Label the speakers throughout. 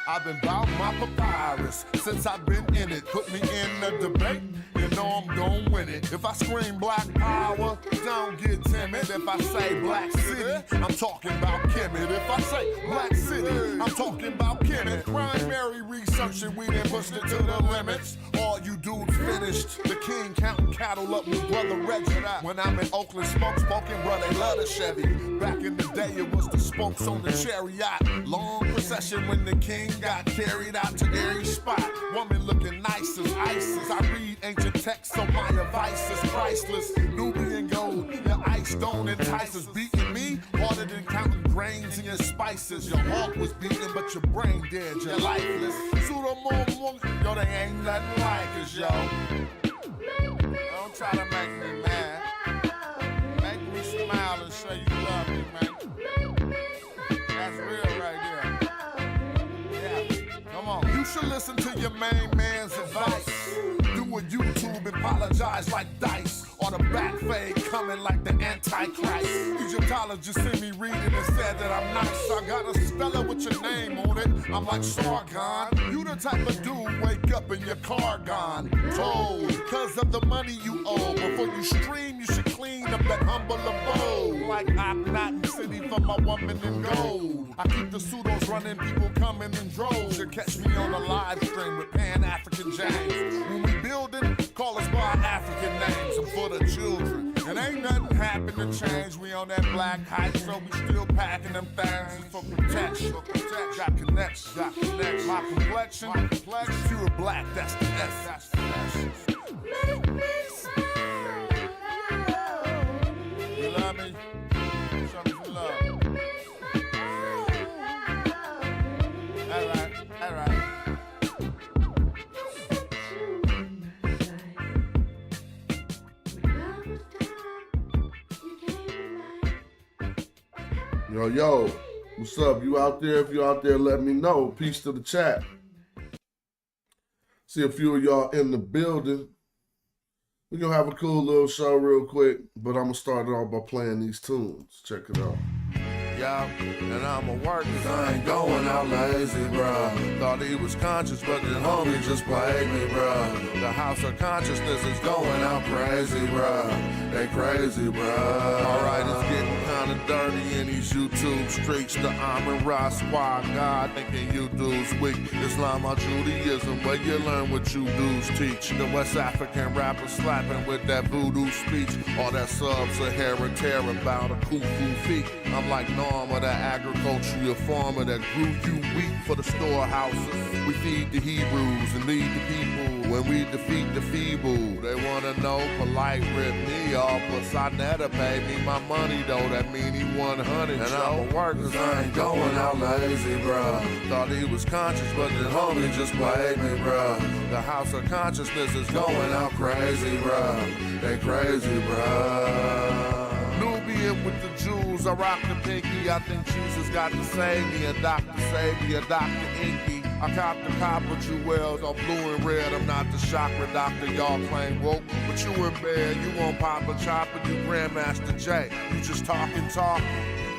Speaker 1: I've been bout my papyrus since I've been in it. Put me in a debate, you know I'm gon' win it. If I scream black power, don't get timid. If I say black city, I'm talking about Kemet. If I say black city, I'm talking about Kemet. Primary research and we done pushed it to the limits. All you dudes finished. The king counting cattle up with brother Reggie. When I'm in Oakland, smoking, bro, they love the Chevy. Back in the day, it was the spokes on the chariot. Long procession when the king got carried out to every spot. Woman looking nice as ISIS. I read ancient texts, so my advice is priceless. Nubian gold, your ice don't entice us. Beating me harder than counting grains in your spices. Your heart was beating, but your brain dead. You're lifeless. Yo, they ain't nothing like us, yo. Don't try to make me mad. Make me smile and say you love me, man. That's real right there. Yeah, come on. You should listen to your main man's advice. Do a YouTube and apologize like Dice. Or the back fade coming like the Antichrist. Egyptologists see me reading and said that I'm nice. I got a Stella with your name on it. I'm like Sargon. You the type of dude wake up in your car gone. Told, because of the money you owe. Before you stream, you should clean up that humble abode. Like Akhenaten City for my woman in gold. I keep the pseudos running, people coming in droves. You catch me on a live stream with Pan-African James. When we building, call us by our African names. I'm for the children. And ain't nothing happen to change. We on that black hype, so we still packing them things for protection. Got connections, My complexion, pure black, that's the essence. Make me smile. You love me? Show me some love. All right.
Speaker 2: Yo, what's up? You out there? If you out there, let me know. Peace to the chat. See a few of y'all in the building. We're going to have a cool little show real quick, but I'm going to start it off by playing these tunes. Check it out.
Speaker 1: Yeah, and I'ma work cause I ain't going out lazy, bruh. Thought he was conscious, but the homie just played me, bruh. The house of consciousness is going out crazy, bruh. They crazy, bruh. Alright, it's getting kinda dirty in these YouTube streets. The Amin Ra squad, God thinking you dudes weak. Islam or Judaism, where you learn what you dudes teach. The West African rappers slapping with that voodoo speech. All that sub-Saharan terror about a kufu feet. I'm like Norma, the agricultural farmer that grew you wheat for the storehouses. We feed the Hebrews and lead the people when we defeat the feeble. They wanna know polite rip me off, but Sonetta paid me my money though. That mean he 100. And I'ma work cause I ain't going out lazy, bruh. Thought he was conscious, but the homie just played me, bruh. The house of consciousness is going out crazy, bruh. They crazy, bruh. Nubian with the Jews, I rock the pinky. I think Jesus got to save me. A doctor save me, a doctor inky. I cop the copper jewels on blue and red. I'm not the chakra doctor, y'all claim woke. But you in bed, you won't pop a chopper, you Grandmaster J. You just talking.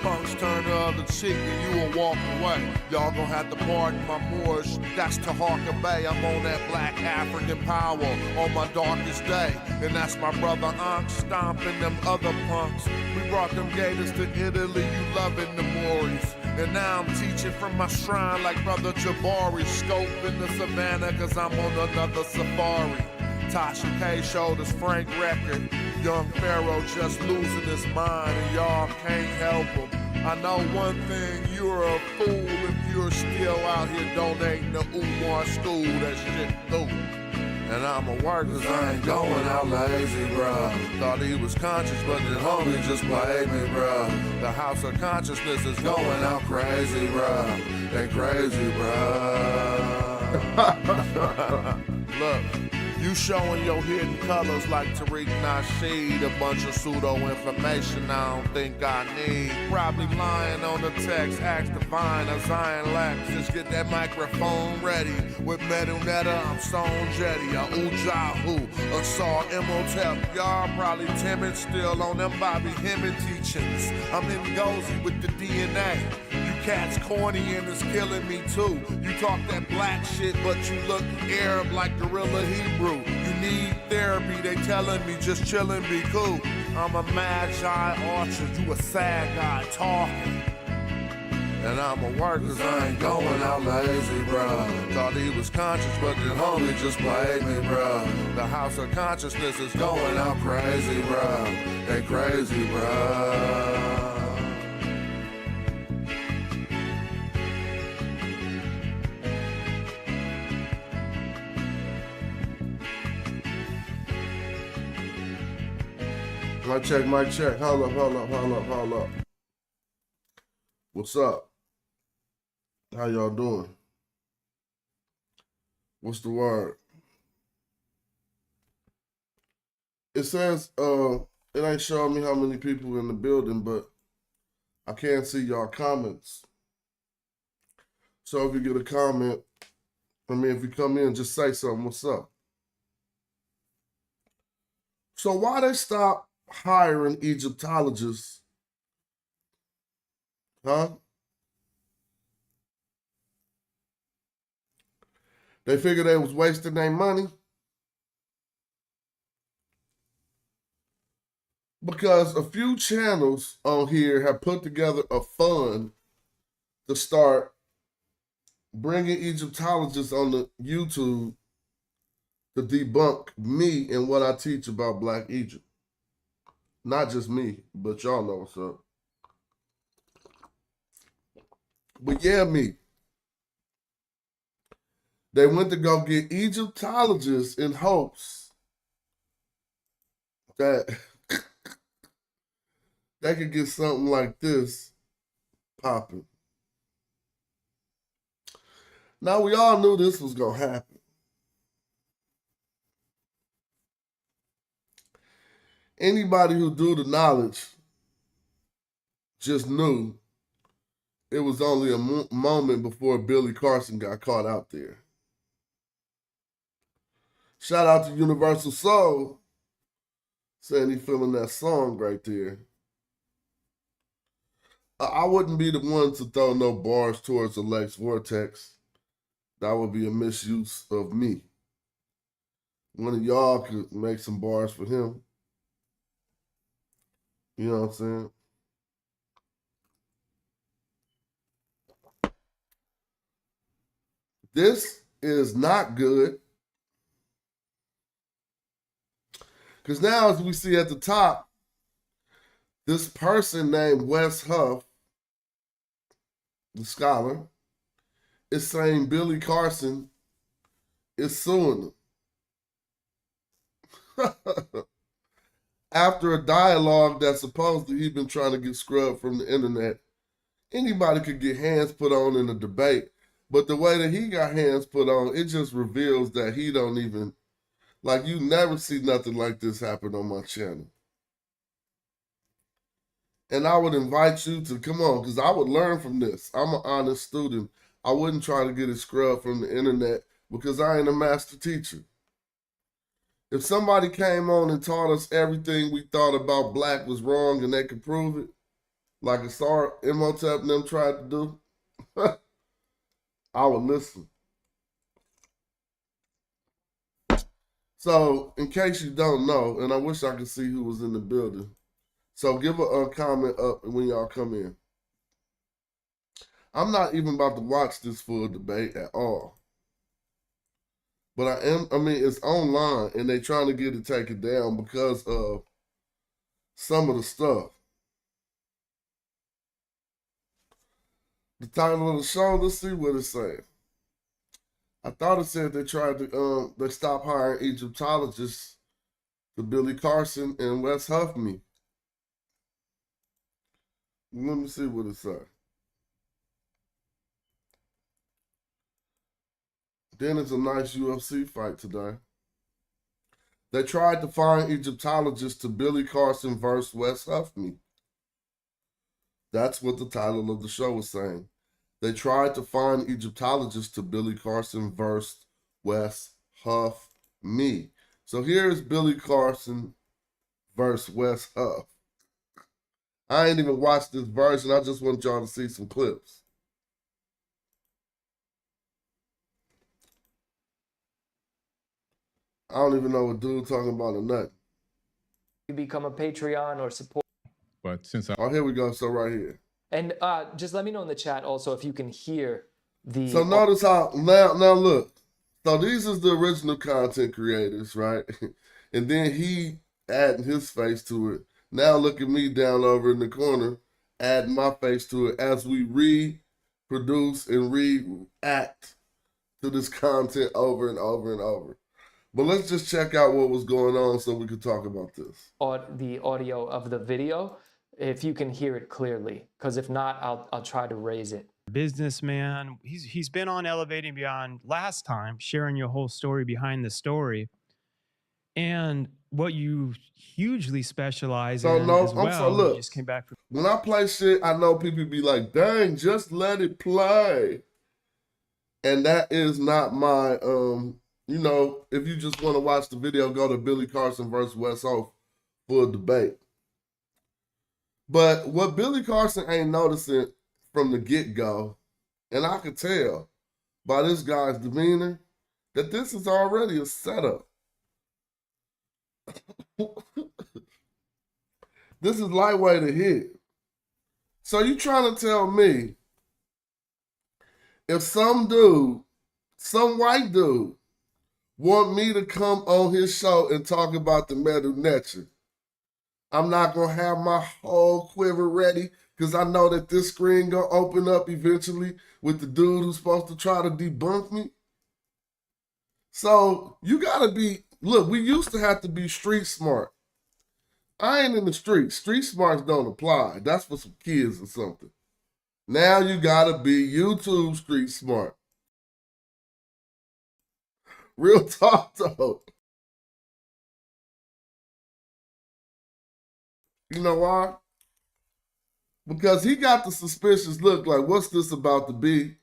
Speaker 1: Punks turn the other cheek and you will walk away. Y'all gon' have to pardon my Moorish. That's Taharka Bay. I'm on that black African power on my darkest day. And that's my brother Ankh stomping them other punks. We brought them gators to Italy, you loving the Moors. And now I'm teaching from my shrine like brother Jabari. Scoping the savannah cause I'm on another safari. Tasha K showed us Frank record. Young Pharaoh just losing his mind and y'all can't help him. I know one thing, you're a fool if you're still out here donating to Umar school. That shit through. And I'ma work cause I ain't going out lazy, bruh. Thought he was conscious, but the homie just played me, bruh. The house of consciousness is going out crazy, bruh. They crazy, bruh. Look. You showing your hidden colors like Tariq Nasheed. A bunch of pseudo-information I don't think I need. Probably lying on the text, ask Divine or Zion Lex. Just get that microphone ready. With Metal Netta, I'm Stone Jetty. Or Ujahu, or Saw Imhotep. Y'all probably timid still on them Bobby Hemmett teachings. I'm in Gozy with the DNA. You cat's corny and it's killing me too. You talk that black shit, but you look Arab like Gorilla Hebrew. You need therapy, they telling me just chillin', be cool. I'm a magi orchard, you a sad guy talking. And I'ma work cause I ain't going out lazy, bruh. Thought he was conscious, but the homie just played me, bruh. The house of consciousness is going out crazy, bruh. They crazy, bruh.
Speaker 2: Mic check. Hold up. What's up? How y'all doing? What's the word? It says, it ain't showing me how many people in the building, but I can't see y'all comments. So if you get a comment, if you come in, just say something, what's up? So why they stop hiring Egyptologists? Huh? They figured they was wasting their money? Because a few channels on here have put together a fund to start bringing Egyptologists on the YouTube to debunk me and what I teach about Black Egypt. Not just me, but y'all know what's up. But yeah, me. They went to go get Egyptologists in hopes that they could get something like this popping. Now, we all knew this was going to happen. Anybody who do the knowledge just knew it was only a moment before Billy Carson got caught out there. Shout out to Universal Soul, saying he feeling that song right there. I wouldn't be the one to throw no bars towards the Lex Vortex. That would be a misuse of me. One of y'all could make some bars for him. You know what I'm saying? This is not good. Because now, as we see at the top, this person named Wess Huff, the scholar, is saying Billy Carson is suing him. After a dialogue that supposedly he's been trying to get scrubbed from the internet, anybody could get hands put on in a debate. But the way that he got hands put on, it just reveals that he don't even, like, you never see nothing like this happen on my channel. And I would invite you to come on, because I would learn from this. I'm an honest student. I wouldn't try to get it scrubbed from the internet because I ain't a master teacher. If somebody came on and taught us everything we thought about Black was wrong and they could prove it, like Asar Imhotep and them tried to do, I would listen. So, in case you don't know, and I wish I could see who was in the building, so give a comment up when y'all come in. I'm not even about to watch this full debate at all. But it's online, and they trying to get it taken down because of some of the stuff. The title of the show, let's see what it's saying. I thought it said they tried to, they stopped hiring Egyptologists to Billy Carson and Wess Huff me. Let me see what it says. Then it's a nice UFC fight today. They tried to find Egyptologists to Billy Carson versus Wess Huff me. That's what the title of the show is saying. They tried to find Egyptologists to Billy Carson versus Wess Huff me. So here's Billy Carson versus Wess Huff. I ain't even watched this version. I just want y'all to see some clips. I don't even know what dude talking about or nothing.
Speaker 3: You become a Patreon or support.
Speaker 4: But since I
Speaker 2: Oh, here we go. So right here.
Speaker 3: And just let me know in the chat also if you can hear the.
Speaker 2: So notice how now look. So these is the original content creators, right? And then he adding his face to it. Now look at me down over in the corner, adding my face to it as we reproduce and react to this content over and over and over. But let's just check out what was going on so we can talk about this.
Speaker 3: The audio of the video, if you can hear it clearly, because if not, I'll try to raise it.
Speaker 5: Businessman. He's been on Elevating Beyond last time, sharing your whole story behind the story. And what you hugely specialize in as well.
Speaker 2: Look,
Speaker 5: you just came back from
Speaker 2: when I play shit, I know people be like, dang, just let it play. And that is not my you know, if you just want to watch the video, go to Billy Carson versus Wess for a debate. But what Billy Carson ain't noticing from the get-go, and I could tell by this guy's demeanor, that this is already a setup. This is lightweight to hit. So you trying to tell me if some dude, some white dude, want me to come on his show and talk about the metal nature, I'm not going to have my whole quiver ready because I know that this screen going to open up eventually with the dude who's supposed to try to debunk me. So you got to be, look, we used to have to be street smart. I ain't in the street. Street smarts don't apply. That's for some kids or something. Now you got to be YouTube street smart. Real talk, though. You know why? Because he got the suspicious look like, what's this about to be?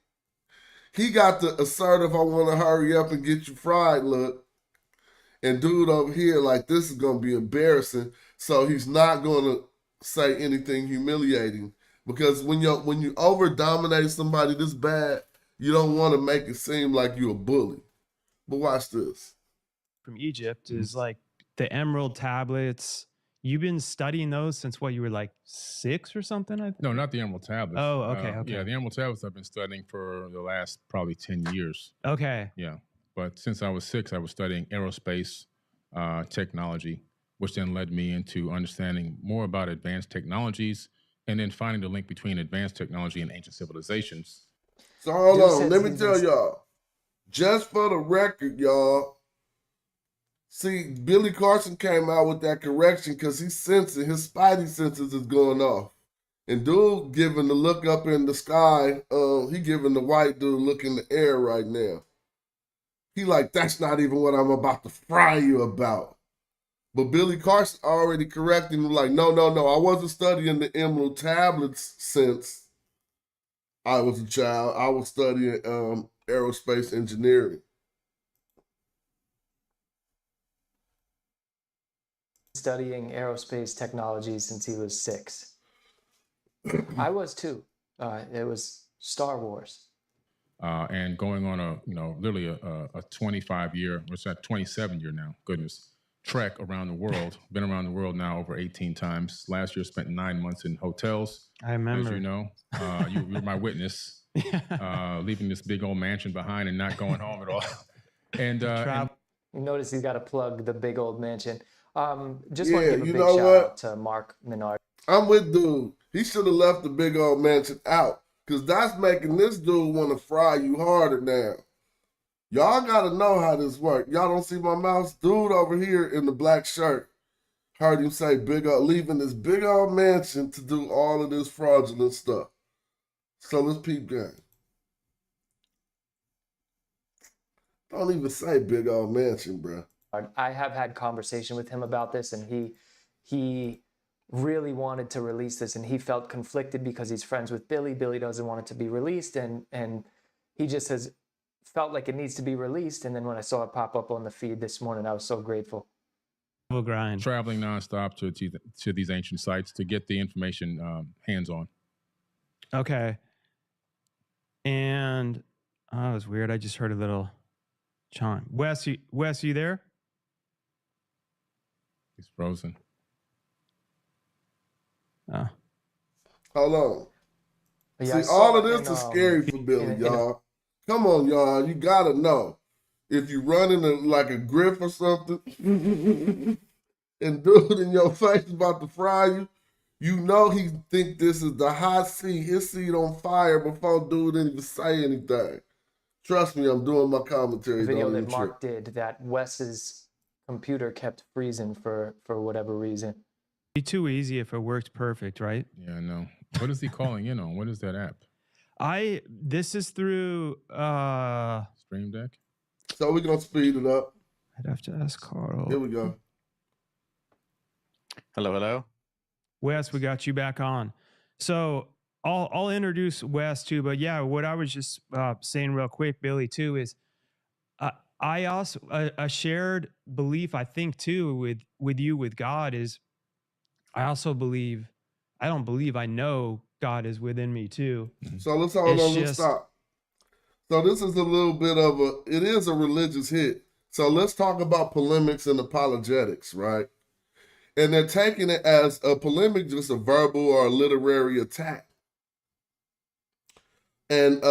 Speaker 2: He got the assertive, I want to hurry up and get you fried look. And dude over here, like, this is going to be embarrassing. So he's not going to say anything humiliating. Because when you over-dominate somebody this bad, you don't want to make it seem like you're a bully. But watch this.
Speaker 5: from Egypt is like the emerald tablets. You've been studying those since what, you were like 6 or something? I think?
Speaker 4: No, not the emerald tablets.
Speaker 5: Oh, okay, okay.
Speaker 4: Yeah, the emerald tablets I've been studying for the last probably 10 years.
Speaker 5: Okay.
Speaker 4: Yeah, but since I was 6, I was studying aerospace technology, which then led me into understanding more about advanced technologies and then finding the link between advanced technology and ancient civilizations.
Speaker 2: So hold on, let me tell y'all. Just for the record, y'all. See, Billy Carson came out with that correction because he's sensing, his spidey senses is going off. And dude giving the look up in the sky, he giving the white dude look in the air right now. He like, that's not even what I'm about to fry you about. But Billy Carson already corrected him like, no, I wasn't studying the emerald tablets since I was a child. I was studying aerospace engineering.
Speaker 3: Studying aerospace technology since he was 6. I was too. It was Star Wars.
Speaker 4: And going on a, literally a 25-year, what's that, 27-year now, goodness, trek around the world. Been around the world now over 18 times. Last year, spent 9 months in hotels.
Speaker 5: I remember.
Speaker 4: As you know, you were my witness, leaving this big old mansion behind and not going home at all. And
Speaker 3: you notice he's got to plug the big old mansion. Just want to give a big shout out to Mark Menard.
Speaker 2: I'm with dude. He should have left the big old mansion out because that's making this dude want to fry you harder now. Y'all got to know how this works. Y'all don't see my mouse? Dude over here in the black shirt heard him say leaving this big old mansion to do all of this fraudulent stuff. So let's peep game. Don't even say big old mansion, bro.
Speaker 3: I have had conversation with him about this, and he really wanted to release this, and he felt conflicted because he's friends with Billy. Billy doesn't want it to be released, and he just has felt like it needs to be released. And then when I saw it pop up on the feed this morning, I was so grateful.
Speaker 5: Grind.
Speaker 4: Traveling nonstop to these ancient sites to get the information hands-on.
Speaker 5: Okay. And it was weird. I just heard a little chime. Wes, you there?
Speaker 4: He's frozen.
Speaker 5: Oh.
Speaker 2: Hold on.
Speaker 3: Yeah,
Speaker 2: See,
Speaker 3: I
Speaker 2: all
Speaker 3: saw
Speaker 2: of
Speaker 3: it
Speaker 2: this
Speaker 3: in,
Speaker 2: is scary for Billy,
Speaker 3: in a-
Speaker 2: y'all. Come on, y'all. You gotta know. If you run into like a griff or something and dude in your face about to fry you, you know he think this is the hot seat. His seat on fire before dude didn't even say anything. Trust me, I'm doing my commentary.
Speaker 3: video
Speaker 2: Don't
Speaker 3: that
Speaker 2: even
Speaker 3: Mark
Speaker 2: trip.
Speaker 3: did that Wes's computer kept freezing for whatever reason.
Speaker 5: Be too easy if it worked perfect, right?
Speaker 4: Yeah, I know. What is he calling in on? What is that app?
Speaker 5: This is through
Speaker 4: Stream Deck?
Speaker 2: So we're gonna speed it up.
Speaker 5: I'd have to ask Carl.
Speaker 2: Here we go.
Speaker 6: Hello, hello.
Speaker 5: Wes, we got you back on. So I'll introduce Wes too, but yeah, what I was just saying real quick, Billy, too, is I also a shared belief, I think, too, with you with God is I also believe I know God is within me too.
Speaker 2: So let's hold on. Let's stop. So this is a little bit of it is a religious hit. So let's talk about polemics and apologetics, right? And they're taking it as a polemic, just a verbal or a literary attack. And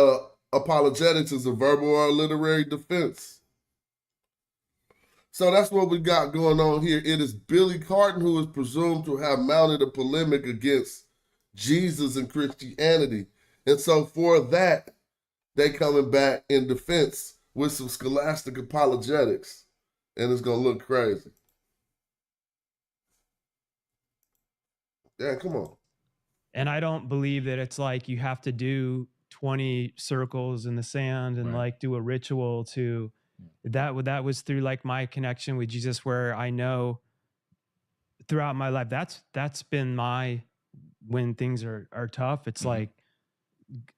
Speaker 2: apologetics is a verbal or a literary defense. So that's what we got going on here. It is Billy Carson who is presumed to have mounted a polemic against Jesus and Christianity. And so for that, they coming back in defense with some scholastic apologetics. And it's going to look crazy. Yeah, come on.
Speaker 5: And I don't believe that it's like you have to do 20 circles in the sand and like do a ritual to that was through like my connection with Jesus, where I know throughout my life that's been my when things are tough, it's like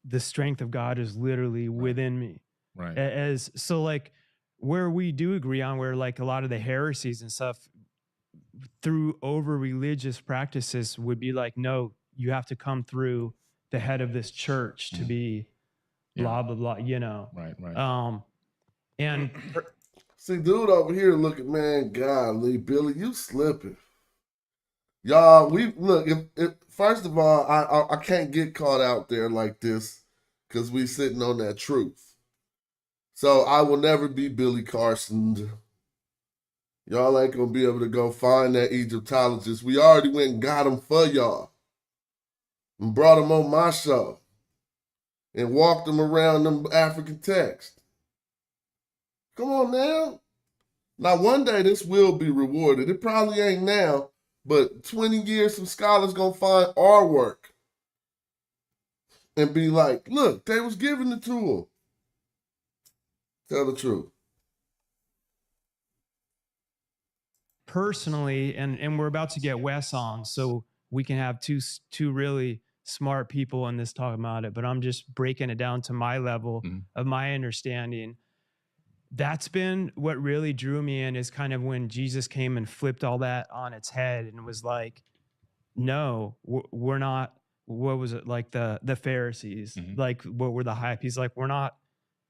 Speaker 5: the strength of God is literally within me.
Speaker 4: Right.
Speaker 5: As so like where we do agree on where like a lot of the heresies and stuff through over religious practices would be like, no, you have to come through the head of this church to be blah blah blah, you know.
Speaker 4: Right.
Speaker 5: And
Speaker 2: see, dude over here looking, man, golly, Billy, you slipping. Y'all, we look, if first of all, I can't get caught out there like this because we sitting on that truth. So I will never be Billy Carson. Y'all ain't gonna be able to go find that Egyptologist. We already went and got him for y'all. And brought him on my show. And walked him around them African texts. Come on now. Now one day this will be rewarded. It probably ain't now, but 20 years some scholars gonna find our work. And be like, look, they was giving it to him. Tell the truth.
Speaker 5: Personally, and we're about to get Wes on, so we can have two really smart people in this talking about it, but I'm just breaking it down to my level of my understanding. That's been what really drew me in, is kind of when Jesus came and flipped all that on its head and was like, no, we're not, what was it, like the Pharisees, like what were the hype? He's like, we're not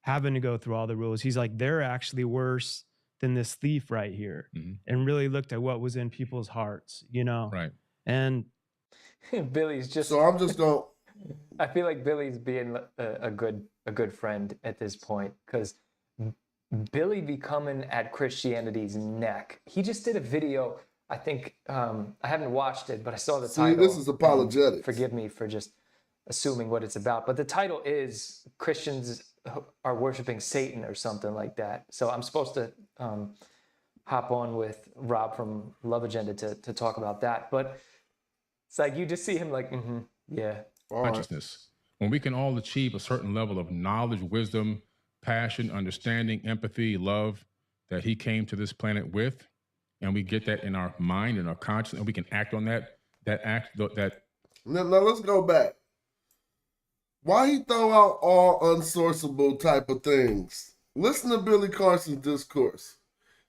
Speaker 5: having to go through all the rules. He's like, they're actually worse than this thief right here, and really looked at what was in people's hearts, you know?
Speaker 4: Right.
Speaker 5: And
Speaker 3: Billy's just.
Speaker 2: So I'm just going.
Speaker 3: I feel like Billy's being a good friend at this point, because Billy be coming at Christianity's neck. He just did a video. I think I haven't watched it, but I saw the title.
Speaker 2: This is apologetics.
Speaker 3: Forgive me for just assuming what it's about, but the title is Christians are worshiping Satan or something like that. So I'm supposed to hop on with Rob from Love Agenda to talk about that. But it's like you just see him like, yeah.
Speaker 4: Consciousness. When we can all achieve a certain level of knowledge, wisdom, passion, understanding, empathy, love that he came to this planet with, and we get that in our mind and our conscience, and we can act on that
Speaker 2: Now let's go back. Why he throw out all unsourceable type of things? Listen to Billy Carson's discourse.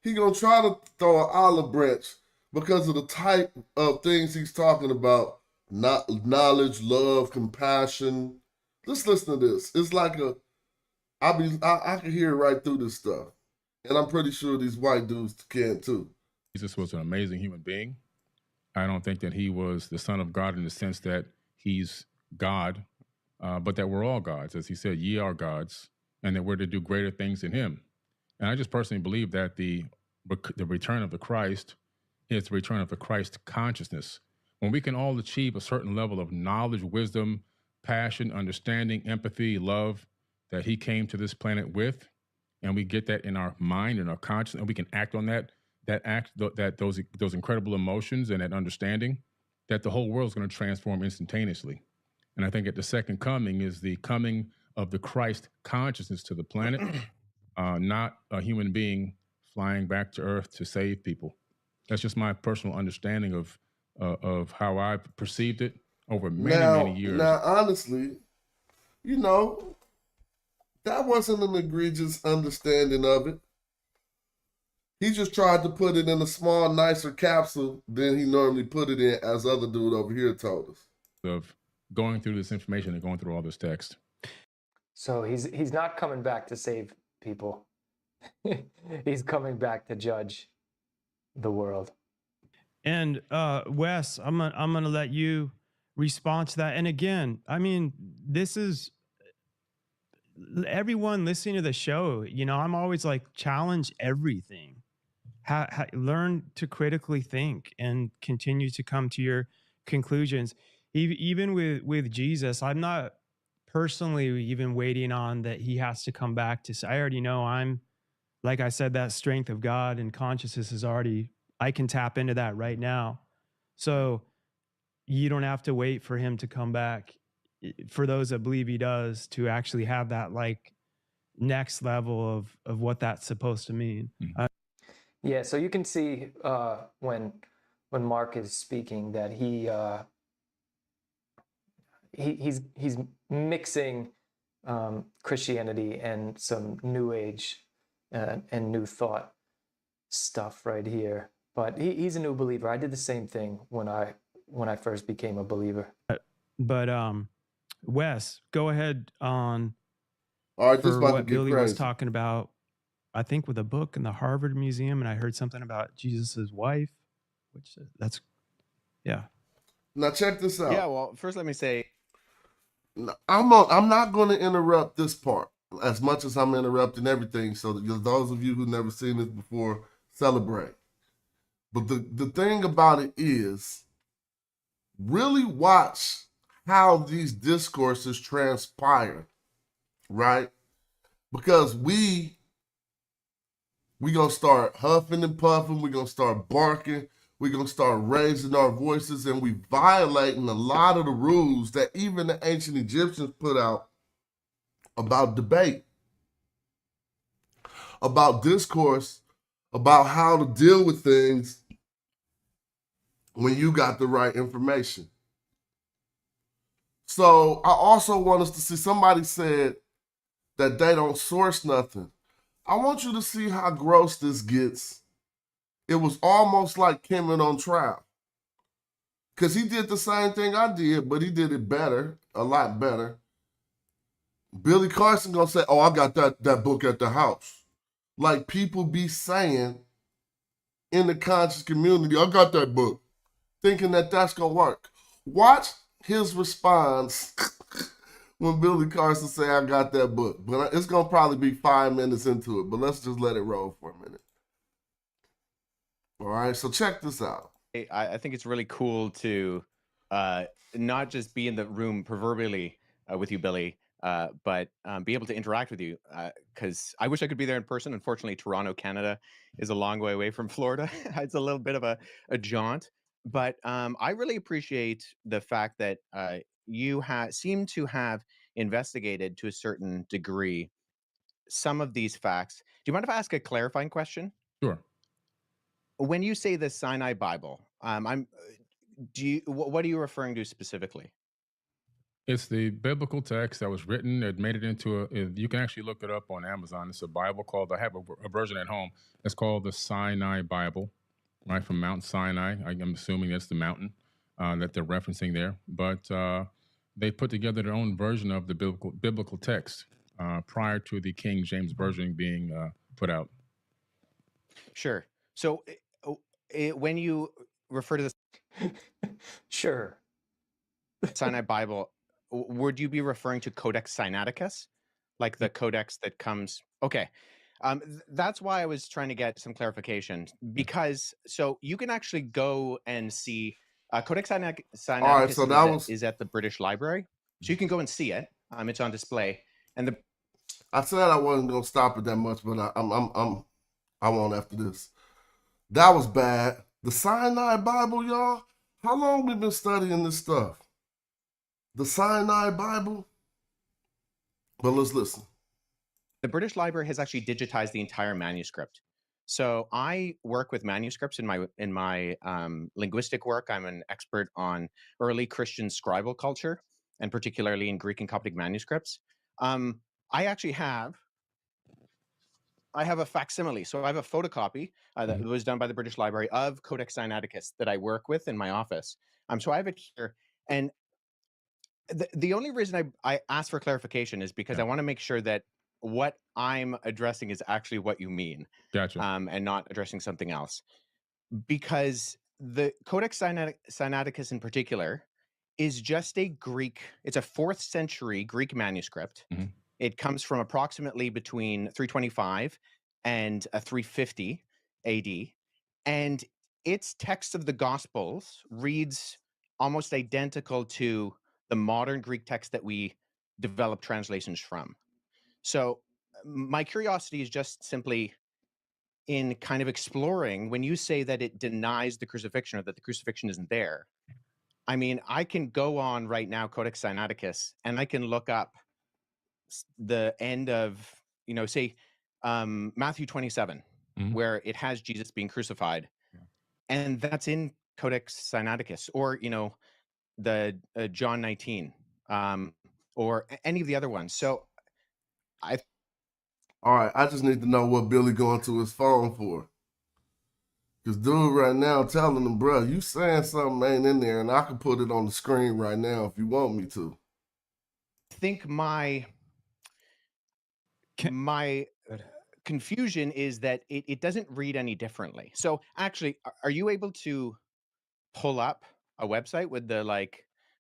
Speaker 2: He gonna try to throw an olive branch because of the type of things he's talking about. Not knowledge, love, compassion. Just listen to this. It's like I can hear right through this stuff. And I'm pretty sure these white dudes can too.
Speaker 4: Jesus was an amazing human being. I don't think that he was the Son of God in the sense that he's God, but that we're all gods. As he said, ye are gods, and that we're to do greater things in him. And I just personally believe that the return of the Christ is the return of the Christ consciousness. When we can all achieve a certain level of knowledge, wisdom, passion, understanding, empathy, love that he came to this planet with, and we get that in our mind and our conscience, and we can act on those incredible emotions and that understanding, that the whole world is going to transform instantaneously. And I think at the second coming is the coming of the Christ consciousness to the planet, not a human being flying back to Earth to save people. That's just my personal understanding of how I perceived it over many years.
Speaker 2: Now, honestly, you know, that wasn't an egregious understanding of it. He just tried to put it in a small, nicer capsule than he normally put it in, as other dude over here told us.
Speaker 4: Of going through this information and going through all this text.
Speaker 3: So he's not coming back to save people. He's coming back to judge the world.
Speaker 5: And Wes, I'm gonna let you respond to that. And again, I mean, this is everyone listening to the show. You know, I'm always like, challenge everything. Learn to critically think and continue to come to your conclusions. Even with Jesus, I'm not personally even waiting on that he has to come back to. I already know I'm, like I said, that strength of God and consciousness is already, I can tap into that right now. So you don't have to wait for him to come back. For those that believe he does, to actually have that like next level of what that's supposed to mean.
Speaker 4: Mm-hmm.
Speaker 3: Yeah, so you can see when Mark is speaking that he's mixing Christianity and some New Age and New Thought stuff right here. But he's a new believer. I did the same thing when I first became a believer.
Speaker 5: But Wes, go ahead on.
Speaker 2: All right, this
Speaker 5: for
Speaker 2: about
Speaker 5: what
Speaker 2: to get
Speaker 5: Billy
Speaker 2: crazy.
Speaker 5: was talking about. I think with a book in the Harvard Museum, and I heard something about Jesus's wife, which that's, yeah.
Speaker 2: Now check this out.
Speaker 6: Yeah, well, first let me say,
Speaker 2: I'm not going to interrupt this part as much as I'm interrupting everything. So that those of you who've never seen this before, celebrate. But the thing about it is, really watch how these discourses transpire, right? Because we gonna start huffing and puffing, we're gonna start barking, we're gonna start raising our voices, and we violating a lot of the rules that even the ancient Egyptians put out about debate, about discourse, about how to deal with things when you got the right information. So I also want us to see, somebody said that they don't source nothing. I want you to see how gross this gets. It was almost like Kemet on trial. Because he did the same thing I did, but he did it better, a lot better. Billy Carson gonna say, oh, I got that book at the house. Like people be saying in the conscious community, I got that book, thinking that that's gonna work. Watch his response when Billy Carson say, I got that book. But it's gonna probably be 5 minutes into it, but let's just let it roll for a minute. All right, so check this out.
Speaker 6: I think it's really cool to not just be in the room proverbially with you, Billy, but be able to interact with you. Because I wish I could be there in person. Unfortunately, Toronto, Canada is a long way away from Florida. It's a little bit of a jaunt. But I really appreciate the fact that you seem to have investigated to a certain degree some of these facts. Do you mind if I ask a clarifying question?
Speaker 4: Sure.
Speaker 6: When you say the Sinai Bible, what are you referring to specifically?
Speaker 4: It's the biblical text that was written. It made it into you can actually look it up on Amazon. It's a Bible called, I have a version at home. It's called the Sinai Bible, right, from Mount Sinai. I'm assuming that's the mountain that they're referencing there. But they put together their own version of the biblical text prior to the King James Version being put out.
Speaker 6: Sure. So when you refer to the
Speaker 3: Sure.
Speaker 6: Sinai Bible, would you be referring to Codex Sinaiticus, like the codex that comes? Okay, that's why I was trying to get some clarification, because so you can actually go and see Codex
Speaker 2: All right,
Speaker 6: Sinaiticus
Speaker 2: so that was.
Speaker 6: is at the British Library, so you can go and see it. It's on display, and
Speaker 2: I said I wasn't gonna stop it that much, but I won't after this. That was bad. The Sinai Bible, y'all. How long we been studying this stuff? The Sinai Bible. But let's listen.
Speaker 6: the British Library has actually digitized the entire manuscript. So I work with manuscripts in my linguistic work. I'm an expert on early Christian scribal culture, and particularly in Greek and Coptic manuscripts. I actually have a facsimile. So I have a photocopy that was done by the British Library of Codex Sinaiticus that I work with in my office. So I have it here, and the only reason I asked for clarification is because I want to make sure that what I'm addressing is actually what you mean.
Speaker 4: Gotcha.
Speaker 6: And not addressing something else. Because the Codex Sinaiticus in particular is just it's a 4th century Greek manuscript.
Speaker 4: Mhm.
Speaker 6: It comes from approximately between 325 and 350 AD. And its text of the Gospels reads almost identical to the modern Greek text that we develop translations from. So my curiosity is just simply in kind of exploring when you say that it denies the crucifixion or that the crucifixion isn't there. I mean, I can go on right now, Codex Sinaiticus, and I can look up the end of, say, Matthew 27, where it has Jesus being crucified.
Speaker 4: Yeah.
Speaker 6: And that's in Codex Sinaiticus, or, the John 19, or any of the other ones. So
Speaker 2: All right, I just need to know what Billy going to his phone for. Because dude right now telling him, bro, you saying something ain't in there, and I can put it on the screen right now if you want me to.
Speaker 6: I think my confusion is that it doesn't read any differently. So actually, are you able to pull up a website with the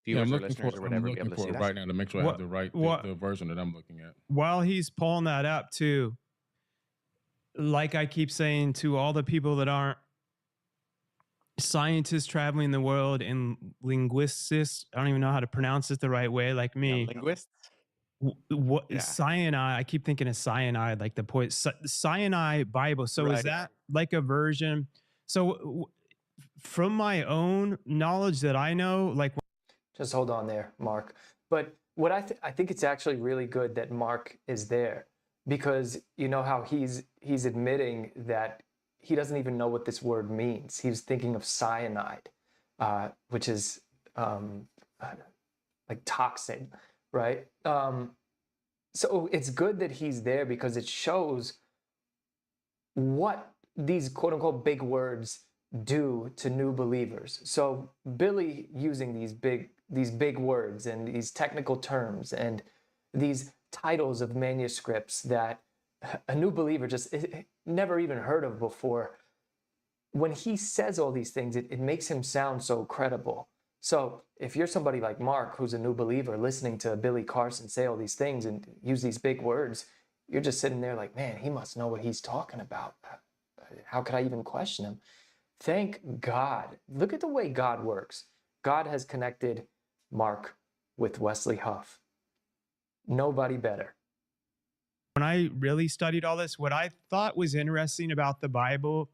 Speaker 6: viewers or listeners or whatever
Speaker 4: I'm
Speaker 6: be able
Speaker 4: looking
Speaker 6: to see
Speaker 4: for it
Speaker 6: that?
Speaker 4: right now to make sure I have the right the version that I'm looking at.
Speaker 5: While he's pulling that up too, like I keep saying to all the people that aren't scientists traveling the world and linguists, I don't even know how to pronounce it the right way, like me.
Speaker 6: Yeah, linguists.
Speaker 5: What is cyanide? I keep thinking of cyanide, like the poison cyanide Bible. So is that like a version? So from my own knowledge that I know, like,
Speaker 3: just hold on there, Mark. But what I think it's actually really good that Mark is there, because you know how he's admitting that he doesn't even know what this word means. He was thinking of cyanide, which is like toxin, right? So it's good that he's there because it shows what these quote unquote big words do to new believers. So Billy using these big words and these technical terms and these titles of manuscripts that a new believer just never even heard of before. When he says all these things, it makes him sound so credible. So if you're somebody like Mark, who's a new believer, listening to Billy Carson say all these things and use these big words, you're just sitting there like, man, he must know what he's talking about. How could I even question him? Thank God. Look at the way God works. God has connected Mark with Wesley Huff. Nobody better.
Speaker 5: When I really studied all this, what I thought was interesting about the Bible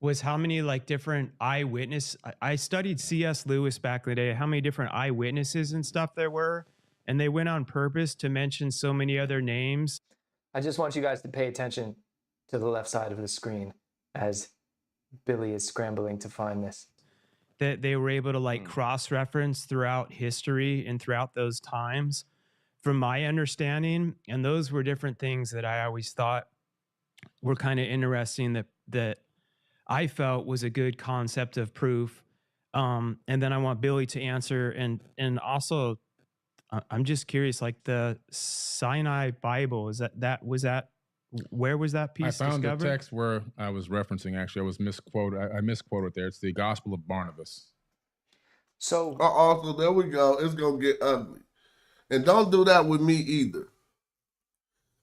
Speaker 5: was how many different eyewitness. I studied C.S. Lewis back in the day, how many different eyewitnesses and stuff there were. And they went on purpose to mention so many other names.
Speaker 3: I just want you guys to pay attention to the left side of the screen as Billy is scrambling to find this.
Speaker 5: That they were able to cross-reference throughout history and throughout those times, from my understanding. And those were different things that I always thought were kind of interesting that I felt was a good concept of proof. And then I want Billy to answer. And also, I'm just curious, like the Sinai Bible, was that Where was that
Speaker 4: I
Speaker 5: piece
Speaker 4: found the
Speaker 5: discovered?
Speaker 4: text where I was referencing. Actually, I was misquoted. I misquoted there. It's the Gospel of Barnabas.
Speaker 3: So
Speaker 2: Also, there we go. It's gonna get ugly, and don't do that with me either.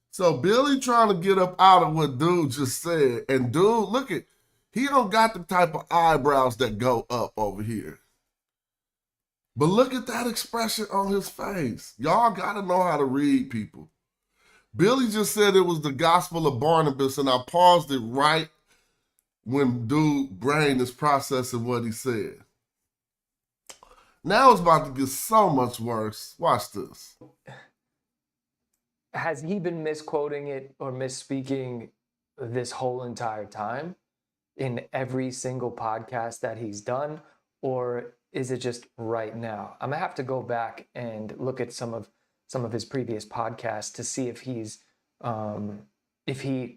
Speaker 2: So Billy trying to get up out of what dude just said, and dude, look at, he don't got the type of eyebrows that go up over here. But look at that expression on his face. Y'all gotta know how to read people. Billy just said it was the Gospel of Barnabas, and I paused it right when dude brain is processing what he said. Now it's about to get so much worse. Watch this.
Speaker 3: has he been misquoting it or misspeaking this whole entire time in every single podcast that he's done? Or is it just right now? I'm gonna have to go back and look at some of his previous podcasts to see if he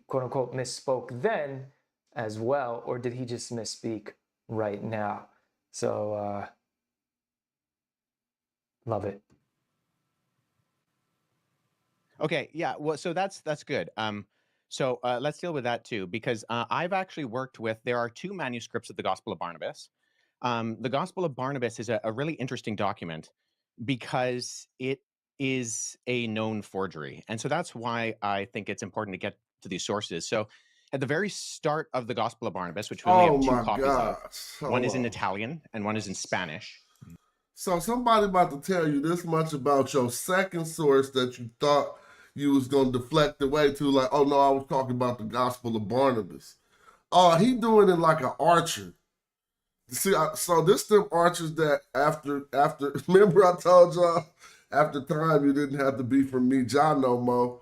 Speaker 3: quote unquote misspoke then as well, or did he just misspeak right now? So love it.
Speaker 6: Okay, yeah. Well, so that's good. So let's deal with that too, because I've actually worked with. There are two manuscripts of the Gospel of Barnabas. The Gospel of Barnabas is a really interesting document because it is a known forgery, and so that's why I think it's important to get to these sources. So, at the very start of the Gospel of Barnabas, which we only have two copies of, one is in Italian and one is in Spanish.
Speaker 2: So somebody about to tell you this much about your second source that you thought you was going to deflect away to, like, oh no, I was talking about the Gospel of Barnabas. Oh, he doing it like an archer. See, so this them archers that after, remember I told y'all, after time you didn't have to be from me, John, no more.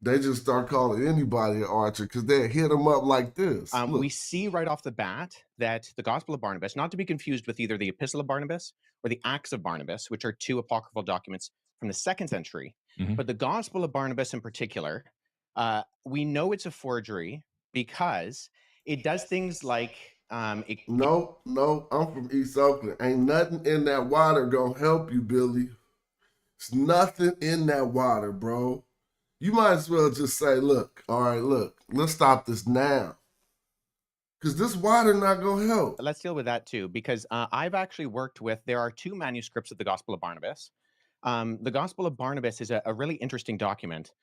Speaker 2: They just start calling anybody an archer because they hit them up like this.
Speaker 6: We see right off the bat that the Gospel of Barnabas, not to be confused with either the Epistle of Barnabas or the Acts of Barnabas, which are two apocryphal documents from the 2nd century, but the Gospel of Barnabas in particular, we know it's a forgery because it does things like...
Speaker 2: No, I'm from East Oakland. Ain't nothing in that water gonna help you, Billy. It's nothing in that water, bro. You might as well just say, look, all right, look, let's stop this now. Because this water not going to help.
Speaker 6: Let's deal with that too, because I've actually worked with, there are two manuscripts of the Gospel of Barnabas. The Gospel of Barnabas is a really interesting document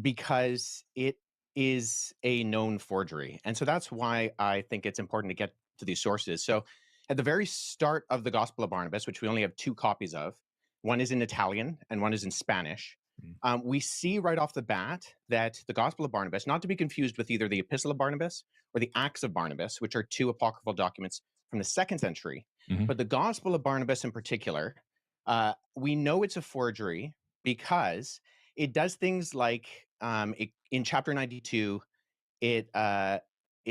Speaker 6: because it is a known forgery. And so that's why I think it's important to get to these sources. So at the very start of the Gospel of Barnabas, which we only have two copies of, one is in Italian and one is in Spanish. We see right off the bat that the Gospel of Barnabas, not to be confused with either the Epistle of Barnabas or the Acts of Barnabas, which are two apocryphal documents from the 2nd century, but the Gospel of Barnabas in particular, we know it's a forgery because it does things like in chapter 92, it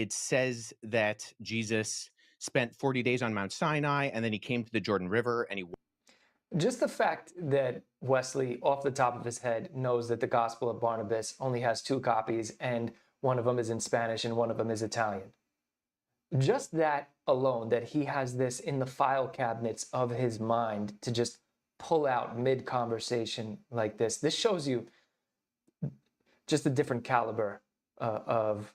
Speaker 6: says that Jesus spent 40 days on Mount Sinai and then he came to the Jordan River and he...
Speaker 3: Just the fact that Wesley, off the top of his head, knows that the Gospel of Barnabas only has two copies and one of them is in Spanish and one of them is Italian. Just that alone, that he has this in the file cabinets of his mind to just pull out mid-conversation like this shows you just a different caliber of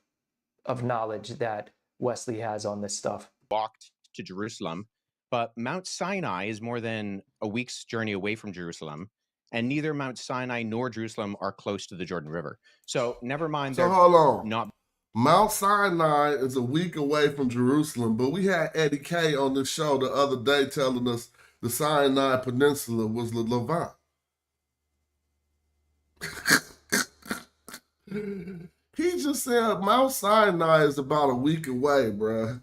Speaker 3: knowledge that Wesley has on this stuff.
Speaker 6: Walked to Jerusalem, but Mount Sinai is more than a week's journey away from Jerusalem, and neither Mount Sinai nor Jerusalem are close to the Jordan River. So never mind.
Speaker 2: So hold on. Mount Sinai is a week away from Jerusalem, but we had Eddie K on this show the other day telling us the Sinai Peninsula was the Levant. He just said Mount Sinai is about a week away, bruh.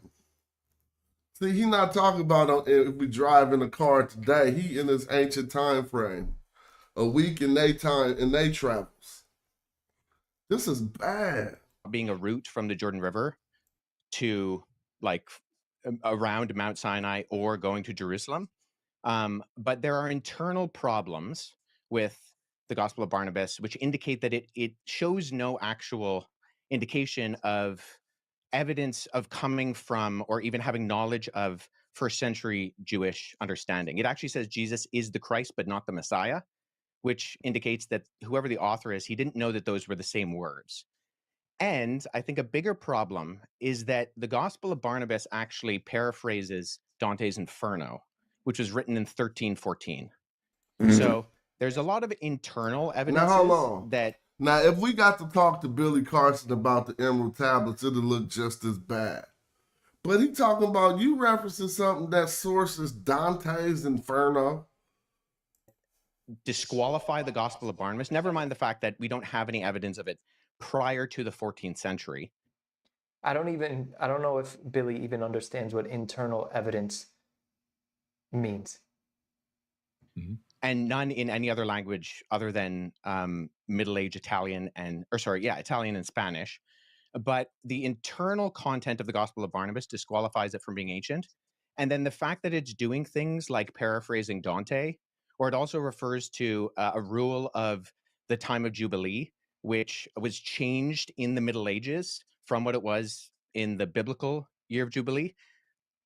Speaker 2: See, he's not talking about if we drive in a car today. He in this ancient time frame. A week in their time, in their travels. This is bad.
Speaker 6: Being a route from the Jordan River to like around Mount Sinai or going to Jerusalem. But there are internal problems with the Gospel of Barnabas, which indicate that it shows no actual indication of evidence of coming from or even having knowledge of 1st century Jewish understanding. It actually says Jesus is the Christ, but not the Messiah, which indicates that whoever the author is, he didn't know that those were the same words. And I think a bigger problem is that the Gospel of Barnabas actually paraphrases Dante's Inferno, which was written in 1314. So there's a lot of internal
Speaker 2: Now, hold
Speaker 6: evidences
Speaker 2: on.
Speaker 6: that
Speaker 2: Now, if we got to talk to Billy Carson about the Emerald Tablets, it'll look just as bad. But he talking about you referencing something that sources Dante's Inferno.
Speaker 6: disqualify the Gospel of Barnabas, never mind the fact that we don't have any evidence of it prior to the 14th century.
Speaker 3: I don't know if Billy even understands what internal evidence means.
Speaker 6: And none in any other language other than Middle Age Italian Italian and Spanish. But the internal content of the Gospel of Barnabas disqualifies it from being ancient. And then the fact that it's doing things like paraphrasing Dante, or it also refers to a rule of the time of Jubilee, which was changed in the Middle Ages from what it was in the biblical year of Jubilee.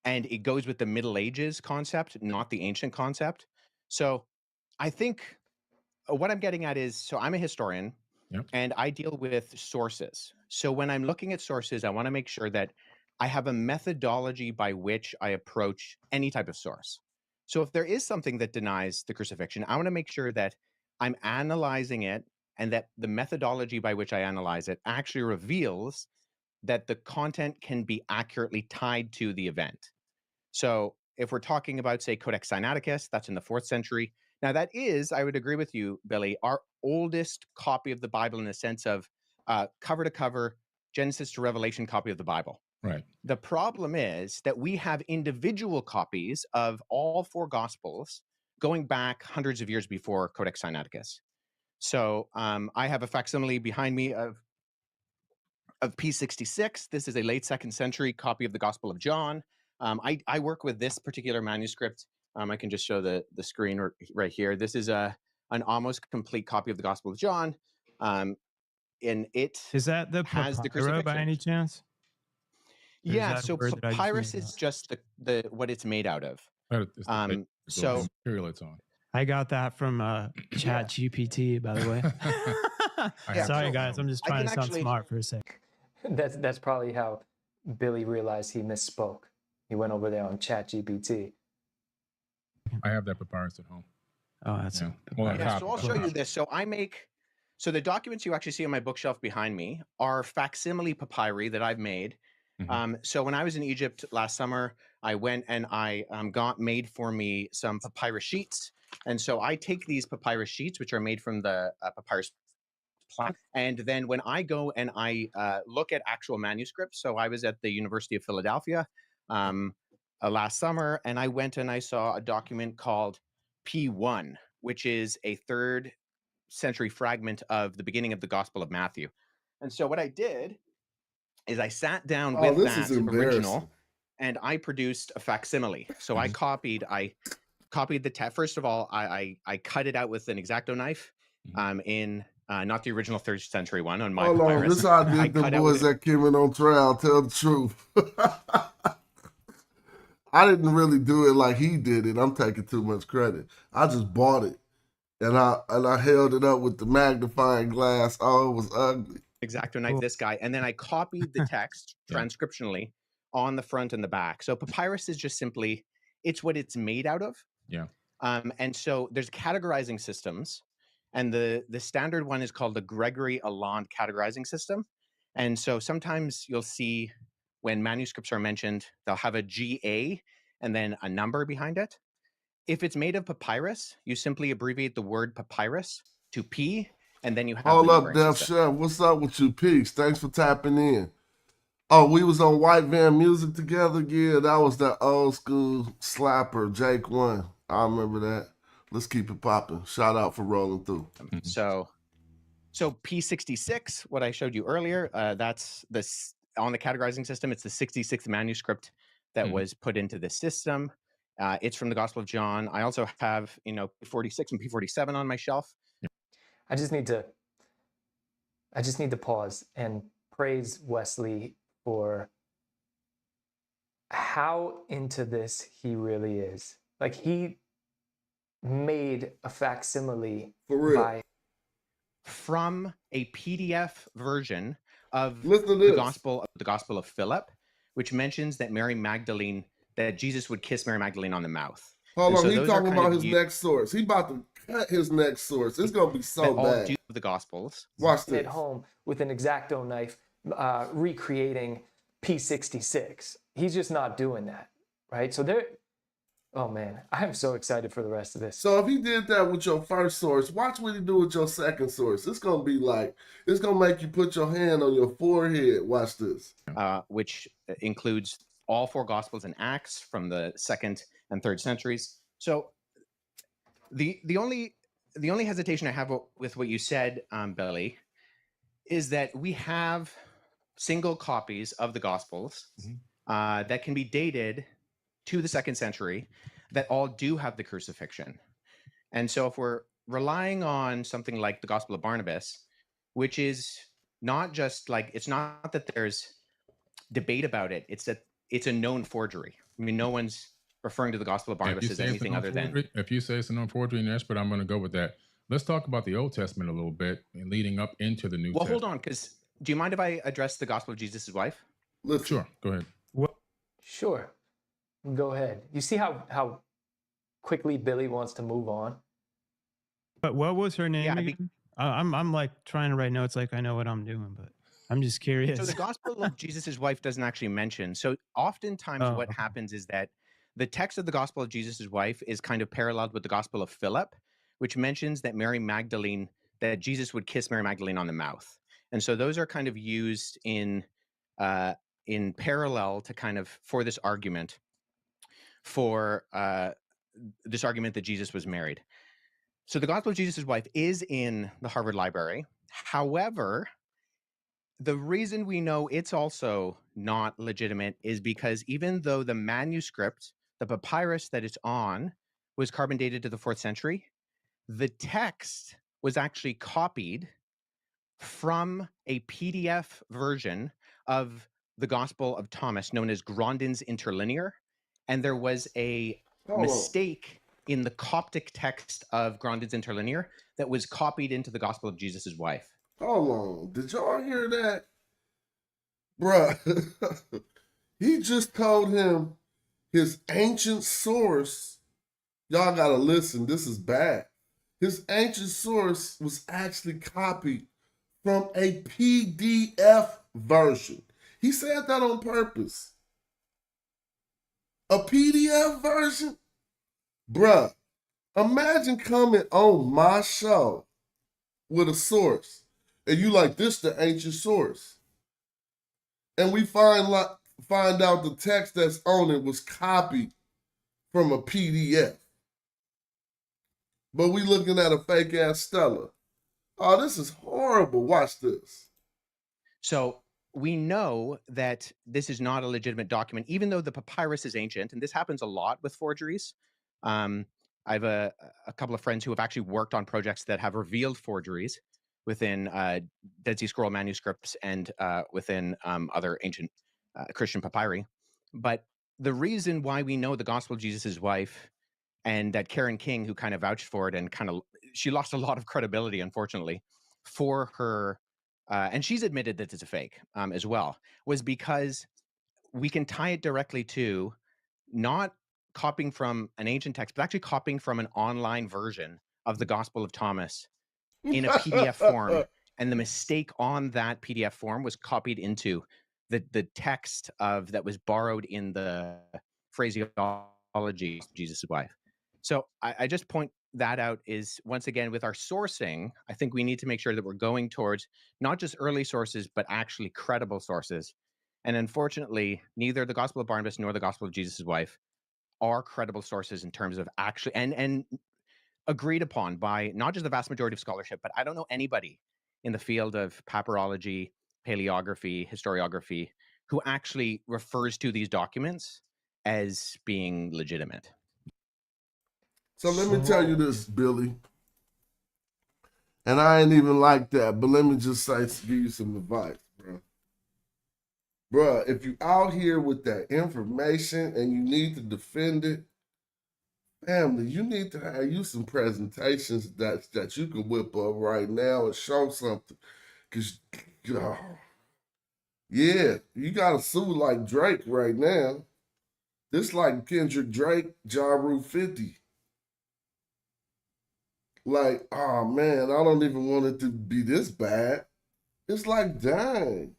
Speaker 6: And it goes with the Middle Ages concept, not the ancient concept. So I think what I'm getting at is, so I'm a historian.
Speaker 4: Yep.
Speaker 6: And I deal with sources. So when I'm looking at sources, I want to make sure that I have a methodology by which I approach any type of source. So if there is something that denies the crucifixion, I want to make sure that I'm analyzing it and that the methodology by which I analyze it actually reveals that the content can be accurately tied to the event. So if we're talking about, say, Codex Sinaiticus, that's in the 4th century. Now that is, I would agree with you, Billy, our oldest copy of the Bible in the sense of cover to cover, Genesis to Revelation copy of the Bible.
Speaker 4: Right.
Speaker 6: The problem is that we have individual copies of all 4 Gospels going back hundreds of years before Codex Sinaiticus. So I have a facsimile behind me of P66. This is a late 2nd century copy of the Gospel of John. I work with this particular manuscript. I can just show the screen right here. This is an almost complete copy of the Gospel of John. And it
Speaker 5: is that the
Speaker 6: has the
Speaker 5: papyri by
Speaker 6: crucifixion.
Speaker 5: any chance? Or
Speaker 6: Yeah,
Speaker 5: is that a
Speaker 6: so
Speaker 5: word that I just
Speaker 6: papyrus
Speaker 5: made
Speaker 6: is
Speaker 5: up?
Speaker 6: just the what it's made out of.
Speaker 4: So material it's on.
Speaker 5: I got that from Chat GPT, by the way.
Speaker 6: Yeah,
Speaker 5: Sorry,
Speaker 6: so
Speaker 5: guys. I'm just
Speaker 6: I
Speaker 5: trying
Speaker 6: can
Speaker 5: to sound
Speaker 6: actually-
Speaker 5: smart for a second.
Speaker 3: That's probably how Billy realized he misspoke. He went over there on ChatGPT.
Speaker 4: I have that papyrus at home.
Speaker 5: Oh, that's
Speaker 6: Yeah, so I'll show you this. So the documents you actually see on my bookshelf behind me are facsimile papyri that I've made. So when I was in Egypt last summer, I went and I got made for me some papyrus sheets. And so I take these papyrus sheets, which are made from the papyrus plant. And then when I go and I look at actual manuscripts, so I was at the University of Philadelphia last summer, and I went and I saw a document called P1, which is a 3rd century fragment of the beginning of the Gospel of Matthew. And so what I did is I sat down with that original and I produced a facsimile. So I copied the text. First of all, I cut it out with an X-Acto knife in not the original 3rd century one on my papyrus.
Speaker 2: This is how I did the boys that came in on trial. Tell the truth. I didn't really do it like he did it. I'm taking too much credit. I just bought it. And I held it up with the magnifying glass. Oh, it was ugly.
Speaker 6: X-Acto knife, this guy. And then I copied the text transcriptionally on the front and the back. So papyrus is just simply, it's what it's made out of.
Speaker 4: Yeah.
Speaker 6: And so there's categorizing systems. And the standard one is called the Gregory Allende categorizing system. And so sometimes you'll see when manuscripts are mentioned, they'll have a GA and then a number behind it. If it's made of papyrus, you simply abbreviate the word papyrus to P, and then you have
Speaker 2: Hold
Speaker 6: the
Speaker 2: up, Def Chef. What's up with you, Peace? Thanks for tapping in. Oh, we was on White Van Music together? Yeah, that was that old school slapper, Jake One. I remember that. Let's keep it popping. Shout out for rolling through.
Speaker 6: So P66, what I showed you earlier, that's this on the categorizing system. It's the 66th manuscript that was put into the system. It's from the Gospel of John. I also have, P46 and P47 on my shelf.
Speaker 3: I just need to pause and praise Wesley for how into this he really is. Like, he made a facsimile
Speaker 2: for real
Speaker 3: by
Speaker 6: from a PDF version of
Speaker 2: Listen to
Speaker 6: the
Speaker 2: this.
Speaker 6: Gospel of Philip, which mentions that that Jesus would kiss Mary Magdalene on the mouth.
Speaker 2: Hold
Speaker 6: And
Speaker 2: on,
Speaker 6: so
Speaker 2: he
Speaker 6: those are
Speaker 2: talking
Speaker 6: kind
Speaker 2: about
Speaker 6: of
Speaker 2: his next source. He about to cut his next source. It's gonna be so
Speaker 6: that all
Speaker 2: bad.
Speaker 6: do the Gospels.
Speaker 2: Watch
Speaker 3: At
Speaker 2: this.
Speaker 3: home with an X-Acto knife, recreating P66. He's just not doing that, right? So there. Oh man, I'm so excited for the rest of this.
Speaker 2: So if he did that with your first source, watch what he do with your second source. It's gonna be like, it's gonna make you put your hand on your forehead. Watch this.
Speaker 6: Which includes all 4 Gospels and Acts from the 2nd and 3rd centuries. So the only hesitation I have with what you said, Billy, is that we have single copies of the Gospels that can be dated to the 2nd century that all do have the crucifixion. And so if we're relying on something like the Gospel of Barnabas, which is not just like, it's not that there's debate about it, it's that it's a known forgery. I mean, no one's referring to the Gospel of Barnabas as anything other than.
Speaker 4: If you say it's a known forgery and expert, I'm going to go with that. Let's talk about the Old Testament a little bit and leading up into the New Testament.
Speaker 6: Well, hold on, because do you mind if I address the Gospel of Jesus' wife?
Speaker 2: Listen.
Speaker 4: Sure, go ahead.
Speaker 3: Sure, go ahead. You see how quickly Billy wants to move on?
Speaker 5: But what was her name
Speaker 6: Yeah,
Speaker 5: again? I'm like trying to write notes like I know what I'm doing, but I'm just curious.
Speaker 6: So the Gospel of Jesus' wife doesn't actually mention. So oftentimes what happens is that the text of the Gospel of Jesus' wife is kind of paralleled with the Gospel of Philip, which mentions that that Jesus would kiss Mary Magdalene on the mouth. And so those are kind of used in parallel to kind of for this argument that Jesus was married. So the Gospel of Jesus' wife is in the Harvard Library. However, the reason we know it's also not legitimate is because even though the manuscript, the papyrus that it's on, was carbon dated to the 4th century, the text was actually copied from a PDF version of the Gospel of Thomas known as Grandin's Interlinear. And there was a mistake in the Coptic text of Grandin's Interlinear that was copied into the Gospel of Jesus' wife.
Speaker 2: Hold on. Did y'all hear that? Bruh. He just told him his ancient source. Y'all gotta listen. This is bad. His ancient source was actually copied from a PDF version. He said that on purpose. A PDF version? Bruh, imagine coming on my show with a source and you like, this the ancient source. And we find out the text that's on it was copied from a PDF. But we looking at a fake ass Stella. Oh, this is horrible. Watch this.
Speaker 6: So we know that this is not a legitimate document, even though the papyrus is ancient, and this happens a lot with forgeries. I have a couple of friends who have actually worked on projects that have revealed forgeries within Dead Sea Scroll manuscripts and within other ancient Christian papyri. But the reason why we know the Gospel of Jesus' wife and that Karen King, who kind of vouched for it and she lost a lot of credibility, unfortunately, for her, and she's admitted that it's a fake as well, was because we can tie it directly to not copying from an ancient text, but actually copying from an online version of the Gospel of Thomas in a PDF form. And the mistake on that PDF form was copied into the text that was borrowed in the phraseology of Jesus' wife. So I just point that out is, once again, with our sourcing, I think we need to make sure that we're going towards not just early sources, but actually credible sources. And unfortunately, neither the Gospel of Barnabas nor the Gospel of Jesus' wife are credible sources in terms of actually, and agreed upon by not just the vast majority of scholarship, but I don't know anybody in the field of papyrology, paleography, historiography, who actually refers to these documents as being legitimate.
Speaker 2: So let me tell you this, Billy. And I ain't even like that, but let me just give you some advice, bro. Bruh, if you out here with that information and you need to defend it, family, you need to have you some presentations that you can whip up right now and show something. Because, Yeah, you got to sue like Drake right now. This like Kendrick Drake, Ja Rule 50. Like, oh man, I don't even want it to be this bad. It's like, dang.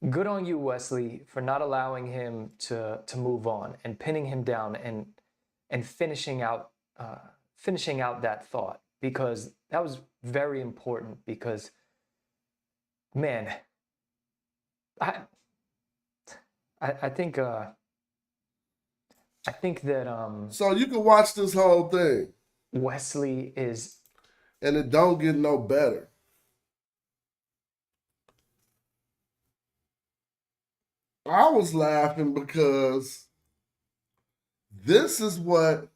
Speaker 3: Good on you, Wesley, for not allowing him to move on and pinning him down and finishing out that thought, because that was very important. Because, man, I think that
Speaker 2: So you can watch this whole thing,
Speaker 3: Wesley is,
Speaker 2: and it don't get no better. I was laughing because this is what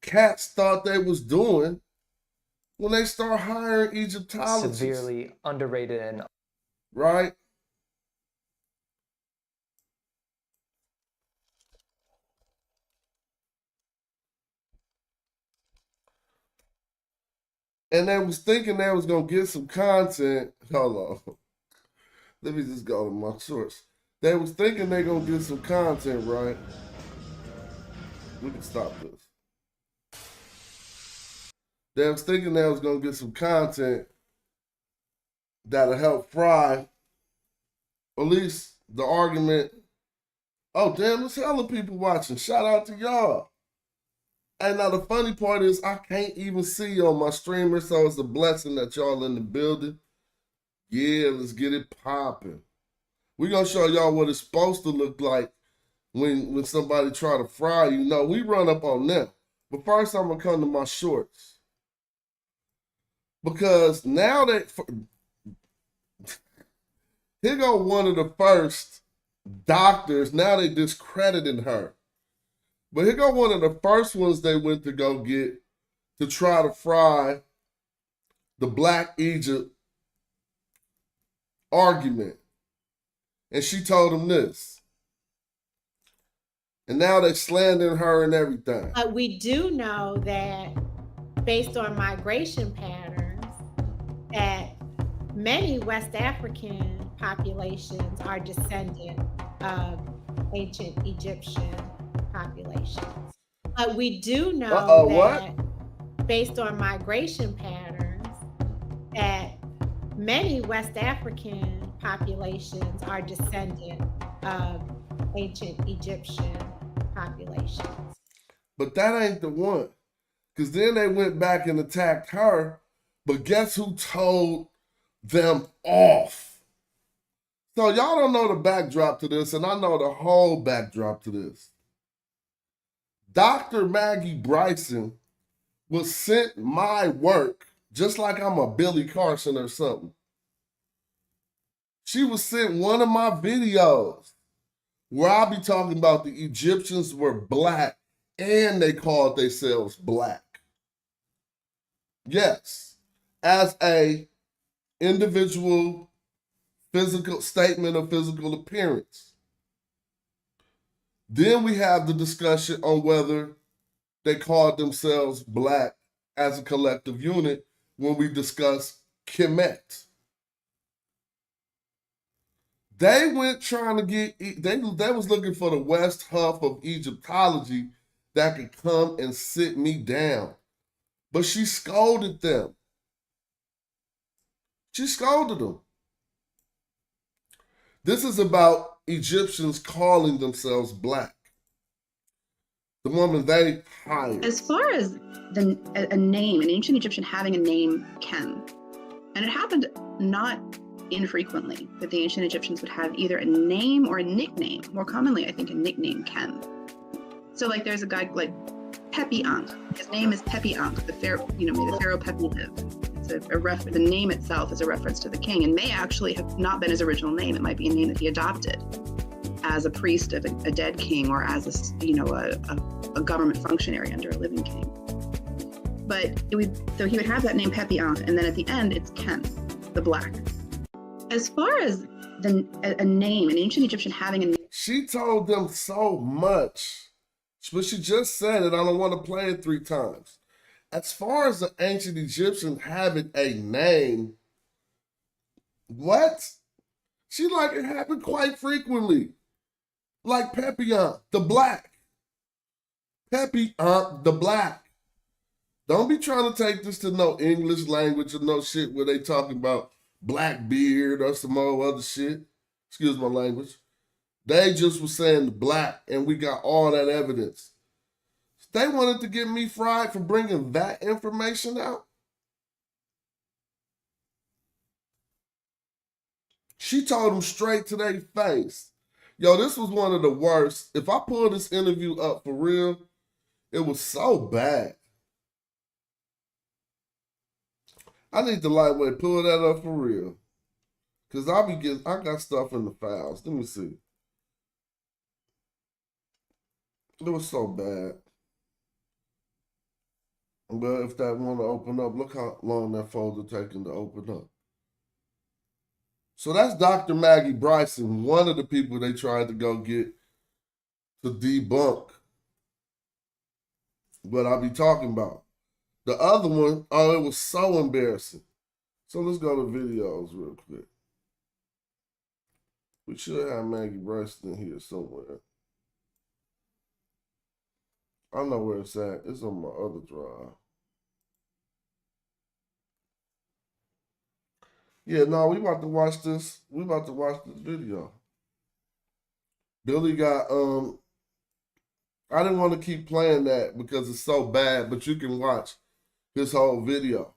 Speaker 2: cats thought they was doing when they start hiring Egyptologists.
Speaker 3: severely underrated and
Speaker 2: right? And they was thinking they was gonna get some content. Hold on. Let me just go to my source. They was thinking they gonna get some content, right? We can stop this. They was thinking they was gonna get some content that'll help fry, at least the argument. Oh damn, there's hella people watching. Shout out to y'all. And now the funny part is I can't even see on my streamer, so it's a blessing that y'all in the building. Yeah, let's get it popping. We're gonna show y'all what it's supposed to look like when somebody try to fry you. No, we run up on them. But first I'm gonna come to my shorts. Because now here go one of the first doctors. Now they discrediting her. But here go one of the first ones they went to go get to try to fry the Black Egypt argument. And she told him this. And now they're slandering her and everything.
Speaker 7: We do know that based on migration patterns, that many West African populations are descendant of ancient Egyptian populations. We do know that based on migration patterns, that many West African populations are descendant of ancient Egyptian populations.
Speaker 2: But that ain't the one. Because then they went back and attacked her. But guess who told them off? So y'all don't know the backdrop to this, and I know the whole backdrop to this. Dr. Maggie Bryson was sent my work, just like I'm a Billy Carson or something. She was sent one of my videos where I be talking about the Egyptians were black and they called themselves black. Yes, as a individual physical statement of physical appearance. Then we have the discussion on whether they called themselves black as a collective unit when we discuss Kemet. They went trying to get, they was looking for the West Huff of Egyptology that could come and sit me down. But she scolded them. She scolded them. This is about Egyptians calling themselves black. The woman they hired.
Speaker 8: As far as a name, an ancient Egyptian having a name, Kem, and it happened not infrequently that the ancient Egyptians would have either a name or a nickname. More commonly, I think, a nickname, Kem. So, like, there's a guy like Pepi Ankh. His name is Pepi Ankh. The pharaoh, may the pharaoh Pepi live. It's the name itself is a reference to the king, and may actually have not been his original name. It might be a name that he adopted as a priest of a dead king, or as a government functionary under a living king. But so he would have that name Pepi Ankh, and then at the end it's Kem, the black. As far as a name, an ancient Egyptian having a name.
Speaker 2: She told them so much, but she just said it. I don't want to play it 3 times. As far as the ancient Egyptians having a name, What? She like it happened quite frequently. Like Papillon, the black. Papillon, the black. Don't be trying to take this to no English language or no shit where they talking about black beard or some more other shit. Excuse my language. They just was saying the black, and we got all that evidence. They wanted to get me fried for bringing that information out. She told them straight to their face. Yo, this was one of the worst. If I pull this interview up for real, it was so bad. I need to lightweight pull that up for real. Cause I got stuff in the files. Let me see. It was so bad. But if that want to open up, look how long that folder taking to open up. So that's Dr. Maggie Bryson, one of the people they tried to go get to debunk what I be talking about. The other one, oh, it was so embarrassing. So let's go to videos real quick. We should have Maggie Bryson in here somewhere. I know where it's at. It's on my other drive. Yeah, no, we about to watch this. We about to watch this video. Billy got, I didn't want to keep playing that because it's so bad, but you can watch his whole video.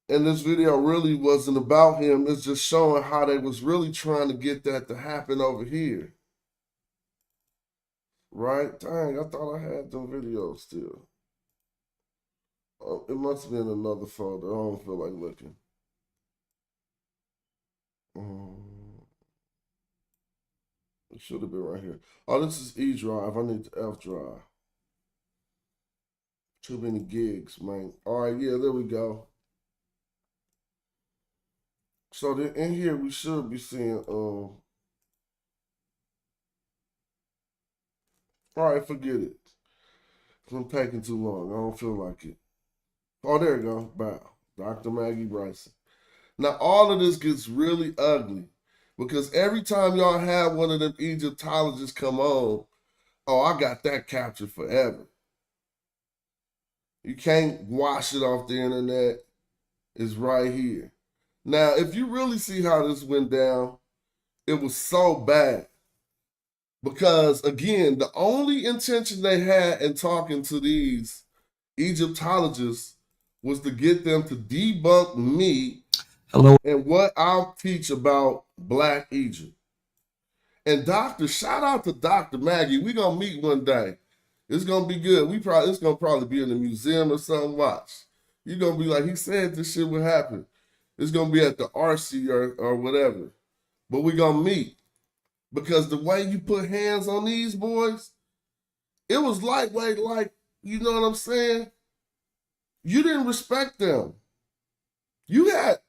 Speaker 2: And this video really wasn't about him. It's just showing how they was really trying to get that to happen over here. Right? Dang, I thought I had them videos still. Oh, it must have been another folder. I don't feel like looking. It should have been right here. Oh, this is E drive. I need the F drive. Too many gigs, man. All right, yeah, there we go. So then in here we should be seeing all right, forget it. I'm taking too long. I don't feel like it. Oh, there you go. Bow. Dr. Maggie Bryson. Now all of this gets really ugly because every time y'all have one of them Egyptologists come on, oh, I got that captured forever. You can't wash it off the internet. It's right here. Now, if you really see how this went down, it was so bad. Because, again, the only intention they had in talking to these Egyptologists was to get them to debunk me and what I'll teach about Black Egypt. And shout out to Dr. Maggie. We're going to meet one day. It's going to be good. It's going to probably be in the museum or something. Watch. You're going to be like, he said this shit would happen. It's going to be at the RC or whatever. But we're going to meet. Because the way you put hands on these boys, it was lightweight, like, you know what I'm saying? You didn't respect them. You had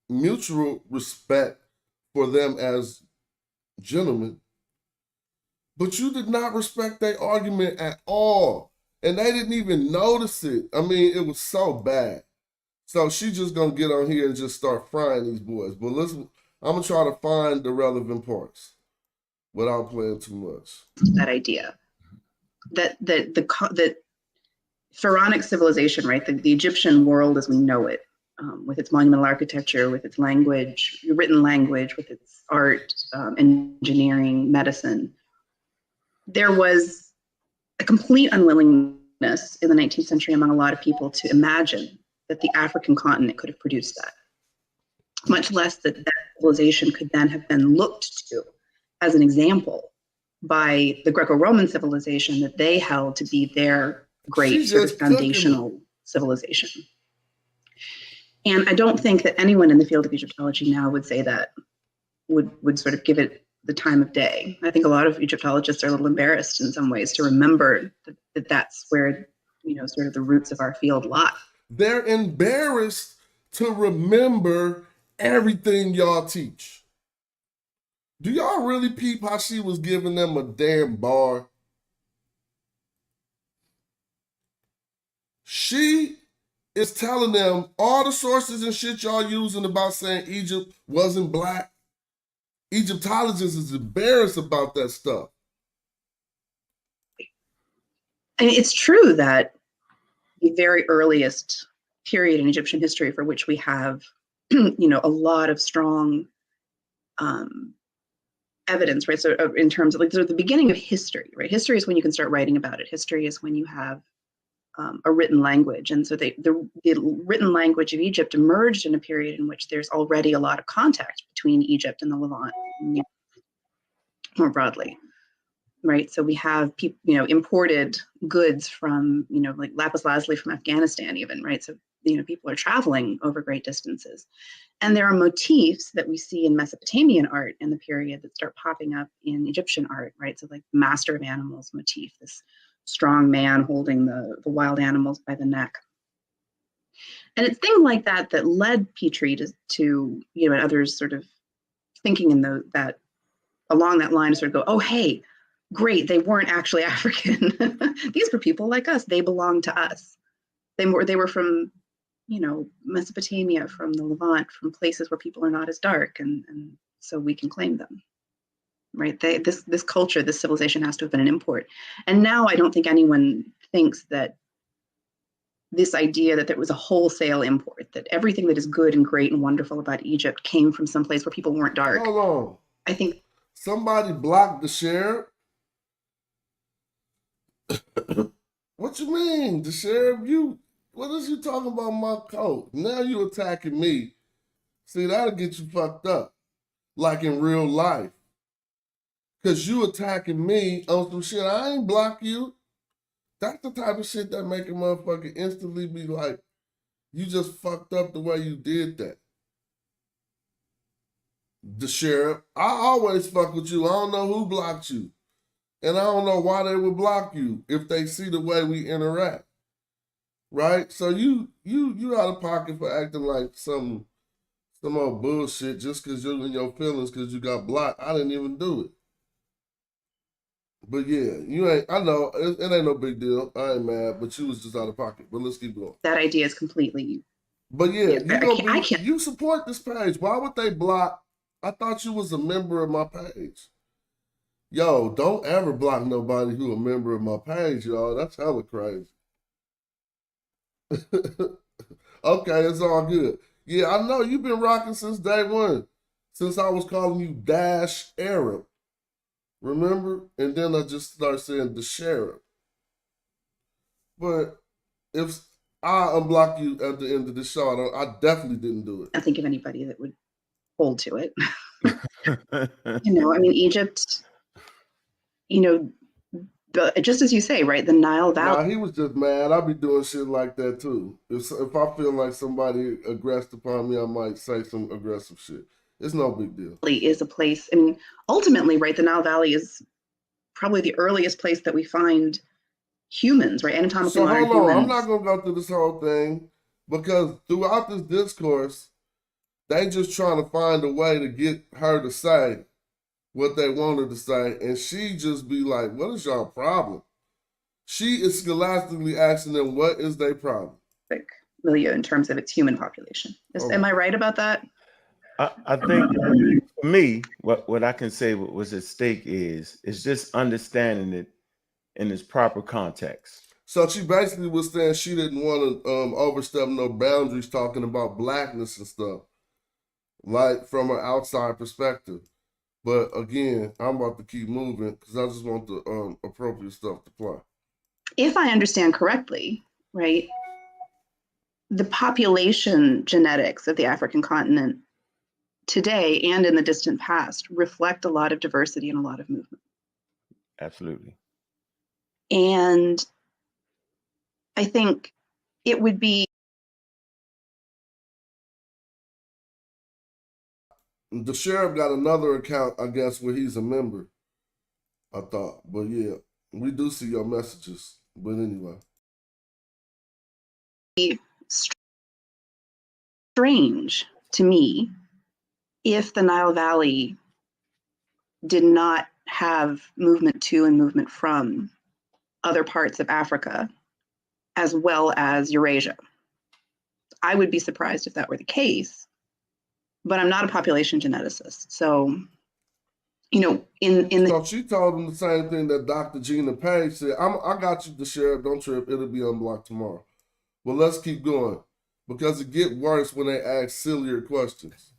Speaker 2: mutual respect for them as gentlemen, but you did not respect their argument at all. And they didn't even notice it. I mean, it was so bad. So she's just going to get on here and just start frying these boys. But listen, I'm going to try to find the relevant parts without playing too much.
Speaker 8: That idea that the pharaonic civilization, right? The Egyptian world as we know it, with its monumental architecture, with its language, written language, with its art, engineering, medicine. There was a complete unwillingness in the 19th century among a lot of people to imagine that the African continent could have produced that, much less that civilization could then have been looked to as an example by the Greco-Roman civilization that they held to be their great sort of foundational civilization. And I don't think that anyone in the field of Egyptology now would say that, would sort of give it the time of day. I think a lot of Egyptologists are a little embarrassed in some ways to remember that that's where, you know, sort of the roots of our field lie.
Speaker 2: They're embarrassed to remember everything y'all teach. Do y'all really peep how she was giving them a damn bar? She is telling them all the sources and shit y'all using about saying Egypt wasn't black. Egyptologists is embarrassed about that stuff.
Speaker 8: And it's true that the very earliest period in Egyptian history for which we have, a lot of strong evidence, right? So in terms of the beginning of history, right? History is when you can start writing about it. History is when you have a written language. And so the written language of Egypt emerged in a period in which there's already a lot of contact between Egypt and the Levant more broadly. Right, so we have imported goods from like lapis lazuli from Afghanistan, even, right? So people are traveling over great distances, and there are motifs that we see in Mesopotamian art in the period that start popping up in Egyptian art, right? So like master of animals motif, this strong man holding the wild animals by the neck, and it's things like that that led Petrie to and others sort of thinking in that along that line to sort of go, oh hey, great, they weren't actually African. These were people like us. They belonged to us. They were from, Mesopotamia, from the Levant, from places where people are not as dark, and so we can claim them. Right? This culture, this civilization has to have been an import. And now I don't think anyone thinks that this idea that there was a wholesale import, that everything that is good and great and wonderful about Egypt came from some place where people weren't dark.
Speaker 2: Hold on.
Speaker 8: I think
Speaker 2: somebody blocked the sheriff. What you mean? The sheriff, what is you talking about my coat? Now you attacking me. See, that'll get you fucked up. Like in real life. Cause you attacking me on some shit. I ain't block you. That's the type of shit that make a motherfucker instantly be like, you just fucked up the way you did that. The sheriff, I always fuck with you. I don't know who blocked you. And I don't know why they would block you if they see the way we interact. Right? So you out of pocket for acting like some old bullshit just because you're in your feelings because you got blocked. I didn't even do it. But yeah, I know, it ain't no big deal. I ain't mad, but you was just out of pocket. But let's keep going.
Speaker 8: That idea is completely...
Speaker 2: But yeah, you support this page. Why would they block? I thought you was a member of my page. Yo, don't ever block nobody who a member of my page, y'all. That's hella crazy. Okay, it's all good. Yeah, I know you've been rocking since day one. Since I was calling you Dash Arab. Remember? And then I just started saying the sheriff. But if I unblock you at the end of the show, I definitely didn't do it.
Speaker 8: I think of anybody that would hold to it. Egypt, just as you say, right? The Nile Valley.
Speaker 2: Nah, he was just mad. I be doing shit like that too. If I feel like somebody aggressed upon me, I might say some aggressive shit. It's no big deal.
Speaker 8: Is a place, ultimately, right, the Nile Valley is probably the earliest place that we find humans, right? Anatomically modern humans. So hold on,
Speaker 2: I'm not going to go through this whole thing because throughout this discourse, they just trying to find a way to get her to say what they wanted to say, and she just be like, what is y'all problem? She is scholastically asking them, what is their problem?
Speaker 8: Milieu in terms of its human population. Am I right about that?
Speaker 9: I think for me, what I can say what was at stake is just understanding it in its proper context.
Speaker 2: So she basically was saying she didn't want to overstep no boundaries talking about blackness and stuff, like from an outside perspective. But again, I'm about to keep moving because I just want the appropriate stuff to play.
Speaker 8: If I understand correctly, right, the population genetics of the African continent today and in the distant past reflect a lot of diversity and a lot of movement.
Speaker 9: Absolutely.
Speaker 8: And I think it would be...
Speaker 2: The sheriff got another account, I guess, where he's a member, I thought. But yeah, we do see your messages. But anyway.
Speaker 8: Strange to me if the Nile Valley did not have movement to and movement from other parts of Africa, as well as Eurasia. I would be surprised if that were the case, but I'm not a population geneticist. So,
Speaker 2: So she told him the same thing that Dr. Gina Page said. I got you, the sheriff. Don't trip. It'll be unblocked tomorrow. But let's keep going because it gets worse when they ask sillier questions.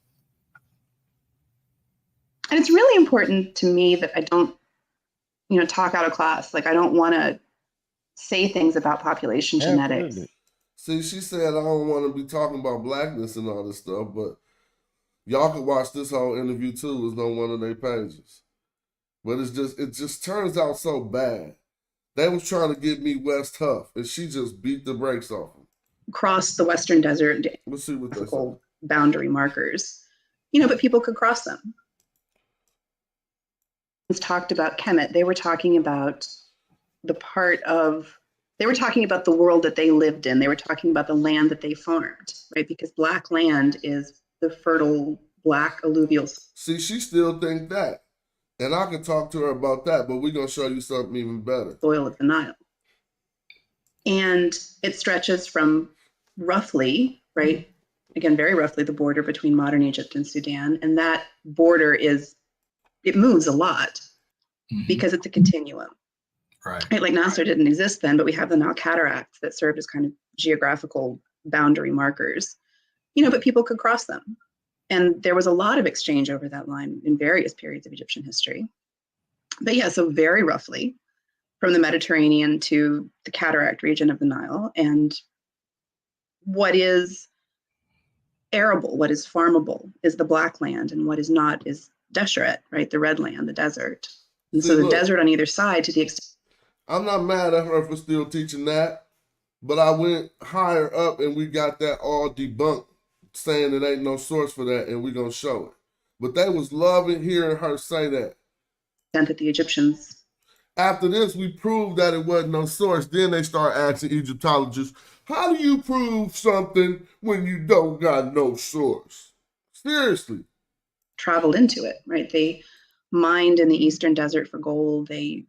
Speaker 8: And it's really important to me that I don't, talk out of class. Like, I don't want to say things about population genetics.
Speaker 2: See, she said, I don't want to be talking about blackness and all this stuff, but y'all can watch this whole interview too. It's on one of their pages. But it just turns out so bad. They was trying to get me West Huff, and she just beat the brakes off him.
Speaker 8: Cross the Western Desert.
Speaker 2: Let's see what they say.
Speaker 8: Boundary markers, but people could cross them. Talked about Kemet. They were talking about the world that they lived in. They were talking about the land that they farmed, right? Because black land is the fertile black alluvial.
Speaker 2: See, she still think that. And I can talk to her about that, but we're going to show you something even better.
Speaker 8: Soil of the Nile. And it stretches from roughly, right? Again, very roughly, the border between modern Egypt and Sudan. And that border it moves a lot because it's a continuum.
Speaker 10: Right.
Speaker 8: Like Nasser didn't exist then, but we have the Nile cataracts that served as kind of geographical boundary markers, but people could cross them. And there was a lot of exchange over that line in various periods of Egyptian history. But yeah, so very roughly from the Mediterranean to the cataract region of the Nile. And what is arable, what is farmable is the black land, and what is not is Deshret, right? The red land, the desert. And so the desert on either side to the extent.
Speaker 2: I'm not mad at her for still teaching that, but I went higher up and we got that all debunked, saying it ain't no source for that, and we're going to show it. But they was loving hearing her say that.
Speaker 8: And that the Egyptians.
Speaker 2: After this, we proved that it wasn't no source. Then they start asking Egyptologists, how do you prove something when you don't got no source? Seriously.
Speaker 8: Traveled into it, right? They mined in the eastern desert for gold. They,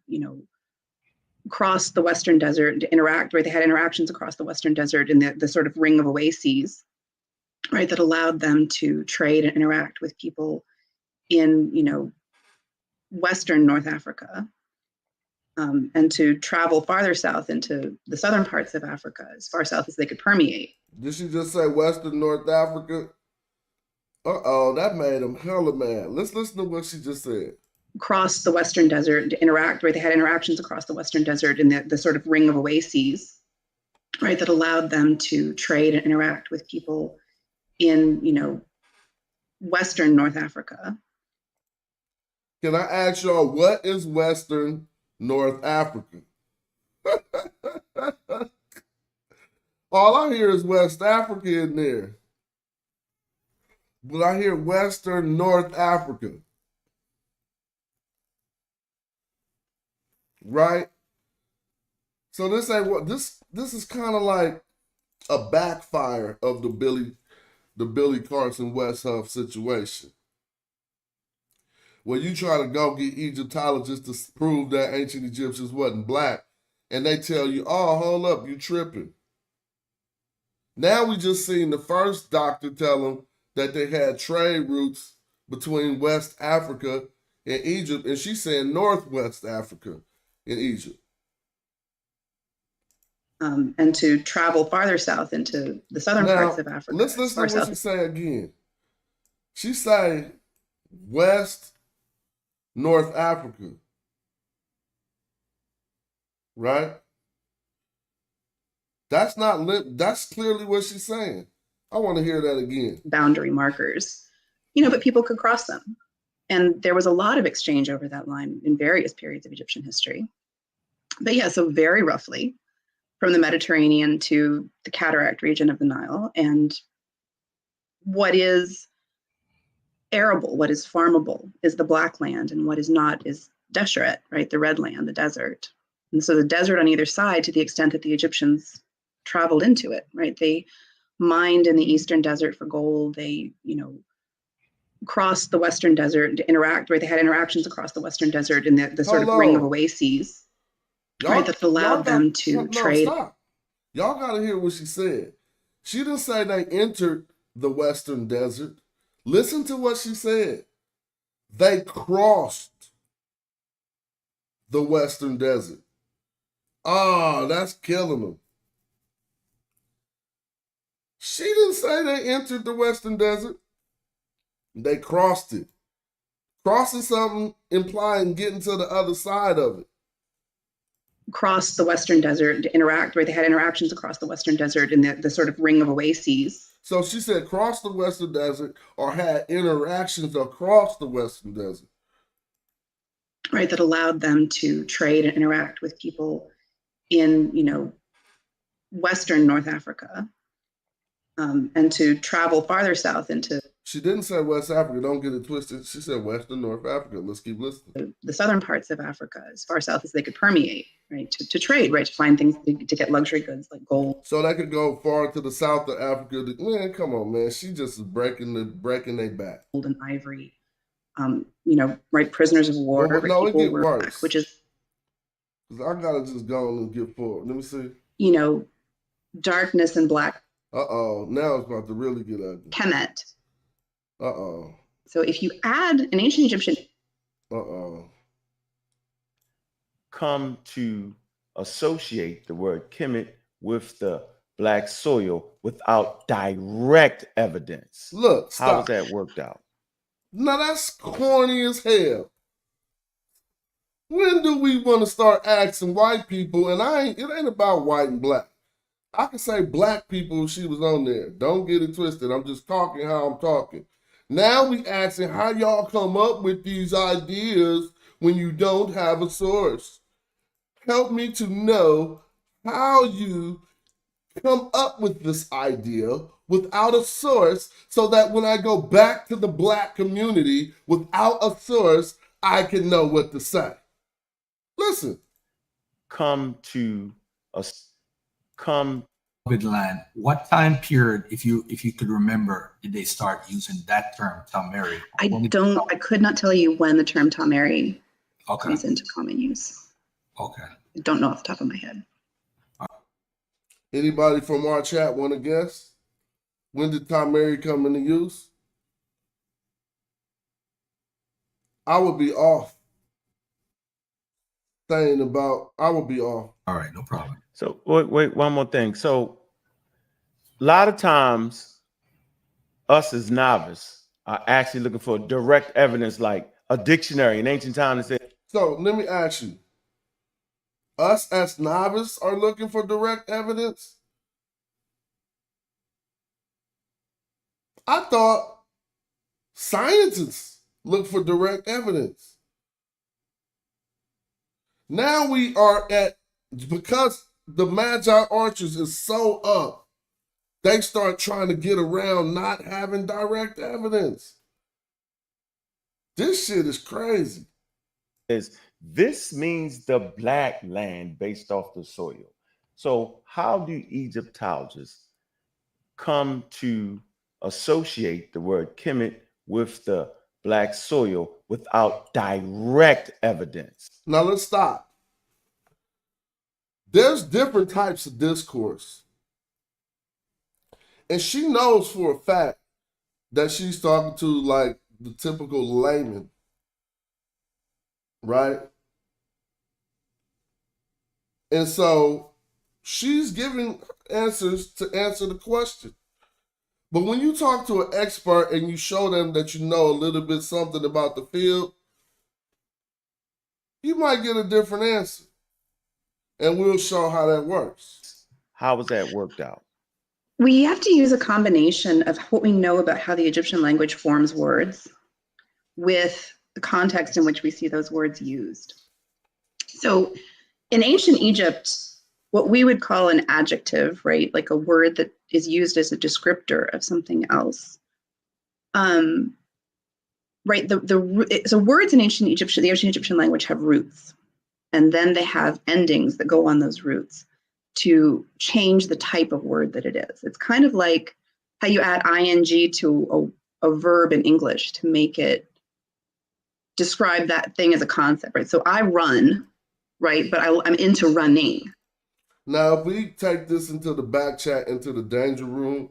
Speaker 8: crossed the western desert to interact, right? They had interactions across the western desert in the sort of ring of oases, right? That allowed them to trade and interact with people in, western North Africa, and to travel farther south into the southern parts of Africa, as far south as they could permeate.
Speaker 2: Did she just say western North Africa? Uh-oh, that made them hella mad. Let's listen to what she just said.
Speaker 8: Crossed the western desert to interact, right? They had interactions across the western desert in the sort of ring of oases, right? That allowed them to trade and interact with people in, western North Africa.
Speaker 2: Can I ask y'all, what is western North Africa? All I hear is West Africa in there. But I hear western North Africa. Right? So this ain't what this is kind of like a backfire of the Billy Carson Wess Huff situation. Where you try to go get Egyptologists to prove that ancient Egyptians wasn't black, and they tell you, oh, hold up, you tripping. Now we just seen the first doctor tell them that they had trade routes between West Africa and Egypt, and she's saying Northwest Africa in Egypt.
Speaker 8: And to travel farther south into the southern parts of Africa.
Speaker 2: Let's listen to what she say again. She say West North Africa. Right? That's clearly what she's saying. I want to hear that again.
Speaker 8: Boundary markers, but people could cross them. And there was a lot of exchange over that line in various periods of Egyptian history. But yeah, so very roughly from the Mediterranean to the cataract region of the Nile. And what is arable, what is farmable is the black land, and what is not is Deshret, right? The red land, the desert. And so the desert on either side, to the extent that the Egyptians traveled into it, right? They mined in the eastern desert for gold. They, crossed the western desert to interact, right? They had interactions across the western desert in the sort of ring of oases, right? That allowed them to trade.
Speaker 2: Stop. Y'all got to hear what she said. She didn't say they entered the Western Desert. Listen to what she said. They crossed the Western Desert. Oh, that's killing them. She didn't say they entered the Western Desert. They crossed it. Crossing something implying getting to the other side of it.
Speaker 8: Crossed the Western Desert to interact, right? They had interactions across the Western Desert in the sort of ring of oases.
Speaker 2: So she said cross the Western Desert or had interactions across the Western Desert.
Speaker 8: Right, that allowed them to trade and interact with people in, Western North Africa, and to travel farther south into.
Speaker 2: She didn't say West Africa. Don't get it twisted. She said Western North Africa. Let's keep listening.
Speaker 8: The southern parts of Africa, as far south as they could permeate, right, to trade, right, to find things, to get luxury goods like gold.
Speaker 2: So they could go far to the south of Africa. Man, come on, man. She just is breaking their back.
Speaker 8: Gold and ivory, right, prisoners of war.
Speaker 2: Well, no, it get worse.
Speaker 8: Back, which is.
Speaker 2: I gotta just go on and get forward. Let me see.
Speaker 8: Darkness and black.
Speaker 2: Now it's about to really get ugly.
Speaker 8: Kemet.
Speaker 2: So
Speaker 8: if you add an ancient Egyptian.
Speaker 9: Come to associate the word Kemet with the black soil without direct evidence.
Speaker 2: Look, stop.
Speaker 9: How was that worked out?
Speaker 2: Now that's corny as hell. When do we want to start asking white people? And it ain't about white and black. I can say black people if she was on there. Don't get it twisted. I'm just talking how I'm talking. Now we asking how y'all come up with these ideas when you don't have a source. Help me to know how you come up with this idea without a source so that when I go back to the black community without a source, I can know what to say. Listen.
Speaker 10: Land. What time period, if you could remember, did they start using that term, Tameri?
Speaker 8: I could not tell you when the term Tameri comes into common use.
Speaker 10: Okay.
Speaker 8: I don't know off the top of my head.
Speaker 2: Anybody from our chat want to guess? When did Tameri come into use? I would be off. I would be off.
Speaker 10: All right, no problem.
Speaker 9: So wait, one more thing. So a lot of times us as novice are actually looking for direct evidence, like a dictionary in ancient times.
Speaker 2: So let me ask you, us as novice are looking for direct evidence? I thought scientists look for direct evidence. Now we are because the Magi Archers is so up, they start trying to get around not having direct evidence. This shit is crazy.
Speaker 9: This means the black land based off the soil. So how do Egyptologists come to associate the word Kemet with the black soil without direct evidence?
Speaker 2: Now let's stop. There's different types of discourse. And she knows for a fact that she's talking to like the typical layman, right? And so she's giving answers to answer the question. But when you talk to an expert and you show them that you know a little bit something about the field, you might get a different answer. And we'll show how that works.
Speaker 9: How was that worked out?
Speaker 8: We have to use a combination of what we know about how the Egyptian language forms words with the context in which we see those words used. So in ancient Egypt, what we would call an adjective, right? Like a word that is used as a descriptor of something else. Right, so words in ancient Egyptian, the ancient Egyptian language have roots. And then they have endings that go on those roots to change the type of word that it is. It's kind of like how you add ing to a verb in English to make it describe that thing as a concept, right? So I run, right? But I'm into running.
Speaker 2: Now, if we take this into the back chat, into the danger room,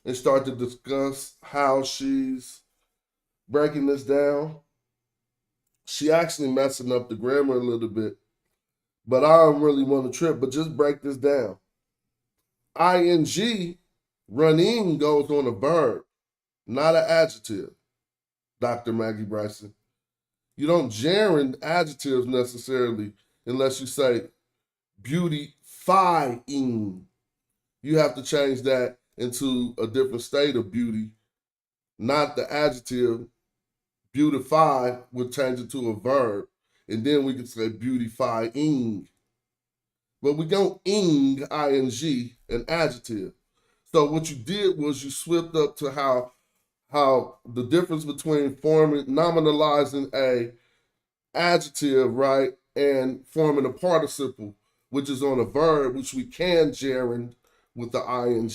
Speaker 2: and start to discuss how she's breaking this down, she actually messing up the grammar a little bit. But I don't really want to trip, but just break this down. ING, running, goes on a verb, not an adjective, Dr. Maggie Bryson. You don't gerund adjectives necessarily unless you say beautifying. You have to change that into a different state of beauty, not the adjective. Beautify would change it to a verb, and then we could say beautifying. But we don't ing, an adjective. So what you did was you slipped up to how the difference between nominalizing a adjective, right, and forming a participle, which is on a verb, which we can gerund with the ing.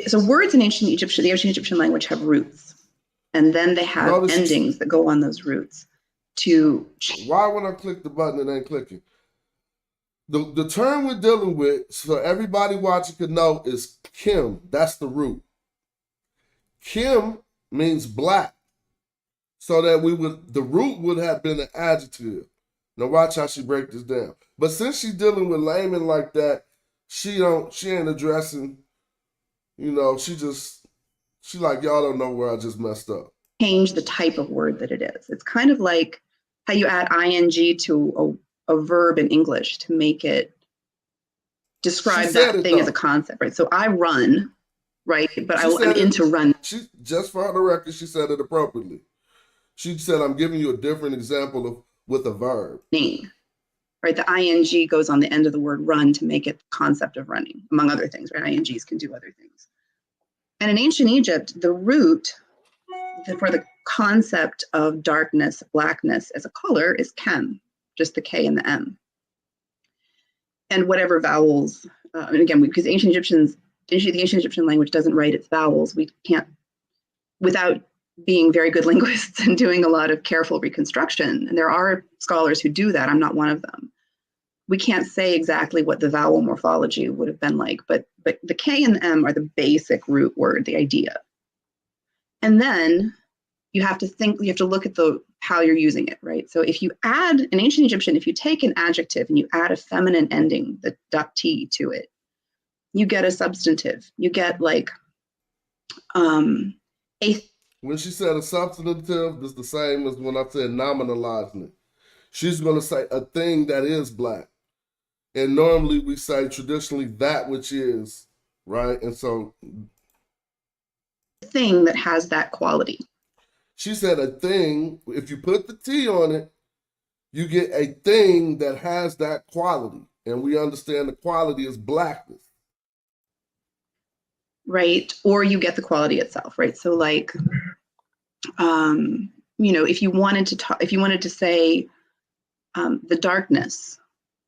Speaker 8: So words in the ancient Egyptian language have roots, and then they have endings that go on those roots.
Speaker 2: Why when I click the button it ain't clicking? The term we're dealing with, so everybody watching could know, is Kim. That's the root. Kim means black. So that the root would have been an adjective. Now watch how she break this down. But since she's dealing with layman like that, she ain't addressing, she like, y'all don't know where I just messed up.
Speaker 8: Change the type of word that it is. It's kind of like how you add ing to a verb in English to make it describe that thing as a concept, right? So I run, right? But I'm into run.
Speaker 2: Just for the record, she said it appropriately. She said, I'm giving you a different example with a verb.
Speaker 8: Name, right? The ing goes on the end of the word run to make it the concept of running, among other things, right? Ings can do other things. And in ancient Egypt, the root for the concept of darkness, blackness as a color is kem, just the K and the M. And whatever vowels, and again, because the ancient Egyptian language doesn't write its vowels, we can't, without being very good linguists and doing a lot of careful reconstruction, and there are scholars who do that, I'm not one of them, we can't say exactly what the vowel morphology would have been like, but the K and the M are the basic root word, the idea. And then you have to look at how you're using it, right? So if you add, in ancient Egyptian, if you take an adjective and you add a feminine ending, the .t to it, you get a substantive. You get like
Speaker 2: When she said a substantive, it's the same as when I said nominalizing it. She's going to say a thing that is black. And normally we say traditionally that which is, right? And so
Speaker 8: thing that has that quality.
Speaker 2: She said a thing, if you put the T on it, you get a thing that has that quality. And we understand the quality is blackness.
Speaker 8: Right. Or you get the quality itself, right? So like, if you wanted to say the darkness,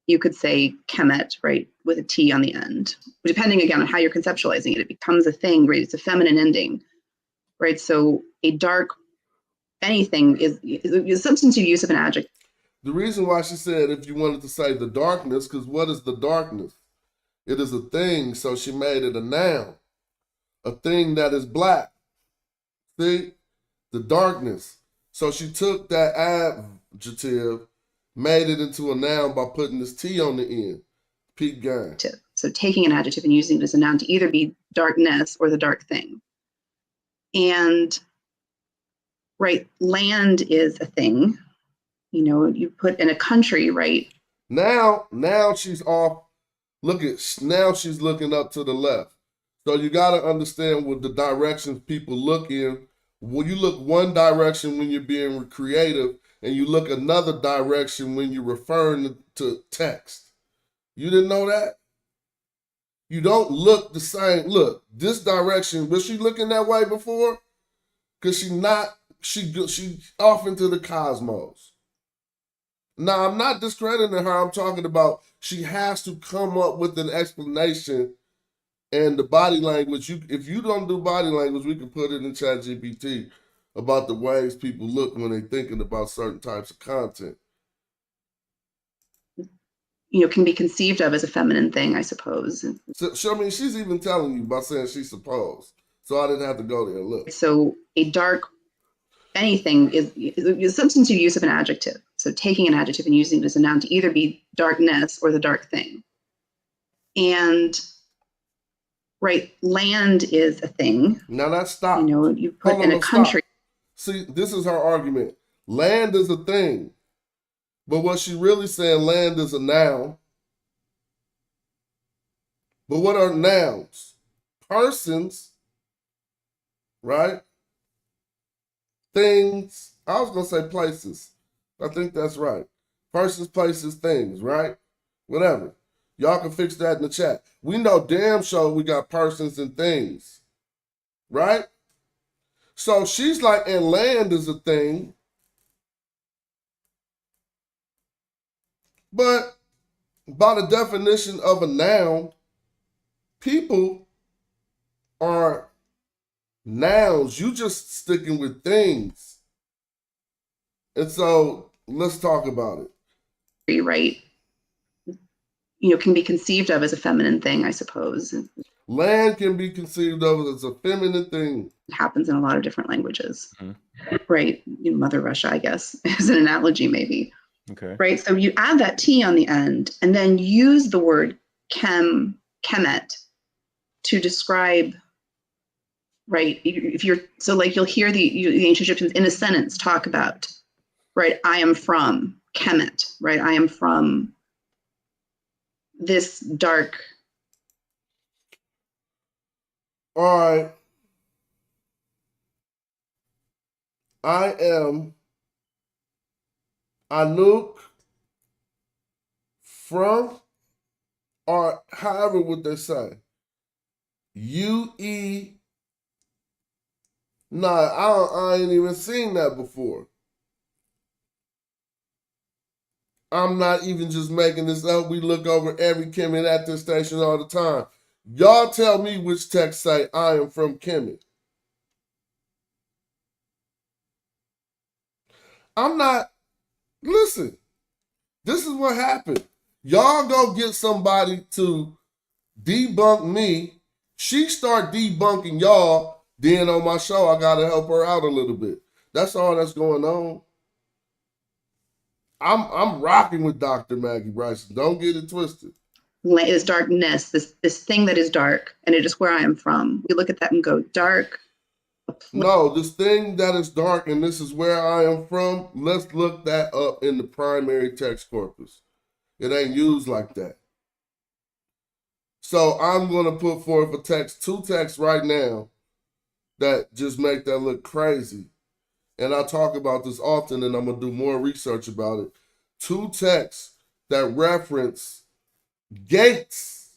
Speaker 8: you could say Kemet, right, with a T on the end. Depending again on how you're conceptualizing it, it becomes a thing, right? It's a feminine ending, right? So a dark anything is a substantive use of an adjective.
Speaker 2: The reason why she said if you wanted to say the darkness, because what is the darkness? It is a thing, so she made it a noun. A thing that is black. See? The darkness. So she took that adjective, made it into a noun by putting this T on the end. Peak game.
Speaker 8: So taking an adjective and using it as a noun to either be darkness or the dark thing. And, right, land is a thing. You put in a country, right?
Speaker 2: Now she's off. Now she's looking up to the left. So you got to understand what the directions people look in. When you look one direction when you're being creative, and you look another direction when you're referring to text. You didn't know that? You don't look the same. Look, this direction, was she looking that way before? Because she off into the cosmos. Now, I'm not discrediting her. I'm talking about she has to come up with an explanation. And the body language, if you don't do body language, we can put it in ChatGPT about the ways people look when they're thinking about certain types of content.
Speaker 8: can be conceived of as a feminine thing, I suppose.
Speaker 2: So I mean, she's even telling you by saying she's supposed. So I didn't have to go there and look.
Speaker 8: So a dark anything is a substantive use of an adjective. So taking an adjective and using it as a noun to either be darkness or the dark thing. And right, land is a thing.
Speaker 2: Now that's stop.
Speaker 8: You put in a country.
Speaker 2: Stop. See, this is her argument. Land is a thing. But what she really saying, land is a noun. But what are nouns? Persons, right? Things. I was going to say places. I think that's right. Persons, places, things, right? Whatever. Y'all can fix that in the chat. We know damn sure we got persons and things, right? So she's like, and land is a thing. But by the definition of a noun, people are nouns. You just sticking with things. And so let's talk about
Speaker 8: it. Right. Can be conceived of as a feminine thing, I suppose.
Speaker 2: Land can be conceived of as a feminine thing.
Speaker 8: It happens in a lot of different languages. Right. Mother Russia, I guess, is an analogy maybe.
Speaker 6: Okay.
Speaker 8: Right. So you add that T on the end and then use the word Kemet to describe, right? If you're so like you'll hear the ancient Egyptians in a sentence talk about, right? I am from Kemet, right? I am from this dark.
Speaker 2: All right. I am Anouk from, or however would they say, UE. Nah, I ain't even seen that before. I'm not even just making this up. We look over every Kemet at this station all the time. Y'all tell me which text say I am from Kemet. I'm not. Listen, this is what happened. Y'all go get somebody to debunk me. She start debunking y'all. Then on my show, I got to help her out a little bit. That's all that's going on. I'm rocking with Dr. Maggie Bryson. Don't get it twisted.
Speaker 8: Is darkness, this thing that is dark, and it is where I am from. We look at that and go, dark.
Speaker 2: No, this thing that is dark and this is where I am from, let's look that up in the primary text corpus. It ain't used like that. So I'm going to put forth a text, two texts right now that just make that look crazy. And I talk about this often and I'm going to do more research about it. Two texts that reference gates.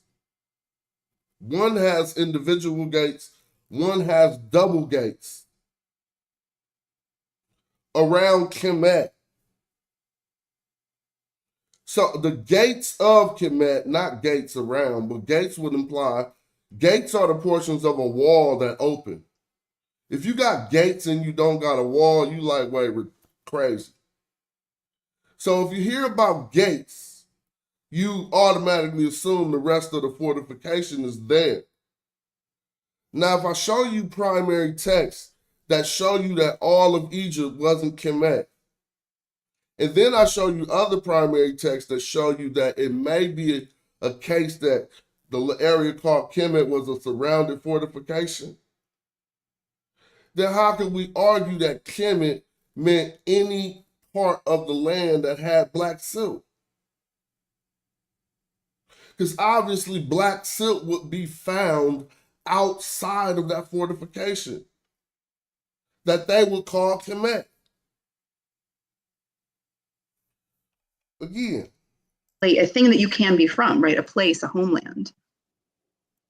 Speaker 2: One has individual gates. One has double gates around Kemet. So the gates of Kemet, not gates around, but gates would imply, gates are the portions of a wall that open. If you got gates and you don't got a wall, you like, wait, we're crazy. So if you hear about gates, you automatically assume the rest of the fortification is there. Now, if I show you primary texts that show you that all of Egypt wasn't Kemet, and then I show you other primary texts that show you that it may be a case that the area called Kemet was a surrounded fortification, then how can we argue that Kemet meant any part of the land that had black silt? Because obviously black silt would be found outside of that fortification that they would call Kemet. Again.
Speaker 8: Like a thing that you can be from, right? A place, a homeland,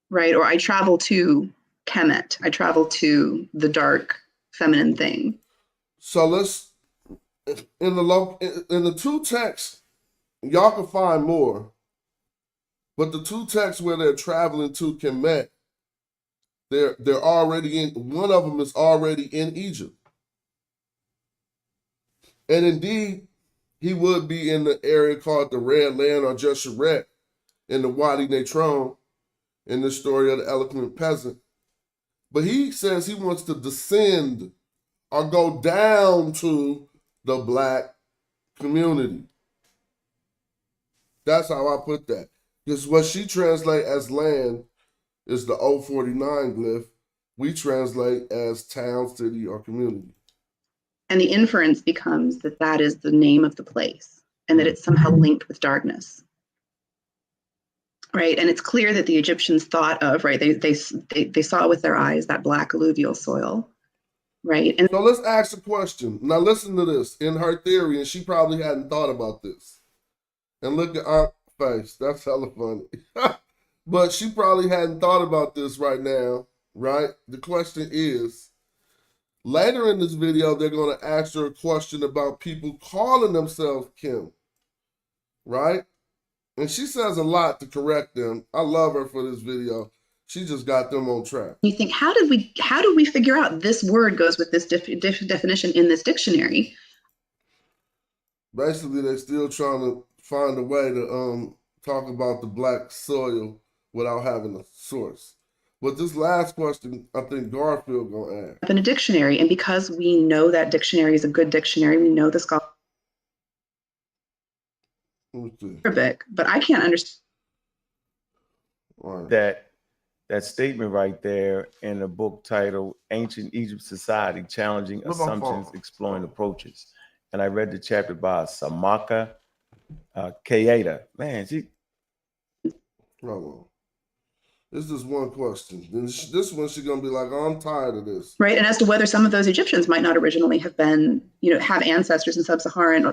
Speaker 8: right? Or I travel to Kemet. I travel to the dark feminine thing.
Speaker 2: So let's, in the two texts, y'all can find more, but the two texts where they're traveling to Kemet, they're already in, one of them is already in Egypt. And indeed, he would be in the area called the Red Land or Jeshurun in the Wadi Natron in the story of the eloquent peasant. But he says he wants to descend or go down to the black community. That's how I put that. Because what she translate as land is the 049 glyph. We translate as town, city, or community.
Speaker 8: And the inference becomes that that is the name of the place and that it's somehow linked with darkness. Right. And it's clear that the Egyptians thought of, right, they saw with their eyes that black alluvial soil. Right. And
Speaker 2: so let's ask a question. Now listen to this in her theory, and she probably hadn't thought about this. And look at our face. That's hella funny. But she probably hadn't thought about this right now, right? The question is, later in this video, they're going to ask her a question about people calling themselves Kim, right? And she says a lot to correct them. I love her for this video. She just got them on track.
Speaker 8: You think, how do we figure out this word goes with this definition in this dictionary?
Speaker 2: Basically, they're still trying to find a way to talk about the black soil without having a source. But this last question, I think Garfield gonna ask.
Speaker 8: In a dictionary, and because we know that dictionary is a good dictionary, we know the scholar Arabic, but I can't understand
Speaker 9: that statement right there in a book titled Ancient Egypt Society, Challenging Assumptions, Exploring Approaches. And I read the chapter by Samaka Kayeda. Man,
Speaker 2: This is one question. This one, she's going to be like, oh, I'm tired of this.
Speaker 8: Right. And as to whether some of those Egyptians might not originally have been, have ancestors in sub-Saharan.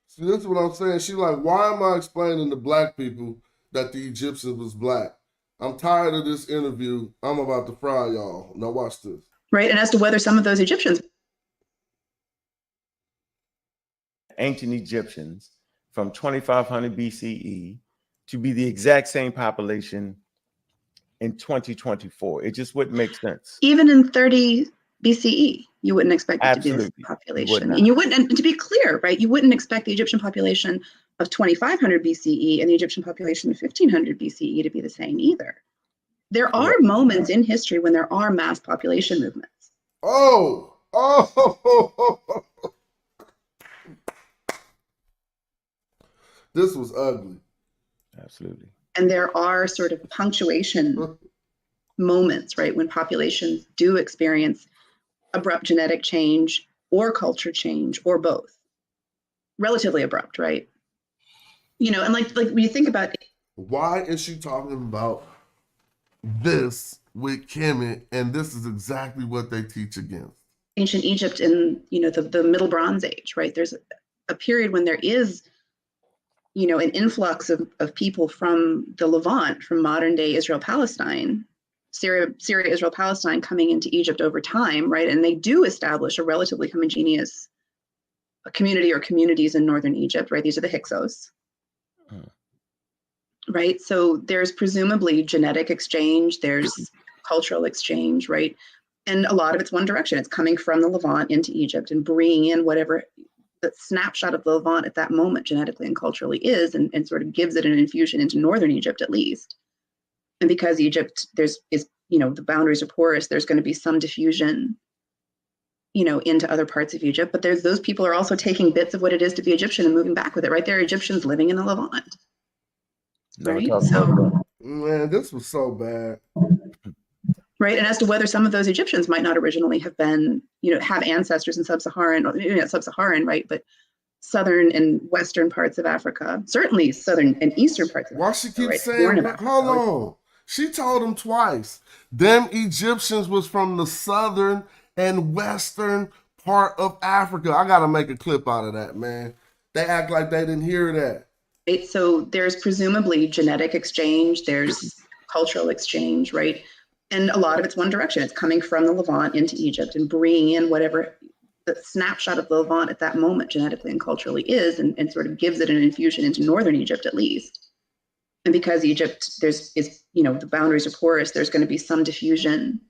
Speaker 2: See, this is what I'm saying. She's like, why am I explaining to black people that the Egyptians was black? I'm tired of this interview. I'm about to fry y'all. Now watch this.
Speaker 8: Right. And as to whether some of those Egyptians.
Speaker 9: Ancient Egyptians from 2500 BCE to be the exact same population in 2024. It just wouldn't make sense.
Speaker 8: Even in 30 BCE, you wouldn't expect it to be this population. And you wouldn't, and to be clear, right, you wouldn't expect the Egyptian population of 2500 BCE and the Egyptian population of 1500 BCE to be the same either. There are moments in history when there are mass population movements.
Speaker 2: Oh. This was ugly.
Speaker 9: Absolutely.
Speaker 8: And there are sort of punctuation moments, right, when populations do experience abrupt genetic change or culture change or both. Relatively abrupt, right? And like when you think about it.
Speaker 2: Why is she talking about this with Kemet? And this is exactly what they teach against.
Speaker 8: Ancient Egypt in, the Middle Bronze Age, right? There's a period when there is an influx of people from the Levant, from modern day Israel, Palestine, Syria, Israel, Palestine coming into Egypt over time, right? And they do establish a relatively homogeneous community or communities in northern Egypt, right? These are the Hyksos, right? So there's presumably genetic exchange, there's cultural exchange, right? And a lot of it's one direction. It's coming from the Levant into Egypt and bringing in whatever the snapshot of the Levant at that moment genetically and culturally is, and sort of gives it an infusion into northern Egypt at least. And because Egypt, the boundaries are porous, there's going to be some diffusion, into other parts of Egypt. But those people are also taking bits of what it is to be Egyptian and moving back with it, right? There are Egyptians living in the Levant. Right? So,
Speaker 2: man, this was so bad.
Speaker 8: Right. And as to whether some of those Egyptians might not originally have been, have ancestors in sub-Saharan, right? But southern and western parts of Africa, certainly southern and eastern parts of Africa.
Speaker 2: Why she keeps saying, hold on. She told them twice. Them Egyptians was from the southern and western part of Africa. I got to make a clip out of that, man. They act like they didn't hear that.
Speaker 8: Right. So there's presumably genetic exchange. There's cultural exchange, right? And a lot of it's one direction. It's coming from the Levant into Egypt and bringing in whatever the snapshot of the Levant at that moment genetically and culturally is, and sort of gives it an infusion into northern Egypt at least. And because Egypt, the boundaries are porous, there's going to be some diffusion,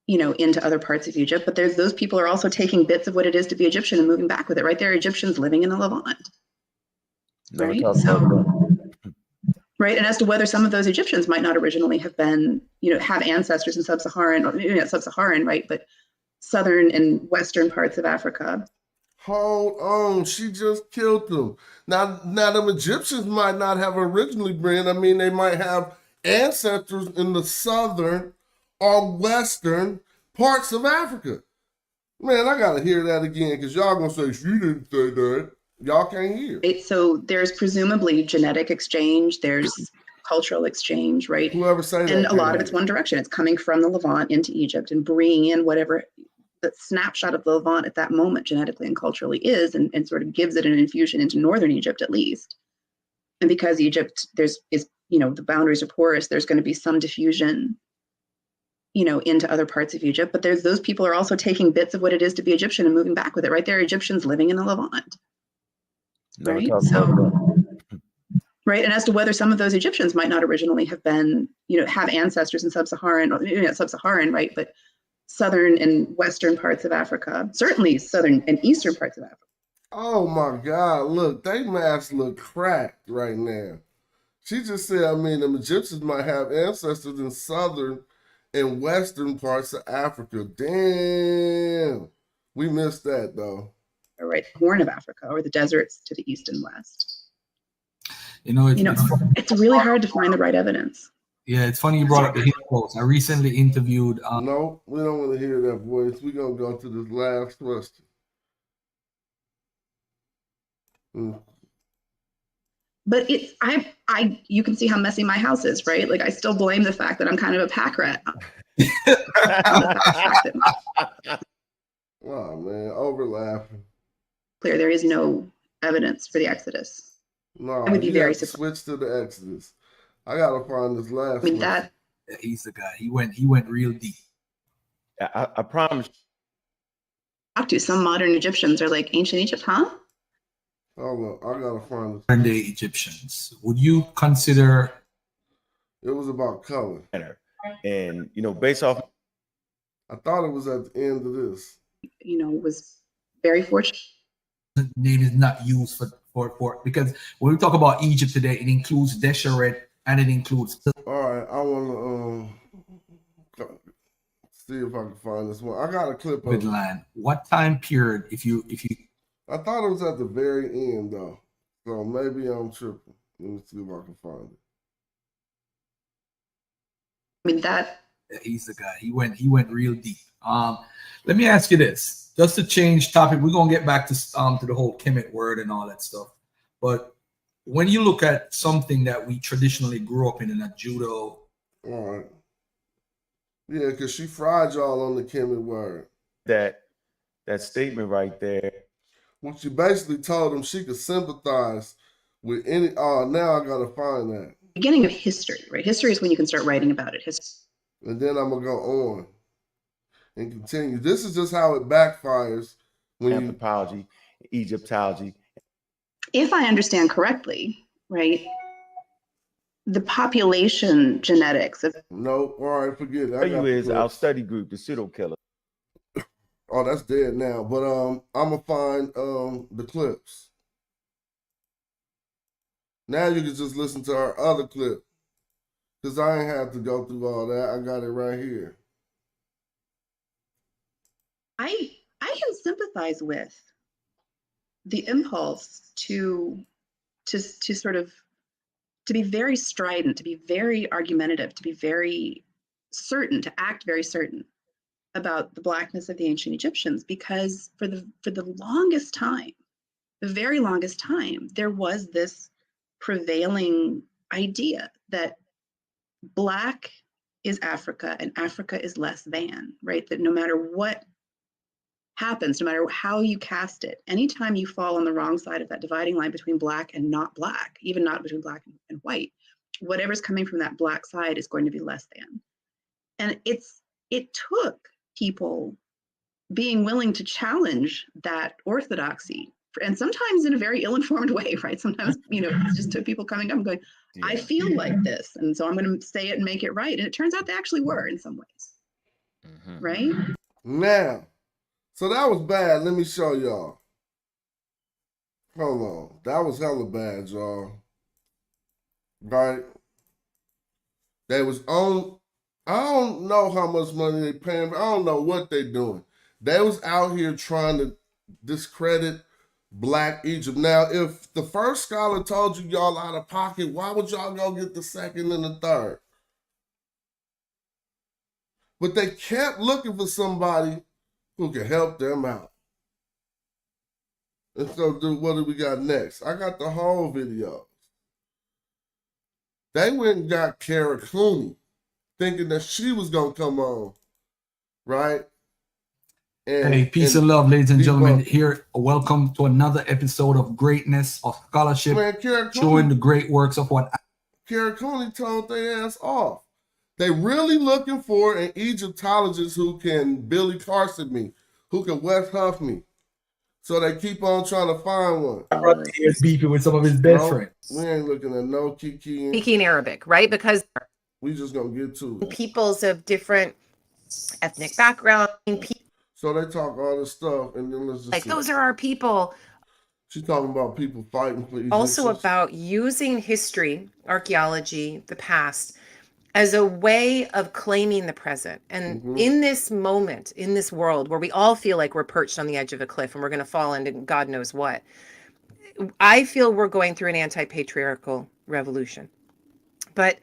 Speaker 8: into other parts of Egypt, but those people are also taking bits of what it is to be Egyptian and moving back with it, right? There are Egyptians living in the Levant, right? So, right, and as to whether some of those Egyptians might not originally have been, have ancestors in sub-Saharan, or not sub-Saharan, right, but southern and western parts of Africa.
Speaker 2: Hold on, she just killed them. Now them Egyptians might not have originally been. I mean, they might have ancestors in the southern or western parts of Africa. Man, I gotta hear that again because y'all gonna say she didn't say that. Y'all can't hear.
Speaker 8: Right? So there's presumably genetic exchange. There's cultural exchange, right?
Speaker 2: Whoever say that.
Speaker 8: And a lot of it's one direction. It's coming from the Levant into Egypt and bringing in whatever the snapshot of the Levant at that moment genetically and culturally is, and sort of gives it an infusion into northern Egypt at least. And because Egypt, the boundaries are porous, there's going to be some diffusion, into other parts of Egypt. But those people are also taking bits of what it is to be Egyptian and moving back with it, right? There are Egyptians living in the Levant, right? So, right, and as to whether some of those Egyptians might not originally have been, have ancestors in sub-Saharan, or sub-Saharan, right, but southern and western parts of Africa, certainly southern and eastern parts of Africa.
Speaker 2: Oh my God, look, they masks look cracked right now. She just said, the Egyptians might have ancestors in southern and western parts of Africa. Damn, we missed that though.
Speaker 8: Right, Horn of Africa, or the deserts to the east and west.
Speaker 10: It's
Speaker 8: really hard to find the right evidence.
Speaker 10: Yeah, it's funny you brought up the hip quotes. I recently interviewed.
Speaker 2: No, we don't want to hear that voice. We're going to go to this last question.
Speaker 8: But you can see how messy my house is, right? Like, I still blame the fact that I'm kind of a pack rat.
Speaker 2: Oh, man, overlapping.
Speaker 8: Clear, there is no evidence for the Exodus.
Speaker 2: No,
Speaker 8: I would be very surprised.
Speaker 2: Switch to the Exodus. I gotta find this last one.
Speaker 10: He's the guy. He went real deep.
Speaker 9: I promise.
Speaker 8: Talk to some modern Egyptians are like, ancient Egypt, huh?
Speaker 2: Hold on, I gotta find this.
Speaker 10: Modern day Egyptians. Would you consider?
Speaker 2: It was about color.
Speaker 9: And based off.
Speaker 2: I thought it was at the end of this.
Speaker 8: Was very fortunate.
Speaker 10: The name is not used for because when we talk about Egypt today, it includes Desheret and it includes.
Speaker 2: All right, I want to see if I can find this one. I got a clip of
Speaker 10: land. What time period? If you.
Speaker 2: I thought it was at the very end though, so maybe I'm tripping. Let me see if I can find it.
Speaker 10: He's the guy. He went real deep. Let me ask you this, just to change topic. We're gonna get back to the whole Kemet word and all that stuff. But when you look at something that we traditionally grew up in a judo,
Speaker 2: all right, yeah, because she fried y'all on the Kemet word.
Speaker 9: That statement right there.
Speaker 2: Well, she basically told him she could sympathize with any. Oh, now I gotta find that.
Speaker 8: Beginning of history, right? History is when you can start writing about it.
Speaker 2: And then I'm gonna go on and continue. This is just how it backfires when
Speaker 9: anthropology, Egyptology.
Speaker 8: If I understand correctly, right? The population genetics of
Speaker 2: no, all right, forget it.
Speaker 9: Our study group, the pseudo killer.
Speaker 2: Oh, that's dead now. But I'm gonna find the clips. Now you can just listen to our other clip. Because I ain't have to go through all that. I got it right here.
Speaker 8: I can sympathize with the impulse to sort of to be very strident, to be very argumentative, to be very certain, to act very certain about the blackness of the ancient Egyptians, because for the longest time, the very longest time, there was this prevailing idea that Black is Africa and Africa is less than, right? That no matter what happens, no matter how you cast it, anytime you fall on the wrong side of that dividing line between Black and not Black, even not between Black and white, whatever's coming from that Black side is going to be less than. And it took people being willing to challenge that orthodoxy, and sometimes in a very ill-informed way, right? Sometimes, it's just to people coming up and going, I feel like this, and so I'm going to say it and make it right. And it turns out they actually were in some ways. right?
Speaker 2: Now, so that was bad. Let me show y'all. Hold on. That was hella bad, y'all. Right? They was on, I don't know how much money they paying, but I don't know what they doing. They was out here trying to discredit Black Egypt. Now, if the first scholar told you y'all out of pocket, why would y'all go get the second and the third? But they kept looking for somebody who could help them out. And so, what do we got next? I got the whole video. They went and got Kara Clooney, thinking that she was going to come on, right? And,
Speaker 10: hey, peace and love, ladies and gentlemen. Here, welcome to another episode of Greatness of Scholarship, showing the great works of what
Speaker 2: Kara Clooney told their ass off. They really looking for an Egyptologist who can Billy Carson me, who can Wess Huff me. So they keep on trying to find one.
Speaker 10: He's beefing with some of his best friends.
Speaker 2: We ain't looking at no Kiki.
Speaker 11: Speaking Arabic, right? Because
Speaker 2: we just gonna get to it.
Speaker 11: Peoples of different ethnic background.
Speaker 2: So they talk all this stuff, and then let's just
Speaker 11: like those are our people.
Speaker 2: She's talking about people fighting for Egyptians.
Speaker 11: Also about using history, archaeology, the past, as a way of claiming the present. And in this moment, in this world where we all feel like we're perched on the edge of a cliff and we're going to fall into God knows what, I feel we're going through an anti-patriarchal revolution. But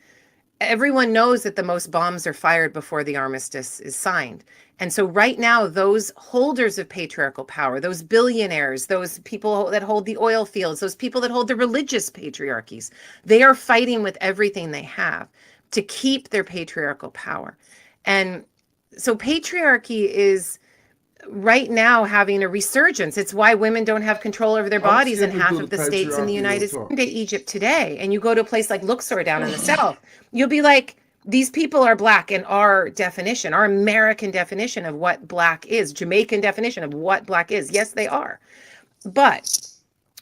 Speaker 11: everyone knows that the most bombs are fired before the armistice is signed. And so right now, those holders of patriarchal power, those billionaires, those people that hold the oil fields, those people that hold the religious patriarchies, they are fighting with everything they have to keep their patriarchal power. And so patriarchy is right now having a resurgence. It's why women don't have control over their bodies in half of the states in the United States. To Egypt today, and you go to a place like Luxor down in the south, you'll be like, these people are Black in our definition, our American definition of what Black is, Jamaican definition of what Black is. Yes, they are. But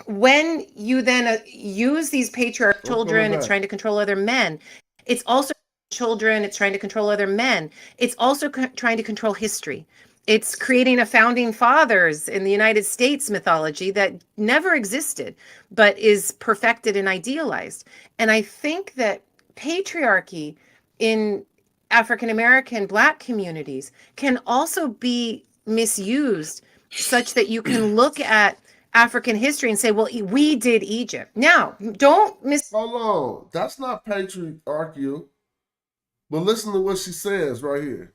Speaker 11: when you then use these patriarchal children, it's trying to control other men. It's also children, it's trying to control other men. It's also trying to control history. It's creating a founding fathers in the United States mythology that never existed, but is perfected and idealized. And I think that patriarchy in African American Black communities can also be misused such that you can look at African history and say, well, we did Egypt. Now, don't
Speaker 2: Hold on. That's not patriarchal. But listen to what she says right here.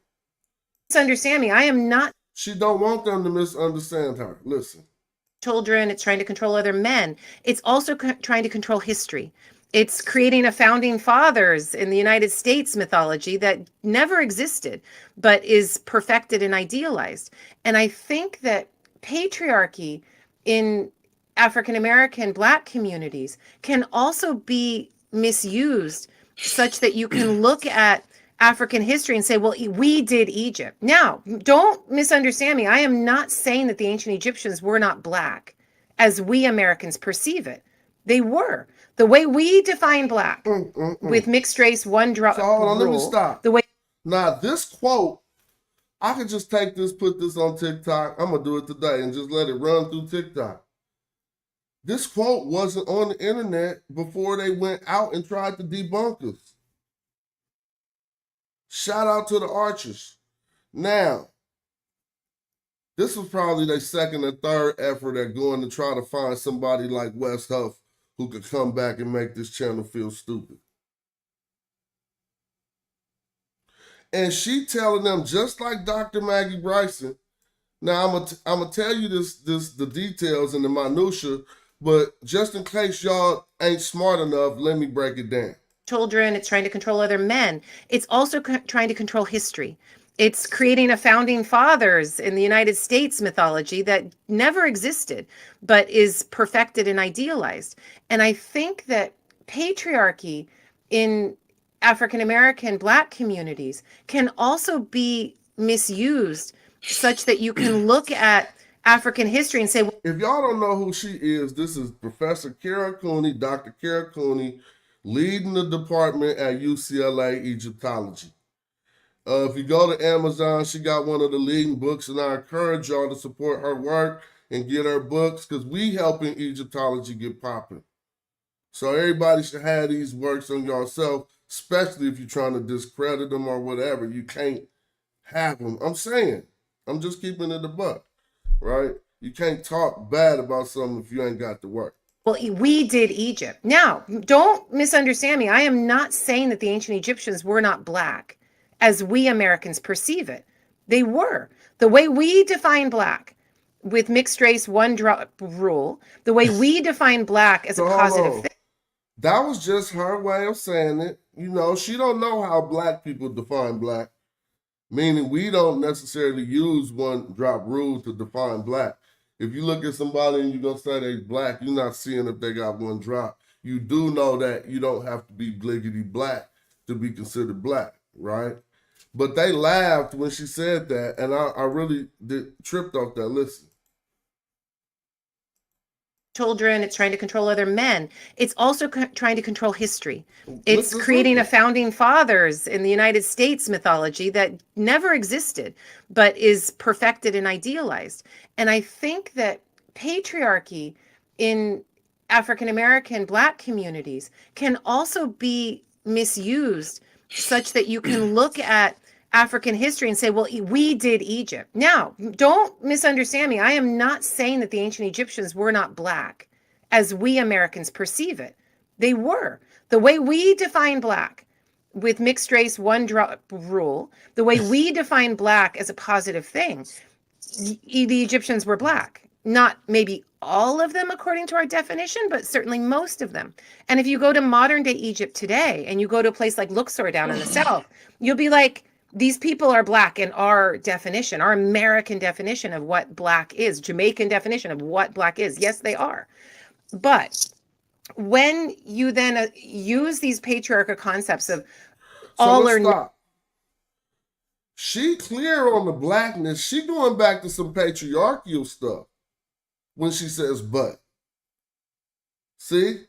Speaker 11: Misunderstand me. I am not.
Speaker 2: She don't want them to misunderstand her. Listen.
Speaker 11: Children, it's trying to control other men. It's also trying to control history. It's creating a founding fathers in the United States mythology that never existed, but is perfected and idealized. And I think that patriarchy in African American Black communities can also be misused such that you can look at African history and say, well, we did Egypt. Now, don't misunderstand me. I am not saying that the ancient Egyptians were not Black as we Americans perceive it. They were. The way we define Black with mixed race, one drop.
Speaker 2: So hold on, let me stop. Now, this quote, I could just take this, put this on TikTok. I'm going to do it today and just let it run through TikTok. This quote wasn't on the internet before they went out and tried to debunk us. Shout out to the Archers. Now, this was probably their second or third effort at going to try to find somebody like Wess Huff who could come back and make this channel feel stupid. And she telling them, just like Dr. Maggie Bryson, now I'm gonna tell you the details and the minutia, but just in case y'all ain't smart enough, let me break it down.
Speaker 11: Children, it's trying to control other men. It's also trying to control history. It's creating a founding fathers in the United States mythology that never existed, but is perfected and idealized. And I think that patriarchy in African American Black communities can also be misused such that you can look at African history and say, well,
Speaker 2: if y'all don't know who she is, this is Professor Kara Clooney, Dr. Kara Clooney, leading the department at UCLA Egyptology. If you go to Amazon, she got one of the leading books, and I encourage y'all to support her work and get her books because we helping Egyptology get popping. So everybody should have these works on yourself, especially if you're trying to discredit them or whatever. You can't have them. I'm saying, I'm just keeping it a buck, right? You can't talk bad about something if you ain't got the work.
Speaker 11: Well, we did Egypt. Now, don't misunderstand me. I am not saying that the ancient Egyptians were not black as we Americans perceive it. They were. The way we define black with mixed race one drop rule, the way we define black as a positive thing.
Speaker 2: That was just her way of saying it. You know, she don't know how black people define black, meaning we don't necessarily use one drop rule to define black. If you look at somebody and you're going to say they're black, you're not seeing if they got one drop. You do know that you don't have to be bliggity black to be considered black, right? But they laughed when she said that, and I really tripped off that. Listen.
Speaker 11: Children, it's trying to control other men. It's also trying to control history. It's creating a founding fathers in the United States mythology that never existed, but is perfected and idealized. And I think that patriarchy in African-American Black communities can also be misused such that you can look at African history and say, well, we did Egypt. Now, don't misunderstand me. I am not saying that the ancient Egyptians were not black as we Americans perceive it. They were. The way we define black with mixed race one drop rule, the way we define black as a positive thing, the Egyptians were black. Not maybe all of them according to our definition, but certainly most of them. And if you go to modern day Egypt today and you go to a place like Luxor down in the south, you'll be like, these people are black in our definition, our American definition of what black is, Jamaican definition of what black is. Yes, they are. But when you then use these patriarchal concepts of all or
Speaker 2: nothing. She clear on the blackness. She going back to some patriarchal stuff when she says but. See?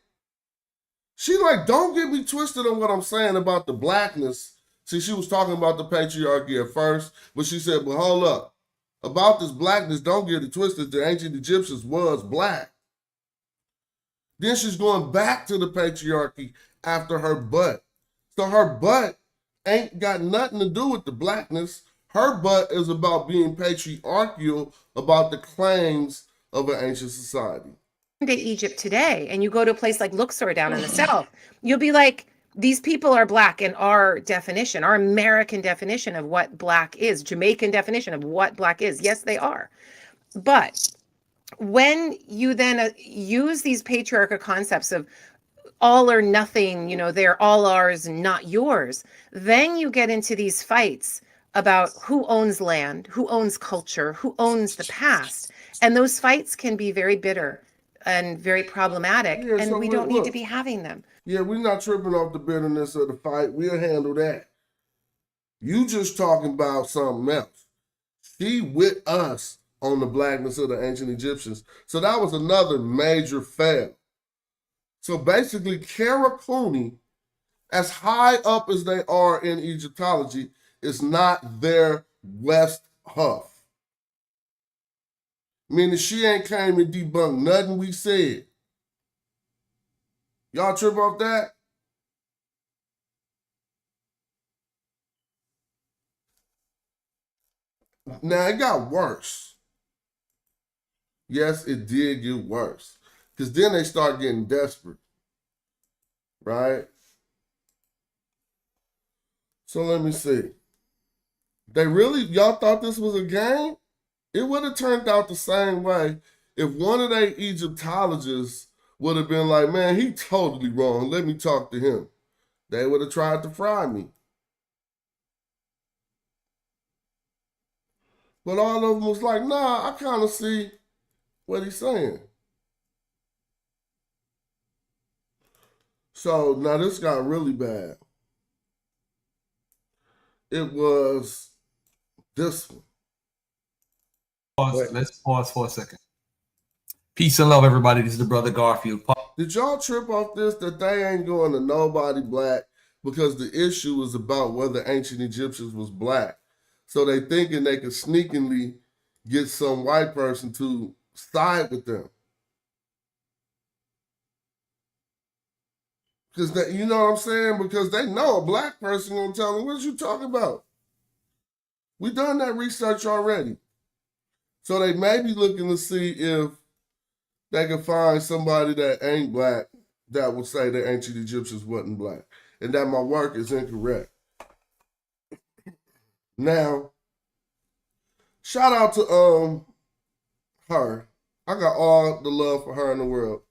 Speaker 2: She like, don't get me twisted on what I'm saying about the blackness. See, she was talking about the patriarchy at first, but she said, well, hold up. About this blackness, don't get it twisted. The ancient Egyptians was black. Then she's going back to the patriarchy after her butt. So her butt ain't got nothing to do with the blackness. Her butt is about being patriarchal about the claims of an ancient society.
Speaker 11: Egypt today, and you go to a place like Luxor down in the south, you'll be like, these people are black in our definition, our American definition of what black is, Jamaican definition of what black is. Yes, they are. But when you then use these patriarchal concepts of all or nothing, you know, they're all ours and not yours, then you get into these fights about who owns land, who owns culture, who owns the past. And those fights can be very bitter and very problematic, and so we don't need to be having them.
Speaker 2: Yeah, we're not tripping off the bitterness of the fight. We'll handle that. You just talking about something else. She with us on the blackness of the ancient Egyptians. So that was another major fail. So basically, Kara Cooney, as high up as they are in Egyptology, is not their West Huff. Meaning she ain't came and debunked nothing we said. Y'all trip off that? Now, it got worse. Yes, it did get worse. Because then they start getting desperate. Right? So let me see. Y'all thought this was a game? It would have turned out the same way if one of their Egyptologists would have been like, man, he totally wrong. Let me talk to him. They would have tried to fry me. But all of them was like, nah, I kind of see what he's saying. So now this got really bad. It was this one.
Speaker 10: Let's pause for a second. Peace and love, everybody. This is the brother Garfield.
Speaker 2: Did y'all trip off this that they ain't going to nobody black because the issue is about whether ancient Egyptians was black. So they thinking they could sneakingly get some white person to side with them. Because they, you know what I'm saying? Because they know a black person gonna tell them, what you talking about? We done that research already. So they may be looking to see if they can find somebody that ain't black that would say that ancient Egyptians wasn't black and that my work is incorrect. Now, shout out to her. I got all the love for her in the world.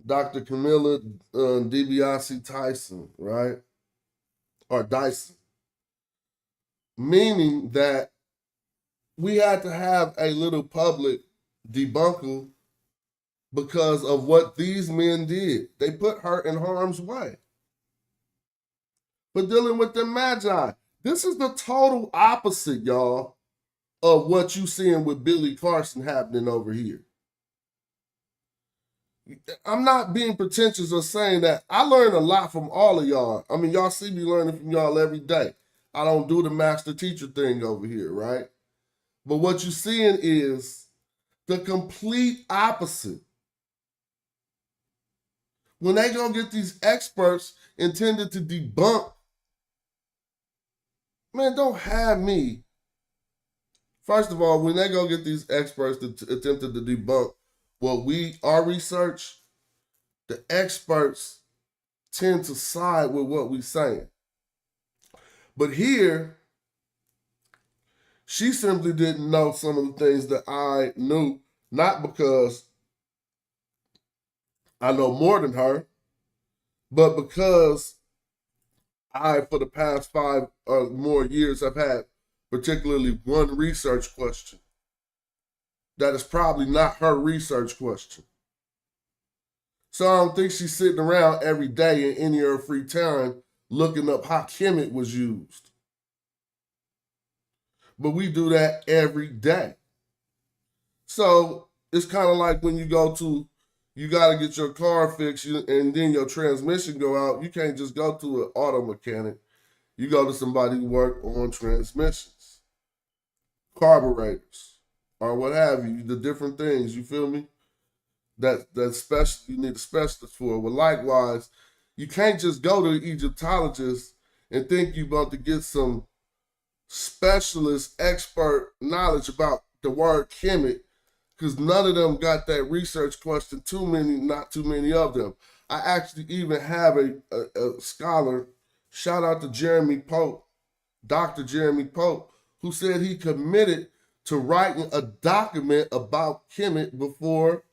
Speaker 2: Dr. Camilla DiBiase Tyson, right? Or Dyson. Meaning that we had to have a little public debunking because of what these men did. They put her in harm's way for dealing with the magi. This is the total opposite, y'all, of what you seeing with Billy Carson happening over here. I'm not being pretentious or saying that. I learn a lot from all of y'all. I mean, y'all see me learning from y'all every day. I don't do the master teacher thing over here, right? But what you're seeing is the complete opposite. When they go get these experts intended to debunk, man, don't have me. First of all, when they go get these experts that attempted to debunk our research, the experts tend to side with what we're saying. But here, she simply didn't know some of the things that I knew, not because I know more than her, but because I, for the past 5 or more years, have had particularly one research question that is probably not her research question. So I don't think she's sitting around every day in any of her free time looking up how Kemet was used. But we do that every day. So it's kind of like when you got to get your car fixed and then your transmission go out. You can't just go to an auto mechanic. You go to somebody who work on transmissions, carburetors, or what have you, the different things, you feel me? That special, you need a specialist for. Well, likewise, you can't just go to an Egyptologist and think you're about to get some specialist, expert knowledge about the word Kemet, because none of them got that research question, not too many of them. I actually even have a scholar, shout out to Jeremy Pope, Dr. Jeremy Pope, who said he committed to writing a document about Kemet before,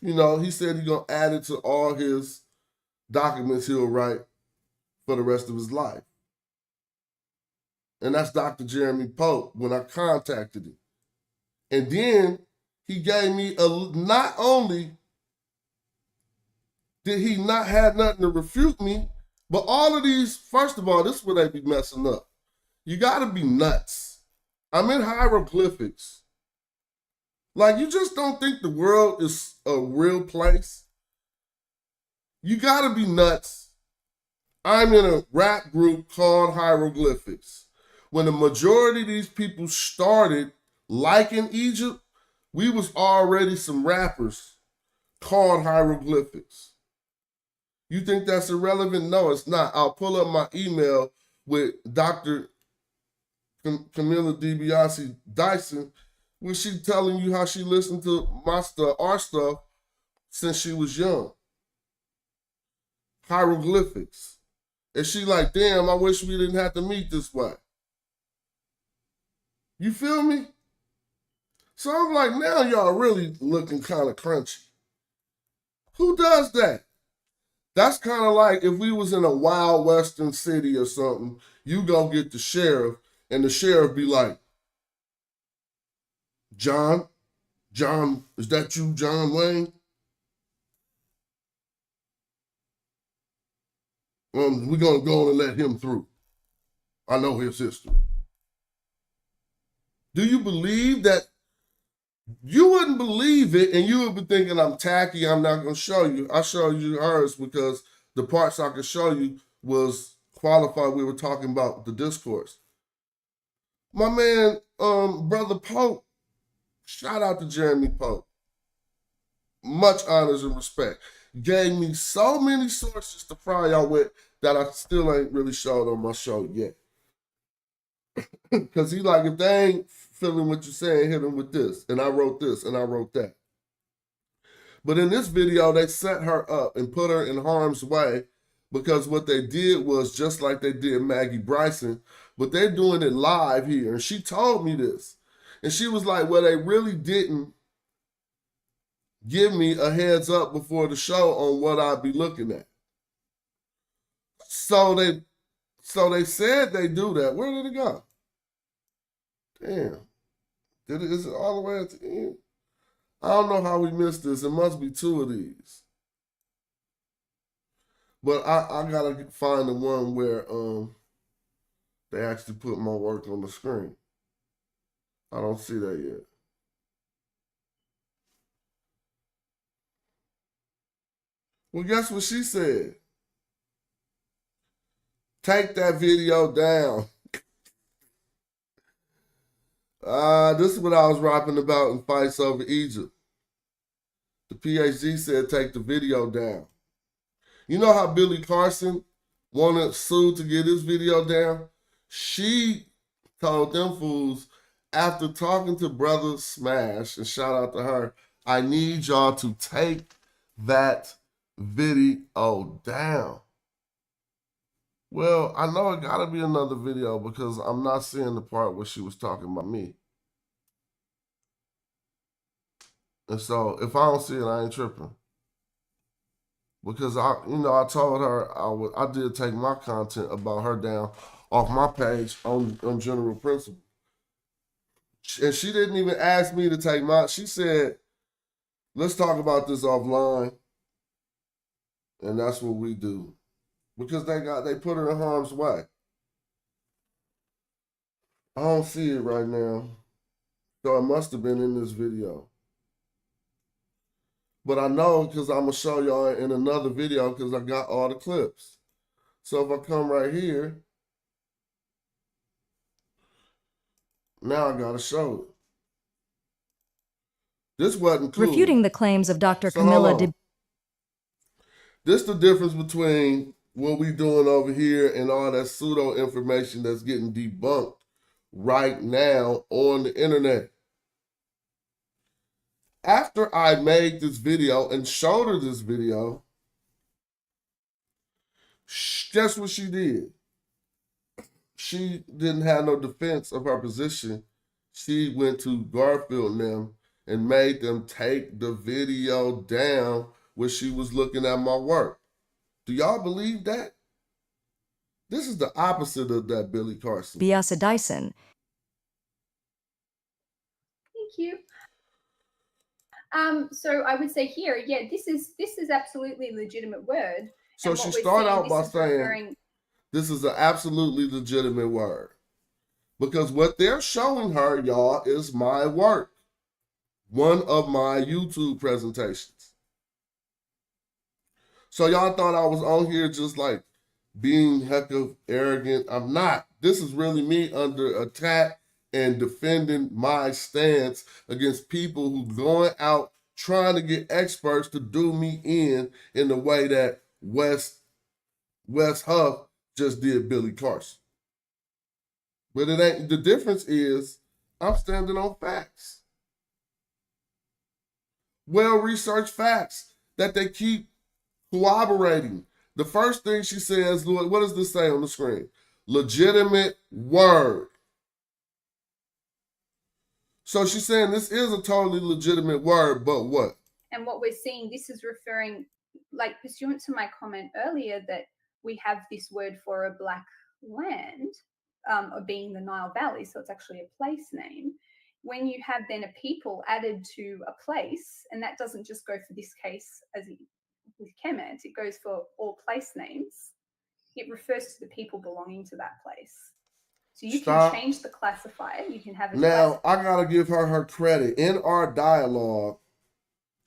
Speaker 2: he said he's going to add it to all his documents he'll write for the rest of his life. And that's Dr. Jeremy Pope when I contacted him. And then he gave me not only did he not have nothing to refute me, but all of these, first of all, this is where they be messing up. You got to be nuts. I'm in hieroglyphics. Like, you just don't think the world is a real place? You got to be nuts. I'm in a rap group called Hieroglyphics. When the majority of these people started liking Egypt, we was already some rappers called Hieroglyphics. You think that's irrelevant? No, it's not. I'll pull up my email with Dr. Camilla DiBiase Dyson, where she telling you how she listened to our stuff since she was young. Hieroglyphics. And she like, damn, I wish we didn't have to meet this way. You feel me? So I'm like, now y'all really looking kind of crunchy. Who does that? That's kind of like if we was in a wild western city or something, you go get the sheriff, and the sheriff be like, John, is that you, John Wayne? We're going to go on and let him through. I know his history. Do you believe that? You wouldn't believe it, and you would be thinking I'm tacky, I'm not going to show you. I show you hers because the parts I can show you was qualified. We were talking about the discourse. My man, Brother Pope, shout out to Jeremy Pope. Much honors and respect. Gave me so many sources to fry y'all with that I still ain't really showed on my show yet. Because he like, if they ain't feeling what you're saying, hit them with this. And I wrote this and I wrote that. But in this video, they set her up and put her in harm's way because what they did was just like they did Maggie Bryson, but they're doing it live here. And she told me this. And she was like, well, they really didn't give me a heads up before the show on what I'd be looking at. So they said they do that. Where did it go? Damn. Is it all the way at the end? I don't know how we missed this. It must be two of these. But I gotta find the one where they actually put my work on the screen. I don't see that yet. Well, guess what she said? Take that video down. This is what I was rapping about in Fights Over Egypt. The PhD said take the video down. You know how Billy Carson wanted Sue to get his video down? She told them fools, after talking to Brother Smash, and shout out to her, I need y'all to take that video down. Well, I know it gotta be another video because I'm not seeing the part where she was talking about me. And so if I don't see it, I ain't tripping. Because I told her I did take my content about her down off my page on General Principle. And she didn't even ask me to take mine. She said, let's talk about this offline. And that's what we do. Because they put her in harm's way. I don't see it right now. So it must have been in this video. But I know because I'm going to show y'all in another video because I got all the clips. So if I come right here, now I got to show it. This wasn't cool.
Speaker 12: Refuting the claims of Dr. Camilla.
Speaker 2: This the difference between what we doing over here and all that pseudo information that's getting debunked right now on the internet. After I made this video and showed her this video, guess what she did? She didn't have no defense of her position. She went to Garfield and them and made them take the video down where she was looking at my work. Do y'all believe that? This is the opposite of that Billy Carson.
Speaker 12: Biasa Dyson.
Speaker 13: Thank you. So I would say here, yeah, this is absolutely a legitimate word.
Speaker 2: So she started out by saying this is an absolutely legitimate word. Because what they're showing her, y'all, is my work. One of my YouTube presentations. So y'all thought I was on here just like being heck of arrogant. I'm not. This is really me under attack and defending my stance against people who going out trying to get experts to do me in the way that Wess Huff just did Billy Carson. But it ain't. The difference is I'm standing on facts. Well-researched facts that they keep corroborating. The first thing she says, Lord, what does this say on the screen? Legitimate word. So she's saying this is a totally legitimate word, but what?
Speaker 13: And what we're seeing, this is referring, like pursuant to my comment earlier, that we have this word for a black land, of being the Nile Valley, so it's actually a place name. When you have then a people added to a place, and that doesn't just go for this case as with Kemet, it goes for all place names. It refers to the people belonging to that place. So you can change the classifier. You can have it.
Speaker 2: Now, I got to give her credit. In our dialogue,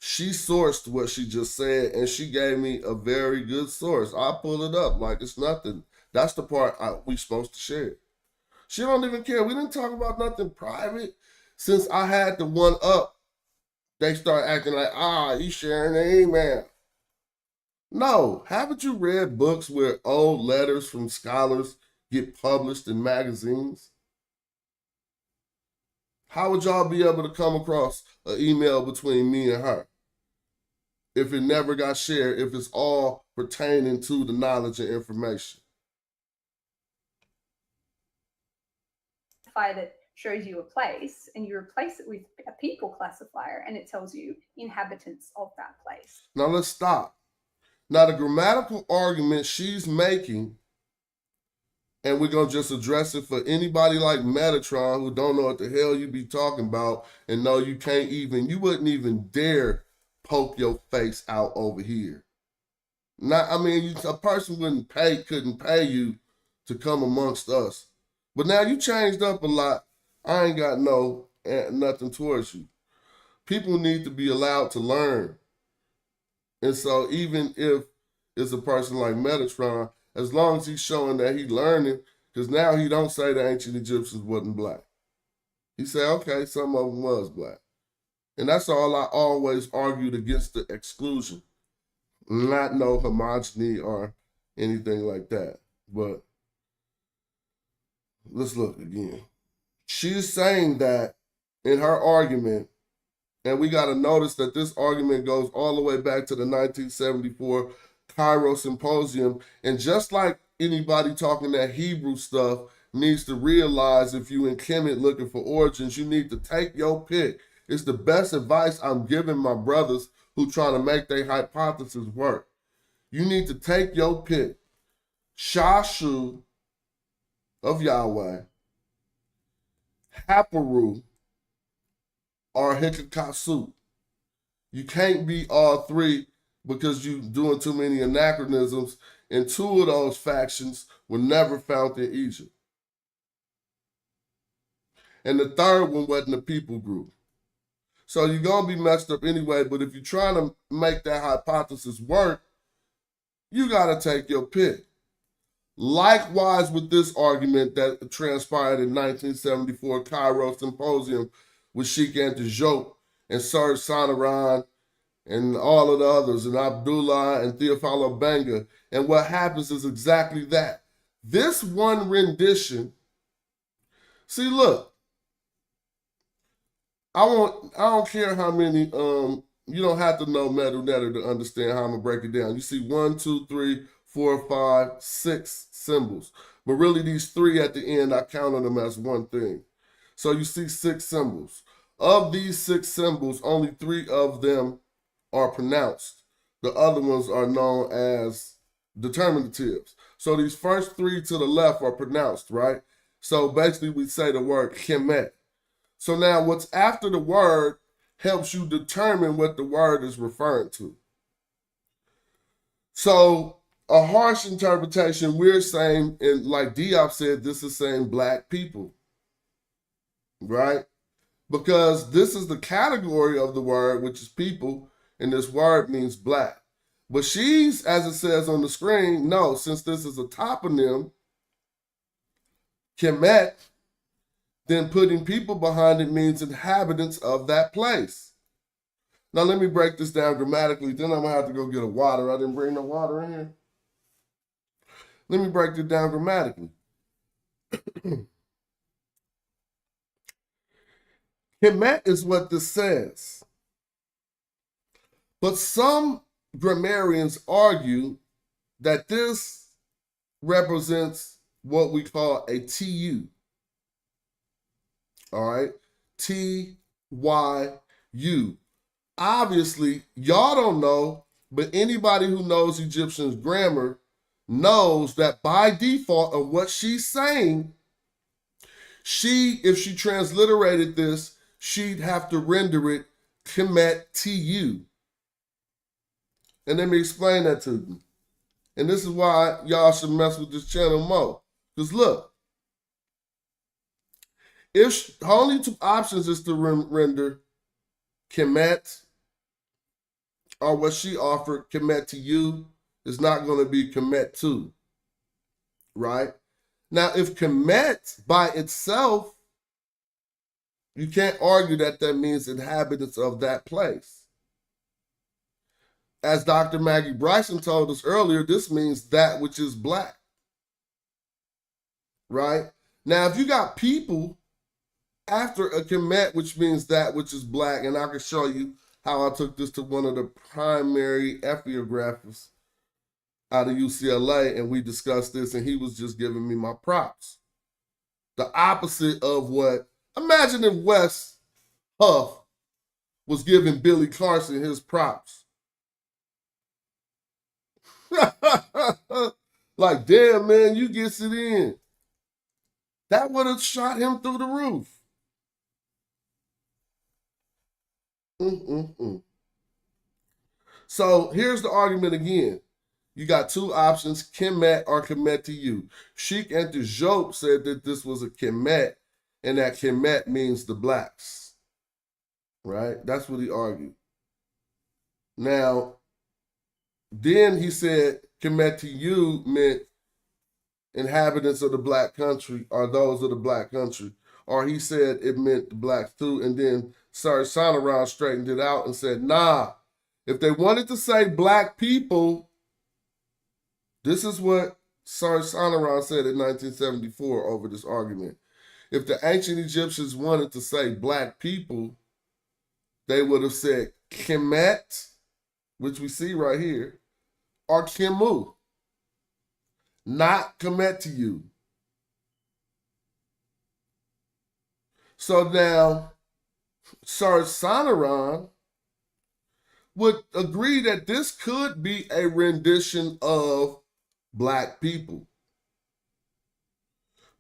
Speaker 2: She sourced what she just said, and she gave me a very good source. I pull it up like it's nothing. That's the part we supposed to share. She don't even care. We didn't talk about nothing private. Since I had the one up, they start acting like, you sharing the email. No, haven't you read books where old letters from scholars get published in magazines? How would y'all be able to come across an email between me and her if it never got shared, if it's all pertaining to the knowledge and information?
Speaker 13: That shows you a place, and you replace it with a people classifier, and it tells you inhabitants of that place.
Speaker 2: Now let's stop. Now the grammatical argument she's making, and we're going to just address it for anybody like Metatron who don't know what the hell you be talking about and know you wouldn't even dare poke your face out over here. A person couldn't pay you to come amongst us. But now you changed up a lot. I ain't got nothing towards you. People need to be allowed to learn. And so even if it's a person like Metatron, as long as he's showing that he's learning, because now he don't say the ancient Egyptians wasn't black. He said, okay, some of them was black. And that's all I always argued against, the exclusion. Not no homogeny or anything like that. But let's look again. She's saying that in her argument, and we got to notice that this argument goes all the way back to the 1974 Cairo Symposium. And just like anybody talking that Hebrew stuff needs to realize, if you in Kemet looking for origins, you need to take your pick. It's the best advice I'm giving my brothers who trying to make their hypothesis work. You need to take your pick. Shashu of Yahweh, Haparu, or Hikakasu. You can't be all three because you're doing too many anachronisms, and two of those factions were never found in Egypt. And the third one wasn't a people group. So you're going to be messed up anyway, but if you're trying to make that hypothesis work, you got to take your pick. Likewise with this argument that transpired in 1974 Cairo Symposium with Sheikh Anta and Serge Sanaran and all of the others, and Abdullah and Theophilo Banga. And what happens is exactly that. This one rendition, see, look, I don't care how many, you don't have to know Medu Netter to understand how I'm gonna break it down. You see 1, 2, 3, 4, 5, 6 symbols. But really these 3 at the end, I counted them as one thing. So you see 6 symbols. Of these 6 symbols, only 3 of them are pronounced. The other ones are known as determinatives. So these first 3 to the left are pronounced, right? So basically we say the word Kemet. So now what's after the word helps you determine what the word is referring to. So a harsh interpretation, we're saying, and like Diop said, this is saying black people, right? Because this is the category of the word, which is people, and this word means black. But she's, as it says on the screen, no, since this is a toponym, Kemet, then putting people behind it means inhabitants of that place. Now let me break this down grammatically, then I'm gonna have to go get a water. I didn't bring no water in here. Let me break it down grammatically. Kemet is what this says. But some grammarians argue that this represents what we call a TU. All right, TYU. Obviously, y'all don't know, but anybody who knows Egyptian grammar knows that by default of what she's saying, if she transliterated this, she'd have to render it Kemet TU. And let me explain that to you. And this is why y'all should mess with this channel more. Because look, if only 2 options is to render Kemet or what she offered, Kemet to you, is not going to be Kemet to, right? Now, if Kemet by itself, you can't argue that that means inhabitants of that place. As Dr. Maggie Bryson told us earlier, this means that which is black, right? Now, if you got people after a Kemet, which means that which is black, and I can show you how I took this to one of the primary ethiographers out of UCLA, and we discussed this, and he was just giving me my props. The opposite of what, imagine if Wess Huff was giving Billy Carson his props. Like, damn, man, you gets it in. That would have shot him through the roof. So here's the argument again. You got two options, Kemet or Kemet to you. Sheik and Job said that this was a Kemet, and that Kemet means the blacks. Right? That's what he argued. Now, then he said Kemet to you meant inhabitants of the black country or those of the black country. Or he said it meant the blacks too. And then Sir Sonoran straightened it out and said, nah, if they wanted to say black people, this is what Sir Sonoran said in 1974 over this argument. If the ancient Egyptians wanted to say black people, they would have said Kemet, which we see right here, or Kemu, not Kemet to you. So now, Sir Sonoran would agree that this could be a rendition of black people.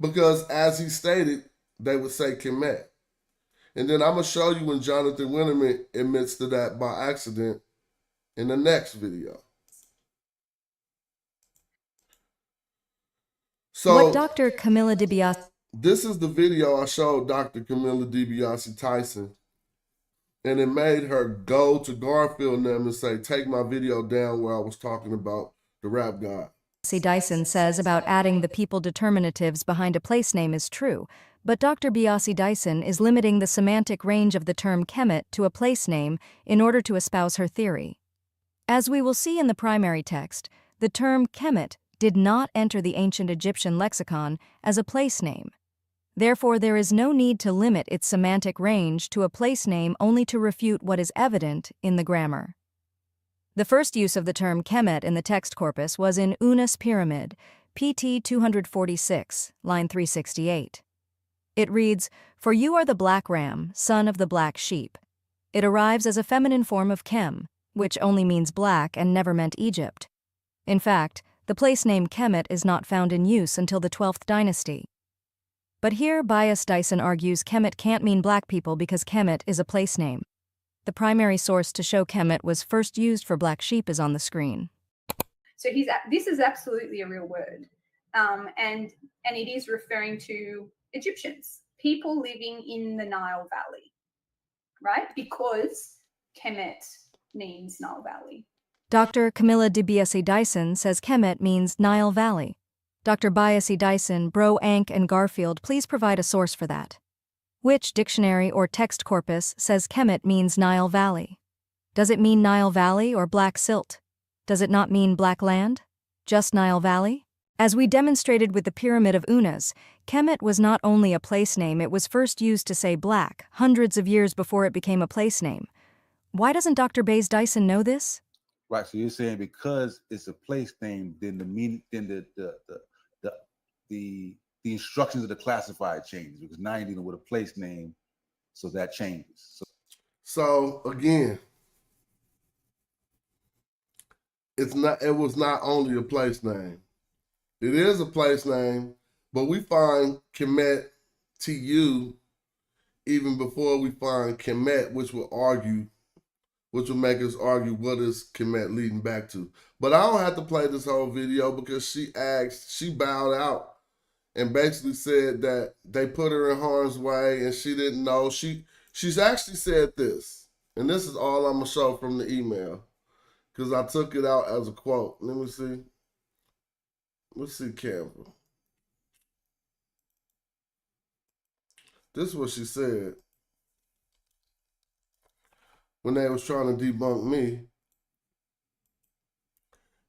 Speaker 2: Because as he stated, they would say Kemet. And then I'm going to show you when Jonathan Winterman admits to that by accident in the next video. So
Speaker 12: what Dr. Camilla DiBiase...
Speaker 2: This is the video I showed Dr. Camilla DiBiase Tyson. And it made her go to Garfield and them and say, take my video down where I was talking about the rap god.
Speaker 12: Dyson says about adding the people determinatives behind a place name is true, but Dr. Biasi Dyson is limiting the semantic range of the term Kemet to a place name in order to espouse her theory. As we will see in the primary text, the term Kemet did not enter the ancient Egyptian lexicon as a place name. Therefore, there is no need to limit its semantic range to a place name only to refute what is evident in the grammar. The first use of the term Kemet in the text corpus was in Unas Pyramid, PT 246, line 368. It reads, "For you are the black ram, son of the black sheep." It arrives as a feminine form of Kem, which only means black and never meant Egypt. In fact, the place name Kemet is not found in use until the 12th dynasty. But here, Bias Dyson argues Kemet can't mean black people because Kemet is a place name. The primary source to show Kemet was first used for black sheep is on the screen.
Speaker 13: So this is absolutely a real word. And it is referring to Egyptians, people living in the Nile Valley, right? Because Kemet means Nile Valley.
Speaker 12: Dr. Camilla DiBiase Dyson says Kemet means Nile Valley. Dr. Biasi Dyson, Bro, Ank, and Garfield, please provide a source for that. Which dictionary or text corpus says Kemet means Nile Valley? Does it mean Nile Valley or Black Silt? Does it not mean Black Land? Just Nile Valley? As we demonstrated with the Pyramid of Unas, Kemet was not only a place name, it was first used to say black, hundreds of years before it became a place name. Why doesn't Dr. Bays Dyson know this?
Speaker 14: Right, so you're saying because it's a place name, then the meaning, then the instructions of the classifier changes, because now you're dealing with a place name, so that changes.
Speaker 2: So again, it was not only a place name. It is a place name, but we find Kemet TU even before we find Kemet, which will make us argue what is Kemet leading back to. But I don't have to play this whole video because she bowed out and basically said that they put her in harm's way and she didn't know. She's actually said this, and this is all I'm gonna show from the email. because I took it out as a quote. Let me see. Let's see, Canva. This is what she said when they was trying to debunk me.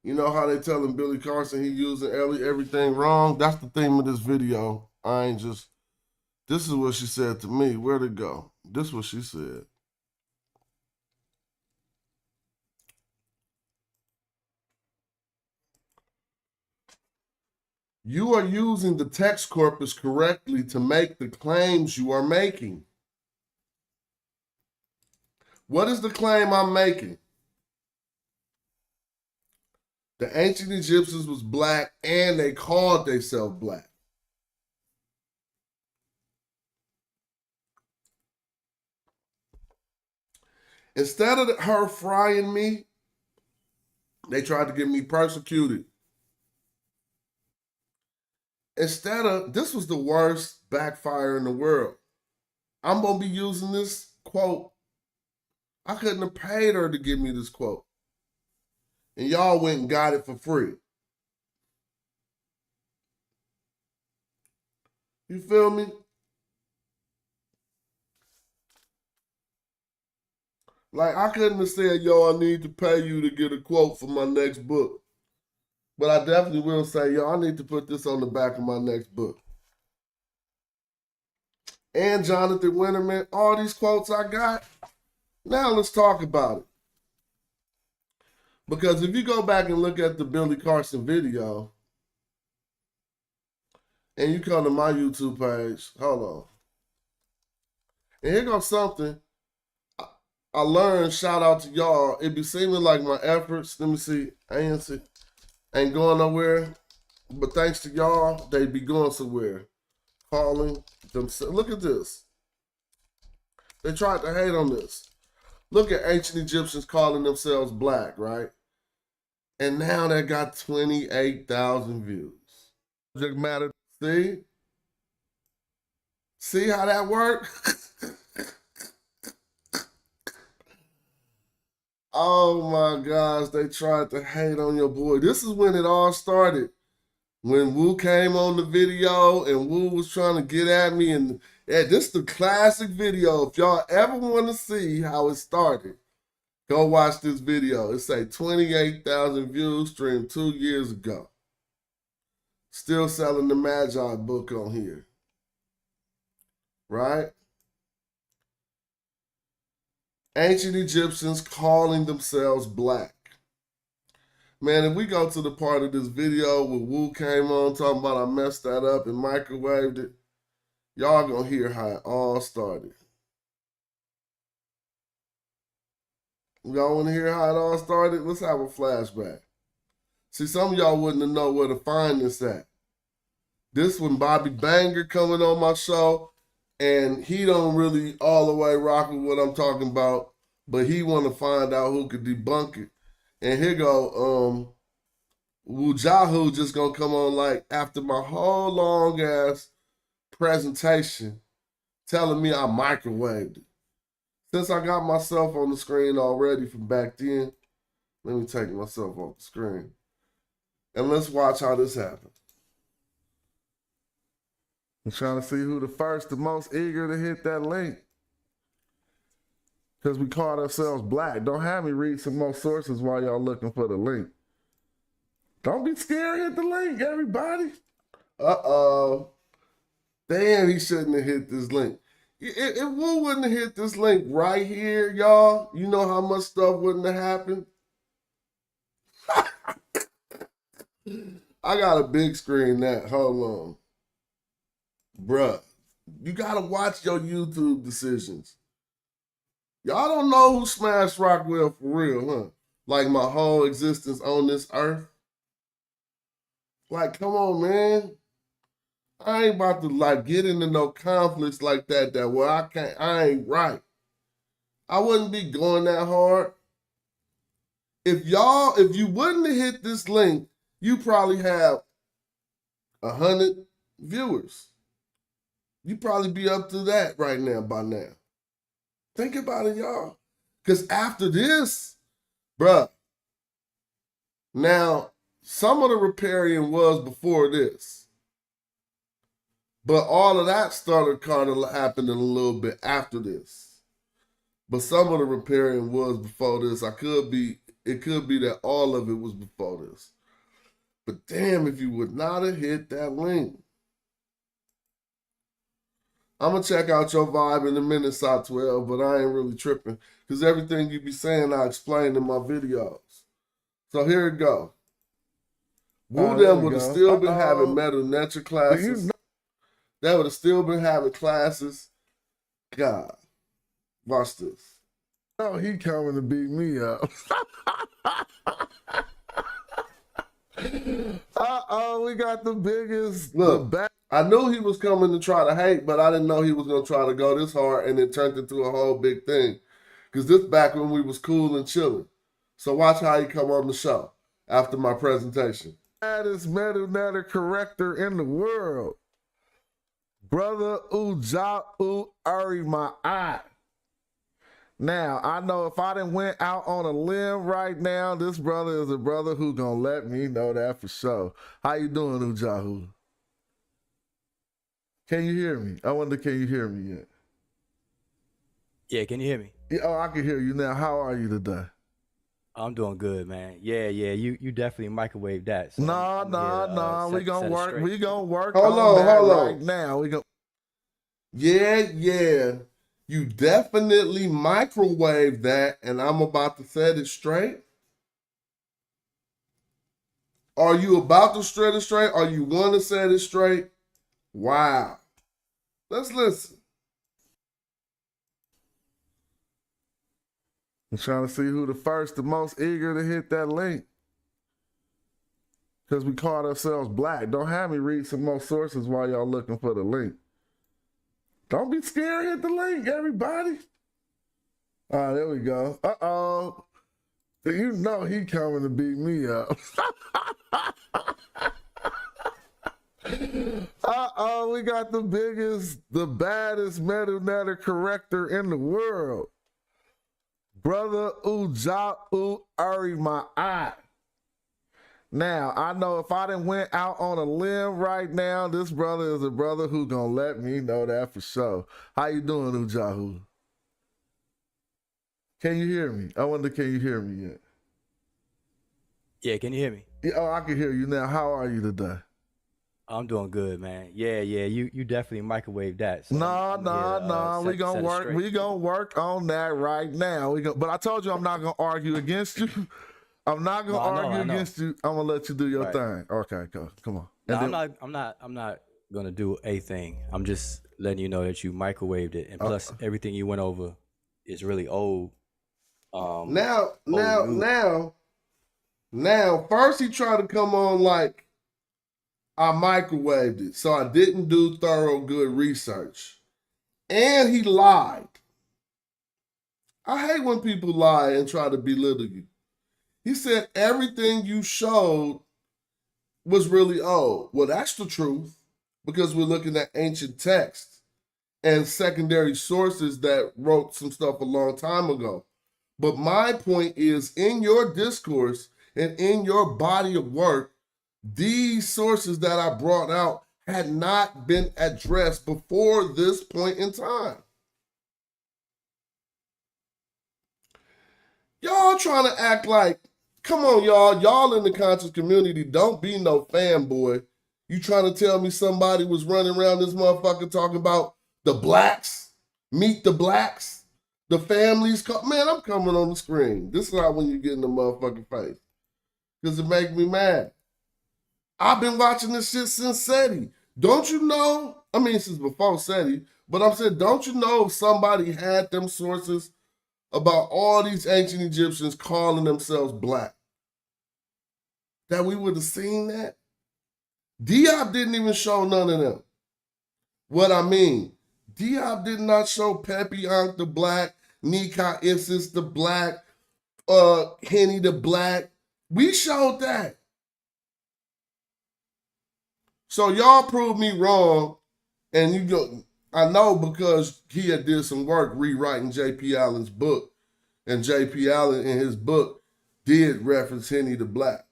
Speaker 2: You know how they telling Billy Carson he using everything wrong? That's the theme of this video. I ain't just, this is what she said to me. Where'd it go? This is what she said. You are using the text corpus correctly to make the claims you are making. What is the claim I'm making? The ancient Egyptians was black and they called themselves black. Instead of her frying me, they tried to get me persecuted. Instead of, this was the worst backfire in the world. I'm going to be using this quote. I couldn't have paid her to give me this quote. And y'all went and got it for free. You feel me? Like, I couldn't have said, yo, I need to pay you to get a quote for my next book. But I definitely will say, yo, I need to put this on the back of my next book. And Jonathan Winterman, all these quotes I got. Now let's talk about it. Because if you go back and look at the Billy Carson video, and you come to my YouTube page, hold on. And here goes something I learned, shout out to y'all. It be seeming like my efforts, let me see, ain't going nowhere. But thanks to y'all, they be going somewhere. Calling themselves. Look at this. They tried to hate on this. Look at ancient Egyptians calling themselves black, right? And now they got 28,000 views. Subject matter, see? See how that worked? Oh my gosh, they tried to hate on your boy. This is when it all started. When Wu came on the video and Wu was trying to get at me. And yeah, this is the classic video. If y'all ever want to see how it started, go watch this video. It say 28,000 views, streamed 2 years ago. Still selling the Magi book on here. Right? Ancient Egyptians calling themselves black. Man, if we go to the part of this video where Wu came on talking about I messed that up and microwaved it, y'all gonna hear how it all started. Y'all wanna hear how it all started? Let's have a flashback. See, some of y'all wouldn't have know where to find this at. This when Bobby Banger coming on my show, and he don't really all the way rock with what I'm talking about, but he want to find out who could debunk it. And here go, Wujahu just gonna come on like after my whole long ass presentation telling me I microwaved it. Since I got myself on the screen already from back then, let me take myself off the screen. And let's watch how this happens. I'm trying to see who the most eager to hit that link. Because we called ourselves black. Don't have me read some more sources while y'all looking for the link. Don't be scared, hit the link, everybody. Uh-oh. Damn, he shouldn't have hit this link. If Wu wouldn't have hit this link right here, y'all, you know how much stuff wouldn't have happened? I got a big screen now. Hold on. Bruh, you gotta watch your YouTube decisions. Y'all don't know who smashed Rockwell for real, huh? Like my whole existence on this earth. Like, come on, man. I ain't about to like get into no conflicts like that where I ain't right. I wouldn't be going that hard. If you wouldn't have hit this link, you probably have 100 viewers. You probably be up to that right now by now. Think about it, y'all. Because after this, bruh, Now, some of the repairing was before this. But all of that started kind of happening a little bit after this. But some of the repairing was before this. It could be that all of it was before this. But damn, if you would not have hit that link. I'm going to check out your vibe in a minute, Side 12, but I ain't really tripping. Because everything you be saying, I explained in my videos. So here it go. Wu them would have still been having metal nature classes. They would have still been having classes. God. Watch this.
Speaker 1: Oh, he coming to beat me up. Uh-oh, we got the biggest.
Speaker 2: Look, I knew he was coming to try to hate, but I didn't know he was going to try to go this hard, and it turned into a whole big thing. Because this back when we was cool and chilling. So watch how he come on the show after my presentation.
Speaker 1: Baddest metal natter corrector in the world. Brother Uja'u Uri my eye. Now, I know if I done went out on a limb right now, this brother is a brother who gonna let me know that for sure. How you doing, Uja'u? Can you hear me? I wonder, can you hear me yet?
Speaker 15: Yeah, can you hear me?
Speaker 1: Yeah, oh, I can hear you now. How are you today?
Speaker 15: I'm doing good, man. Yeah, you definitely microwave that. So
Speaker 1: No, we gonna work. We gonna work
Speaker 2: hold
Speaker 1: on that
Speaker 2: on.
Speaker 1: right now. We go.
Speaker 2: Yeah. You definitely microwave that, and I'm about to set it straight. Are you about to set it straight? Are you want to set it straight? Wow. Let's listen.
Speaker 1: I'm trying to see who the most eager to hit that link. Because we called ourselves black. Don't have me read some more sources while y'all looking for the link. Don't be scared, hit the link, everybody. All right, there we go. Uh-oh. You know he coming to beat me up. Uh-oh, we got the baddest metal natter corrector in the world. Brother Uja'u Uri my eye. Now, I know if I done went out on a limb right now, this brother is a brother who gonna let me know that for sure. How you doing, Uja'u? Can you hear me? I wonder, can you hear me yet?
Speaker 15: Yeah, can you hear me?
Speaker 1: Yeah, oh, I can hear you now. How are you today?
Speaker 15: I'm doing good, man. Yeah, you definitely microwave that. So
Speaker 1: No. We gonna work.
Speaker 15: straight.
Speaker 1: We gonna work on that right now. But I told you I'm not gonna argue against you. I'm not gonna argue against you. I'm gonna let you do your thing. Okay, come on.
Speaker 15: No, I'm not gonna do a thing. I'm just letting you know that you microwaved it, and plus everything you went over is really old.
Speaker 2: Now, first he tried to come on like I microwaved it, so I didn't do thorough good research. And he lied. I hate when people lie and try to belittle you. He said everything you showed was really old. Well, that's the truth, because we're looking at ancient texts and secondary sources that wrote some stuff a long time ago. But my point is, in your discourse and in your body of work, these sources that I brought out had not been addressed before this point in time. Y'all trying to act like, come on, y'all in the conscious community, don't be no fanboy. You trying to tell me somebody was running around this motherfucker talking about the blacks, meet the blacks, the families? Man, I'm coming on the screen. This is not when you get in the motherfucking face, because it makes me mad. I've been watching this shit since SETI. Don't you know? I mean, since before SETI, but I'm saying, don't you know if somebody had them sources about all these ancient Egyptians calling themselves black, that we would have seen that? Diop didn't even show none of them. What I mean, Diop did not show Pepi Ankh the black, Nika Isis the black, Henny the black. We showed that. So y'all proved me wrong, and you go. I know because he had did some work rewriting J.P. Allen's book, and J.P. Allen in his book did reference Henny the Black.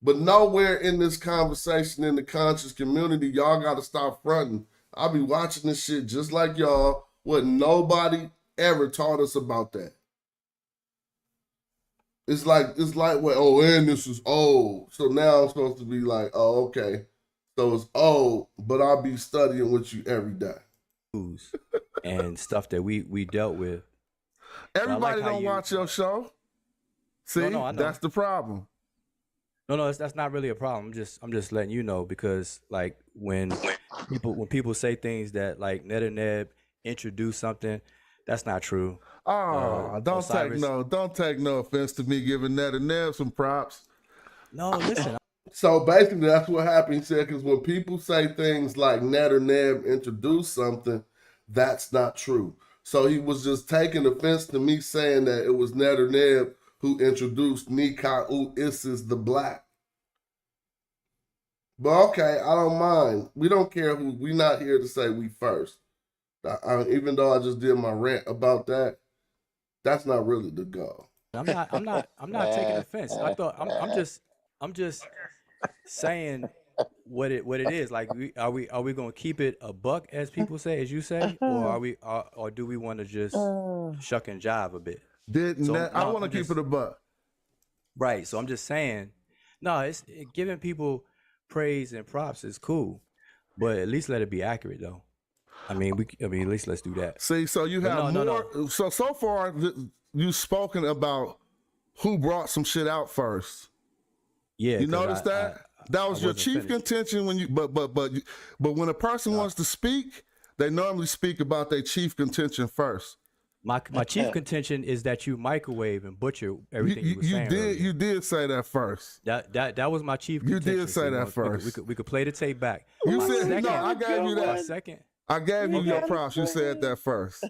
Speaker 2: But nowhere in this conversation in the conscious community, y'all got to stop fronting. I'll be watching this shit just like y'all. Nobody ever taught us about that. It's like, well, oh, and this is old. So now I'm supposed to be like, oh, okay. So it's old, but I'll be studying with you every day.
Speaker 15: And stuff that we dealt with.
Speaker 2: Everybody don't watch your show. See,
Speaker 15: no, I know.
Speaker 2: That's the problem.
Speaker 15: No, that's not really a problem. I'm just letting you know, because like when people say things that like Ned and Neb introduce something, that's not true.
Speaker 2: Oh, don't take no offense to me giving Ned and Neb some props.
Speaker 15: No, listen.
Speaker 2: So basically, that's what happened. He said, because when people say things like Ned or Neb introduce something, that's not true. So he was just taking offense to me saying that it was Ned or Neb who introduced Nika Isis the Black. But okay, I don't mind. We don't care who. We're not here to say we first. Even though I just did my rant about that, that's not really the goal.
Speaker 15: I'm not taking offense. I'm just saying what it is. Like, are we gonna keep it a buck, as people say, as you say, or do we want to just shuck and jive a bit?
Speaker 2: I want to keep it a buck.
Speaker 15: Right. So I'm just saying, no, giving people praise and props is cool, but at least let it be accurate, though. I mean, at least let's do that.
Speaker 2: See, so you have more. No. So far, you've spoken about who brought some shit out first.
Speaker 15: Yeah,
Speaker 2: you notice that that was your chief contention when you. But when a person wants to speak, they normally speak about their chief contention first.
Speaker 15: My chief contention is that you microwave and butcher everything you were saying.
Speaker 2: You did say that first.
Speaker 15: That was my chief contention.
Speaker 2: You did say that first.
Speaker 15: We could play the tape back.
Speaker 2: You said no. I gave you that.
Speaker 15: Second.
Speaker 2: I gave you your props. You said that first.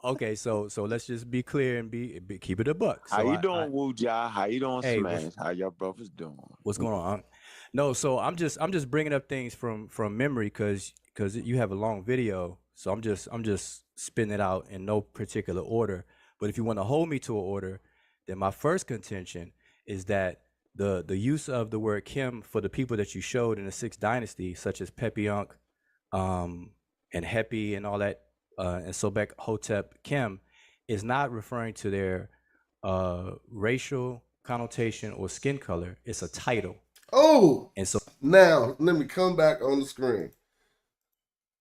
Speaker 15: Okay, so let's just be clear and be keep it a buck. So
Speaker 16: how you doing, Woo Jai? How you doing, Smash? How y'all brothers doing?
Speaker 15: What's going on? No, so I'm just bringing up things from memory because you have a long video. So I'm just spinning it out in no particular order. But if you want to hold me to an order, then my first contention is that the use of the word Kim for the people that you showed in the 6th dynasty, such as Pepiunk, and Hepi and all that, and Sobek Hotep Kim, is not referring to their racial connotation or skin color. It's a title.
Speaker 2: Oh,
Speaker 15: and so
Speaker 2: now let me come back on the screen.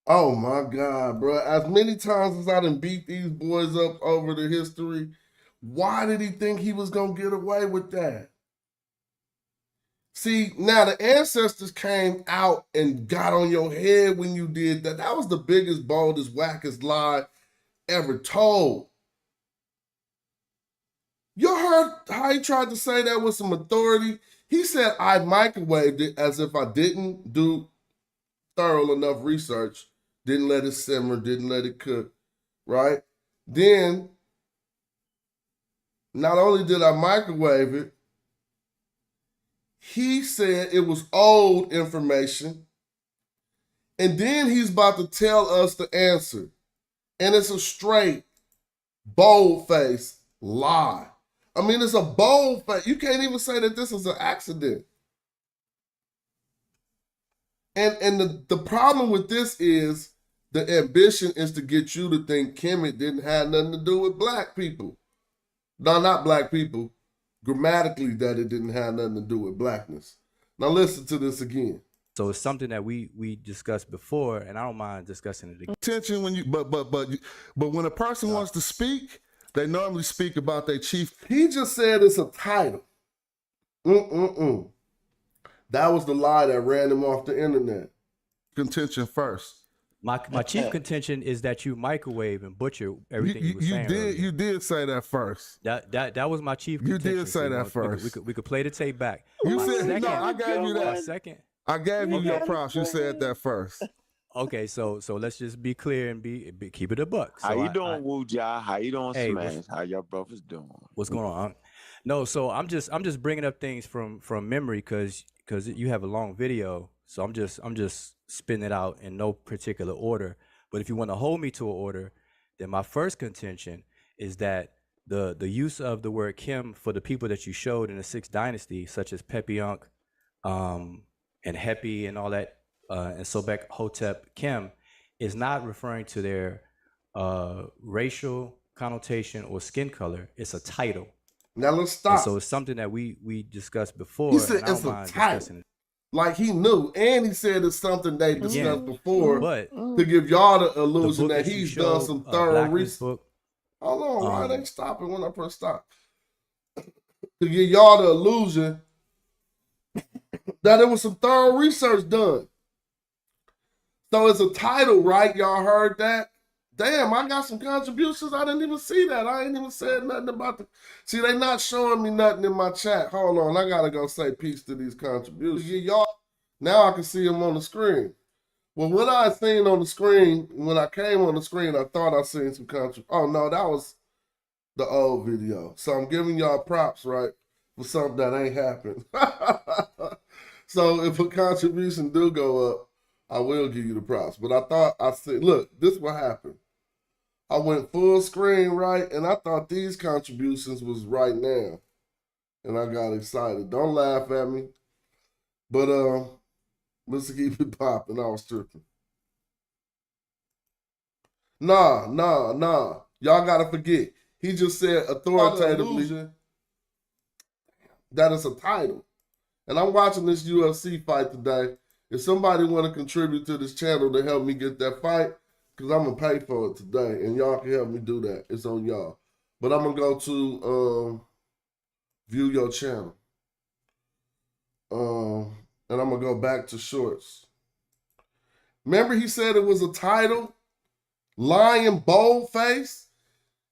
Speaker 2: Oh my God, bro. As many times as I done beat these boys up over the history, why did he think he was going to get away with that? See, now the ancestors came out and got on your head when you did that. That was the biggest, boldest, wackest lie ever told. You heard how he tried to say that with some authority? He said, I microwaved it as if I didn't do thorough enough research, didn't let it simmer, didn't let it cook, right? Then, not only did I microwave it, he said it was old information, and then he's about to tell us the answer. And it's a straight, bold-faced lie. I mean, it's a bold face. You can't even say that this is an accident. And the problem with this is the ambition is to get you to think Kemet didn't have nothing to do with black people. No, not black people. Grammatically, that it didn't have nothing to do with blackness. Now listen to this again.
Speaker 15: So it's something that we discussed before, and I don't mind discussing it again.
Speaker 2: Attention when you, but when a person wants to speak, they normally speak about their chief. He just said it's a title. That was the lie that ran him off the internet. Contention first.
Speaker 15: My chief contention is that you microwave and butcher everything you were saying.
Speaker 2: You did say that first.
Speaker 15: That was my chief contention.
Speaker 2: You did say that first.
Speaker 15: We could play the tape back.
Speaker 2: You said I gave you that.
Speaker 15: Second.
Speaker 2: I gave you your props. You said that first.
Speaker 15: Okay, so let's just be clear and be keep it a buck. So
Speaker 16: how you doing, Woo Jai? How you doing, Smash? How y'all brothers doing?
Speaker 15: What's going on? No, so I'm just bringing up things from memory because you have a long video. So I'm just spinning it out in no particular order. But if you want to hold me to an order, then my first contention is that the use of the word Kim for the people that you showed in the 6th dynasty, such as Pepiunk, and Hepi and all that, and Sobek Hotep Kim, is not referring to their racial connotation or skin color. It's a title.
Speaker 2: Now let's stop.
Speaker 15: And so it's something that we discussed before.
Speaker 2: He said
Speaker 15: and I
Speaker 2: it's
Speaker 15: don't
Speaker 2: a
Speaker 15: mind
Speaker 2: title.
Speaker 15: discussing it.
Speaker 2: Like he knew, and he said it's something they discussed before,
Speaker 15: but
Speaker 2: to give y'all the
Speaker 15: the
Speaker 2: illusion
Speaker 15: book
Speaker 2: that
Speaker 15: that you
Speaker 2: he's done
Speaker 15: showed,
Speaker 2: some thorough
Speaker 15: Blackness
Speaker 2: research.
Speaker 15: book,
Speaker 2: Hold on, why they stopping when I press stop? To give y'all the illusion that there was some thorough research done. So it's a title, right? Y'all heard that? Damn, I got some contributions. I didn't even see that. I ain't even said nothing about the... See, they not showing me nothing in my chat. Hold on, I gotta go say peace to these contributions. Y'all, now I can see them on the screen. Well, what I seen on the screen, when I came on the screen, I thought I seen some contributions. Oh, no, that was the old video. So I'm giving y'all props, right, for something that ain't happened. So if a contribution do go up, I will give you the props. But I thought I said, look, this what happened. I went full screen, right, and I thought these contributions was right now. And I got excited. Don't laugh at me. But let's keep it popping. I was tripping. Nah. Y'all gotta forget. He just said authoritatively that it's a title. And I'm watching this UFC fight today. If somebody want to contribute to this channel to help me get that fight, because I'm going to pay for it today, and y'all can help me do that. It's on y'all. But I'm going to go to view your channel. And I'm going to go back to shorts. Remember he said it was a title? Lion boldface?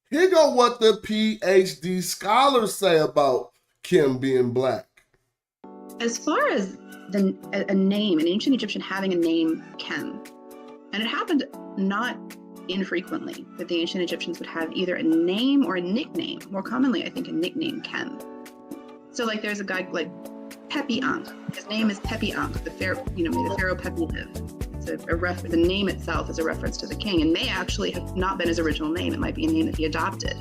Speaker 2: Here go what the PhD scholars say about Kim being black.
Speaker 8: As far as a name, an ancient Egyptian having a name, Kem, and it happened not infrequently that the ancient Egyptians would have either a name or a nickname. More commonly, I think, a nickname, Kem. So, like, there's a guy like Pepi Ankh. His name is Pepi Ankh, the pharaoh. May the pharaoh Pepi live. It's the name itself is a reference to the king, and may actually have not been his original name. It might be a name that he adopted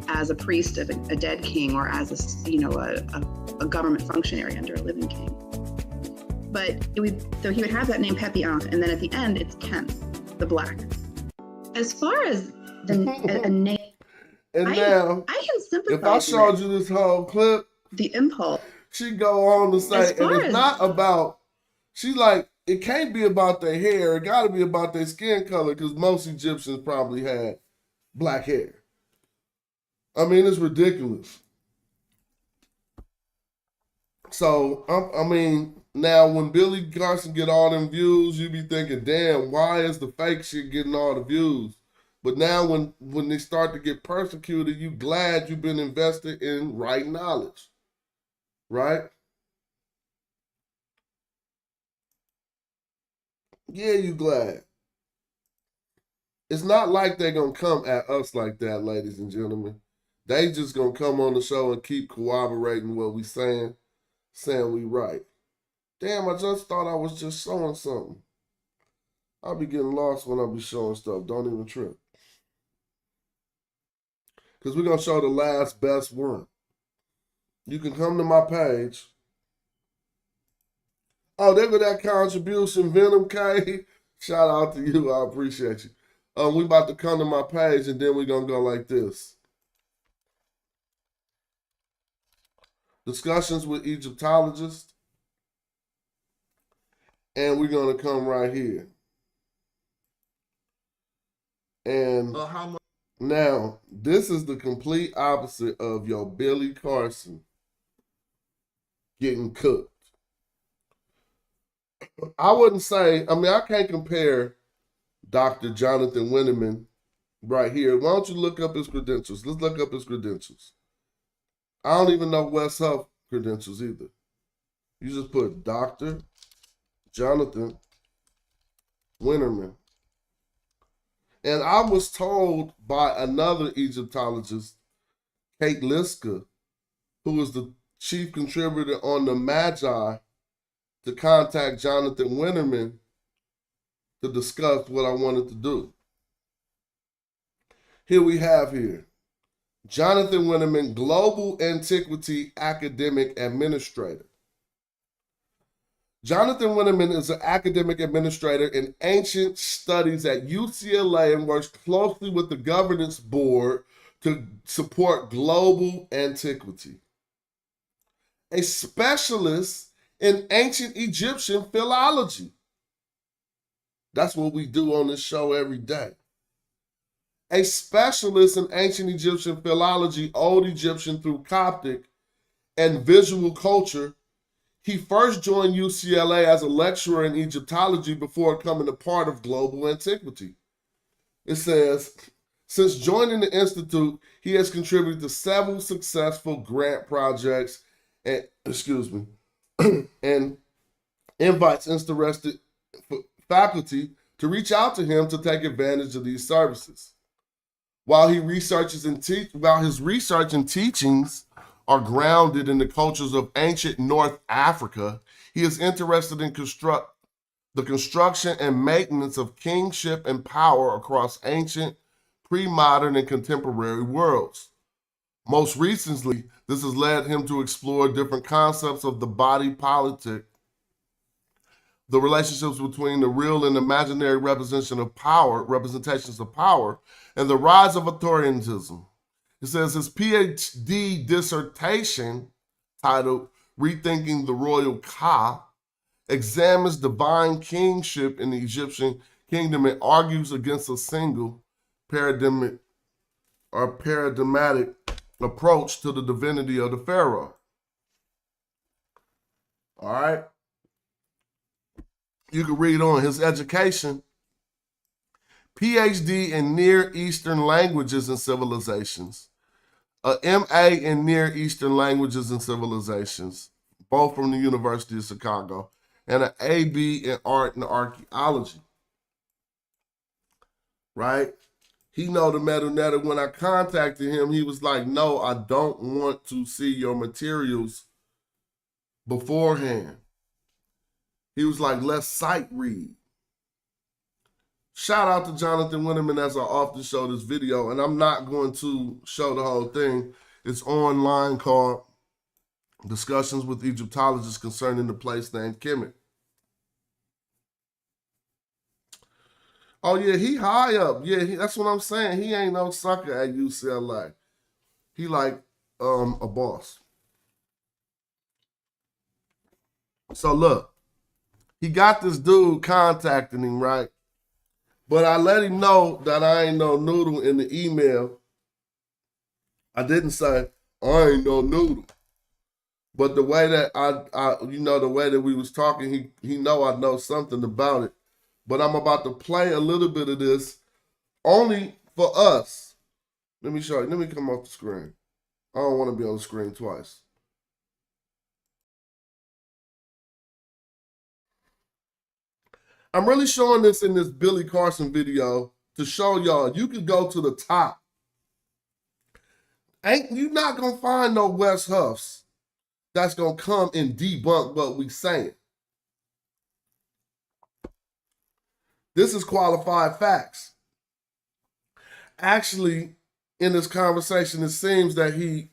Speaker 8: as a priest of a dead king, or as a government functionary under a living king. But so he would have that name Pepi Ankh, and then at the end it's Kem, the black. As far as a name,
Speaker 2: and
Speaker 8: I can sympathize.
Speaker 2: If I showed you this whole clip,
Speaker 8: the impulse,
Speaker 2: she go on to say, and it's not about. She's like, it can't be about their hair. It got to be about their skin color, because most Egyptians probably had black hair. I mean, it's ridiculous. So, I mean, now when Billy Carson get all them views, you be thinking, damn, why is the fake shit getting all the views? But now when they start to get persecuted, you glad you've been invested in right knowledge, right? Yeah, you glad. It's not like they're going to come at us like that, ladies and gentlemen. They just going to come on the show and keep corroborating what we saying we right. Damn, I just thought I was just showing something. I'll be getting lost when I be showing stuff. Don't even trip. Because we're going to show the last best one. You can come to my page. Oh, there go that contribution, Venom K. Shout out to you. I appreciate you. We about to come to my page, and then we're going to go like this. Discussions with Egyptologists. And we're going to come right here. And now, this is the complete opposite of your Billy Carson getting cooked. I wouldn't say, I mean, I can't compare Dr. Jonathan Winneman right here. Why don't you look up his credentials? Let's look up his credentials. I don't even know Wess Huff credentials either. You just put Dr. Jonathan Winneman. And I was told by another Egyptologist, Kate Liska, who was the chief contributor on the Magi, to contact Jonathan Winneman to discuss what I wanted to do. Here we have Jonathan Winneman, Global Antiquity Academic Administrator. Jonathan Winterman is an academic administrator in ancient studies at UCLA and works closely with the governance board to support global antiquity. A specialist in ancient Egyptian philology. That's what we do on this show every day. A specialist in ancient Egyptian philology, Old Egyptian through Coptic, and visual culture. He first joined UCLA as a lecturer in Egyptology before becoming a part of global antiquity. It says, since joining the Institute, he has contributed to several successful grant projects and, and invites interested faculty to reach out to him to take advantage of these services. While his research and teachings are grounded in the cultures of ancient North Africa, he is interested in the construction and maintenance of kingship and power across ancient, pre-modern, and contemporary worlds. Most recently, this has led him to explore different concepts of the body politic, the relationships between the real and imaginary representations of power, and the rise of authoritarianism. It says his PhD dissertation, titled Rethinking the Royal Ka, examines divine kingship in the Egyptian kingdom and argues against a single paradigmatic approach to the divinity of the pharaoh. All right. You can read on his education. PhD in Near Eastern Languages and Civilizations, a MA in Near Eastern Languages and Civilizations, both from the University of Chicago, and an AB in Art and Archaeology. Right? He know the metadata. When I contacted him, he was like, no, I don't want to see your materials beforehand. He was like, let's sight read. Shout out to Jonathan Winterman, as I often show this video, and I'm not going to show the whole thing. It's online, called Discussions with Egyptologists Concerning the Place Named Kemet. Oh yeah, he high up. Yeah, that's what I'm saying. He ain't no sucker at UCLA. He like a boss. So look, he got this dude contacting him, right? But I let him know that I ain't no noodle in the email. I didn't say, I ain't no noodle. But the way that the way that we was talking, he know I know something about it. But I'm about to play a little bit of this only for us. Let me show you. Let me come off the screen. I don't want to be on the screen twice. I'm really showing this in this Billy Carson video to show y'all you can go to the top. You're not going to find no Wess Huffs that's going to come and debunk what we saying. This is qualified facts. Actually, in this conversation, it seems that he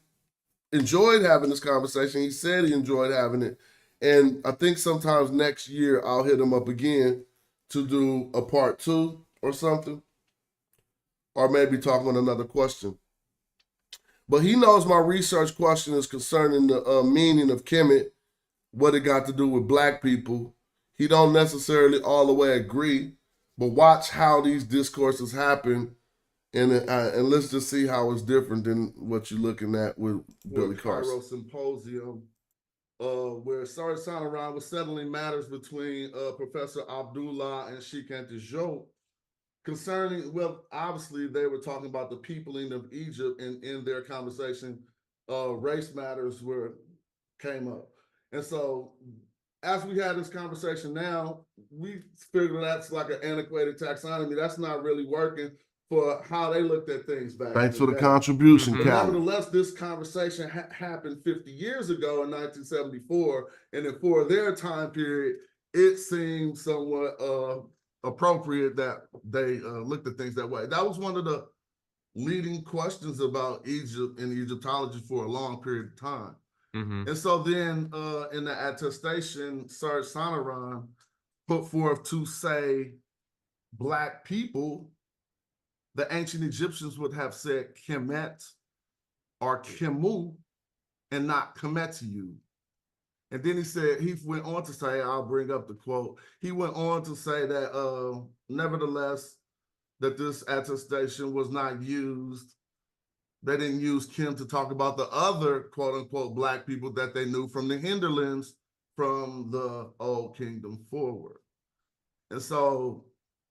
Speaker 2: enjoyed having this conversation. He said he enjoyed having it. And I think sometimes next year I'll hit him up again to do a part 2 or something. Or maybe talk on another question. But he knows my research question is concerning the meaning of Kemet, what it got to do with black people. He don't necessarily all the way agree, but watch how these discourses happen, and let's just see how it's different than what you're looking at with Billy Carson. Symposium, where Saran was settling matters between Professor Abdullah and Sheikh Antijo concerning, well, obviously they were talking about the peopling of Egypt, and in their conversation, race matters came up. And so as we had this conversation now, we figured that's like an antiquated taxonomy. That's not really working for how they looked at things back. Thanks for the contribution, Cal. Nevertheless, this conversation happened 50 years ago in 1974, and then for their time period, it seemed somewhat appropriate that they looked at things that way. That was one of the leading questions about Egypt and Egyptology for a long period of time. And so then in the attestation, Sir Sonoran put forth to say black people, the ancient Egyptians would have said Kemet or Kemu and not Kemetiu. And then he went on to say, I'll bring up the quote. He went on to say that nevertheless, that this attestation was not used. They didn't use Kim to talk about the other quote unquote black people that they knew from the hinterlands from the Old Kingdom forward. And so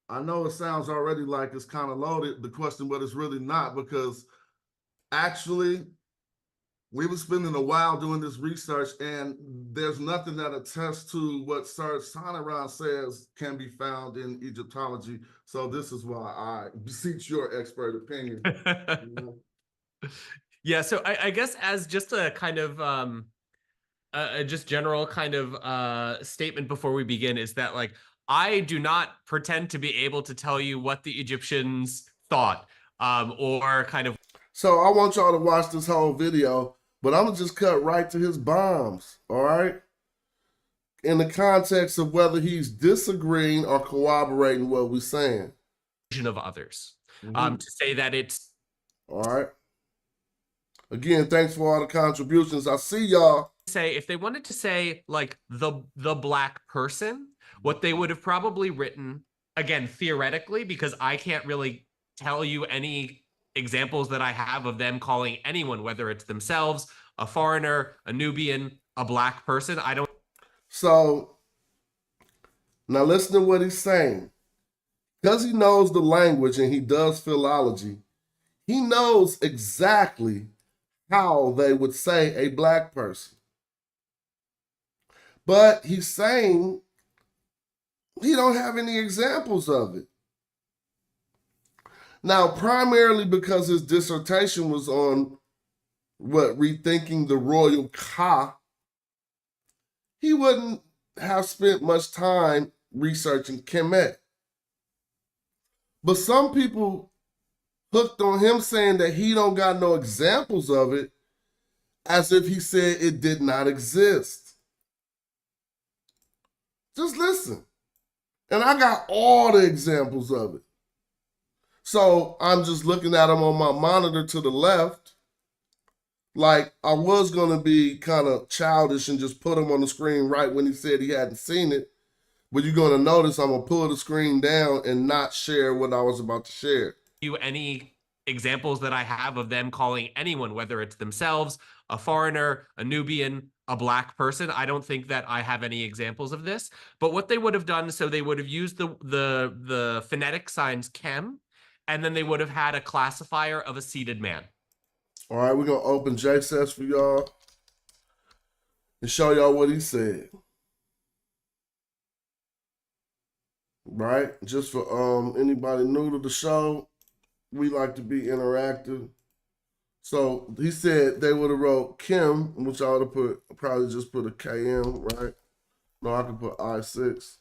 Speaker 2: I know it sounds already like it's kind of loaded, the question, but it's really not, because actually we were spending a while doing this research, and there's nothing that attests to what Sir Sonoran says can be found in Egyptology. So this is why I beseech your expert opinion. You know?
Speaker 17: Yeah, so I guess as just a kind of just general kind of statement before we begin is that, like, I do not pretend to be able to tell you what the Egyptians thought or kind of.
Speaker 2: So I want y'all to watch this whole video, but I'm gonna just cut right to his bombs, all right? In the context of whether he's disagreeing or corroborating what we're saying.
Speaker 17: Of others, to say that it's.
Speaker 2: All right. Again, thanks for all the contributions. I see y'all.
Speaker 17: Say if they wanted to say like the black person, what they would have probably written, again, theoretically, because I can't really tell you any examples that I have of them calling anyone, whether it's themselves, a foreigner, a Nubian, a black person. I don't.
Speaker 2: So now listen to what he's saying. Because he knows the language and he does philology, he knows exactly how they would say a black person. But he's saying he don't have any examples of it. Now, primarily because his dissertation was on rethinking the royal Ka, he wouldn't have spent much time researching Kemet. But some people hooked on him saying that he don't got no examples of it, as if he said it did not exist. Just listen. And I got all the examples of it. So I'm just looking at them on my monitor to the left. Like I was going to be kind of childish and just put him on the screen right when he said he hadn't seen it. But you're going to notice I'm going to pull the screen down and not share what I was about to share.
Speaker 17: You any examples that I have of them calling anyone, whether it's themselves, a foreigner, a Nubian, a black person. I don't think that I have any examples of this. But what they would have done, so they would have used the phonetic signs chem, and then they would have had a classifier of a seated man.
Speaker 2: All right, we're going to open JSS for y'all and show y'all what he said. Right? Just for anybody new to the show, we like to be interactive. So he said they would have wrote Kim, which I would have put, probably just put a KM, right? No, I could put I6.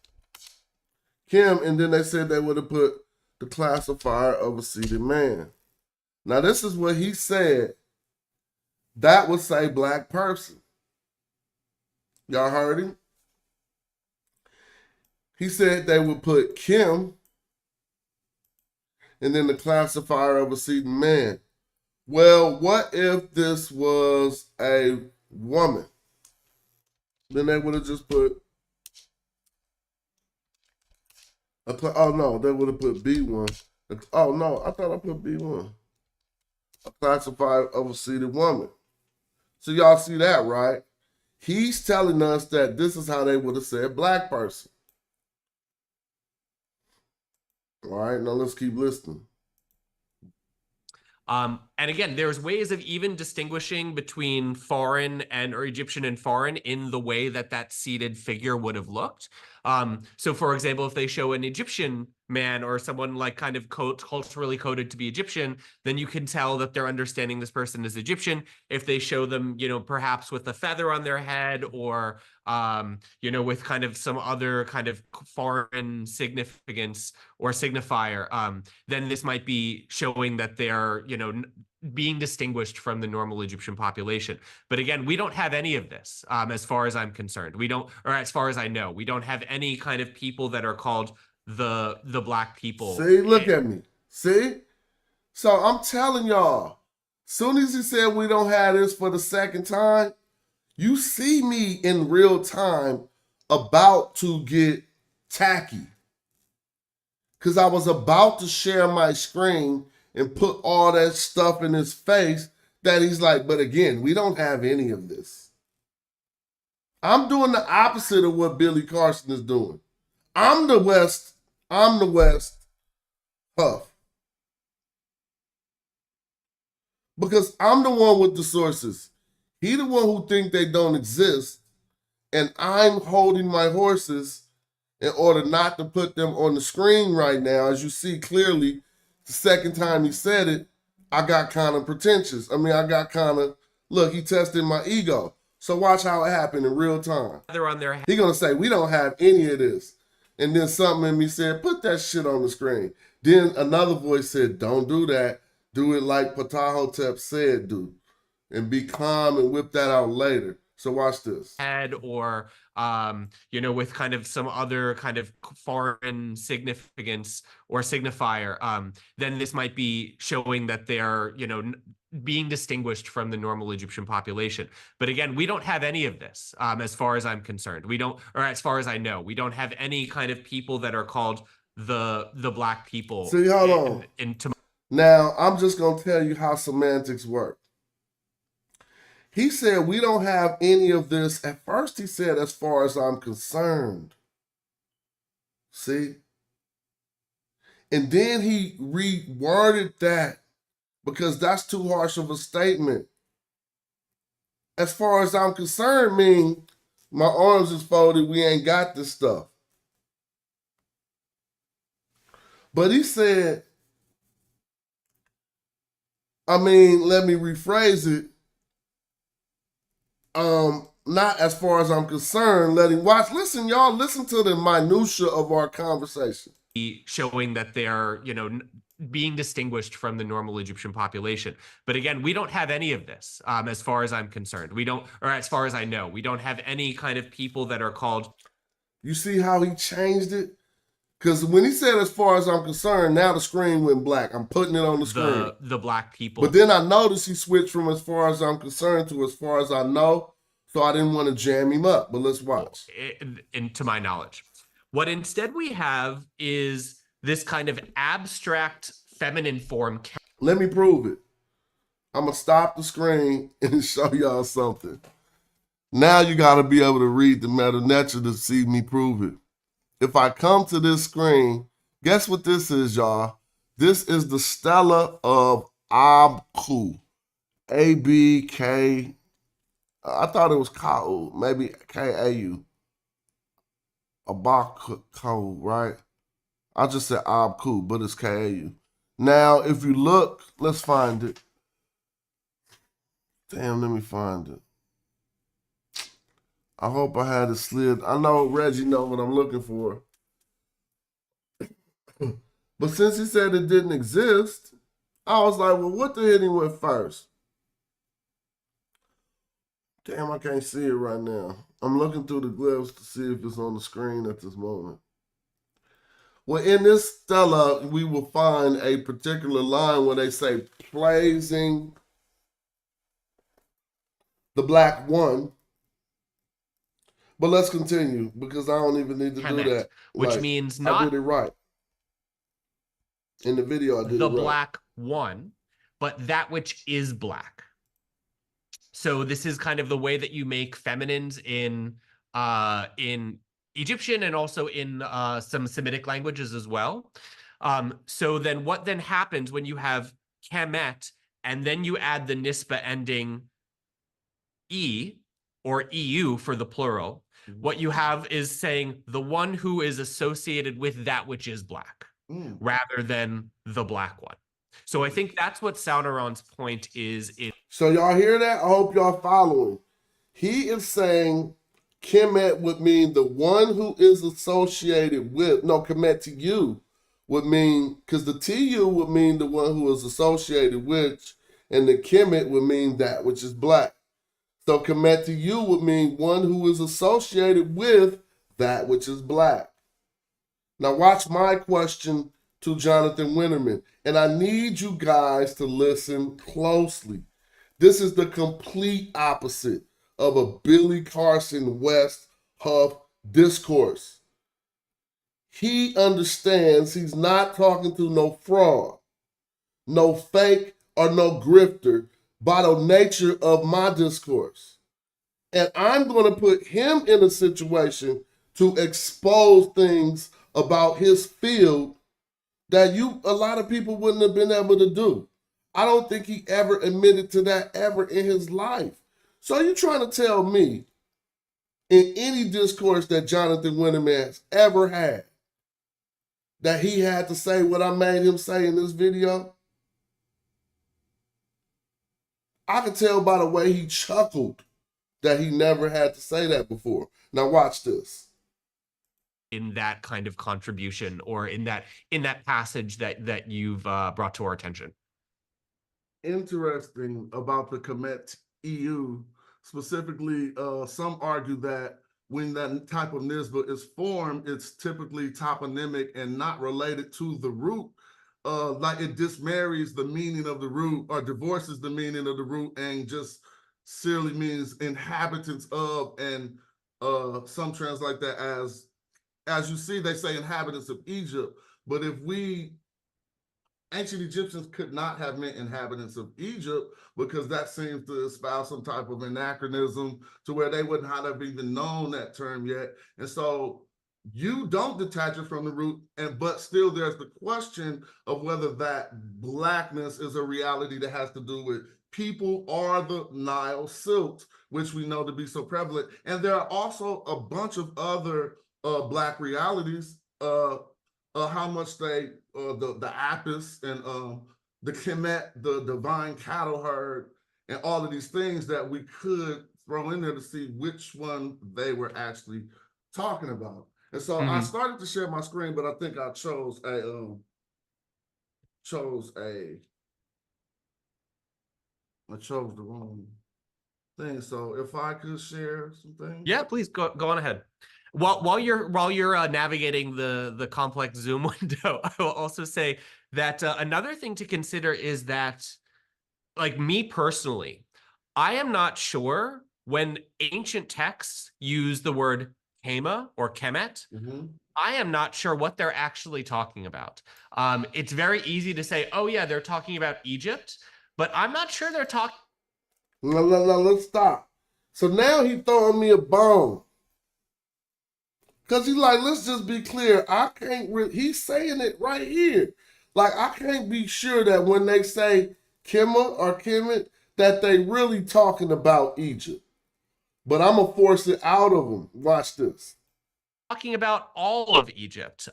Speaker 2: Kim, and then they said they would have put the classifier of a seated man. Now this is what he said. That would say black person. Y'all heard him? He said they would put Kim and then the classifier of a seated man. Well, what if this was a woman? Then they would have just put oh no, they would have put B1. Oh no, I thought I put B1. A classifier of a seated woman. So y'all see that, right? He's telling us that this is how they would have said black person. All right, now let's keep listening.
Speaker 17: And again, there's ways of even distinguishing between foreign or Egyptian and foreign in the way that that seated figure would have looked. So for example, if they show an Egyptian man or someone like kind of culturally coded to be Egyptian, then you can tell that they're understanding this person is Egyptian. If they show them, you know, perhaps with a feather on their head or, you know, with kind of some other kind of foreign significance or signifier, then this might be showing that they're, you know, being distinguished from the normal Egyptian population. But again, we don't have any of this, as far as I'm concerned. We don't, or as far as I know, we don't have any kind of people that are called the black people.
Speaker 2: See, look at me. See? So I'm telling y'all, soon as he said we don't have this for the second time, you see me in real time about to get tacky. Because I was about to share my screen and put all that stuff in his face that he's like, but again, we don't have any of this. I'm doing the opposite of what Billy Carson is doing. I'm the West Huff. Because I'm the one with the sources. He the one who think they don't exist, and I'm holding my horses in order not to put them on the screen right now. As you see clearly, the second time he said it, I got kind of pretentious. I mean, I got kind of, look, he tested my ego. So watch how it happened in real time.
Speaker 17: They're on their
Speaker 2: He gonna say, we don't have any of this. And then something in me said, put that shit on the screen. Then another voice said, don't do that. Do it like Ptahhotep said do. And be calm and whip that out later. So watch this.
Speaker 17: Head or, with kind of some other kind of foreign significance or signifier, then this might be showing that they're, being distinguished from the normal Egyptian population. But again, we don't have any of this, as far as I'm concerned. We don't, or as far as I know, we don't have any kind of people that are called the black people.
Speaker 2: See, hold on. Now, I'm just going to tell you how semantics work. He said, we don't have any of this. At first, he said, as far as I'm concerned. See? And then he reworded that because that's too harsh of a statement. As far as I'm concerned, mean my arms is folded, we ain't got this stuff. But he said, let me rephrase it. Not as far as I'm concerned, listen, y'all, listen to the minutia of our conversation.
Speaker 17: Showing that they're, being distinguished from the normal Egyptian population. But again, we don't have any of this, as far as I'm concerned. We don't, or as far as I know, we don't have any kind of people that are called.
Speaker 2: You see how he changed it? Because when he said, as far as I'm concerned, now the screen went black. I'm putting it on the screen.
Speaker 17: The black people.
Speaker 2: But then I noticed he switched from as far as I'm concerned to as far as I know. So I didn't want to jam him up. But let's watch.
Speaker 17: And to my knowledge. What instead we have is this kind of abstract feminine form.
Speaker 2: Let me prove it. I'm going to stop the screen and show y'all something. Now you got to be able to read the meta nature to see me prove it. If I come to this screen, guess what this is, y'all? This is the Stela of Abku. A-B-K. I thought it was Kau, maybe K-A-U. Abaku, right? I just said Abku, but it's K-A-U. Now, if you look, let's find it. Damn, let me find it. I hope I had it slid. I know Reggie know what I'm looking for. But since he said it didn't exist, I was like, well, what the hell he went first? Damn, I can't see it right now. I'm looking through the glyphs to see if it's on the screen at this moment. Well, in this stela, we will find a particular line where they say, praising the black one. But let's continue because I don't even need to do that.
Speaker 17: Which means not.
Speaker 2: I did it right. In the video, I did it right.
Speaker 17: The black one, but that which is black. So this is kind of the way that you make feminines in Egyptian and also in some Semitic languages as well. So then what then happens when you have Kemet and then you add the Nisba ending E or EU for the plural? What you have is saying the one who is associated with that which is black rather than the black one. So I think that's what Saunaron's point is.
Speaker 2: So y'all hear that? I hope y'all following. He is saying Kemet would mean the one who is associated with, no, Kemet to you would mean, because the TU would mean the one who is associated with, and the Kemet would mean that which is black. So Kemet to you would mean one who is associated with that which is black. Now watch my question to Jonathan Winterman, and I need you guys to listen closely. This is the complete opposite of a Billy Carson, Wess, Huff discourse. He understands he's not talking to no fraud, no fake, or no grifter by the nature of my discourse. And I'm going to put him in a situation to expose things about his field that a lot of people wouldn't have been able to do. I don't think he ever admitted to that ever in his life. So you're trying to tell me in any discourse that Jonathan Winterman has ever had that he had to say what I made him say in this video? I could tell by the way he chuckled that he never had to say that before. Now watch this.
Speaker 17: In that kind of contribution, or in that passage that you've brought to our attention.
Speaker 2: Interesting about the Kemet EU, specifically, some argue that when that type of nisba is formed, it's typically toponymic and not related to the root. Like it dismarries the meaning of the root or divorces the meaning of the root and just simply means inhabitants of, and some translate that as you see, they say inhabitants of Egypt. But if ancient Egyptians could not have meant inhabitants of Egypt, because that seems to espouse some type of anachronism to where they wouldn't have even known that term yet. And so you don't detach it from the root, but still there's the question of whether that blackness is a reality that has to do with people or the Nile silt, which we know to be so prevalent. And there are also a bunch of other black realities, how much the Apis and the Kemet, the divine cattle herd, and all of these things that we could throw in there to see which one they were actually talking about. And so I started to share my screen, but I think I chose the wrong thing. So if I could share some things.
Speaker 17: Yeah, please go on ahead. While you're navigating the complex Zoom window, I will also say that another thing to consider is that, like me personally, I am not sure when ancient texts use the word Kema or Kemet. I am not sure what they're actually talking about. It's very easy to say, oh yeah, they're talking about Egypt, but I'm not sure they're talking.
Speaker 2: No, let's stop. So now he throwing me a bone. Because he's like, let's just be clear. I can't, he's saying it right here. Like, I can't be sure that when they say Kema or Kemet, that they really talking about Egypt. But I'm going to force it out of them. Watch this.
Speaker 17: Talking about all of Egypt.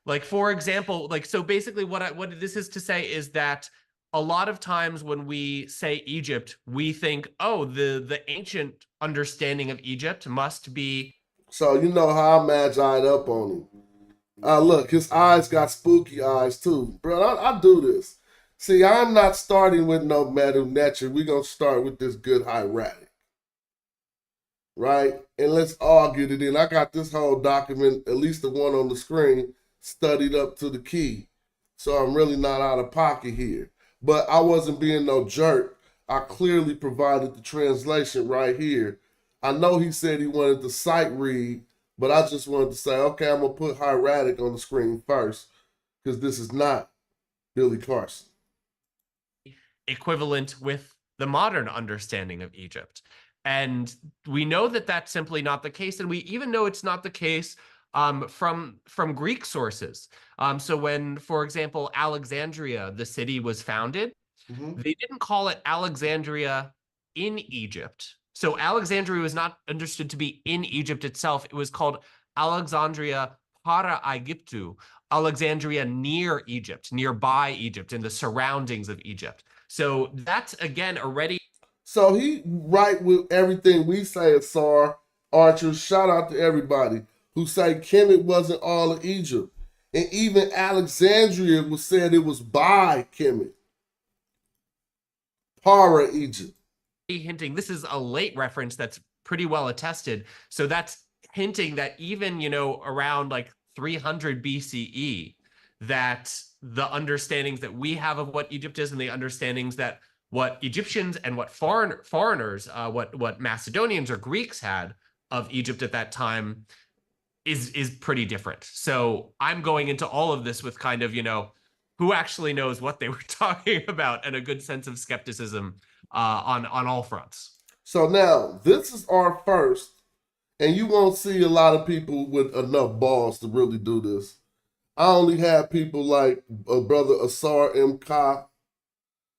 Speaker 17: Like, for example, like, so basically what this is to say is that a lot of times when we say Egypt, we think, oh, the ancient understanding of Egypt must be.
Speaker 2: So you know how I magi'd up on him. Look, his eyes got spooky eyes too. Bro, I do this. See, I'm not starting with no Medu Neter. We're going to start with this good hieratic. Right? And let's all get it in. I got this whole document, at least the one on the screen, studied up to the key. So I'm really not out of pocket here. But I wasn't being no jerk. I clearly provided the translation right here. I know he said he wanted the sight read, but I just wanted to say, okay, I'm going to put hieratic on the screen first, because this is not Billy Carson.
Speaker 17: Equivalent with the modern understanding of Egypt. And we know that that's simply not the case. And we even know it's not the case from Greek sources. So when, for example, Alexandria, the city, was founded, they didn't call it Alexandria in Egypt. So Alexandria was not understood to be in Egypt itself. It was called Alexandria para Aegyptu, Alexandria near Egypt, nearby Egypt, in the surroundings of Egypt. So that's, again, already.
Speaker 2: So he right with everything we say at SAR. Archers, shout out to everybody who say Kemet wasn't all of Egypt. And even Alexandria was said it was by Kemet. Para Egypt.
Speaker 17: Hinting, this is a late reference that's pretty well attested. So that's hinting that even, around like 300 BCE, that the understandings that we have of what Egypt is and the understandings that what Egyptians and what foreigners, what Macedonians or Greeks had of Egypt at that time is pretty different. So I'm going into all of this with kind of, who actually knows what they were talking about, and a good sense of skepticism on all fronts.
Speaker 2: So now this is our first, and you won't see a lot of people with enough balls to really do this. I only have people like brother Asar M. Ka.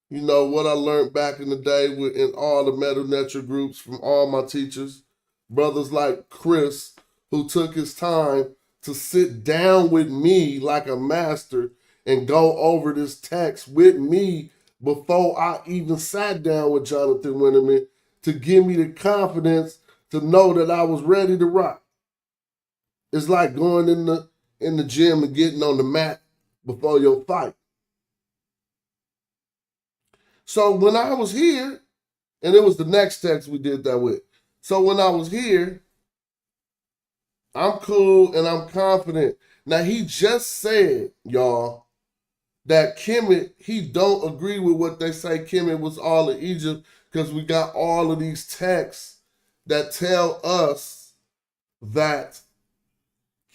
Speaker 2: You know what I learned back in the day in all the Metal Nature groups from all my teachers. Brothers like Chris, who took his time to sit down with me like a master and go over this text with me before I even sat down with Jonathan Winterman to give me the confidence to know that I was ready to rock. It's like going in the gym and getting on the mat before your fight. So when I was here, and it was the next text we did that with. So when I was here, I'm cool and I'm confident. Now he just said, y'all, that Kemet, he don't agree with what they say Kemet was all of Egypt, because we got all of these texts that tell us that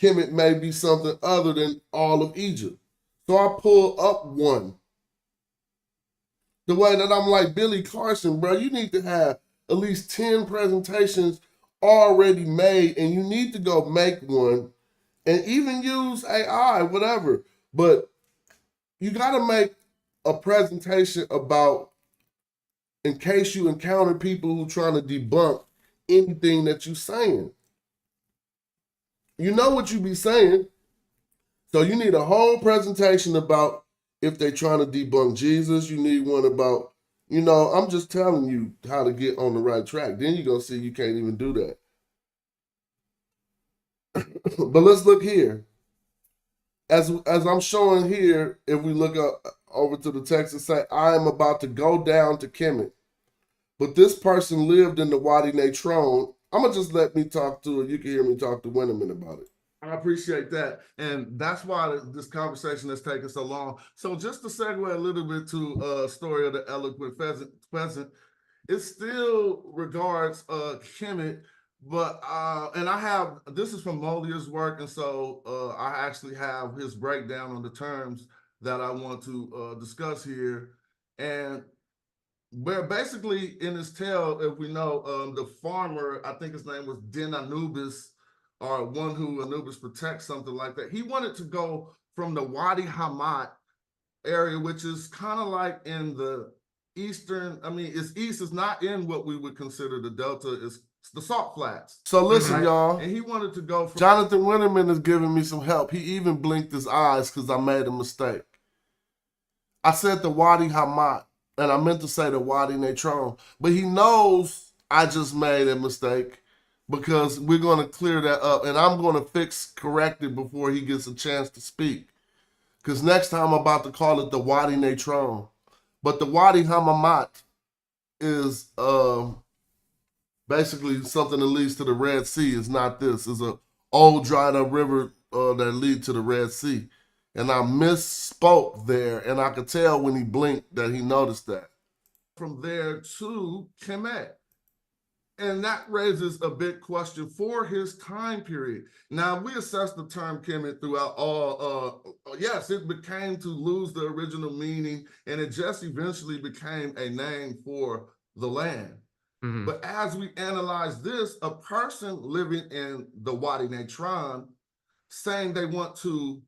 Speaker 2: Kemet may be something other than all of Egypt. So I pull up one. The way that I'm like, Billy Carson, bro, you need to have at least 10 presentations already made, and you need to go make one and even use AI, whatever. But you got to make a presentation about, in case you encounter people who trying to debunk anything that you're saying. You know what you be saying. So you need a whole presentation about if they're trying to debunk Jesus. You need one about, I'm just telling you how to get on the right track. Then you're going to see you can't even do that. But let's look here. As I'm showing here, if we look up over to the text and say, I am about to go down to Kemet. But this person lived in the Wadi Natron. I'm going to just let me talk to it. You can hear me talk to Winterman about it. I appreciate that. And that's why this conversation has taken so long. So just to segue a little bit to Story of the Eloquent Pheasant, it still regards Kemet, but and I have, this is from Molier's work, and so I actually have his breakdown on the terms that I want to discuss here. And where basically in his tale, if we know, the farmer, I think his name was Den Anubis, or one who Anubis protects, something like that. He wanted to go from the Wadi Hamat area, which is kind of like in the eastern, it's east, is not in what we would consider the Delta, is the Salt Flats. So listen, y'all. And he wanted to go from... Jonathan Winterman is giving me some help. He even blinked his eyes because I made a mistake. I said the Wadi Hamat, and I meant to say the Wadi Natron, but he knows I just made a mistake, because we're going to clear that up, and I'm going to correct it before he gets a chance to speak. Because next time I'm about to call it the Wadi Natron. But the Wadi Hamamat is basically something that leads to the Red Sea. It's not this. It's an old dried up river that leads to the Red Sea. And I misspoke there, and I could tell when he blinked that he noticed that. From there to Kemet. And that raises a big question for his time period. Now, we assess the term Kemet throughout all, yes, it became to lose the original meaning, and it just eventually became a name for the land. Mm-hmm. But as we analyze this, a person living in the Wadi Natron saying they want to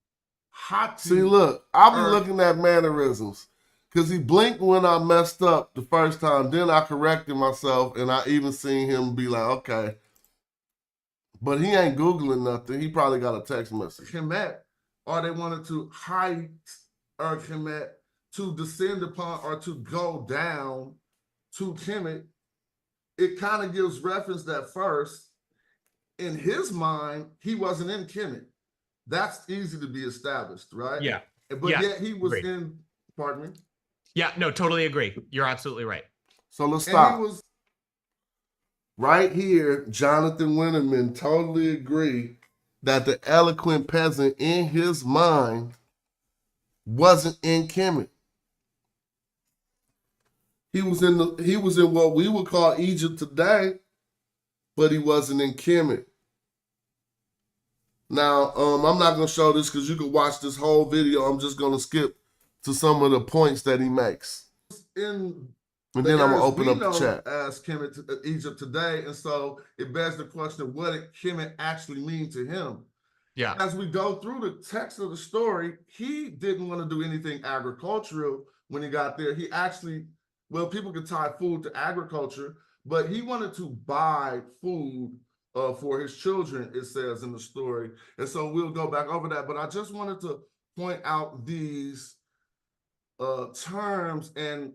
Speaker 2: see, look, I'll be looking at mannerisms. Because he blinked when I messed up the first time. Then I corrected myself, and I even seen him be like, okay. But he ain't Googling nothing. He probably got a text message. Kemet, or they wanted to height or Kemet, to descend upon or to go down to Kemet. It kind of gives reference that first, in his mind, he wasn't in Kemet. That's easy to be established, right?
Speaker 17: Yeah.
Speaker 2: But yet he was in, pardon me?
Speaker 17: Yeah, no, totally agree. You're absolutely right.
Speaker 2: So let's stop. Right here, Jonathan Winterman totally agree that the eloquent peasant in his mind wasn't in Kemet. He was in what we would call Egypt today, but he wasn't in Kemet. Now, I'm not going to show this because you can watch this whole video. I'm just going to skip to some of the points that he makes. And then I'm going to open up the chat. As Kemet, Egypt today, and so it begs the question, what did Kemet actually mean to him?
Speaker 17: Yeah.
Speaker 2: As we go through the text of the story, he didn't want to do anything agricultural when he got there. He actually, well, people could tie food to agriculture, but he wanted to buy food for his children, it says in the story. And so we'll go back over that. But I just wanted to point out these terms, and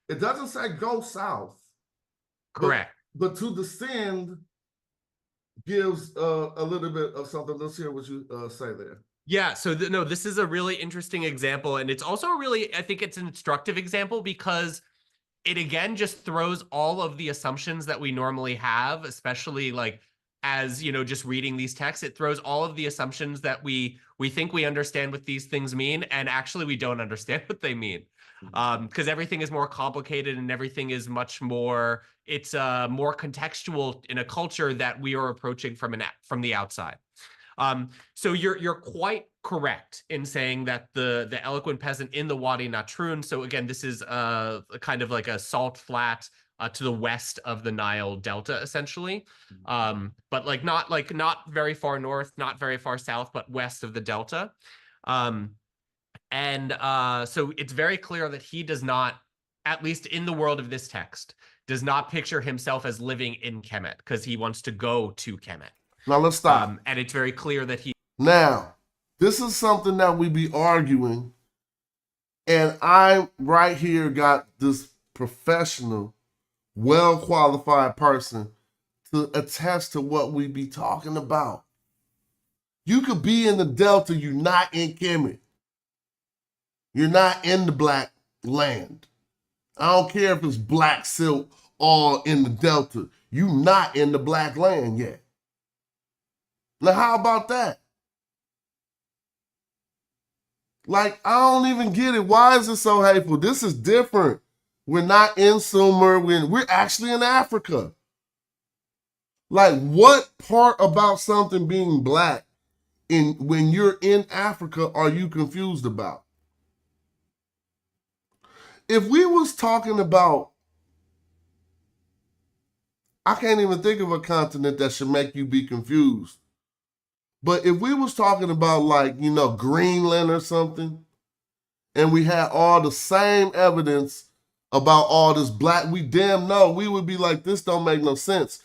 Speaker 2: it doesn't say go south.
Speaker 17: Correct.
Speaker 2: But to descend gives a little bit of something. Let's hear what you say there.
Speaker 17: Yeah, so no, this is a really interesting example, and it's also really, I think it's an instructive example because it again just throws all of the assumptions that we normally have, especially like as, you know, just reading these texts. It throws all of the assumptions that we think we understand what these things mean, and actually we don't understand what they mean. Because everything is more complicated and everything is much more, it's more contextual in a culture that we are approaching from the outside. So you're quite correct in saying that the eloquent peasant in the Wadi Natrun. So again, this is a kind of like a salt flat to the west of the Nile Delta, essentially, but not very far north, not very far south, but west of the Delta. So it's very clear that he does not, at least in the world of this text, does not picture himself as living in Kemet because he wants to go to Kemet.
Speaker 2: Now let's stop.
Speaker 17: And it's very clear that he...
Speaker 2: Now, this is something that we be arguing, and I right here got this professional, well-qualified person to attest to what we be talking about. You could be in the Delta, you're not in Kemet. You're not in the black land. I don't care if it's black silk all in the Delta. You're not in the black land yet. Now, how about that? Like, I don't even get it. Why is it so hateful? This is different. We're not in Sumer. We're actually in Africa. Like, what part about something being black when you're in Africa are you confused about? If we was talking about, I can't even think of a continent that should make you be confused. But if we was talking about, like, you know, Greenland or something, and we had all the same evidence about all this black, we damn know, we would be like, this don't make no sense.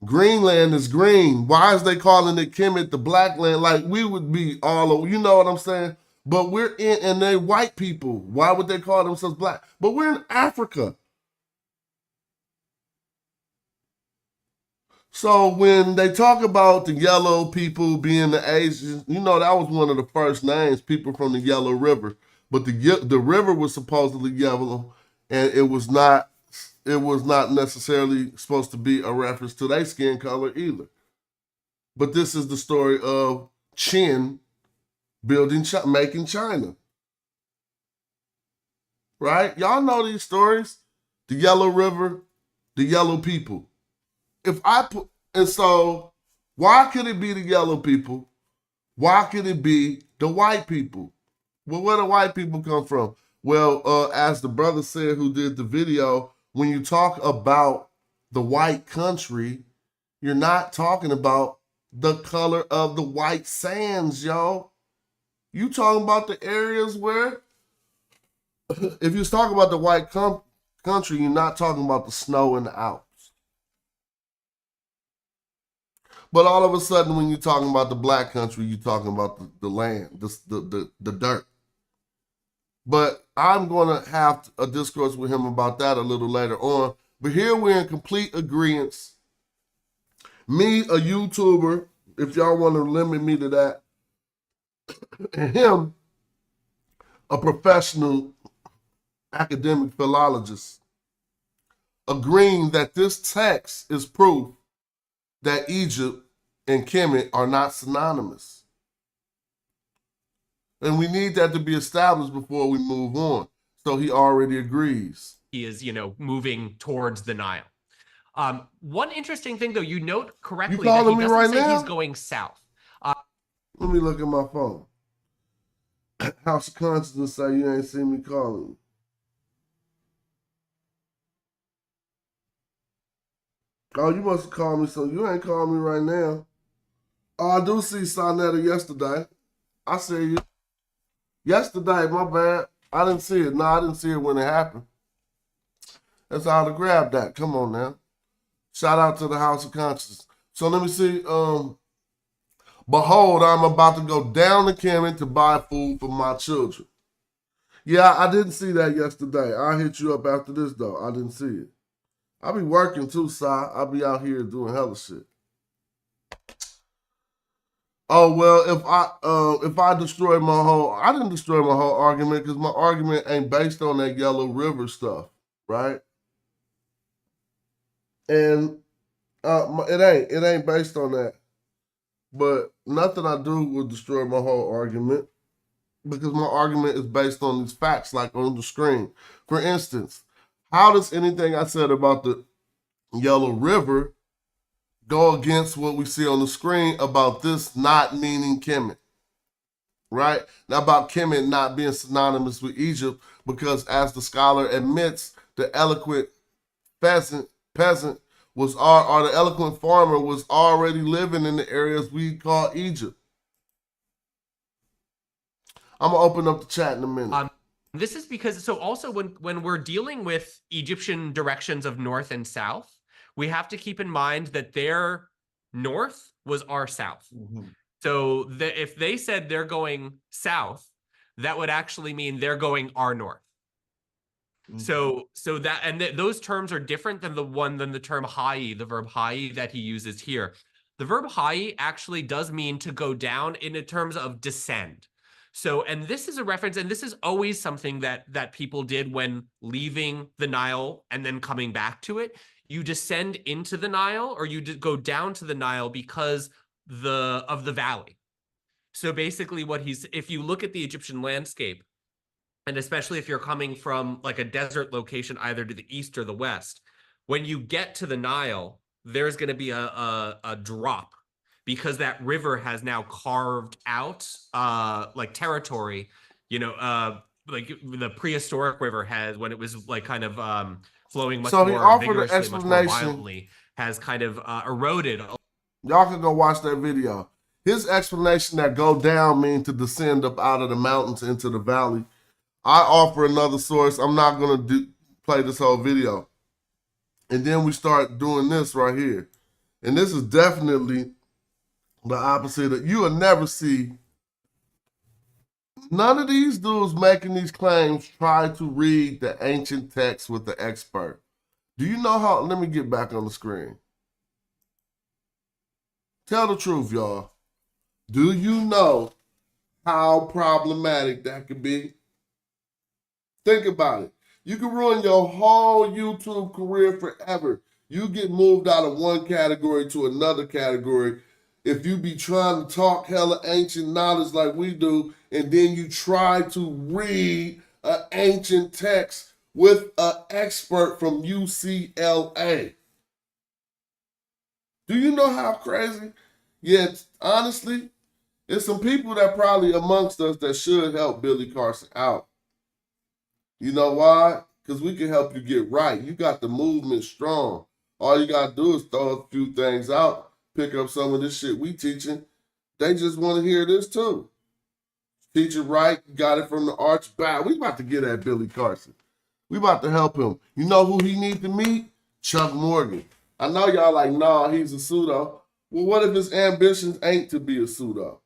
Speaker 2: Greenland is green. Why is they calling it Kemet the black land? Like, we would be all over, you know what I'm saying? But we're in, and they're white people. Why would they call themselves black? But we're in Africa. So when they talk about the yellow people being the Asians, you know, that was one of the first names, people from the Yellow River. But the river was supposedly yellow, and it was not necessarily supposed to be a reference to their skin color either. But this is the story of Qin making China. Right? Y'all know these stories. The Yellow River, the yellow people. So why could it be the yellow people? Why could it be the white people? Well, where do white people come from? Well, as the brother said who did the video, when you talk about the white country, you're not talking about the color of the white sands, y'all. You talking about the areas where, if you're talking about the white country, you're not talking about the snow in the Alps. But all of a sudden, when you're talking about the black country, you're talking about the land, the dirt. But I'm going to have a discourse with him about that a little later on. But here we're in complete agreement. Me, a YouTuber, if y'all want to limit me to that, and him, a professional academic philologists, agreeing that this text is proof that Egypt and Kemet are not synonymous. And we need that to be established before we move on. So he already agrees.
Speaker 17: He is, moving towards the Nile. One interesting thing, though, you note correctly that he doesn't say he's going south.
Speaker 2: Let me look at my phone. House of Consciousness say you ain't seen me calling. Oh, you must have called me, so you ain't called me right now. Oh, I do see Sonetta yesterday. I see you. Yesterday, my bad. I didn't see it. No, I didn't see it when it happened. That's how to grab that. Come on now. Shout out to the House of Consciousness. So let me see. Behold, I'm about to go down to Kemet to buy food for my children. Yeah, I didn't see that yesterday. I'll hit you up after this, though. I didn't see it. I be working too, Si. I be out here doing hella shit. Oh, well, if I destroy I didn't destroy my whole argument because my argument ain't based on that Yellow River stuff, right? And it ain't based on that. But nothing I do will destroy my whole argument because my argument is based on these facts like on the screen. For instance, how does anything I said about the Yellow River go against what we see on the screen about this not meaning Kemet, right? Now about Kemet not being synonymous with Egypt because as the scholar admits, the eloquent peasant was or the eloquent farmer was already living in the areas we call Egypt. I'm gonna open up the chat in a minute.
Speaker 17: This is because, so also when we're dealing with Egyptian directions of north and south, we have to keep in mind that their north was our south. Mm-hmm. So if they said they're going south, that would actually mean they're going our north. Mm-hmm. So that, and those terms are different than the term ha'i, the verb ha'i that he uses here. The verb ha'i actually does mean to go down in terms of descend. So, and this is a reference, and this is always something that people did when leaving the Nile and then coming back to it. You descend into the Nile or you go down to the Nile because of the valley. So basically if you look at the Egyptian landscape, and especially if you're coming from like a desert location, either to the east or the west, when you get to the Nile, there's going to be a drop because that river has now carved out like territory, like the prehistoric river has when it was like kind of flowing much more vigorously, much more violently, has kind of eroded.
Speaker 2: Y'all can go watch that video. His explanation that go down means to descend up out of the mountains into the valley. I offer another source. I'm not going to play this whole video. And then we start doing this right here. And this is definitely the opposite. You will never see none of these dudes making these claims try to read the ancient text with the expert. Do you know how? Let me get back on the screen. Tell the truth, y'all. Do you know how problematic that could be? Think about it. You can ruin your whole YouTube career forever. You get moved out of one category to another category if you be trying to talk hella ancient knowledge like we do, and then you try to read an ancient text with an expert from UCLA. Do you know how crazy? Yet, honestly, there's some people that probably amongst us that should help Billy Carson out. You know why? Because we can help you get right. You got the movement strong. All you got to do is throw a few things out, pick up some of this shit we teaching. They just want to hear this too. Teach it right. You got it from the arch back. We about to get at Billy Carson. We about to help him. You know who he need to meet? Chuck Morgan. I know y'all like, nah, he's a pseudo. Well, what if his ambitions ain't to be a pseudo?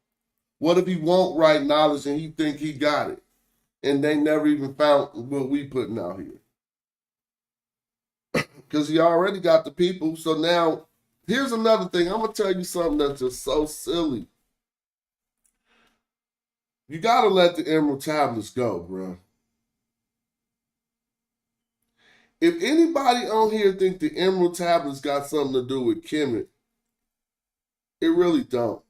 Speaker 2: What if he won't write knowledge and he think he got it? And they never even found what we putting out here. Because he already got the people. So now, here's another thing. I'm going to tell you something that's just so silly. You got to let the Emerald Tablets go, bro. If anybody on here think the emerald tablets got something to do with Kemet, it really don't.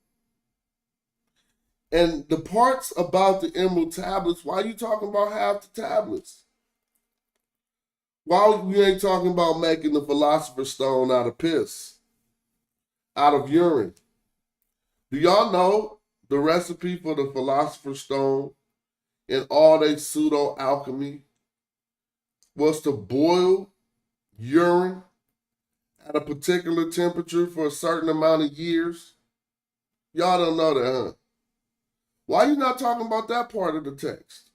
Speaker 2: And the parts about the emerald tablets, why are you talking about half the tablets? Why you ain't talking about making the philosopher's stone out of piss, out of urine? Do y'all know the recipe for the philosopher's stone and all they pseudo alchemy was to boil urine at a particular temperature for a certain amount of years? Y'all don't know that, huh? Why are you not talking about that part of the text?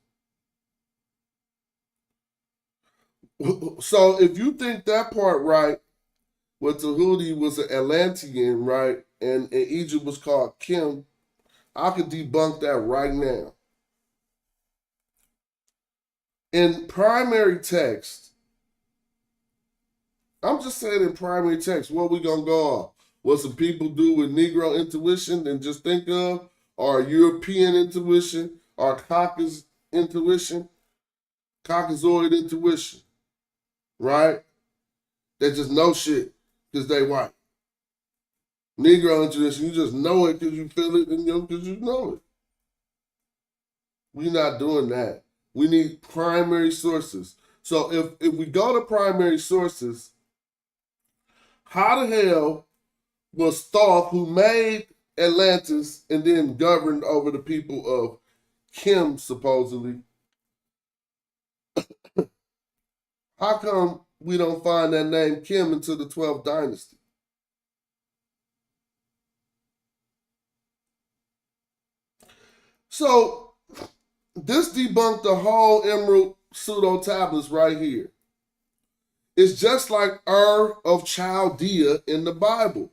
Speaker 2: So if you think that part right, where Tahuti was an Atlantean, right, and Egypt was called Kim, I could debunk that right now. In primary text, I'm just saying in primary text, what we gonna go off? What some people do with Negro intuition and just think of, or European intuition, or Caucasoid intuition, right? They just know shit because they white. Negro intuition, you just know it because you feel it and because you know it. We're not doing that. We need primary sources. So if we go to primary sources, how the hell was Thoth, who made Atlantis and then governed over the people of Kim, supposedly, how come we don't find that name Kim until the 12th dynasty? So this debunked the whole emerald pseudo tablets right here. It's just like Ur of Chaldea in the Bible.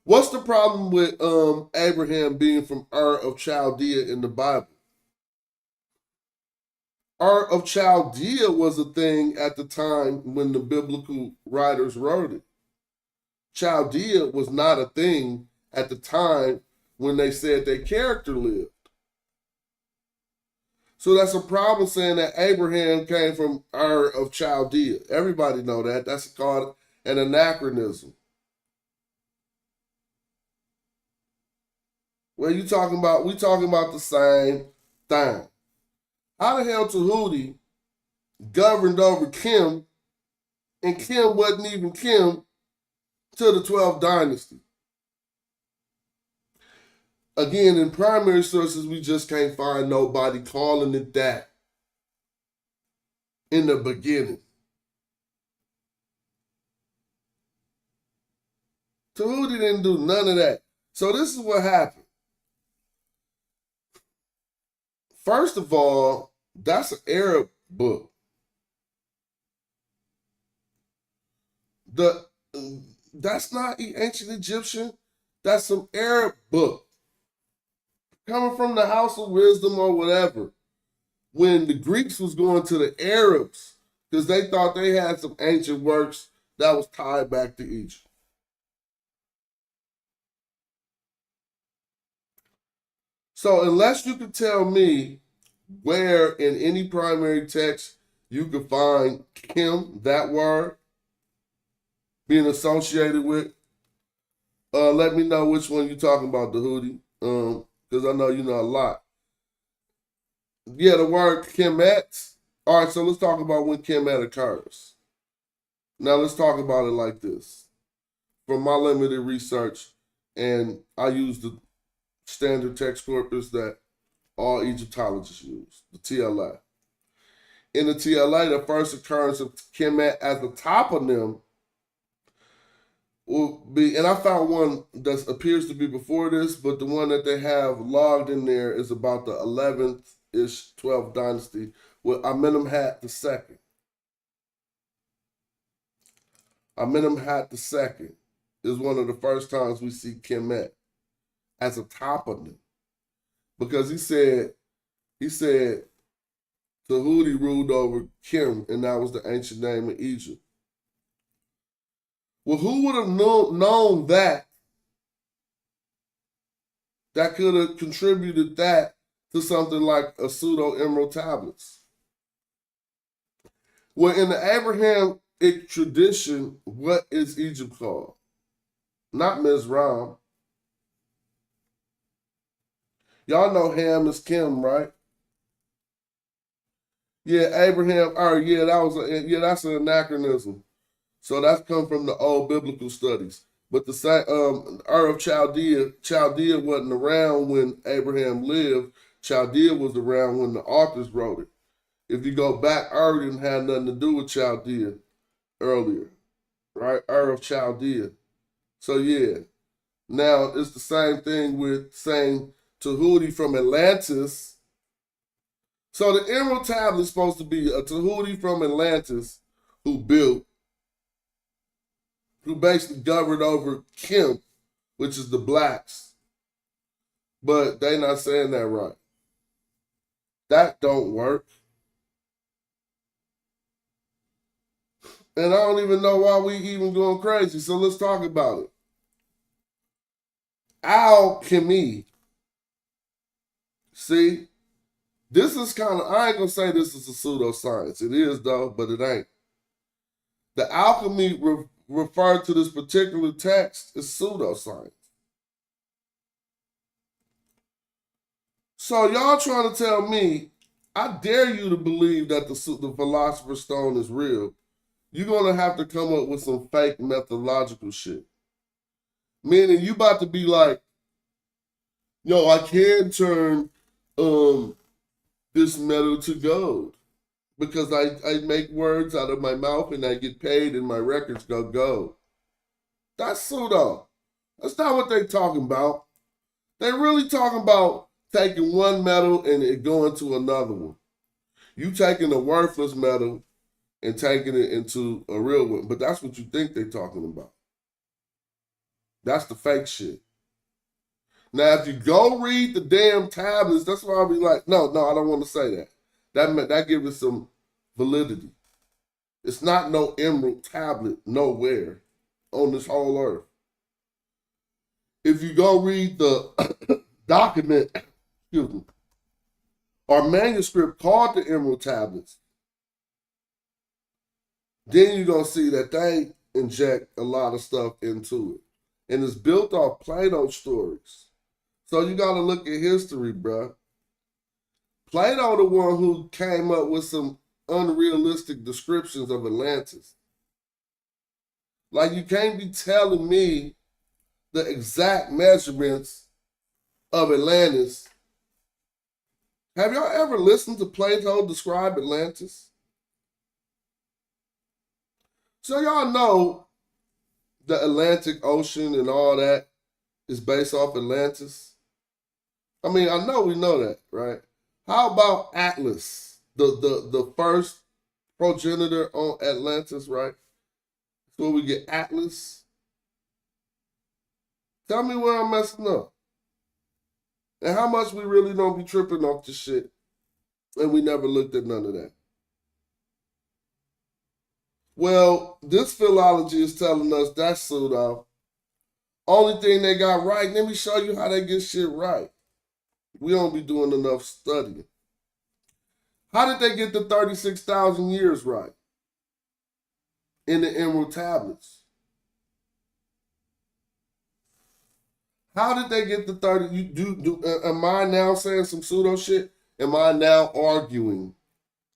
Speaker 2: What's the problem with Abraham being from Ur of Chaldea in the Bible? Ur of Chaldea was a thing at the time when the biblical writers wrote it. Chaldea was not a thing at the time when they said their character lived. So that's a problem saying that Abraham came from Ur of Chaldea. Everybody know that. That's called an anachronism. Well, we talking about the same thing. How the hell Tahuti governed over Kim, and Kim wasn't even Kim till the 12th dynasty? Again, in primary sources, we just can't find nobody calling it that in the beginning. Tahuti didn't do none of that. So this is what happened. First of all, that's an Arab book. That's not ancient Egyptian. That's some Arab book. Coming from the House of Wisdom or whatever. When the Greeks was going to the Arabs, because they thought they had some ancient works that was tied back to Egypt. So unless you can tell me where in any primary text you can find Kim, that word, being associated with, let me know which one you're talking about, Tahuti, because I know you know a lot. Yeah, the word Kemet. All right, so let's talk about when Kemet occurs. Now let's talk about it like this. From my limited research, and I use the standard text corpus that all Egyptologists use, the TLA. In the TLA, the first occurrence of Kemet as the toponym will be, and I found one that appears to be before this, but the one that they have logged in there is about the 11th-ish, 12th dynasty with Amenemhat II. Amenemhat II is one of the first times we see Kemet as a toponym. Because he said Tahuti ruled over Kim, and that was the ancient name of Egypt. Well, who would have known that could have contributed that to something like a pseudo emerald tablets? Well, in the Abrahamic tradition, what is Egypt called? Not Mizraim. Y'all know Ham is Kim, right? Yeah, Abraham. Yeah, that's an anachronism. So that's come from the old biblical studies. But the same Ur of Chaldea wasn't around when Abraham lived. Chaldea was around when the authors wrote it. If you go back, Ur didn't have nothing to do with Chaldea earlier, right? Ur of Chaldea. So yeah. Now it's the same thing with saying Tahuti from Atlantis. So the Emerald Tablet is supposed to be a Tahuti from Atlantis who basically governed over Kim, which is the blacks. But they not saying that right. That don't work. And I don't even know why we even going crazy. So let's talk about it. Alchemy. See, this is kind of, I ain't going to say this is a pseudoscience. It is though, but it ain't. The alchemy referred to this particular text is pseudoscience. So y'all trying to tell me, I dare you to believe that the Philosopher's Stone is real. You're going to have to come up with some fake methodological shit. Meaning you about to be like, yo, I can turn this metal to gold because I make words out of my mouth and I get paid and my records go gold. That's pseudo. That's not what they talking about. They really talking about taking one metal and it going to another one. You taking a worthless metal and taking it into a real one. But that's what you think they're talking about. That's the fake shit. Now, if you go read the damn tablets, that's why I'll be like, no, I don't want to say that. That gives it some validity. It's not no emerald tablet nowhere on this whole earth. If you go read the document, excuse me, or manuscript called the Emerald Tablets, then you're going to see that they inject a lot of stuff into it. And it's built off Plato's stories. So you got to look at history, bruh. Plato the one who came up with some unrealistic descriptions of Atlantis. Like, you can't be telling me the exact measurements of Atlantis. Have y'all ever listened to Plato describe Atlantis? So y'all know the Atlantic Ocean and all that is based off Atlantis. I mean, I know we know that, right? How about Atlas, the first progenitor on Atlantis, right? So we get Atlas. Tell me where I'm messing up. And how much we really don't be tripping off this shit. And we never looked at none of that. Well, this philology is telling us that's pseudo. Only thing they got right, let me show you how they get shit right. We don't be doing enough studying. How did they get the 36,000 years right in the Emerald Tablets? How did they get the 30? Am I now saying some pseudo shit? Am I now arguing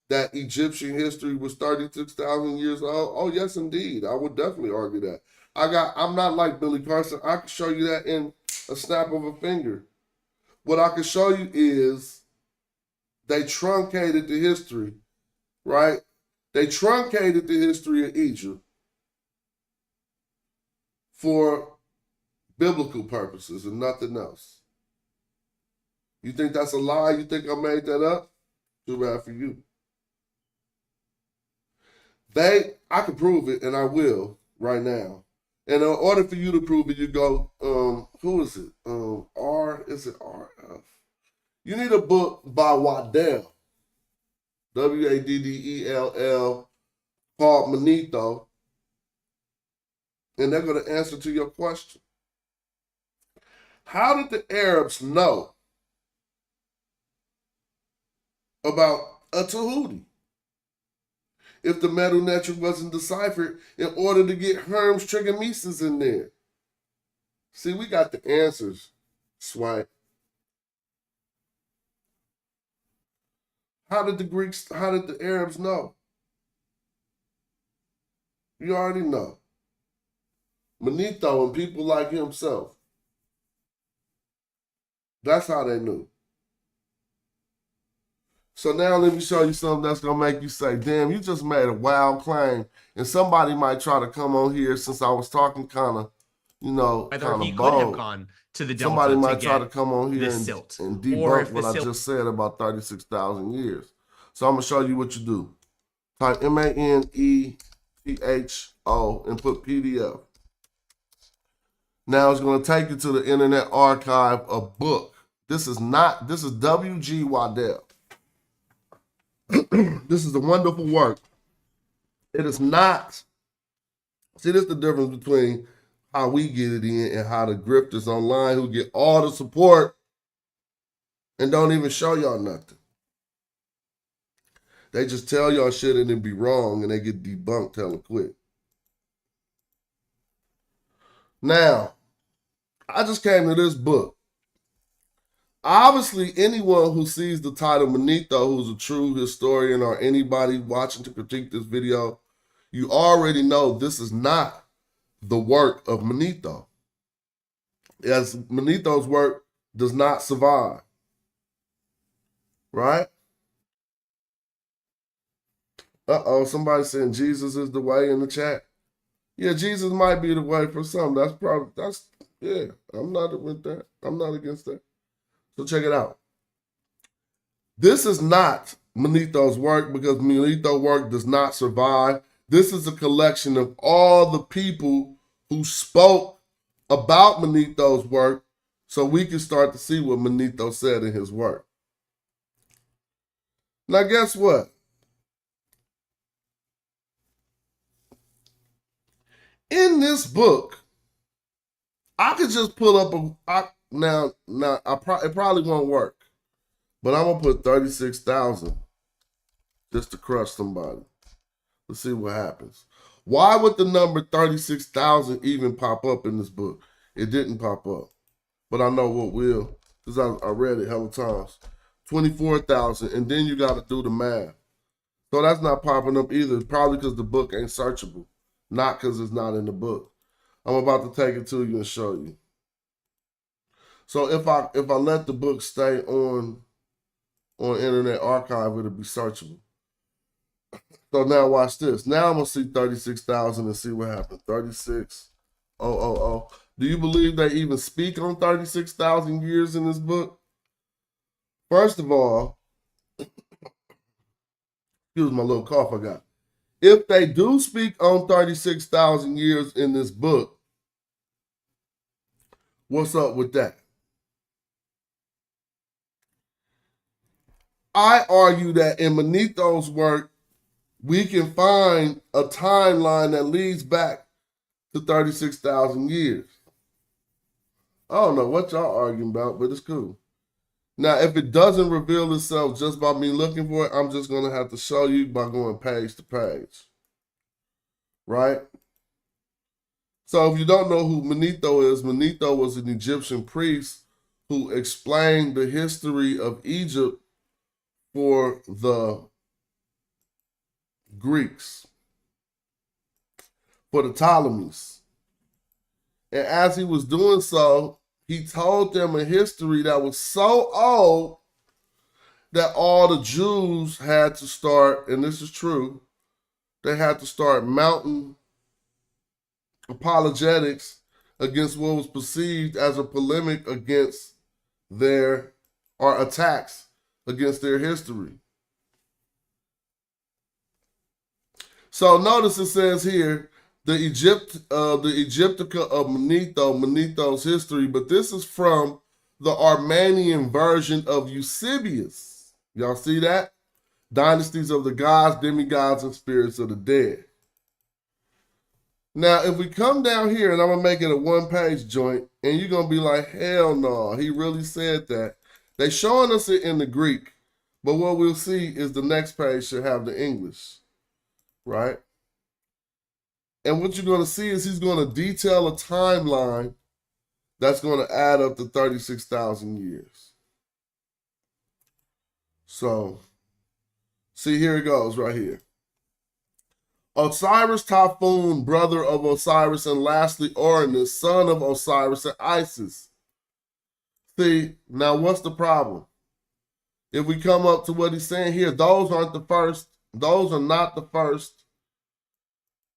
Speaker 2: that Egyptian history was 36,000 years old? Oh, yes, indeed. I would definitely argue that. I'm not like Billy Carson. I can show you that in a snap of a finger. What I can show you is they truncated the history, right? They truncated the history of Egypt for biblical purposes and nothing else. You think that's a lie? You think I made that up? Too bad for you. I can prove it, and I will right now. And in order for you to prove it, you go, who is it? Is it RF? You need a book by Waddell, Waddell, called Manetho, and they're going to answer to your question. How did the Arabs know about a Tahuti? if the metal nature wasn't deciphered in order to get Herm's trigonomesis in there? See, we got the answers, Swipe. How did the Arabs know? You already know. Manetho and people like himself. That's how they knew. So now let me show you something that's going to make you say, damn, you just made a wild claim. And somebody might try to come on here since I was talking kind of,
Speaker 17: Whether he
Speaker 2: bold.
Speaker 17: could have gone to the Delta
Speaker 2: Somebody might
Speaker 17: to
Speaker 2: try
Speaker 17: get
Speaker 2: to come on here
Speaker 17: this
Speaker 2: and
Speaker 17: silt. Or
Speaker 2: debunk
Speaker 17: if
Speaker 2: what
Speaker 17: the
Speaker 2: I
Speaker 17: silt
Speaker 2: just said about 36,000 years. So I'm going to show you what you do. Type MANETHO and put PDF. Now it's going to take you to the Internet Archive, a book. This is W.G. Waddell. This is a wonderful work. It is not. See, this is the difference between how we get it in and how the grifters online who get all the support and don't even show y'all nothing. They just tell y'all shit and it be wrong and they get debunked hella quick. Now, I just came to this book. Obviously, anyone who sees the title Manetho, who's a true historian, or anybody watching to critique this video, you already know this is not the work of Manetho. As Manetho's work does not survive. Right? Uh-oh, somebody saying Jesus is the way in the chat. Yeah, Jesus might be the way for some. Yeah, I'm not with that. I'm not against that. So check it out. This is not Manetho's work because Manetho's work does not survive. This is a collection of all the people who spoke about Manetho's work so we can start to see what Manetho said in his work. Now, guess what? In this book, I could just pull up it probably won't work, but I'm gonna put 36,000 just to crush somebody. Let's see what happens. Why would the number 36,000 even pop up in this book? It didn't pop up, but I know what will because I read it hella times. 24,000, and then you got to do the math. So that's not popping up either. Probably because the book ain't searchable, not because it's not in the book. I'm about to take it to you and show you. So if I let the book stay on Internet Archive, it'll be searchable. So now watch this. Now I'm gonna see 36,000 and see what happens. 36,000. Do you believe they even speak on 36,000 years in this book? First of all, excuse my little cough I got. If they do speak on 36,000 years in this book, what's up with that? I argue that in Manetho's work, we can find a timeline that leads back to 36,000 years. I don't know what y'all arguing about, but it's cool. Now, if it doesn't reveal itself just by me looking for it, I'm just going to have to show you by going page to page. Right? So if you don't know who Manetho is, Manetho was an Egyptian priest who explained the history of Egypt for the Greeks, for the Ptolemies. And as he was doing so, he told them a history that was so old that all the Jews had to start, and this is true, they had to start mounting apologetics against what was perceived as a polemic against attacks against their history. So notice it says here, the Egyptica of Manetho, Manetho's history, but this is from the Armenian version of Eusebius. Y'all see that? Dynasties of the gods, demigods, and spirits of the dead. Now, if we come down here, and I'm going to make it a one-page joint, and you're going to be like, hell no, he really said that. They showing us it in the Greek, but what we'll see is the next page should have the English. right? And what you're going to see is he's going to detail a timeline that's going to add up to 36,000 years. So, see, here it goes right here. Osiris Typhoon, brother of Osiris, and lastly Uranus, son of Osiris and Isis. See, now what's the problem? If we come up to what he's saying here, those are not the first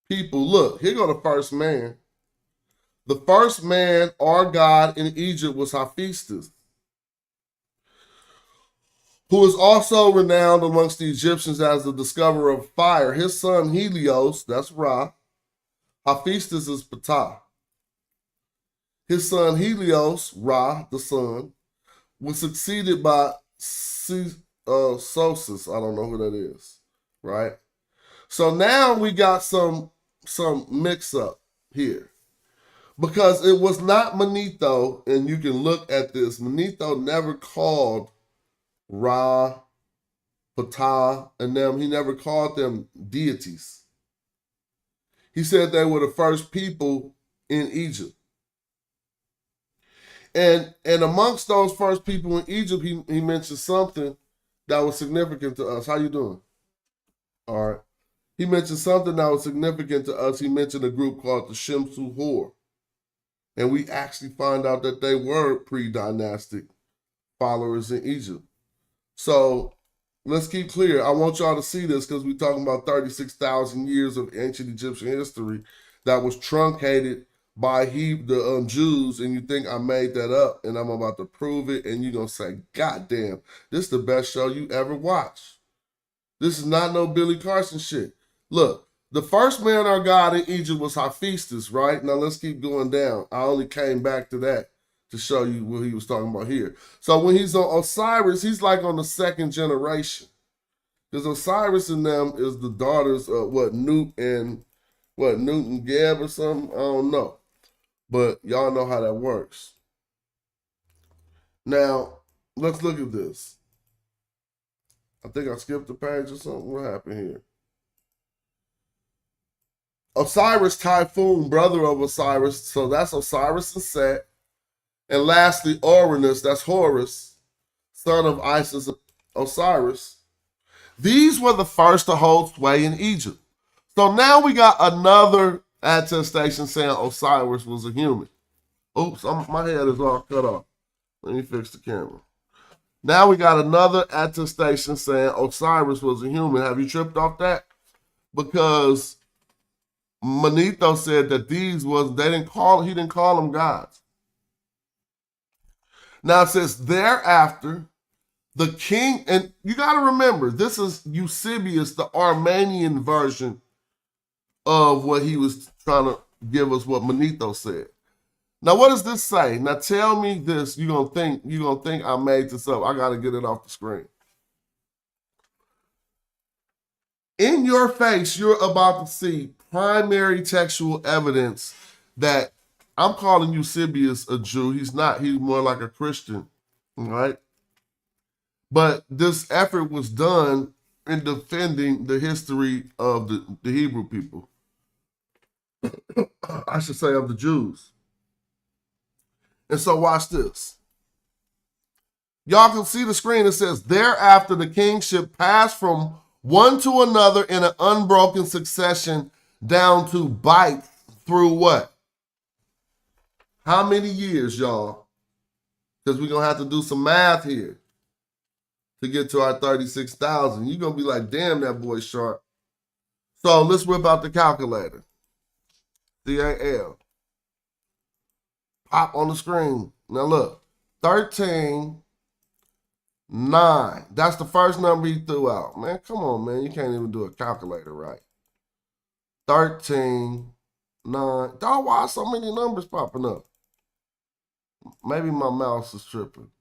Speaker 2: people. Look, here go the first man. The first man or god in Egypt was Hephaestus, who is also renowned amongst the Egyptians as the discoverer of fire. His son Helios, that's Ra. Hephaestus is Ptah. His son Helios, Ra, the sun, was succeeded by Sosis. I don't know who that is, right? So now we got some mix-up here. Because it was not Manetho, and you can look at this. Manetho never called Ra, Ptah, and them. He never called them deities. He said they were the first people in Egypt. And amongst those first people in Egypt, he mentioned something that was significant to us. How you doing? All right. He mentioned something that was significant to us. He mentioned a group called the Shemsu Hor. And we actually find out that they were pre-dynastic followers in Egypt. So let's keep clear. I want y'all to see this because we're talking about 36,000 years of ancient Egyptian history that was truncated by the Jews, and you think I made that up, and I'm about to prove it, and you're going to say, God damn, this is the best show you ever watched. This is not no Billy Carson shit. Look, the first man or god in Egypt was Hephaestus, right? Now let's keep going down. I only came back to that to show you what he was talking about here. So when he's on Osiris, he's like on the second generation. Because Osiris and them is the daughters of Newt and Geb or something? I don't know. But y'all know how that works. Now, let's look at this. I think I skipped a page or something. What happened here? Osiris Typhoon, brother of Osiris. So that's Osiris and Set. And lastly, Uranus, that's Horus, son of Isis Osiris. These were the first to hold sway in Egypt. So now we got another attestation saying Osiris was a human. Oops, my head is all cut off. Let me fix the camera. Now we got another attestation saying Osiris was a human. Have you tripped off that? Because Manetho said that he didn't call them gods. Now it says thereafter, the king, and you got to remember, this is Eusebius, the Armenian version of what he was trying to give us what Manetho said. Now, what does this say? Now tell me this. You're gonna think I made this up. I gotta get it off the screen. In your face, you're about to see primary textual evidence that I'm calling Eusebius a Jew. He's not, he's more like a Christian, right? But this effort was done in defending the history of the Hebrew people. I should say of the Jews. And so watch this. Y'all can see the screen. It says, thereafter the kingship passed from one to another in an unbroken succession down to Bite through what? How many years, y'all? Because we're going to have to do some math here to get to our 36,000. You're going to be like, damn, that boy's sharp. So let's whip out the calculator. CAL. Pop on the screen. Now look, 13, 9. That's the first number he threw out. Man, come on, man. You can't even do a calculator right. 13, 9. Dog, why so many numbers popping up? Maybe my mouse is tripping.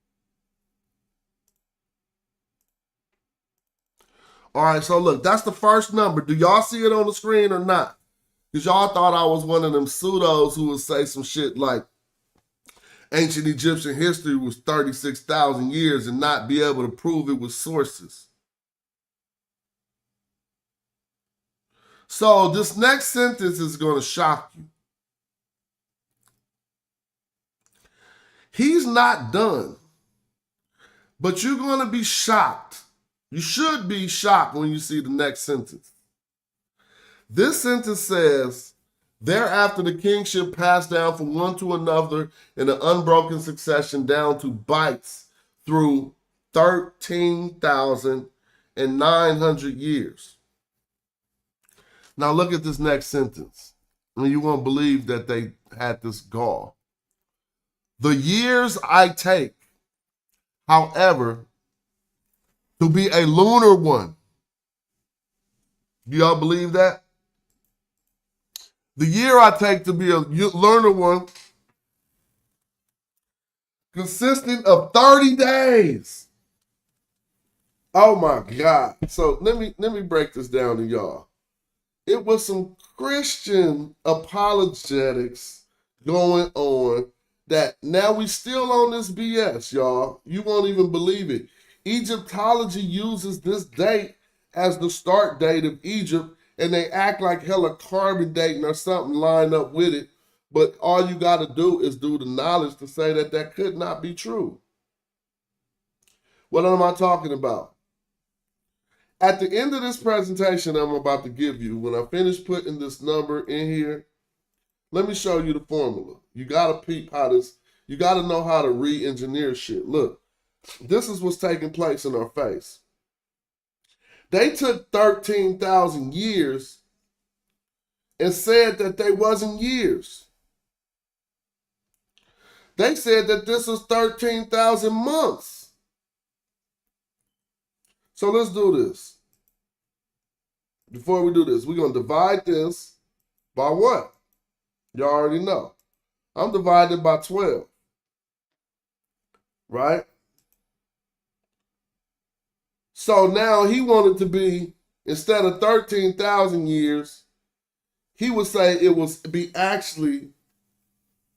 Speaker 2: All right, so look, that's the first number. Do y'all see it on the screen or not? Because y'all thought I was one of them pseudos who would say some shit like ancient Egyptian history was 36,000 years and not be able to prove it with sources. So this next sentence is going to shock you. He's not done, but you're going to be shocked. You should be shocked when you see the next sentence. This sentence says, thereafter the kingship passed down from one to another in an unbroken succession down to bites through 13,900 years. Now look at this next sentence, and you won't believe that they had this gall. The years I take, however, to be a lunar one. Do y'all believe that? The year I take to be a lunar one consisting of 30 days. Oh my God. So let me break this down to y'all. It was some Christian apologetics going on that now we still on this BS, y'all. You won't even believe it. Egyptology uses this date as the start date of Egypt, and they act like hella carbon dating or something lined up with it. But all you got to do is do the knowledge to say that that could not be true. What am I talking about? At the end of this presentation I'm about to give you, when I finish putting this number in here, let me show you the formula. You got to peep how this, you got to know how to re-engineer shit. Look, this is what's taking place in our face. They took 13,000 years and said that they wasn't years. They said that this was 13,000 months. So let's do this. Before we do this, we're going to divide this by what? You already know. I'm divided by 12. Right? So now he wanted to be, instead of 13,000 years, he would say it was be actually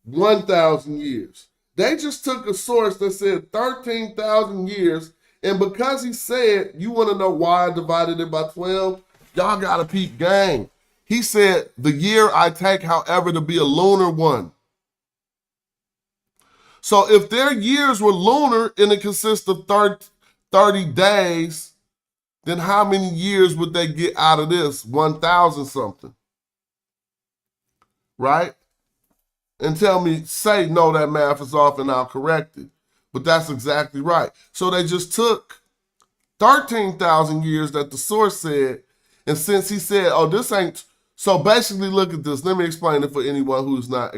Speaker 2: 1,000 years. They just took a source that said 13,000 years, and because he said, you want to know why I divided it by 12? Y'all got to peep gang. He said, the year I take, however, to be a lunar one. So if their years were lunar and it consists of 30 days, then how many years would they get out of this? 1,000 something. Right? And tell me, say, no, that math is off and I'll correct it. But that's exactly right. So they just took 13,000 years that the source said, and since he said, oh, this ain't, so basically look at this. Let me explain it for anyone who's not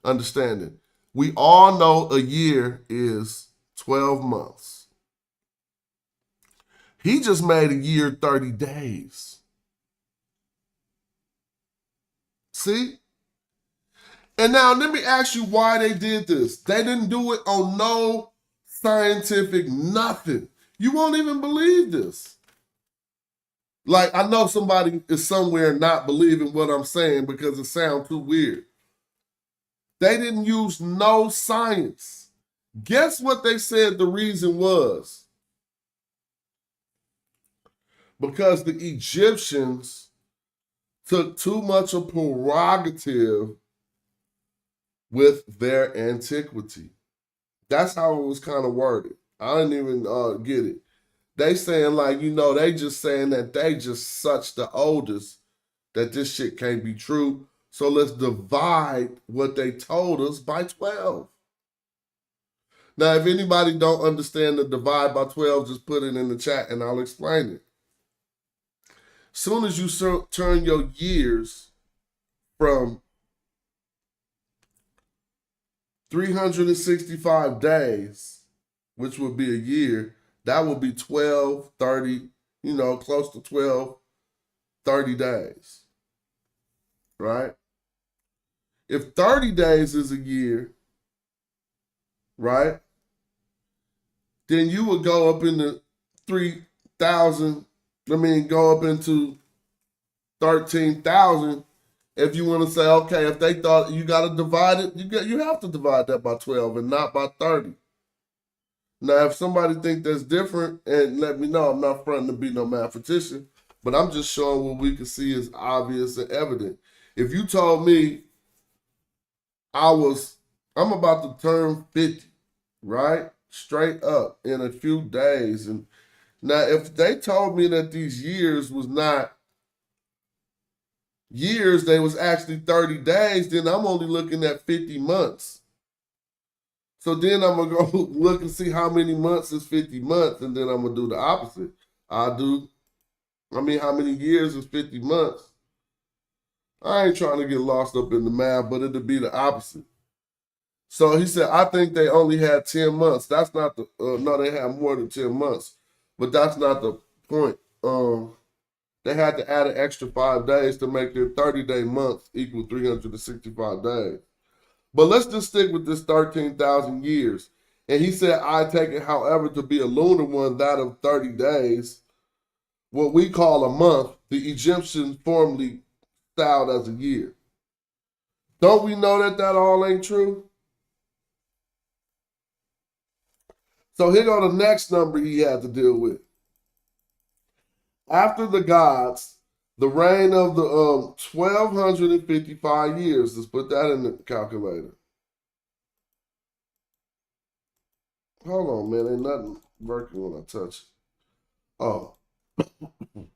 Speaker 2: understanding. We all know a year is 12 months. He just made a year 30 days. See? And now let me ask you why they did this. They didn't do it on no scientific nothing. You won't even believe this. Like, I know somebody is somewhere not believing what I'm saying because it sounds too weird. They didn't use no science. Guess what they said the reason was? Because the Egyptians took too much of prerogative with their antiquity. That's how it was kind of worded. I didn't even get it. They saying like, you know, they just saying that they just such the oldest that this shit can't be true. So let's divide what they told us by 12. Now, if anybody don't understand the divide by 12, just put it in the chat and I'll explain it. Soon as you turn your years from 365 days, which would be a year, that would be 12, 30, you know, close to 12, 30 days, right? If 30 days is a year, right, then you would go up into 3,000, go up into 13,000. If you want to say, okay, if they thought you got to divide it, you have to divide that by 12 and not by 30. Now, if somebody think that's different, and let me know, I'm not fronting to be no mathematician, But I'm just showing what we can see is obvious and evident. If you told me I'm about to turn 50, right? Straight up in a few days. And now if they told me that these years was not years, they was actually 30 days, then I'm only looking at 50 months. So then I'm gonna go look and see how many months is 50 months, and then I'm gonna do the opposite. How many years is 50 months? I ain't trying to get lost up in the math, but it'll be the opposite. So he said, I think they only had 10 months. That's not the, no, they had more than 10 months, but that's not the point. They had to add an extra 5 days to make their 30-day month equal 365 days. But let's just stick with this 13,000 years. And he said, I take it, however, to be a lunar one, that of 30 days, what we call a month, the Egyptians formerly styled as a year. Don't we know that that all ain't true? So here go the next number he had to deal with. After the gods, the reign of the 1,255 years. Let's put that in the calculator. Hold on, man. Ain't nothing working when I touch it. Oh. Man,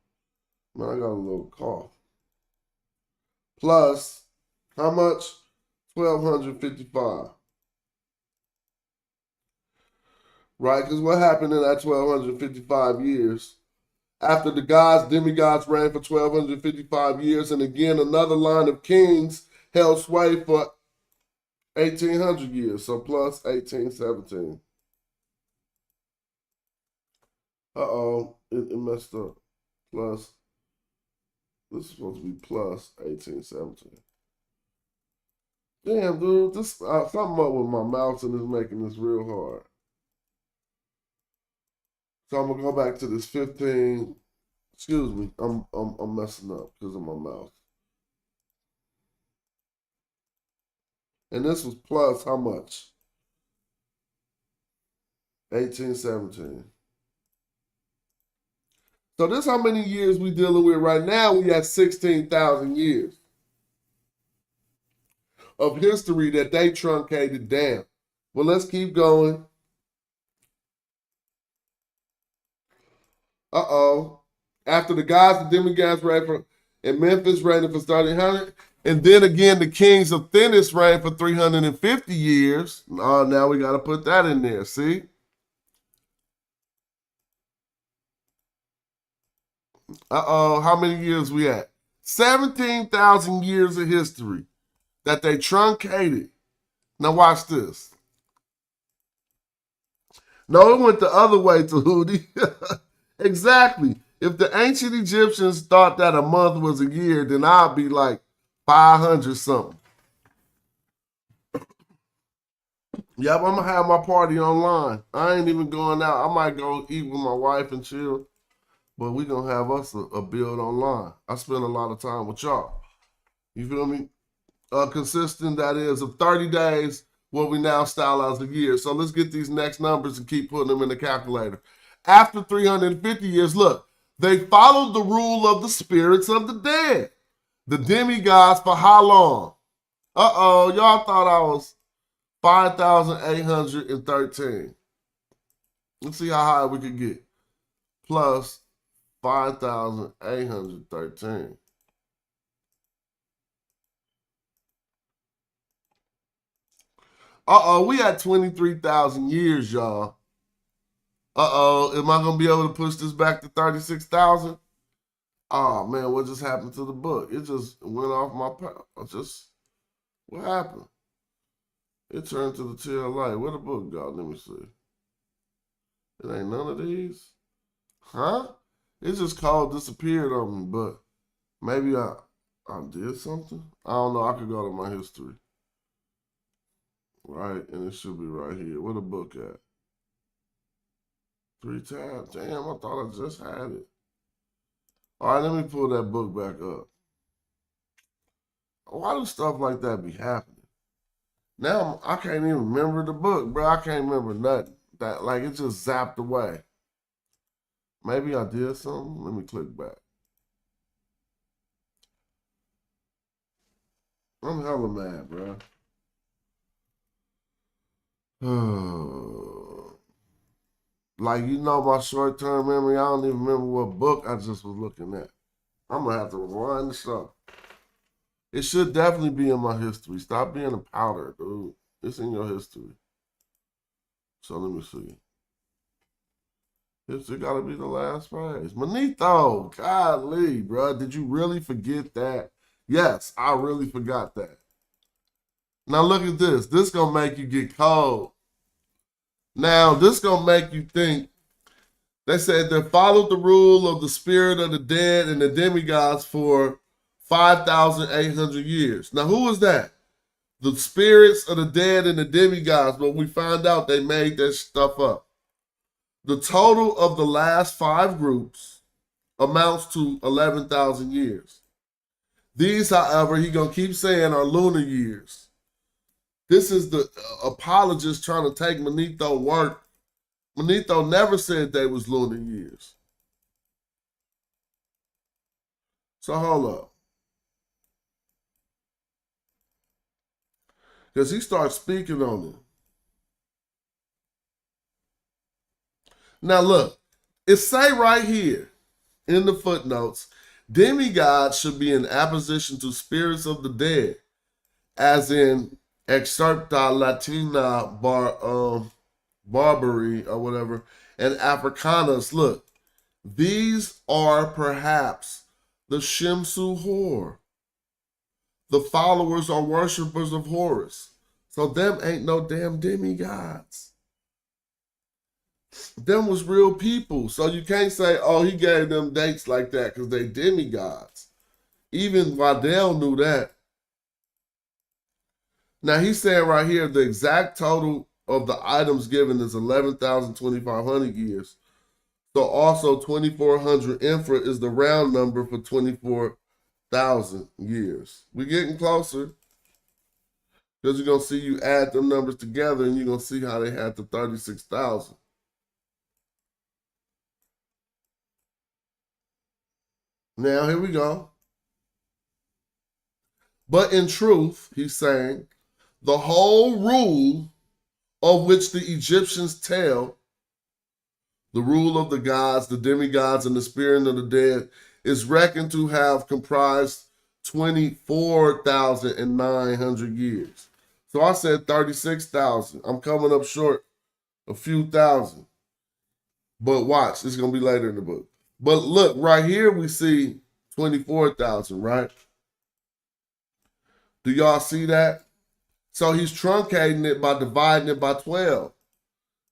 Speaker 2: I got a little cough. Plus, how much? 1,255. Right? Because what happened in that 1,255 years? After the gods, demigods reigned for 1,255 years, and again another line of kings held sway for 1,800 years, so plus 1817. Uh-oh, it messed up. Plus, this is supposed to be plus 1817. Damn, dude, this something up with my mouse and is making this real hard. So I'm gonna go back to this 15. Excuse me, I'm messing up because of my mouth. And this was plus how much? 1817. So this how many years we dealing with right now. We got 16,000 years of history that they truncated down. Well, let's keep going. Uh-oh. After the gods, the demigods reigned in Memphis, reigned for 1,300. And then again, the kings of Thinis reigned for 350 years. Oh, now we got to put that in there, see? Uh-oh, how many years we at? 17,000 years of history that they truncated. Now watch this. No, it went the other way to Hootie. Exactly. If the ancient Egyptians thought that a month was a year, then I'd be like 500 something. Yep, I'm going to have my party online. I ain't even going out. I might go eat with my wife and chill. But we going to have us a build online. I spend a lot of time with y'all. You feel me? Consistent, that is, of 30 days, what we now style as a year. So let's get these next numbers and keep putting them in the calculator. After 350 years, look, they followed the rule of the spirits of the dead. The demigods for how long? Uh-oh, y'all thought I was 5,813. Let's see how high we could get. Plus 5,813. Uh-oh, we had 23,000 years, y'all. Uh-oh, am I going to be able to push this back to 36,000? Oh, man, what just happened to the book? It just went off my what happened? It turned to the tail light. Where the book go? Let me see. It ain't none of these? Huh? It just called disappeared on me, but maybe I did something? I don't know. I could go to my history. Right, and it should be right here. Where the book at? 3 tabs. Damn, I thought I just had it. All right, let me pull that book back up. Why do stuff like that be happening? Now I can't even remember the book, bro. I can't remember nothing. That like it just zapped away. Maybe I did something. Let me click back. I'm hella mad, bro. Like, you know, my short-term memory, I don't even remember what book I just was looking at. I'm going to have to rewind the show. It should definitely be in my history. Stop being a powder, dude. It's in your history. So let me see. History got to be the last page. Manito, golly, bro. Did you really forget that? Yes, I really forgot that. Now look at this. This going to make you get cold. Now, this going to make you think. They said they followed the rule of the spirit of the dead and the demigods for 5,800 years. Now, who is that? The spirits of the dead and the demigods. But we found out they made that stuff up. The total of the last 5 groups amounts to 11,000 years. These, however, he going to keep saying are lunar years. This is the apologist trying to take Manito work. Manito never said they was lunar years. So hold up. Because he starts speaking on it. Now look, it say right here in the footnotes, demigods should be in apposition to spirits of the dead, as in Excerpta Latina Barbary or whatever, and Africanus. Look, these are perhaps the Shemsu Hor, the followers or worshipers of Horus. So them ain't no damn demigods. Them was real people. So you can't say, oh, he gave them dates like that because they demigods. Even Waddell knew that. Now he's saying right here the exact total of the items given is 11,200 years. So also 2,400 infra is the round number for 24,000 years. We're getting closer because you're going to see you add them numbers together and you're going to see how they had to 36,000. Now here we go. But in truth, he's saying, the whole rule of which the Egyptians tell, the rule of the gods, the demigods, and the spirit of the dead, is reckoned to have comprised 24,900 years. So I said 36,000. I'm coming up short a few thousand. But watch, it's going to be later in the book. But look, right here we see 24,000, right? Do y'all see that? So he's truncating it by dividing it by 12.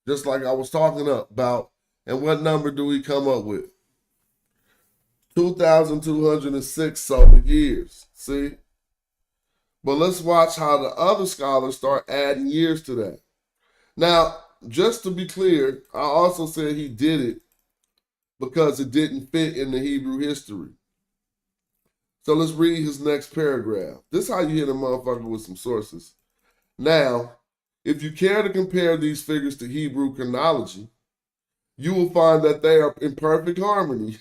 Speaker 2: Just like I was talking about. And what number do we come up with? 2,206 solar years. See? But let's watch how the other scholars start adding years to that. Now, just to be clear, I also said he did it because it didn't fit in the Hebrew history. So let's read his next paragraph. This is how you hit a motherfucker with some sources. Now, if you care to compare these figures to Hebrew chronology, you will find that they are in perfect harmony.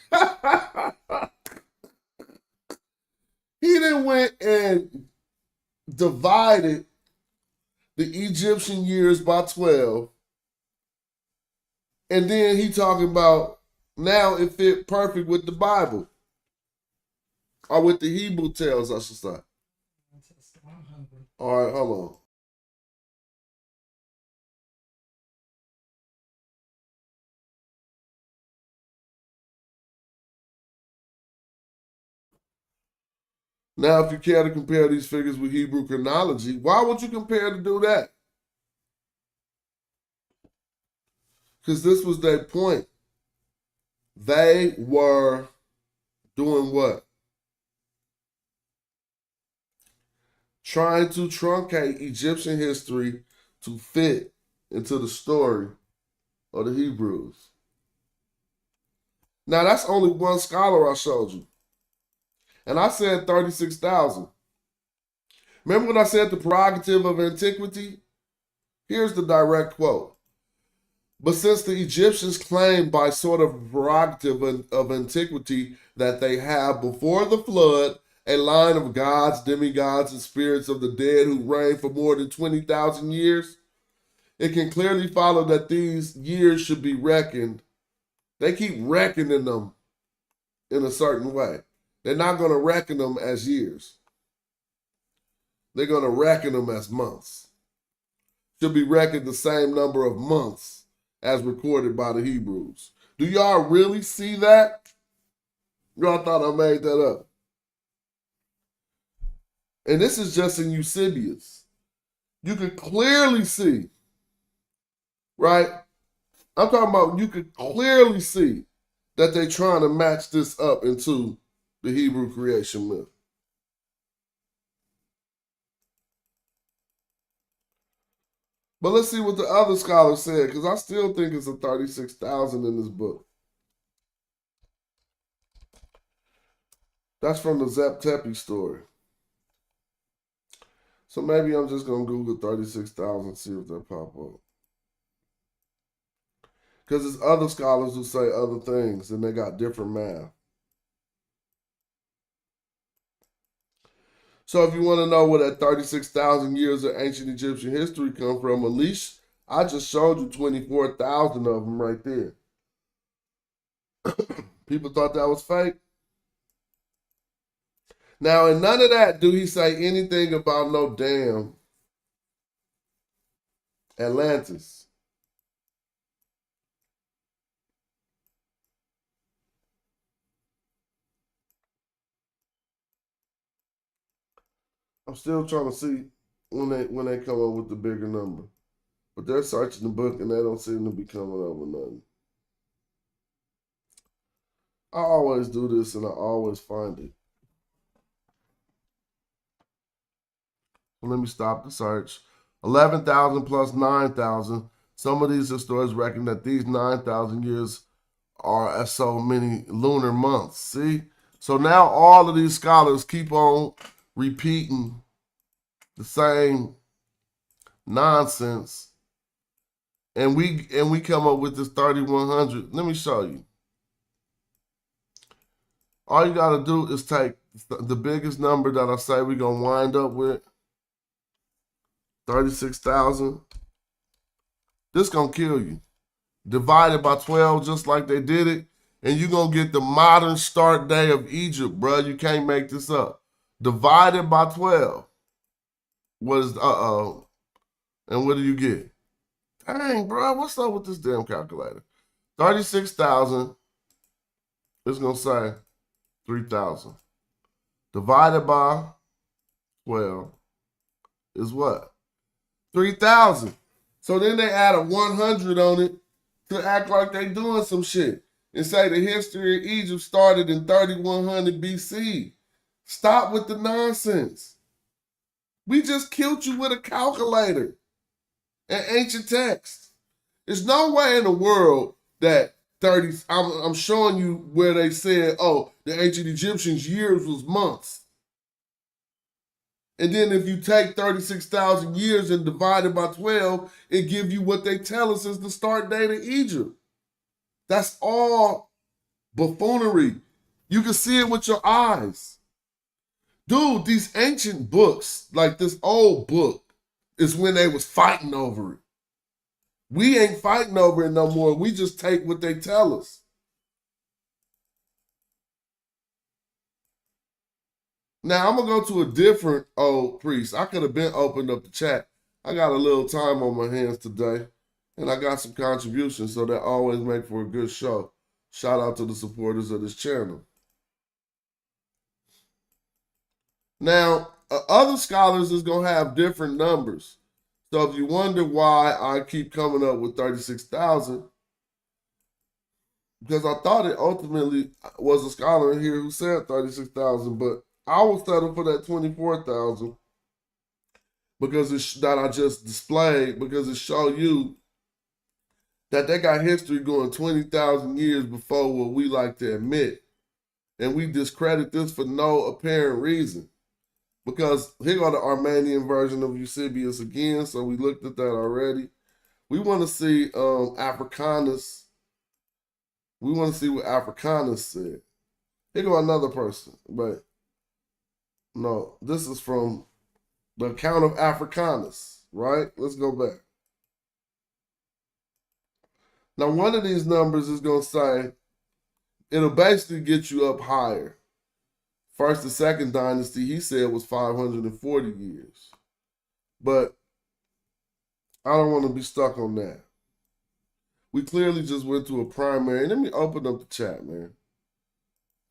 Speaker 2: He then went and divided the Egyptian years by 12. And then he talking about now it fit perfect with the Bible. Or with the Hebrew tales, I should say. All right, hold on. Now, if you care to compare these figures with Hebrew chronology, why would you compare to do that? Because this was their point. They were doing what? Trying to truncate Egyptian history to fit into the story of the Hebrews. Now, that's only one scholar I showed you. And I said 36,000. Remember when I said the prerogative of antiquity? Here's the direct quote. But since the Egyptians claim by sort of prerogative of antiquity that they have before the flood a line of gods, demigods, and spirits of the dead who reigned for more than 20,000 years, it can clearly follow that these years should be reckoned. They keep reckoning them in a certain way. They're not going to reckon them as years. They're going to reckon them as months. Should be reckoned the same number of months as recorded by the Hebrews. Do y'all really see that? Y'all thought I made that up. And this is just in Eusebius. You could clearly see, right? I'm talking about you could clearly see that they're trying to match this up into the Hebrew creation myth. But let's see what the other scholars said, because I still think it's a 36,000 in this book. That's from the Zep Tepe story. So maybe I'm just going to Google 36,000, see if that pop up. Because there's other scholars who say other things, and they got different math. So if you want to know where that 36,000 years of ancient Egyptian history come from, at least I just showed you 24,000 of them right there. People thought that was fake. Now, in none of that do he say anything about no damn Atlantis. I'm still trying to see when they come up with the bigger number. But they're searching the book and they don't seem to be coming up with nothing. I always do this and I always find it. Let me stop the search. 11,000 plus 9,000. Some of these historians reckon that these 9,000 years are as so many lunar months. See? So now all of these scholars keep on repeating the same nonsense. And we come up with this 3,100. Let me show you. All you got to do is take the biggest number that I say we're going to wind up with. 36,000. This going to kill you. Divide it by 12 just like they did it. And you're going to get the modern start day of Egypt, bro. You can't make this up. Divided by 12. What is, and what do you get? Dang, bro, what's up with this damn calculator? 36,000 is going to say 3,000. Divided by 12 is what? 3,000. So then they add a 100 on it to act like they doing some shit and say the history of Egypt started in 3,100 BC. Stop with the nonsense. We just killed you with a calculator and ancient text. There's no way in the world that I'm showing you where they said, oh, the ancient Egyptians' years was months. And then if you take 36,000 years and divide it by 12, it gives you what they tell us is the start date of Egypt. That's all buffoonery. You can see it with your eyes. Dude, these ancient books, like this old book, is when they was fighting over it. We ain't fighting over it no more. We just take what they tell us. Now, I'm going to go to a different old priest. I could have been opened up the chat. I got a little time on my hands today, and I got some contributions, so that always make for a good show. Shout out to the supporters of this channel. Now, other scholars is going to have different numbers. So if you wonder why I keep coming up with 36,000, because I thought it ultimately was a scholar in here who said 36,000, but I will settle for that 24,000 because that I just displayed, because it show you that they got history going 20,000 years before what we like to admit. And we discredit this for no apparent reason. Because here go the Armenian version of Eusebius again, so we looked at that already. We want to see Africanus. We want to see what Africanus said. Here go another person, but No, this is from the account of Africanus, right? Let's go back. Now, one of these numbers is going to say, it'll basically get you up higher. First and second dynasty, he said, was 540 years. But I don't want to be stuck on that. We clearly just went to a primary. Let me open up the chat, man.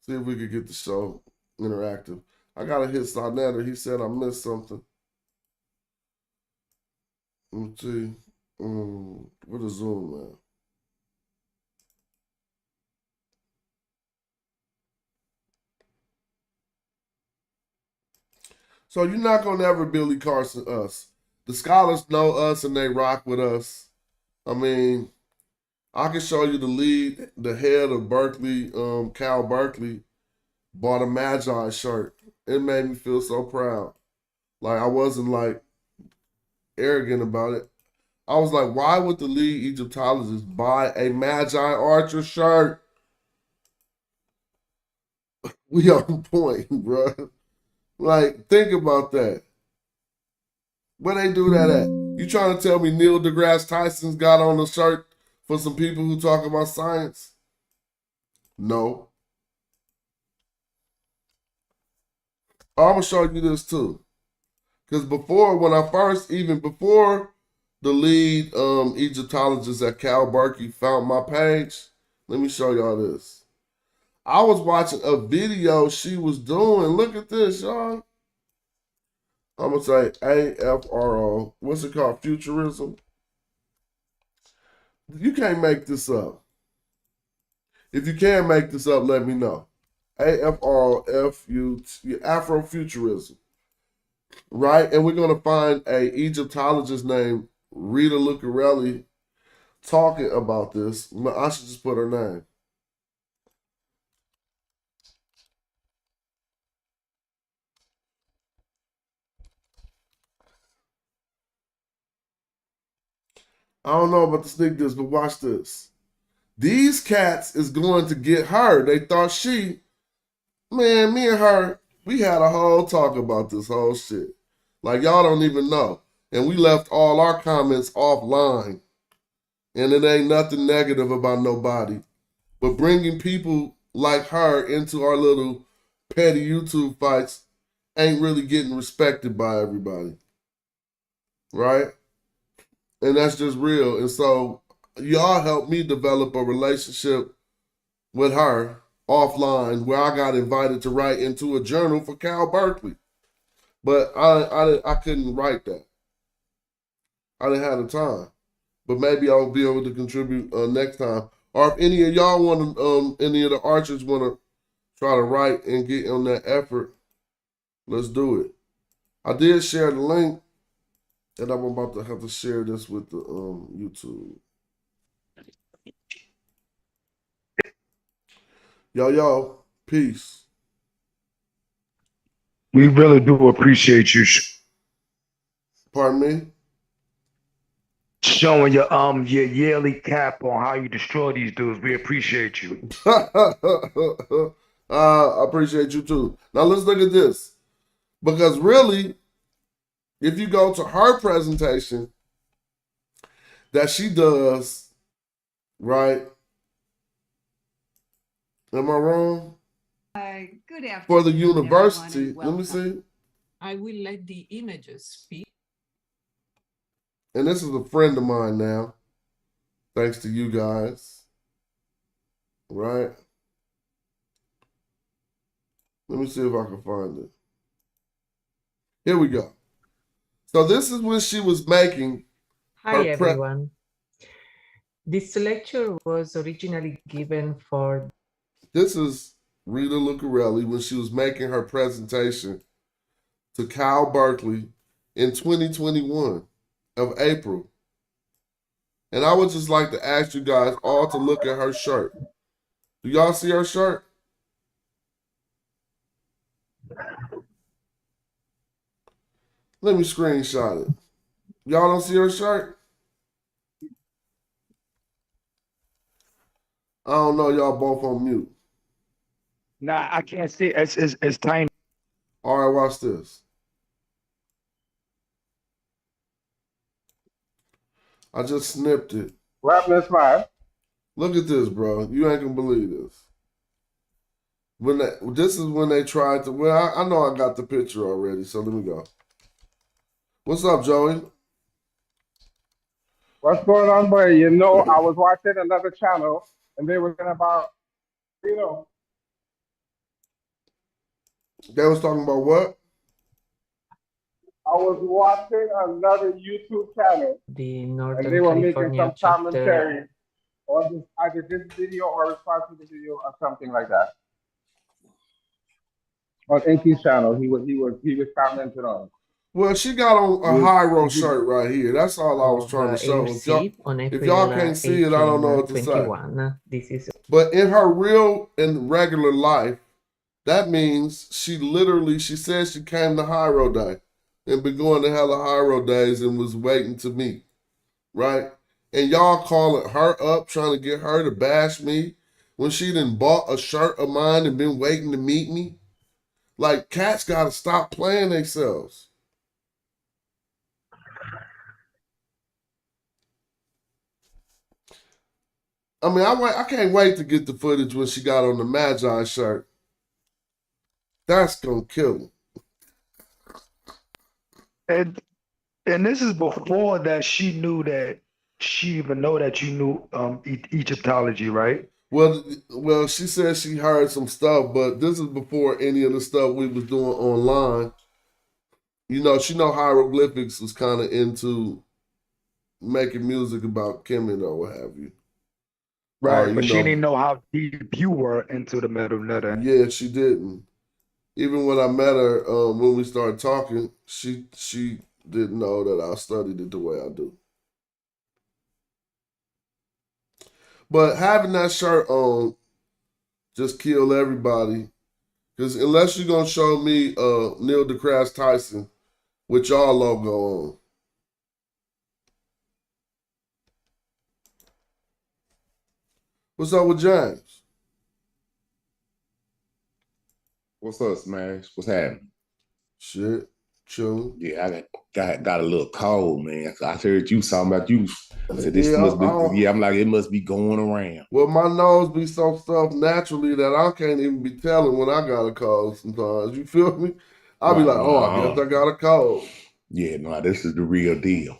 Speaker 2: See if we could get the show interactive. I got to hit Sarnetta. He said I missed something. Let me see. What is Zoom, man? So you're not going to ever Billy Carson us. The scholars know us and they rock with us. I mean, I can show you the head of Berkeley, Cal Berkeley, bought a Magi shirt. It made me feel so proud. Like, I wasn't like arrogant about it. I was like, why would the lead Egyptologist buy a Magi Archer shirt? We on point, bro. Like, think about that. Where they do that at? You trying to tell me Neil deGrasse Tyson's got on a shirt for some people who talk about science? No. I'm going to show you this too. Because before the lead Egyptologist at Cal Berkeley found my page, let me show y'all this. I was watching a video she was doing. Look at this, y'all. I'm going to say AFRO. What's it called? Futurism. You can't make this up. If you can make this up, let me know. AFRO, Afrofuturism. Right? And we're going to find a Egyptologist named Rita Lucarelli talking about this. I should just put her name. I don't know about the sneak this, but watch this. These cats is going to get her. They thought man, me and her, we had a whole talk about this whole shit. Like, y'all don't even know. And we left all our comments offline. And it ain't nothing negative about nobody. But bringing people like her into our little petty YouTube fights ain't really getting respected by everybody. Right? And that's just real. And so y'all helped me develop a relationship with her offline where I got invited to write into a journal for Cal Berkeley. But I couldn't write that. I didn't have the time. But maybe I'll be able to contribute next time. Or if any of y'all want to, any of the archers want to try to write and get on that effort, let's do it. I did share the link. And I'm about to have to share this with the YouTube. Yo, peace.
Speaker 18: We really do appreciate you.
Speaker 2: Pardon me?
Speaker 18: Showing your yearly cap on how you destroy these dudes. We appreciate you.
Speaker 2: I appreciate you too. Now let's look at this. Because really, if you go to her presentation that she does, right? Am I wrong?
Speaker 19: Good afternoon.
Speaker 2: For the university.
Speaker 19: Everyone,
Speaker 2: Let me see.
Speaker 19: I will let the images speak.
Speaker 2: And this is a friend of mine now. Thanks to you guys. Right? Let me see if I can find it. Here we go. So this is when she was making
Speaker 19: Hi, everyone. This lecture was originally given for...
Speaker 2: This is Rita Lucarelli when she was making her presentation to Cal Berkeley in 2021 of April. And I would just like to ask you guys all to look at her shirt. Do y'all see her shirt? Let me screenshot it. Y'all don't see her shirt? I don't know. Y'all both on mute.
Speaker 18: Nah, I can't see. It's tiny.
Speaker 2: All right, watch this. I just snipped it.
Speaker 20: What happened to Smile?
Speaker 2: Look at this, bro. You ain't gonna believe this. This is when they tried to. Well, I know I got the picture already, so let me go. What's up, Joey?
Speaker 20: What's going on, boy? You know, I was watching another channel, and they were talking about, you know.
Speaker 2: They was talking about what?
Speaker 20: I was watching another YouTube channel,
Speaker 19: The
Speaker 20: and
Speaker 19: Northern
Speaker 20: they were making
Speaker 19: California
Speaker 20: some
Speaker 19: chapter.
Speaker 20: commentary on this, either this video or response to the video or something like that. On Inky's channel, he was commenting on.
Speaker 2: Well, she got on a Hyro shirt right here. That's all I was trying to show. If y'all can't see it, I don't know what to say.
Speaker 19: This is
Speaker 2: But in her real and regular life, that means she said she came to Hyro Day and been going to hella Hyro days and was waiting to meet, right? And y'all calling her up, trying to get her to bash me when she done bought a shirt of mine and been waiting to meet me. Like, cats got to stop playing themselves. I mean, I can't wait to get the footage when she got on the Magi shirt. That's going to kill me.
Speaker 18: And this is before that she knew that she even know that you knew Egyptology, right?
Speaker 2: Well, she said she heard some stuff, but this is before any of the stuff we was doing online. You know, she know hieroglyphics was kind of into making music about Kemet or what have you.
Speaker 18: Right, but she didn't know how deep you were into the metal nutter.
Speaker 2: Yeah, she didn't. Even when I met her, when we started talking, she didn't know that I studied it the way I do. But having that shirt on just killed everybody. Because unless you're going to show me Neil deGrasse Tyson with y'all logo on. What's up with James?
Speaker 21: What's up, Smash? What's happening?
Speaker 2: Shit, chilling.
Speaker 21: Yeah, I got a little cold, man. I heard you talking about you. I said, this must be, I'm like, it must be going around.
Speaker 2: Well, my nose be so stuffed naturally that I can't even be telling when I got a cold sometimes. You feel me? I'll be like, I guess I got a cold.
Speaker 21: Yeah, no, this is the real deal.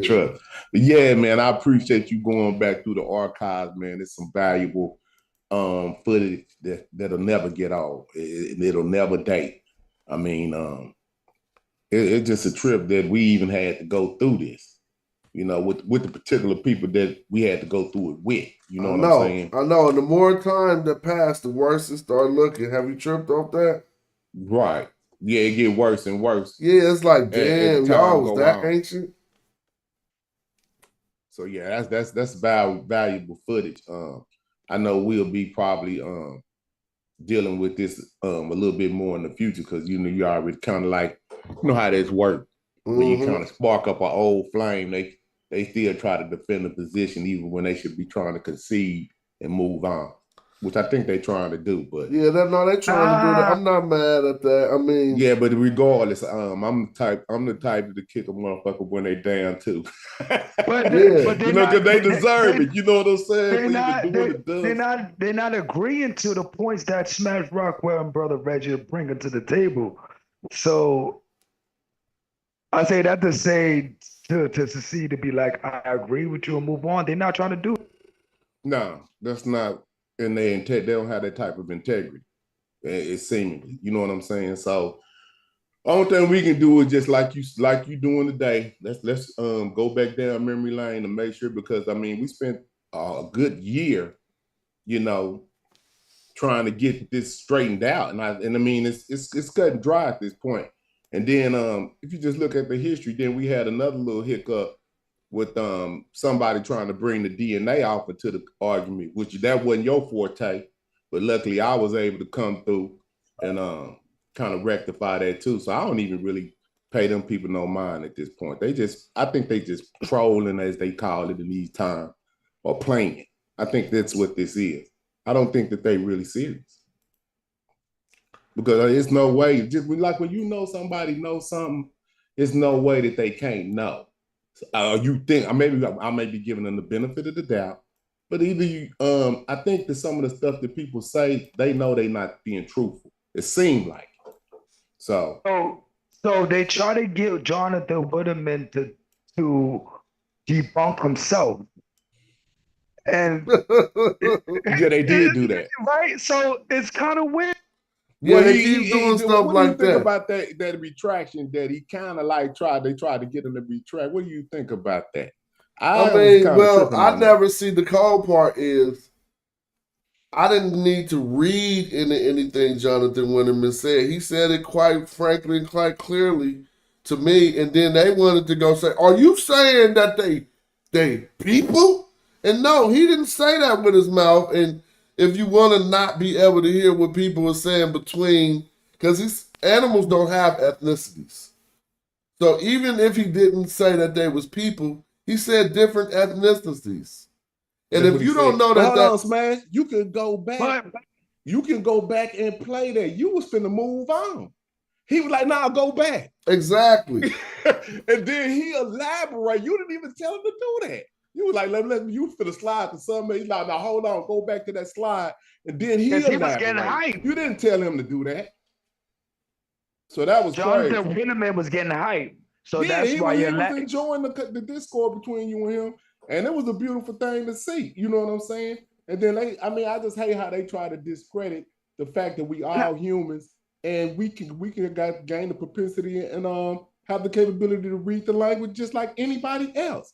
Speaker 21: Trust. But yeah, man, I appreciate you going back through the archives, man. It's some valuable footage that'll never get old. It'll never date. I mean, it's just a trip that we even had to go through this, you know, with the particular people that we had to go through it with. You know what I'm saying?
Speaker 2: I know. And the more time that passed, the worse it started looking. Have you tripped off that?
Speaker 21: Right. Yeah, it get worse and worse.
Speaker 2: Yeah, it's like, damn, y'all was that ancient.
Speaker 21: So yeah, that's valuable footage. I know we'll be probably dealing with this a little bit more in the future because you know you already kind of like how this works. When you kind of spark up an old flame, they still try to defend the position even when they should be trying to concede and move on, which I think they're trying to do. But
Speaker 2: yeah, they're trying to do that. I'm not mad at that. I mean,
Speaker 21: yeah, but regardless, I'm the type to kick a motherfucker when they down too.
Speaker 18: But
Speaker 21: you know, because they deserve it. You know what I'm saying?
Speaker 18: They're not agreeing to the points that Smash Rockwell and Brother Reggie are bringing to the table. So I say that to say to secede, to be like, I agree with you and move on. They're not trying to do it.
Speaker 21: No, that's not in their intent. They don't have that type of integrity. It's seemingly, you know what I'm saying? So only thing we can do is just like you doing today. Let's go back down memory lane and make sure, because I mean we spent a good year, you know, trying to get this straightened out, and I mean it's cut and dry at this point. And then if you just look at the history, then we had another little hiccup with somebody trying to bring the DNA offer to the argument, which that wasn't your forte, but luckily I was able to come through and kind of rectify that too. So I don't even really pay them people no mind at this point. I think they just trolling, as they call it in these times, or playing it. I think that's what this is. I don't think that they really serious. because it's no way. Just like when you know somebody knows something, it's no way that they can't know. You think I may be giving them the benefit of the doubt, but either you, I think that some of the stuff that people say, they know they're not being truthful. It seemed like so.
Speaker 18: So they try to get Jonathan Whitterman to debunk himself, and
Speaker 21: yeah, they did do that,
Speaker 18: right? So it's kind of weird.
Speaker 2: Yeah, they keep doing stuff like
Speaker 21: what do you think about that retraction that he kind of like they tried to get him to retract? What do you think about that?
Speaker 2: I never see the cold part is I didn't need to read into anything Jonathan Winterman said. He said it quite frankly and quite clearly to me, and then they wanted to go say, "Are you saying that they people?" And no, he didn't say that with his mouth. And if you want to not be able to hear what people are saying between, because these animals don't have ethnicities. So even if he didn't say that they was people, he said different ethnicities. And
Speaker 21: that's
Speaker 2: if you don't know that,
Speaker 21: hold on, Smash, you can go back. You can go back and play that. You was finna move on. He was like, "Nah, go back."
Speaker 2: Exactly.
Speaker 21: And then he elaborate. You didn't even tell him to do that. You was like, let me, you finna slide to something. He's like, "Now hold on, go back to that slide." And then he
Speaker 18: was getting hyped.
Speaker 21: You didn't tell him to do that. So that was
Speaker 18: Jonathan
Speaker 21: crazy.
Speaker 18: Whitterman was getting hyped. So
Speaker 21: yeah,
Speaker 18: that's why
Speaker 21: he was enjoying the discord between you and him. And it was a beautiful thing to see. You know what I'm saying? And then I just hate how they try to discredit the fact that we all humans and we can gain the propensity and have the capability to read the language just like anybody else.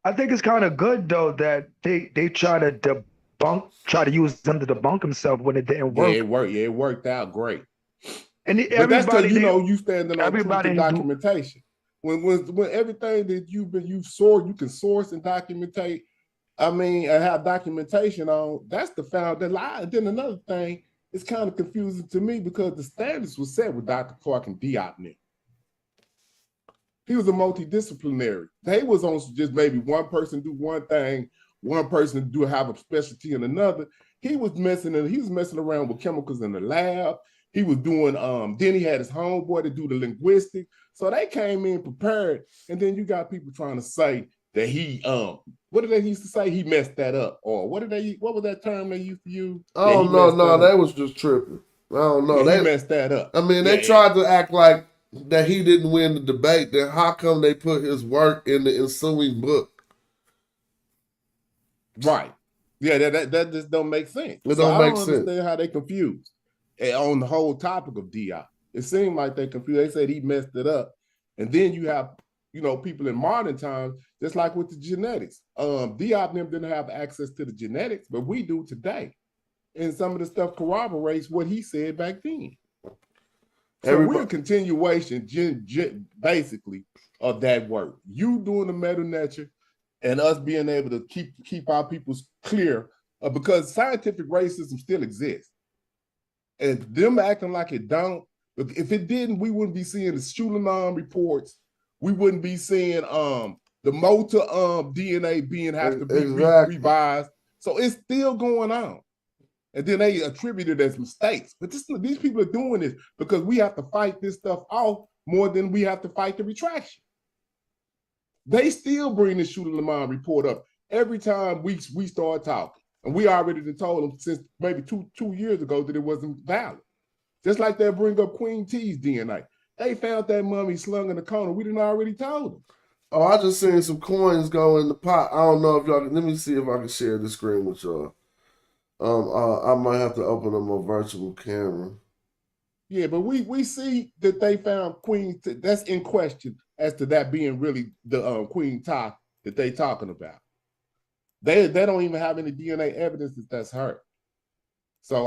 Speaker 18: I think it's kind of good though that they try to use them to debunk himself when it didn't work.
Speaker 21: Yeah, it worked. Yeah, it worked out great.
Speaker 18: And
Speaker 21: but that's because you standing on truth and documentation. When everything that you can source and documentate, and have documentation on, that's the foundation. Then another thing, it's kind of confusing to me because the standards were set with Dr. Clark and Diop. He was a multidisciplinary. They was on just maybe one person do one thing, one person have a specialty in another. He was messing around with chemicals in the lab. He was doing, then he had his homeboy to do the linguistics. So they came in prepared. And then you got people trying to say that he, what did they used to say? He messed that up. Or what was that term they used to use?
Speaker 2: Oh, no, they was just tripping. I don't know.
Speaker 21: Yeah, he messed that up.
Speaker 2: They tried to act like that he didn't win the debate. Then how come they put his work in the ensuing book?
Speaker 21: Right. Yeah, that just don't make sense.
Speaker 2: It don't make
Speaker 21: sense. I don't understand how they confused. And on the whole topic of Diop, it seemed like they confused. They said he messed it up. And then you have, people in modern times, just like with the genetics. Diop and them didn't have access to the genetics, but we do today. And some of the stuff corroborates what he said back then. So we're a continuation, basically, of that work. You doing the meta nature and us being able to keep our people clear because scientific racism still exists. And them acting like it don't, if it didn't, we wouldn't be seeing the Schulenbaum reports. We wouldn't be seeing the motor DNA have to be revised. So it's still going on. And then they attribute it as mistakes. But these people are doing this because we have to fight this stuff off more than we have to fight the retraction. They still bring the Schulenbaum report up every time we start talking. And we already told them since maybe two years ago that it wasn't valid. Just like they bring up Queen T's DNA. They found that mummy slung in the corner. We didn't already told them.
Speaker 2: Oh, I just seen some coins go in the pot. I don't know if y'all can, let me see if I can share the screen with y'all. I might have to open up my virtual camera.
Speaker 21: Yeah, but we see that they found Queen. That's in question as to that being really the Queen Top that they talking about. They don't even have any DNA evidence that that's her. So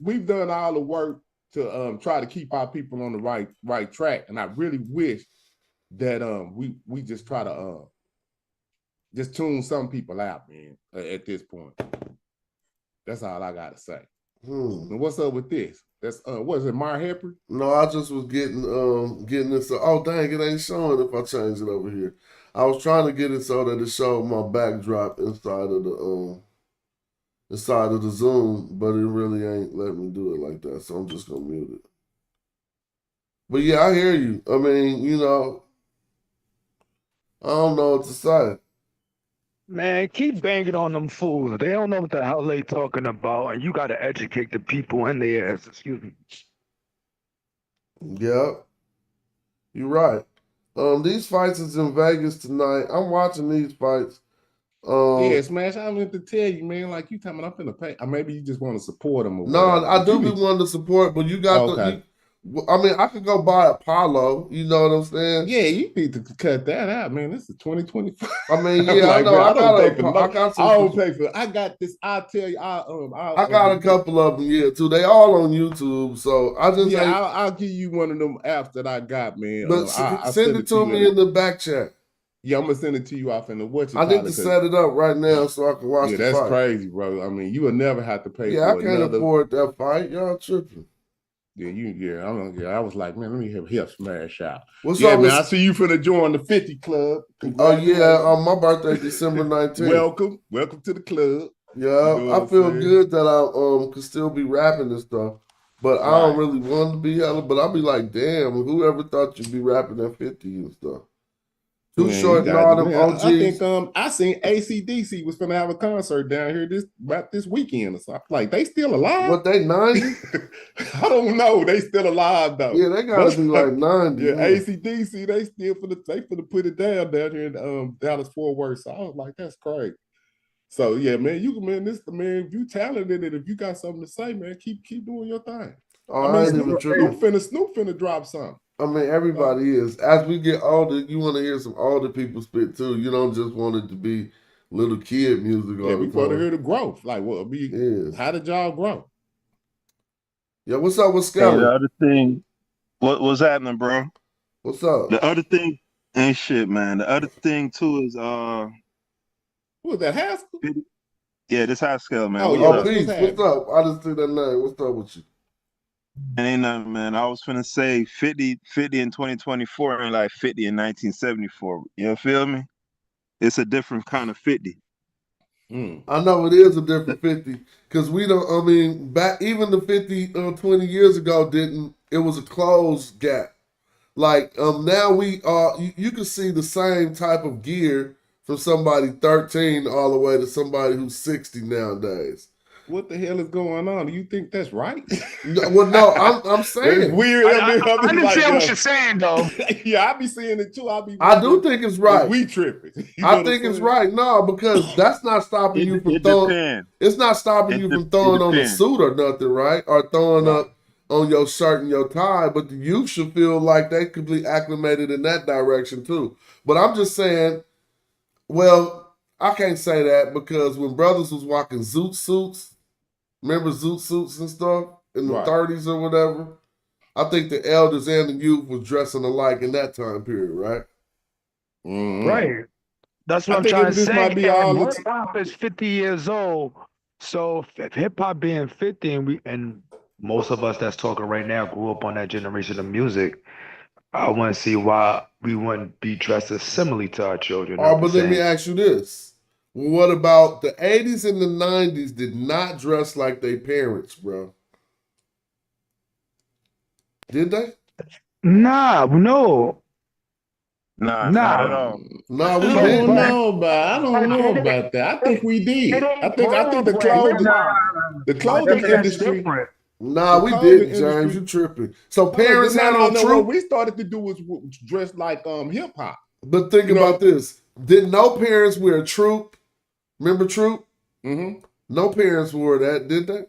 Speaker 21: we've done all the work to try to keep our people on the right track, and I really wish that we just try to just tune some people out, man. At this point, that's all I gotta say. And what's up with this? That's what is it, Mar Hepper?
Speaker 2: No, I just was getting this. Oh dang, it ain't showing if I change it over here. I was trying to get it so that it showed my backdrop inside of the inside of the Zoom, but it really ain't letting me do it like that. So I'm just gonna mute it. But yeah, I hear you. I mean, you know, I don't know what to say.
Speaker 18: Man, keep banging on them fools. They don't know what the hell they talking about, and you got to educate the people in their ass. Excuse me.
Speaker 2: Yep, you're right. These fights is in Vegas tonight. I'm watching these fights.
Speaker 21: Yeah, Smash. I meant to tell you, man. Like you telling me, I'm finna pay. Or maybe you just want to support them or
Speaker 2: No,
Speaker 21: whatever.
Speaker 2: I do be wanting to support, but you got
Speaker 21: Okay.
Speaker 2: I mean, I could go buy Apollo. You know what I'm saying?
Speaker 21: Yeah, you need to cut that out, man. This is 2024.
Speaker 2: I mean,
Speaker 21: I'm
Speaker 2: yeah,
Speaker 21: like,
Speaker 2: I know.
Speaker 21: man,
Speaker 2: I
Speaker 21: don't pay for
Speaker 2: got some.
Speaker 21: I don't pay for. I got this. I'll tell you.
Speaker 2: I got a couple of them, yeah, too. They all on YouTube, so I just
Speaker 21: yeah. I'll give you one of them apps that I got, man.
Speaker 2: But
Speaker 21: I'll
Speaker 2: send it to me in the back chat.
Speaker 21: Yeah, I'm gonna send it to you off in the what you
Speaker 2: I
Speaker 21: call
Speaker 2: need to set it up right now so I can watch the
Speaker 21: that's
Speaker 2: fight.
Speaker 21: crazy, bro. I mean, you will never have to pay
Speaker 2: Yeah,
Speaker 21: for
Speaker 2: I can't
Speaker 21: another.
Speaker 2: afford that fight. Y'all tripping.
Speaker 21: I was like, man, let me have Huff smash out.
Speaker 2: What's
Speaker 21: yeah,
Speaker 2: up
Speaker 21: man.
Speaker 2: with-
Speaker 21: I see you finna join the 50 club.
Speaker 2: Oh yeah, my birthday December 19th.
Speaker 21: Welcome to the club.
Speaker 2: Yeah,
Speaker 21: You know
Speaker 2: I
Speaker 21: what
Speaker 2: feel
Speaker 21: I'm saying?
Speaker 2: good that I could still be rapping and stuff. But I don't really want to be hella, but I'll be like, damn, whoever thought you'd be rapping at 50 and stuff. Too
Speaker 21: Man,
Speaker 2: short
Speaker 21: you
Speaker 2: and all
Speaker 21: got
Speaker 2: them
Speaker 21: it,
Speaker 2: OGs.
Speaker 21: I think I seen AC/DC was gonna have a concert down here this weekend or something. Like they still alive?
Speaker 2: What, they 90?
Speaker 21: I don't know. They still alive though.
Speaker 2: Yeah, they gotta be like 90.
Speaker 21: Yeah,
Speaker 2: yeah.
Speaker 21: AC/DC, they still finna put it down here in Dallas Fort Worth. So I was like, that's crazy. So yeah, man, if you talented and if you got something to say, man, keep doing your thing.
Speaker 2: Oh, I ain't even tripping.
Speaker 21: Snoop finna drop something.
Speaker 2: I mean, everybody is. As we get older, you want to hear some older people spit too. You don't just want it to be little kid music all
Speaker 21: Yeah,
Speaker 2: the
Speaker 21: we
Speaker 2: time.
Speaker 21: want to hear the growth. Like, how did y'all grow?
Speaker 2: Yeah, what's up with Skelly?
Speaker 4: Hey, the other thing, what's happening, bro?
Speaker 2: What's up?
Speaker 4: The other thing ain't shit, man. The other thing too is
Speaker 21: Who was that, Haskell?
Speaker 4: Yeah, this Haskell, man.
Speaker 2: Peace. What's up? I just see that name. What's up with you?
Speaker 4: It ain't nothing, man. I was finna say 50 in 2024 ain't like 50 in 1974. You feel me? It's a different kind of 50.
Speaker 2: I know it is a different 50 because we don't. I mean, back even the 50 20 years ago didn't. It was a closed gap. Like now we are. You can see the same type of gear from somebody 13 all the way to somebody who's 60 nowadays.
Speaker 21: What the hell is going on? Do you think that's right?
Speaker 2: Well, no, I'm saying
Speaker 21: it's weird.
Speaker 18: I understand what you're saying, though.
Speaker 21: Yeah, I be seeing it too.
Speaker 2: I do think it's right.
Speaker 21: We tripping.
Speaker 2: I think it's right. No, because that's not stopping you from throwing.
Speaker 4: Depends.
Speaker 2: It's not stopping you from throwing on a suit or nothing, right? Or throwing up on your shirt and your tie. But the youth should feel like they could be acclimated in that direction too. But I'm just saying, well, I can't say that because when brothers was walking zoot suits, remember zoot suits and stuff in the 30s or whatever? I think the elders and the youth was dressing alike in that time period, right?
Speaker 18: Right. That's what I'm trying to say. Hip hop is 50 years old. So if hip hop being 50 and most of us that's talking right now grew up on that generation of music, I want to see why we wouldn't be dressed as similarly to our children.
Speaker 2: Oh, but let me ask you this. What about the 80s and the 90s did not dress like their parents, bro? Did they?
Speaker 18: No.
Speaker 4: Nah, not at all.
Speaker 2: No, we
Speaker 21: I
Speaker 2: didn't.
Speaker 21: don't know about that. I think we did. I think the clothing industry.
Speaker 2: Nah, we didn't, James. You tripping. So parents had on troop.
Speaker 21: What we started to do was dress like hip hop.
Speaker 2: But think about this. Did no parents wear troop? Remember troop?
Speaker 21: Mm-hmm.
Speaker 2: No parents wore that, did they?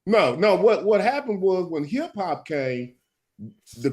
Speaker 21: No. What happened was when hip hop came, the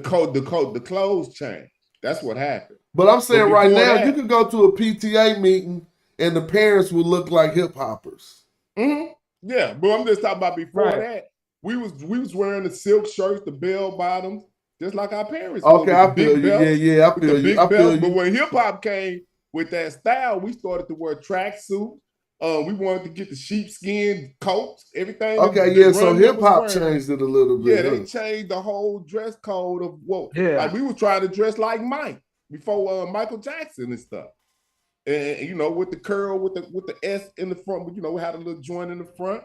Speaker 21: clothes changed. That's what happened.
Speaker 2: But I'm saying right now, you could go to a PTA meeting and the parents would look like hip hoppers.
Speaker 21: Mm-hmm. Yeah, but I'm just talking about before that. We was wearing the silk shirts, the bell bottoms, just like our parents.
Speaker 2: Okay, I feel you. Yeah, I feel you. I feel you.
Speaker 21: But when hip hop came with that style, we started to wear tracksuits. We wanted to get the sheepskin coats, everything.
Speaker 2: Okay, yeah. So hip hop changed it a little bit.
Speaker 21: Yeah, they changed the whole dress code of what. Yeah, like we were trying to dress like Mike before Michael Jackson and stuff. and you know, with the curl, with the S in the front, you know, we had a little joint in the front.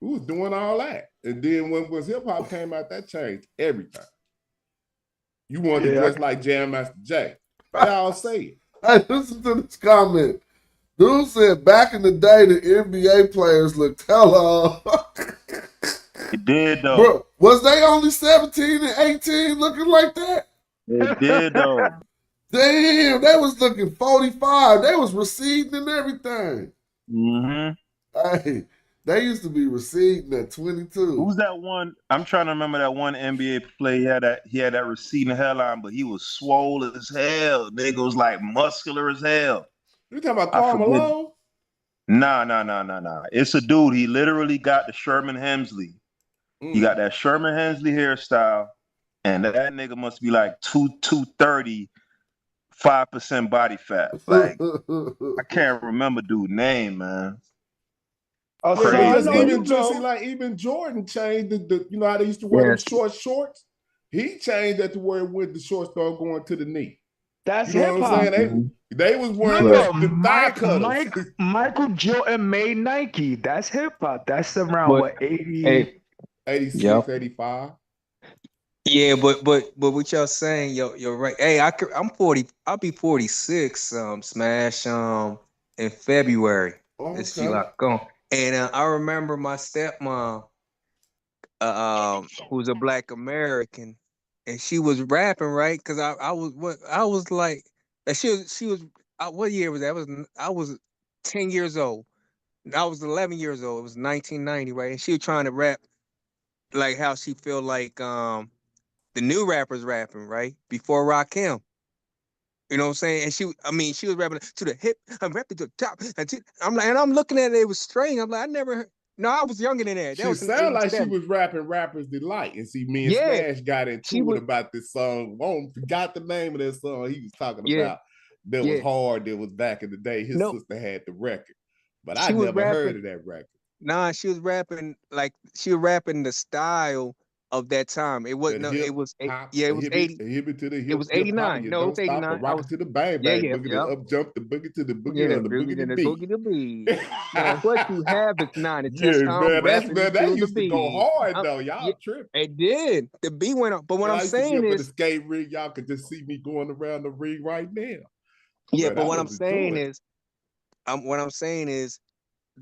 Speaker 21: We was doing all that, and then when hip hop came out, that changed everything. You wanted to dress like Jam Master Jay. Y'all say it.
Speaker 2: Hey, listen to this comment. Dude said back in the day, the NBA players looked hella.
Speaker 4: It did though.
Speaker 2: Bro, was they only 17 and 18 looking like that?
Speaker 4: It did though.
Speaker 2: Damn, they was looking 45. They was receding and everything. Hey, they used to be receding at 22.
Speaker 4: Who's that one? I'm trying to remember that one NBA player. He had that receding hairline, but he was swole as hell. Nigga was like muscular as hell.
Speaker 21: You talking about Karl Malone?
Speaker 4: Nah. It's a dude. He literally got the Sherman Hemsley. He got that Sherman Hemsley hairstyle, and that nigga must be like 230, 5% body fat. Like I can't remember dude's name, man.
Speaker 21: Oh,
Speaker 4: Crazy.
Speaker 21: Even Jordan changed the you know how they used to wear them short shorts? He changed that to where it went the shorts started going to the knee.
Speaker 18: That's
Speaker 21: you know
Speaker 18: hip
Speaker 21: what
Speaker 18: hop.
Speaker 21: I'm saying? They was wearing the thigh cutters.
Speaker 18: Michael Jordan made Nike. That's hip hop. That's around 80,
Speaker 21: 86, 85.
Speaker 5: Yeah, but what y'all saying, you're right. Hey, I'm 40. I'll be 46. Smash in February. It's going. And I remember my stepmom, who's a Black American, and she was rapping, right? Because I was like, she was what year was that? I was 10 years old. I was 11 years old. It was 1990, right? And she was trying to rap like how she feel like the new rappers rapping, right? Before Rakim. You know what I'm saying? And she was rapping to the hip, I'm rapping to the top. And I'm looking at it, it was strange. I'm like, I never heard. No, I was younger than that.
Speaker 21: She sounded like she was rapping Rapper's Delight. And see, me and Smash got into it about this song. Forgot the name of that song he was talking about. That was hard. That was back in the day. His sister had the record. But I never heard of that record.
Speaker 5: Nah, she was rapping the style of that time. It wasn't. It was 80. It was 89. No, it was 89.
Speaker 21: Rocket to the bang bang. Boogie to up jump the boogie to the boogie and the boogie to the beat.
Speaker 5: Boogie to beat. Man, what you have is 9 and 10.
Speaker 21: That used to go hard though. Y'all tripping.
Speaker 5: It did. The beat went up. But what I'm saying is,
Speaker 21: the skate ring, y'all could just see me going around the ring right now.
Speaker 5: Yeah, but what I'm saying is,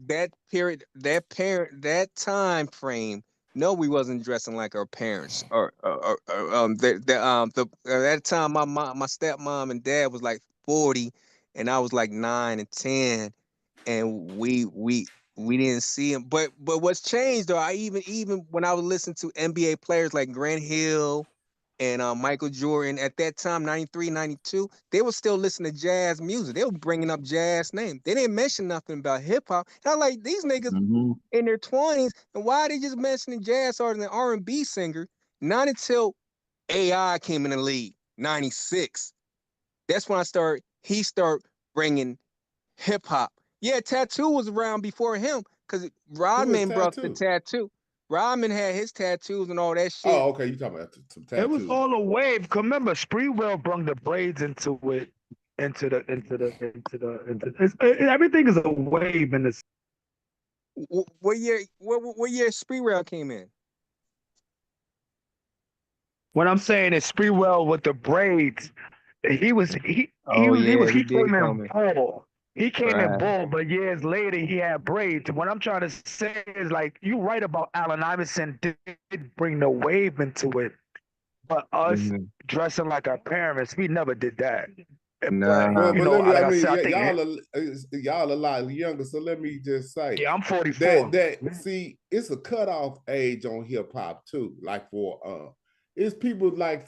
Speaker 5: that period, that time frame. No, we wasn't dressing like our parents. Or that time, my stepmom and dad was like 40, and I was like 9 and 10, and we didn't see him. But what's changed though? I even when I was listening to NBA players like Grant Hill and Michael Jordan at that time, 93, 92, they were still listening to jazz music. They were bringing up jazz names. They didn't mention nothing about hip hop. And I'm like, these niggas in their 20s, and why are they just mentioning jazz artists and R&B singer? Not until AI came in the league, 96. That's when he started bringing hip hop. Yeah, Tattoo was around before him because Rodman brought the tattoo. Rodman had his tattoos and all that shit.
Speaker 21: Oh, okay. You talking about some tattoos?
Speaker 18: It was all a wave. Remember, Spreewell brought the braids into it, everything is a wave in this.
Speaker 5: What year Spreewell came in?
Speaker 18: What I'm saying is Spreewell with the braids. He came in bull. He came in bull, but years later he had braids. What I'm trying to say is, like, you're right about Allen Iverson did bring the wave into it, but us dressing like our parents, we never did that.
Speaker 21: But y'all a lot younger, so let me just say,
Speaker 18: yeah, I'm 44.
Speaker 21: See, it's a cutoff age on hip hop too. Like for it's people like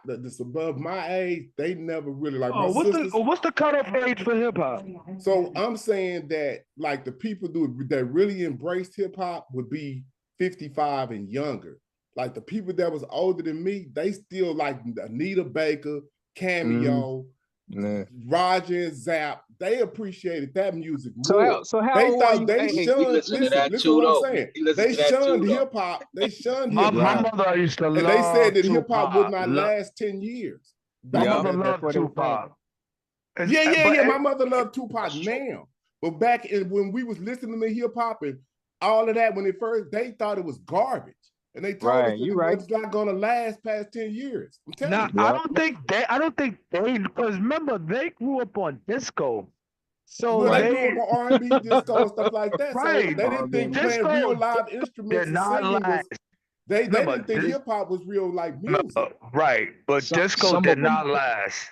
Speaker 21: that's above my age. They never really like.
Speaker 18: What's the cutoff age for hip hop?
Speaker 21: So I'm saying that like the people that really embraced hip hop would be 55 and younger. Like the people that was older than me, they still like Anita Baker, Cameo, Roger and Zapp. They appreciated that music more.
Speaker 5: So how
Speaker 21: they
Speaker 5: old
Speaker 21: thought
Speaker 5: are you?
Speaker 21: they shunned. Listen what I'm saying. They shunned hip hop. They shunned hip hop.
Speaker 18: My mother used to love
Speaker 21: they said that
Speaker 18: hip
Speaker 21: hop would not last 10 years.
Speaker 18: My mother loved Tupac.
Speaker 21: Yeah. My mother loved Tupac now. But back when we was listening to hip hop and all of that, when it first, they thought it was garbage. And they told us it's not gonna last past 10 years. I'm telling you.
Speaker 18: I don't think they, because remember, they grew up on disco. So
Speaker 21: well, they grew up on R&B, disco, and stuff like that.
Speaker 18: Right.
Speaker 21: So they didn't think playing real live instruments and singing was. They didn't think hip hop was real like music.
Speaker 18: Right, but disco did not last.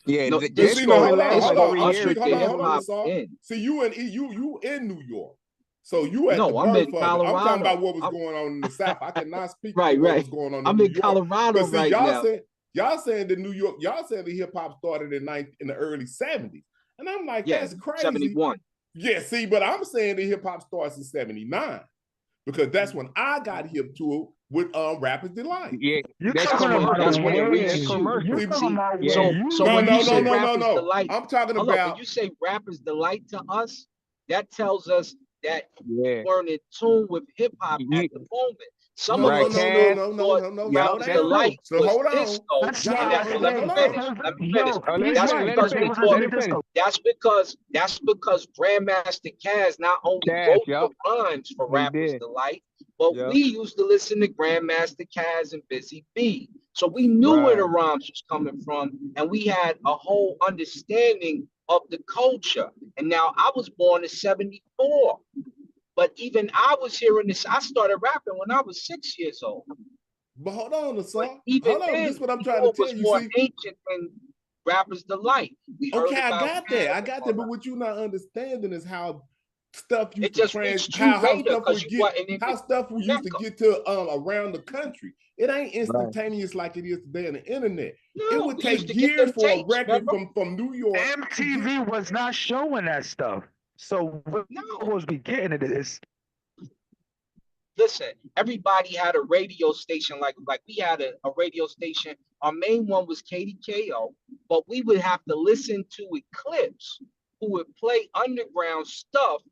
Speaker 5: Yeah,
Speaker 21: no,
Speaker 5: disco
Speaker 21: hold
Speaker 5: on.
Speaker 21: See, you in New York, so you at the
Speaker 3: I'm
Speaker 21: birth
Speaker 3: in
Speaker 21: of it.
Speaker 3: Colorado.
Speaker 21: I'm talking about what was going on in the South. I cannot speak
Speaker 3: Right.
Speaker 21: to what was going on.
Speaker 3: I'm
Speaker 21: New
Speaker 3: in
Speaker 21: York.
Speaker 3: Colorado
Speaker 21: See,
Speaker 3: right now.
Speaker 21: Y'all saying that New York, y'all saying the hip hop started in the early 70s, and I'm like, that's crazy.
Speaker 3: 71.
Speaker 21: Yeah, see, but I'm saying the hip hop starts in 79 because that's when I got hip to it with Rapper's Delight.
Speaker 5: Yeah,
Speaker 3: that's commercial.
Speaker 5: That's
Speaker 3: commercial.
Speaker 21: So when you say Rapper's Delight, I'm talking about
Speaker 3: when you say Rapper's Delight to us, that tells us that you weren't in tune with hip hop at the moment. Some of us
Speaker 21: no.
Speaker 3: Rapper's Delight was disco. That's because Grandmaster Caz not only wrote the rhymes for Rapper's Delight, but we used to listen to Grandmaster Caz and Busy B. So we knew where the rhymes was coming from, and we had a whole understanding of the culture. And now I was born in 74. But even I was hearing this. I started rapping when I was 6 years old.
Speaker 21: But hold on, son.
Speaker 3: Even
Speaker 21: hold on.
Speaker 3: then,
Speaker 21: This is what I'm trying to tell you.
Speaker 3: More ancient than Rapper's Delight.
Speaker 21: Okay, I got that. But what you're not understanding is how stuff used to how stuff we used to get to around the country. It ain't instantaneous like it is today on the internet. It would take years for a record from New York.
Speaker 18: MTV was not showing that stuff. So we're supposed to be getting into this.
Speaker 3: Listen, everybody had a radio station, like we had a radio station. Our main one was KDKO, but we would have to listen to Eclipse, who would play underground stuff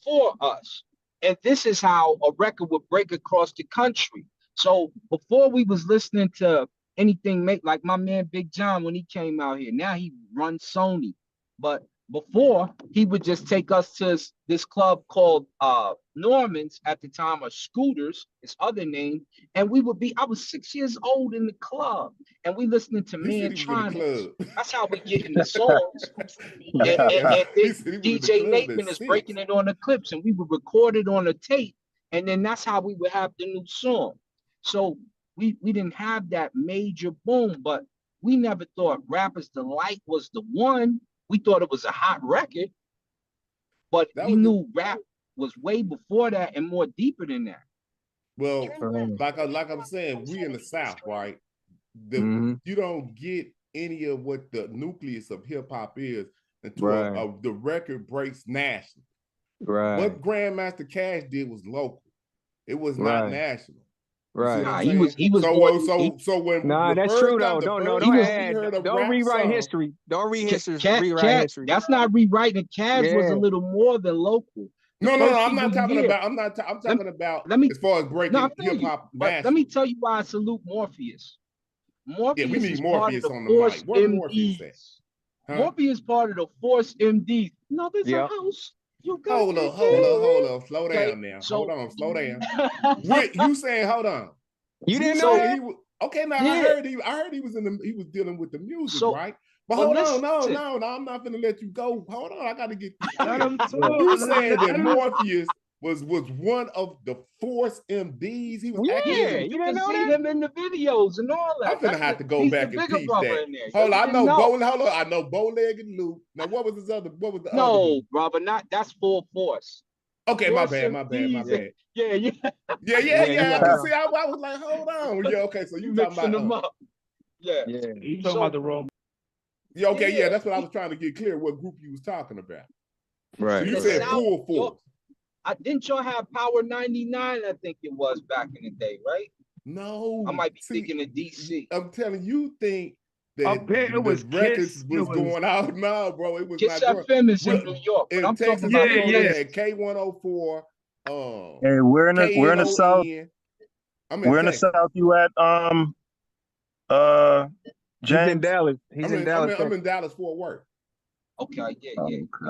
Speaker 3: for us. And this is how a record would break across the country. So before we was listening to anything like my man Big John when he came out here, now he runs Sony. But before, he would just take us to this club called Norman's at the time, or Scooters, his other name, and I was 6 years old in the club, and we listening to Mantronics. That's how we get in the songs. and DJ Nathan is breaking it on the clips, and we would record it on a tape, and then that's how we would have the new song. So we didn't have that major boom, but we never thought Rapper's Delight was the one. We thought it was a hot record, but we knew rap was way before that and more deeper than that.
Speaker 21: Well, like I'm saying, we in the South, right? You don't get any of what the nucleus of hip hop is until the record breaks national.
Speaker 5: Right.
Speaker 21: What Grandmaster Cash did was local. It was not national.
Speaker 5: Right.
Speaker 21: He was. So when
Speaker 5: that's true though. Don't rewrite history. Don't read history. Rewrite history.
Speaker 3: That's not rewriting. Caz was a little more than local.
Speaker 21: No, I'm not talking about. I'm talking about. As far as breaking hip hop.
Speaker 3: Let me tell you why I salute Morpheus. Morpheus
Speaker 21: we need
Speaker 3: is
Speaker 21: Morpheus
Speaker 3: part of
Speaker 21: on
Speaker 3: the
Speaker 21: the
Speaker 3: Force
Speaker 21: mic. Where Morpheus at? Huh?
Speaker 3: Morpheus is part of the Force MDs. No, there's a house.
Speaker 21: Hold on. Slow down now. Hold on, slow down. You saying hold on?
Speaker 5: You didn't know that?
Speaker 21: Okay, now I heard he was he was dealing with the music, right? But hold on, no, I'm not gonna let you go. Hold on, I gotta get you saying that Morpheus was one of the Force MDs. He was
Speaker 3: you didn't know see him in the videos and all that.
Speaker 21: I'm gonna have to go back and peep that. Hold on, I know Bowleg and Luke. Now what was the other?
Speaker 3: No, brother, that's Full Force.
Speaker 21: Okay, my bad.
Speaker 3: Yeah.
Speaker 21: I can see. I was like, hold on. Yeah, okay. So you talking about?
Speaker 3: Yeah.
Speaker 18: You talking about the wrong?
Speaker 21: Yeah, okay, yeah. That's what I was trying to get clear. What group you was talking about?
Speaker 5: Right.
Speaker 21: So you said Full Force.
Speaker 3: Didn't y'all have Power 99? I think it was back in the day, right?
Speaker 21: No,
Speaker 3: I might be thinking of DC.
Speaker 21: I'm telling you, think that
Speaker 18: it was
Speaker 21: records was going out. No, bro, it was
Speaker 3: Kiss
Speaker 21: not.
Speaker 3: FM is in New York.
Speaker 21: In
Speaker 3: I'm
Speaker 21: Texas,
Speaker 3: talking about
Speaker 21: K104.
Speaker 4: Hey, we're in the South.
Speaker 21: I'm
Speaker 4: we're in the South. You at
Speaker 5: He's in
Speaker 4: James?
Speaker 5: Dallas. He's in Dallas.
Speaker 21: I'm in Dallas, Fort Worth.
Speaker 3: Okay, yeah.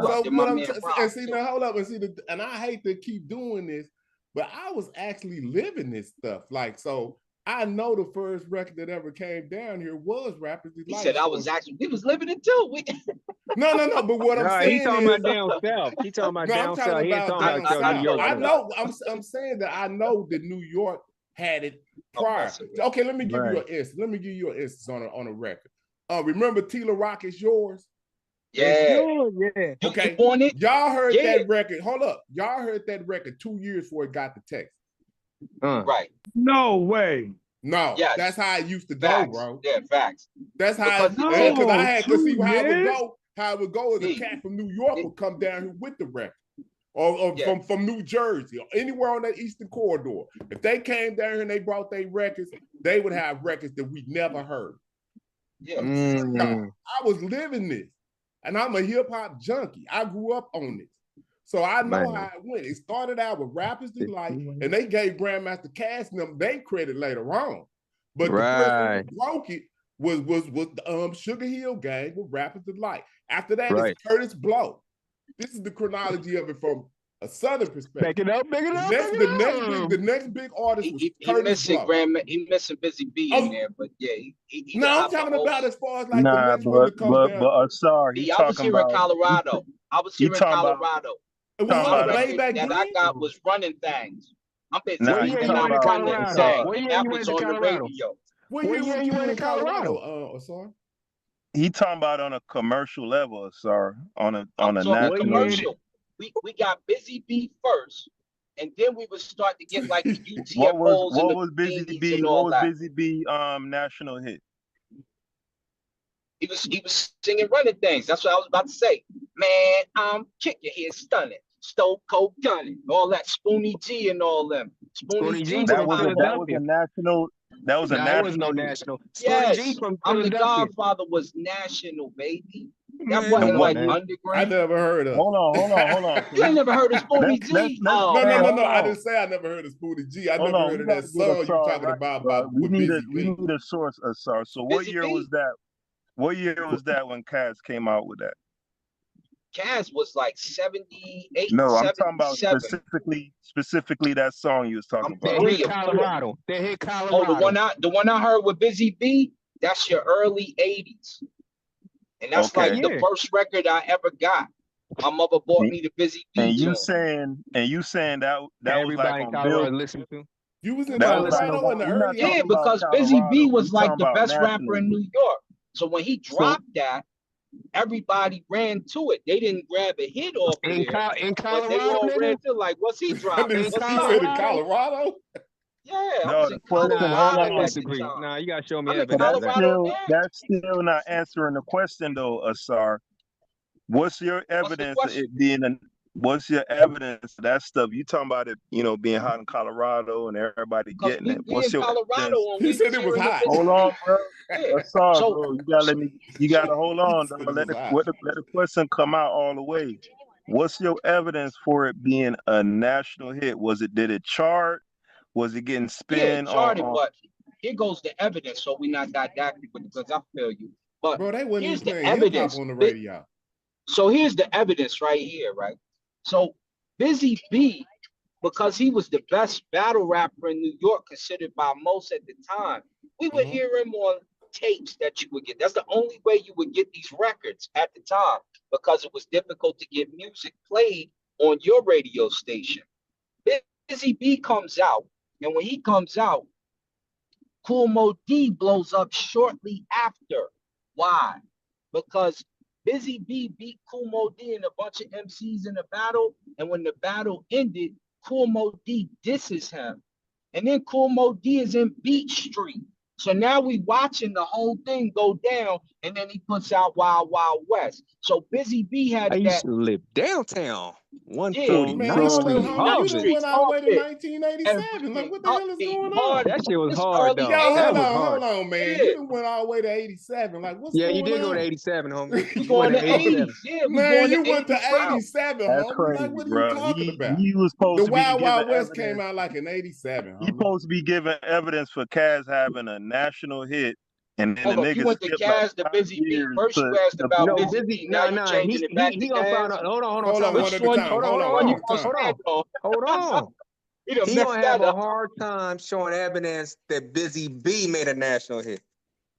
Speaker 21: So what I'm
Speaker 3: and
Speaker 21: see now, hold up and see and I hate to keep doing this, but I was actually living this stuff. Like, so I know the first record that ever came down here was Rapidly
Speaker 3: He
Speaker 21: Light.
Speaker 3: said we was living it too.
Speaker 21: No, but what I'm saying
Speaker 5: he talking
Speaker 21: is,
Speaker 5: about down south. He talking about
Speaker 21: no,
Speaker 5: down
Speaker 21: I'm
Speaker 5: south.
Speaker 21: talking
Speaker 5: He ain't
Speaker 21: about
Speaker 5: talking
Speaker 21: down
Speaker 5: about New York.
Speaker 21: south. I know. I'm saying that I know that New York had it prior. Okay, let me give you an instance. Let me give you an instance on a record. Remember Tila Rock Is Yours?
Speaker 3: Yeah.
Speaker 5: Yeah.
Speaker 21: Okay. Y'all heard that record. Hold up. Y'all heard that record 2 years before it got the text.
Speaker 3: Right.
Speaker 18: No way.
Speaker 21: No.
Speaker 3: Yes.
Speaker 21: That's how it used to
Speaker 3: Facts.
Speaker 21: go, bro.
Speaker 3: Yeah, facts.
Speaker 21: That's how
Speaker 3: Because
Speaker 21: see how it would go is a cat from New York would come down here with the record. Or from New Jersey or anywhere on that eastern corridor. If they came down here and they brought their records, they would have records that we never heard.
Speaker 3: Yeah.
Speaker 21: I was living this. And I'm a hip-hop junkie. I grew up on this. So I know how it went. It started out with Rappers Delight, and they gave Grandmaster Cass and them they credit later on. But the person who broke it was the Sugar Hill Gang with Rappers Delight. After that, it's Curtis Blow. This is the chronology of it from a southern perspective.
Speaker 5: Back it up.
Speaker 21: The next big artist was Curtis Blow.
Speaker 3: He missing Busy B in there, but yeah.
Speaker 21: I'm talking about as far as like
Speaker 4: nah,
Speaker 21: the next one to come down.
Speaker 4: But sorry,
Speaker 3: I was here in Colorado. I was here in Colorado.
Speaker 21: My
Speaker 3: record that I got was Running Things. I'm been running things. That was on the radio.
Speaker 21: What year you went to Colorado? Sorry.
Speaker 4: He talking about on a commercial level, sir. On a national
Speaker 3: commercial. We got Busy B first, and then we would start to get like the UTFOs
Speaker 4: what was Busy B? What was Busy B national hit?
Speaker 3: He was singing Running Things. That's what I was about to say. Man, I'm kicking here, stunning. Stone Cold Gunning, all that Spoonie G and all them. Spoonie G.
Speaker 4: That was a national. That was a national.
Speaker 5: It was no national.
Speaker 3: Yes,
Speaker 5: G from
Speaker 3: I'm the Godfather was national, baby. That wasn't like underground.
Speaker 21: I never heard of.
Speaker 4: Hold on.
Speaker 3: You ain't never heard of Spoonie G?
Speaker 21: No. I didn't say I never heard of Spoonie G. I never heard of that song you talking about.
Speaker 4: We need a source, sir. So what year was that? What year was that when Cass came out with that?
Speaker 3: Cass was like 78.
Speaker 4: No, I'm
Speaker 3: 77.
Speaker 4: talking about specifically that song you was talking about.
Speaker 5: They hit Colorado.
Speaker 3: Oh, the one I heard with Busy B, that's your early 80s. And that's like the first record I ever got. My mother bought me the Busy B.
Speaker 4: And you saying that was like on Bill.
Speaker 5: Listen to.
Speaker 21: You was in Colorado in the early
Speaker 3: 80s. Yeah, because Busy B was like the best rapper in New York. So when he dropped that, everybody ran to it. They didn't grab a hit off
Speaker 5: in Colorado.
Speaker 3: But they all ran to like, what's he dropping?
Speaker 21: In Colorado?
Speaker 3: Yeah, I was in Colorado.
Speaker 5: Nah, you gotta show me
Speaker 4: evidence. That's still not answering the question though, Asar. What's your evidence of it being what's your evidence of that stuff? You talking about it, being hot in Colorado and everybody getting it. What's your evidence?
Speaker 21: He said it was hot.
Speaker 4: Hold on, bro. Asar, bro. You gotta hold on. Let the question come out all the way. What's your evidence for it being a national hit? Did it chart? Was it getting spin?
Speaker 3: Yeah, charted, but here goes the evidence. So we not didactic because I feel you. But
Speaker 21: bro, they wouldn't
Speaker 3: here's
Speaker 21: even
Speaker 3: the
Speaker 21: play
Speaker 3: evidence
Speaker 21: on the radio.
Speaker 3: So here's the evidence right here, right? So Busy B, because he was the best battle rapper in New York, considered by most at the time, we would hear him on tapes that you would get. That's the only way you would get these records at the time, because it was difficult to get music played on your radio station. Busy B comes out, and when he comes out, Kool Moe Dee blows up shortly after. Why? Because Busy B beat Kool Moe Dee and a bunch of MCs in a battle, and when the battle ended, Kool Moe Dee disses him. And then Kool Moe Dee is in Beat Street. So now we watching the whole thing go down, and then he puts out Wild Wild West. So Busy B had
Speaker 5: I used to live downtown. 149th Street.
Speaker 21: You just went all the way to 1987. Like, what the hell is going on?
Speaker 5: That shit was hard, though.
Speaker 21: Hold on, man. You done went all the way to 87. Like, what's going on?
Speaker 5: Yeah, you did go to 87, homie.
Speaker 3: You going to 80s. Yeah,
Speaker 21: man, you went to 87,
Speaker 4: That's
Speaker 21: homie.
Speaker 4: crazy,
Speaker 21: like, what are
Speaker 4: bro.
Speaker 21: you talking about?
Speaker 4: He was supposed
Speaker 21: the
Speaker 4: to
Speaker 21: Wild
Speaker 4: be
Speaker 21: Wild West
Speaker 4: evidence.
Speaker 21: came out like in 87.
Speaker 4: He's supposed to be giving evidence for Kaz having a national hit And then
Speaker 3: Hold
Speaker 4: the
Speaker 3: on, you
Speaker 4: nigga
Speaker 3: went to
Speaker 4: skipped like
Speaker 3: Kaz the
Speaker 4: 5
Speaker 3: Busy Bee.
Speaker 4: years
Speaker 3: First you
Speaker 4: to
Speaker 3: asked about
Speaker 5: No,
Speaker 3: Busy
Speaker 5: busy.
Speaker 3: Bee, now you
Speaker 5: Nah.
Speaker 3: changing it back to
Speaker 5: He gonna find
Speaker 3: Kaz.
Speaker 5: out. Hold on.
Speaker 21: Hold on,
Speaker 5: Time
Speaker 21: one
Speaker 5: out.
Speaker 21: at a time.
Speaker 5: Hold
Speaker 21: Hold
Speaker 5: on.
Speaker 21: on,
Speaker 3: One
Speaker 21: one
Speaker 3: you
Speaker 21: at a
Speaker 3: gonna
Speaker 21: time.
Speaker 3: stand on?
Speaker 5: Hold on.
Speaker 3: You done
Speaker 5: He
Speaker 3: messed
Speaker 5: gonna
Speaker 3: that
Speaker 5: have a
Speaker 3: up.
Speaker 5: hard time showing evidence that Busy B made a national hit.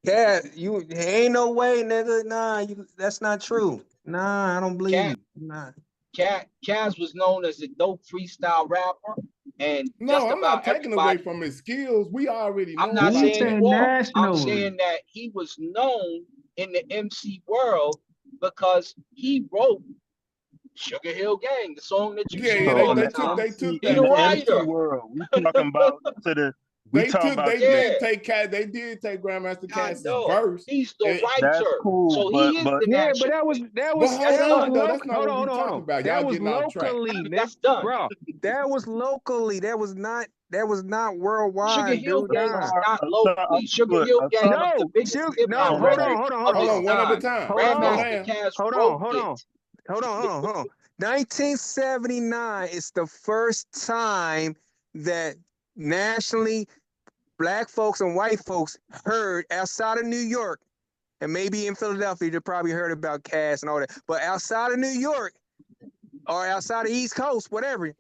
Speaker 5: Kaz, you ain't no way, nigga. Nah, that's not true. Nah, I don't believe you. Nah.
Speaker 3: Kaz was known as a dope freestyle rapper, and
Speaker 21: No,
Speaker 3: just
Speaker 21: I'm not
Speaker 3: about
Speaker 21: taking away
Speaker 3: everybody.
Speaker 21: from his skills. We already
Speaker 3: I'm
Speaker 21: know
Speaker 3: not
Speaker 21: about
Speaker 3: saying he
Speaker 21: that.
Speaker 3: was. I'm saying that he was known in the MC world because he wrote Sugar Hill Gang, the song that you
Speaker 21: Yeah,
Speaker 3: sing
Speaker 21: yeah,
Speaker 4: So
Speaker 3: all
Speaker 4: in
Speaker 3: the
Speaker 4: the
Speaker 3: time.
Speaker 21: they took
Speaker 3: He
Speaker 4: in
Speaker 3: the
Speaker 21: that
Speaker 4: the
Speaker 21: from
Speaker 4: MC
Speaker 3: writer.
Speaker 4: world, we talking about
Speaker 21: they took they
Speaker 3: Yeah,
Speaker 21: did take Grandmaster
Speaker 3: I
Speaker 21: Cash's
Speaker 3: know.
Speaker 21: verse.
Speaker 3: He's the
Speaker 4: that's
Speaker 3: writer,
Speaker 4: cool,
Speaker 3: so he is the
Speaker 5: Yeah, but
Speaker 3: national.
Speaker 5: that
Speaker 21: But
Speaker 5: was
Speaker 21: hold on though, that's
Speaker 5: local.
Speaker 21: not what we talking about.
Speaker 5: That
Speaker 21: Y'all
Speaker 5: was
Speaker 21: getting off track.
Speaker 5: locally,
Speaker 3: That's done.
Speaker 5: bro. That was locally. That was not
Speaker 3: Sugar
Speaker 5: worldwide,
Speaker 3: Hill
Speaker 5: dude.
Speaker 3: Gang is
Speaker 5: Nah.
Speaker 3: not locally. Sugar Hill Gang was the biggest hip hop
Speaker 5: Hold
Speaker 3: record
Speaker 5: on.
Speaker 3: of its
Speaker 21: One at a
Speaker 3: time.
Speaker 21: time.
Speaker 3: Grandmaster Caz wrote it.
Speaker 5: Hold on. 1979 is the first time that nationally black folks and white folks heard outside of New York, and maybe in Philadelphia, they probably heard about Cass and all that. But outside of New York or outside of East Coast, whatever,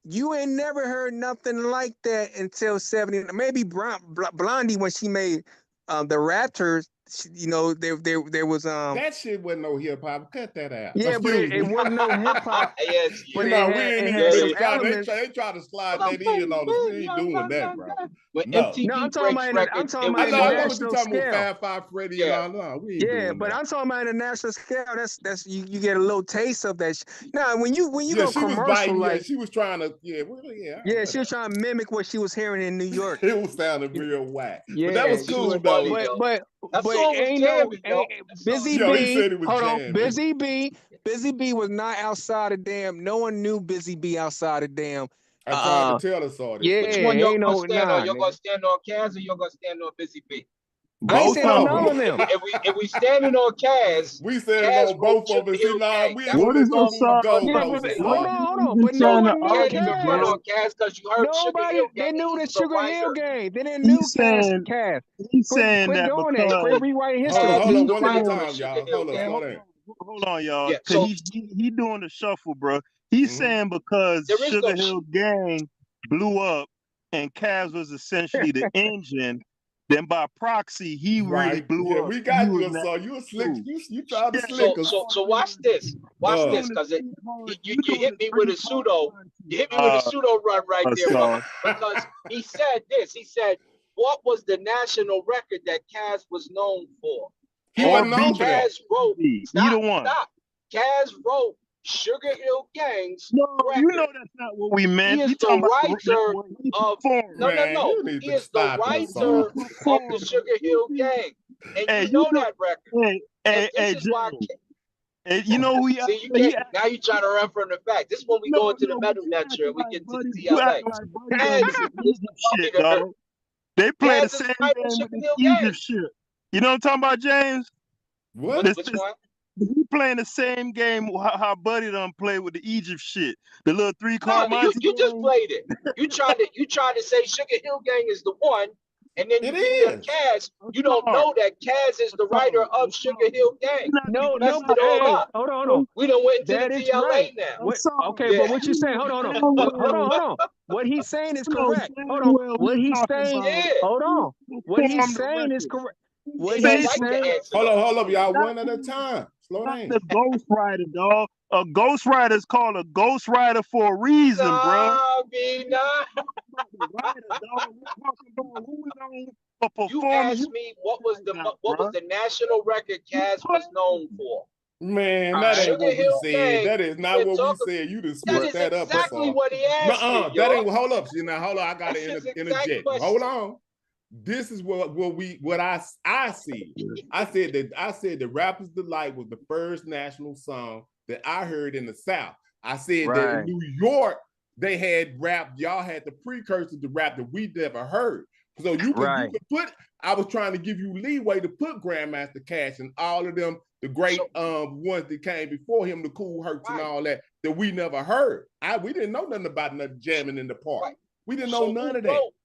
Speaker 5: you ain't never heard nothing like that until 70. Maybe Blondie when she made the Raptors. You know, there was
Speaker 21: that shit wasn't no hip hop. Cut that out.
Speaker 5: Yeah, but it wasn't no hip hop.
Speaker 3: Yes,
Speaker 5: But
Speaker 21: no,
Speaker 5: it
Speaker 21: we ain't
Speaker 5: had
Speaker 21: even
Speaker 5: some
Speaker 21: trying.
Speaker 5: elements.
Speaker 21: They try to slide that in on us. We ain't doing that, bro.
Speaker 3: When
Speaker 21: No.
Speaker 3: MTV
Speaker 5: No, I'm talking
Speaker 3: breaks
Speaker 5: about
Speaker 3: records, it
Speaker 21: I
Speaker 3: was
Speaker 21: know what
Speaker 3: on.
Speaker 21: you're
Speaker 5: national
Speaker 21: talking about,
Speaker 5: scale.
Speaker 21: Fab Five Freddy
Speaker 3: Yeah.
Speaker 21: and all. No, we ain't doing
Speaker 5: But
Speaker 21: that.
Speaker 5: I'm talking about international scale. That's you get a little taste of that. Now, when you
Speaker 21: Yeah,
Speaker 5: go
Speaker 21: she was
Speaker 5: commercial,
Speaker 21: biting. Yeah,
Speaker 5: like
Speaker 21: she was trying to. Yeah,
Speaker 5: she was trying to mimic what she was hearing in New York.
Speaker 21: It was sounding real whack.
Speaker 5: Yeah,
Speaker 21: but that was
Speaker 5: she
Speaker 21: cool
Speaker 5: was
Speaker 21: though.
Speaker 5: But
Speaker 3: that song was
Speaker 5: ain't
Speaker 3: jamming,
Speaker 5: no Busy
Speaker 21: Yo, he
Speaker 5: B.
Speaker 21: said it was
Speaker 5: Hold on,
Speaker 21: jamming.
Speaker 5: Busy B was not outside of damn. No one knew Busy B outside of damn.
Speaker 21: I tried to tell us all this.
Speaker 5: Yeah,
Speaker 3: Which one y'all
Speaker 5: ain't
Speaker 3: gonna
Speaker 5: no
Speaker 3: stand on? Y'all
Speaker 5: nigga.
Speaker 3: gonna stand on Kaz or y'all gonna stand on Busy B?
Speaker 5: I ain't
Speaker 21: Both
Speaker 5: saying on
Speaker 21: of
Speaker 5: none of them.
Speaker 3: If we standing on Kaz,
Speaker 21: we standing
Speaker 3: Kaz
Speaker 21: on both of them. See, nah, we ain't gonna let you move the goalposts.
Speaker 5: Hold on. But no one knew
Speaker 3: can't even front
Speaker 5: Kaz.
Speaker 3: on Kaz because you heard Sugar
Speaker 5: Nobody,
Speaker 3: Hill
Speaker 5: they
Speaker 3: Gang.
Speaker 5: knew
Speaker 3: He
Speaker 5: the
Speaker 3: was a
Speaker 5: Sugar Hill
Speaker 3: writer.
Speaker 5: Gang. They didn't knew Kaz.
Speaker 4: He's saying
Speaker 5: Quit
Speaker 4: that
Speaker 5: doing that.
Speaker 4: because
Speaker 5: Quit rewriting history.
Speaker 21: Hold on,
Speaker 3: the
Speaker 21: one at a
Speaker 3: writer
Speaker 21: time,
Speaker 3: of Sugar
Speaker 21: y'all.
Speaker 3: Hill
Speaker 21: Hold on,
Speaker 3: Gang.
Speaker 21: slow down.
Speaker 4: hold on, y'all.
Speaker 3: Yeah,
Speaker 4: Cause
Speaker 3: so
Speaker 4: he doing the shuffle, bro. He's saying because
Speaker 3: there is no
Speaker 4: Sugar Hill Gang blew up and Cavs was essentially the engine, then by proxy he really
Speaker 21: Right.
Speaker 4: blew
Speaker 21: Yeah,
Speaker 4: up.
Speaker 21: we got
Speaker 4: He
Speaker 21: you,
Speaker 4: was not
Speaker 21: so you a slick.
Speaker 4: true.
Speaker 21: You tried to slick us.
Speaker 3: so watch this. Watch this, because you hit me with a pseudo. You hit me with a pseudo run right there, brother. Because he said this. He said, "What was the national record that Kaz was known for?"
Speaker 21: He wasn't known for that.
Speaker 3: Kaz wrote.
Speaker 4: Either one.
Speaker 3: Stop. Kaz wrote Sugar Hill Gang's
Speaker 4: No,
Speaker 3: record.
Speaker 4: you know that's not what we meant.
Speaker 3: He is
Speaker 4: We
Speaker 3: the
Speaker 4: talking about
Speaker 3: writer of
Speaker 21: Man, you need
Speaker 3: He
Speaker 21: to
Speaker 3: is the
Speaker 21: stop it, son.
Speaker 3: writer of the Sugar Hill Gang, and
Speaker 4: Hey,
Speaker 3: you know that record.
Speaker 4: Hey,
Speaker 3: And this is why.
Speaker 4: Hey, you know who he
Speaker 3: See, you can't, now you're trying to run from the fact. This is when we go into the metal lecture and we get to the
Speaker 4: you
Speaker 3: TLA.
Speaker 4: acting like Buddy
Speaker 3: Kaz
Speaker 4: done
Speaker 3: is
Speaker 4: with
Speaker 3: the
Speaker 4: Egypt shit,
Speaker 3: writer.
Speaker 4: dog. They play the
Speaker 3: Kaz is
Speaker 4: same
Speaker 3: writer
Speaker 4: game
Speaker 3: of
Speaker 4: with
Speaker 3: Sugar
Speaker 4: this
Speaker 3: Hill Gang.
Speaker 4: Egypt shit. You know what I'm talking about, James?
Speaker 21: What?
Speaker 3: Which one?
Speaker 4: He playing the same game how Buddy done play with the Egypt shit. The little 3-card
Speaker 3: No,
Speaker 4: Monte
Speaker 3: you just
Speaker 4: game.
Speaker 3: played it. You tried to say Sugar Hill Gang is the one, and then you give me a Kaz. You don't know that Kaz is the writer of Sugar Hill Gang. You messed it all up.
Speaker 5: Hold on.
Speaker 3: We done went into
Speaker 5: That
Speaker 3: the
Speaker 5: is
Speaker 3: TLA
Speaker 5: right.
Speaker 3: now.
Speaker 5: Okay, but what you saying? Hold on. What he's saying is correct. Hold on. What he's saying? Hold on. What he's saying is correct. What he's saying?
Speaker 21: Hold up, y'all. One at a time. Slow down.
Speaker 4: The Ghost Rider, dog. A Ghost Rider is called a Ghost Rider for a reason, bro.
Speaker 3: You asked me what was the national record Kaz was known for.
Speaker 21: Man, that ain't what we said.
Speaker 3: Gang,
Speaker 21: that is not what we said. You just
Speaker 3: that
Speaker 21: switched
Speaker 3: is
Speaker 21: that up.
Speaker 3: exactly what he asked me.
Speaker 21: That ain't. Hold up. See, now hold on. I gotta
Speaker 3: That's his
Speaker 21: interject.
Speaker 3: exact question.
Speaker 21: Hold on. This is what I see. I said that Rapper's Delight was the first national song that I heard in the South. I said that in New York they had rap. Y'all had the precursor to rap that we never heard. So you could put. I was trying to give you leeway to put Grandmaster Cash and all of them, the great ones that came before him, the Cool Hercs and all that we never heard. We didn't know nothing about nothing jamming in the park. We didn't know none of that.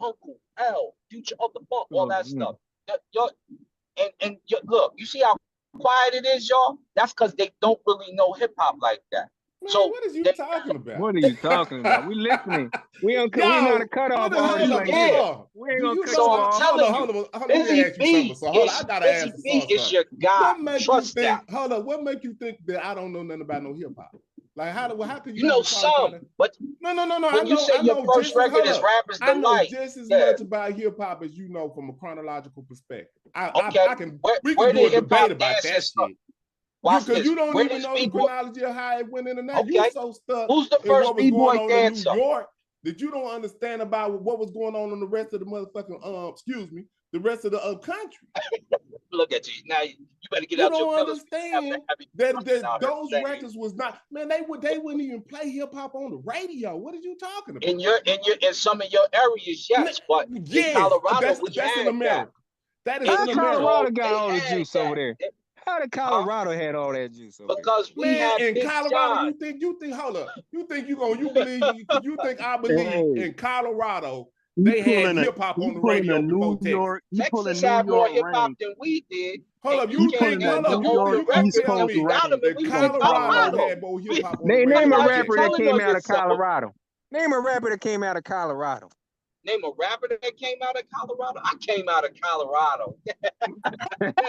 Speaker 3: Uncle L, future of the funk, all that stuff. Your look, you see how quiet it is, y'all? That's because they don't really know hip hop like that.
Speaker 21: Man,
Speaker 3: so
Speaker 21: what is you talking about?
Speaker 5: What are you talking about? We listening. We don't. We not a cut off artist like that. We ain't gonna cut you off.
Speaker 21: Hold on. Let me ask you something. So hold on, I gotta ask the
Speaker 3: B is your guy.
Speaker 21: What make
Speaker 3: Trust
Speaker 21: you think?
Speaker 3: that.
Speaker 21: Hold on. What make you think that I don't know nothing about no hip hop? Like how can you?
Speaker 3: You know some, but
Speaker 21: no.
Speaker 3: When you say your first record is Rapper's
Speaker 21: I know
Speaker 3: Delight,
Speaker 21: just as much about hip hop as you know from a chronological perspective.
Speaker 3: Okay.
Speaker 21: I can. We can do a debate about that shit. Because you don't even know the chronology of how it went in the night.
Speaker 3: Okay.
Speaker 21: You're so stuck
Speaker 3: Who's the
Speaker 21: in what
Speaker 3: first
Speaker 21: was
Speaker 3: B-boy
Speaker 21: going on
Speaker 3: dancer?
Speaker 21: in New York that you don't understand about what was going on in the rest of the motherfucking the rest of the country.
Speaker 3: Look at you now. You better get out your feelings.
Speaker 21: Understand that those records was not, man. They wouldn't even play hip hop on the radio. What are you talking about?
Speaker 3: In some of your areas, yes, but in Colorado,
Speaker 21: that's in America. That is
Speaker 5: How
Speaker 21: in America.
Speaker 5: Colorado got all the juice over there? How did Colorado had all that juice over
Speaker 3: because
Speaker 5: there?
Speaker 3: we have
Speaker 21: in
Speaker 3: Big
Speaker 21: Colorado,
Speaker 3: John.
Speaker 21: you think hold up. You think I believe in Colorado they had hip hop on the radio before Texas.
Speaker 3: Texas had more hip hop than we did.
Speaker 21: Hold up, you think
Speaker 3: older records than we got them, and we was in Colorado.
Speaker 21: Had more hip hop on the radio.
Speaker 5: Name a rapper that came out of Colorado. Name a rapper that came out of Colorado.
Speaker 3: Name a rapper that came out of Colorado. I came out of Colorado.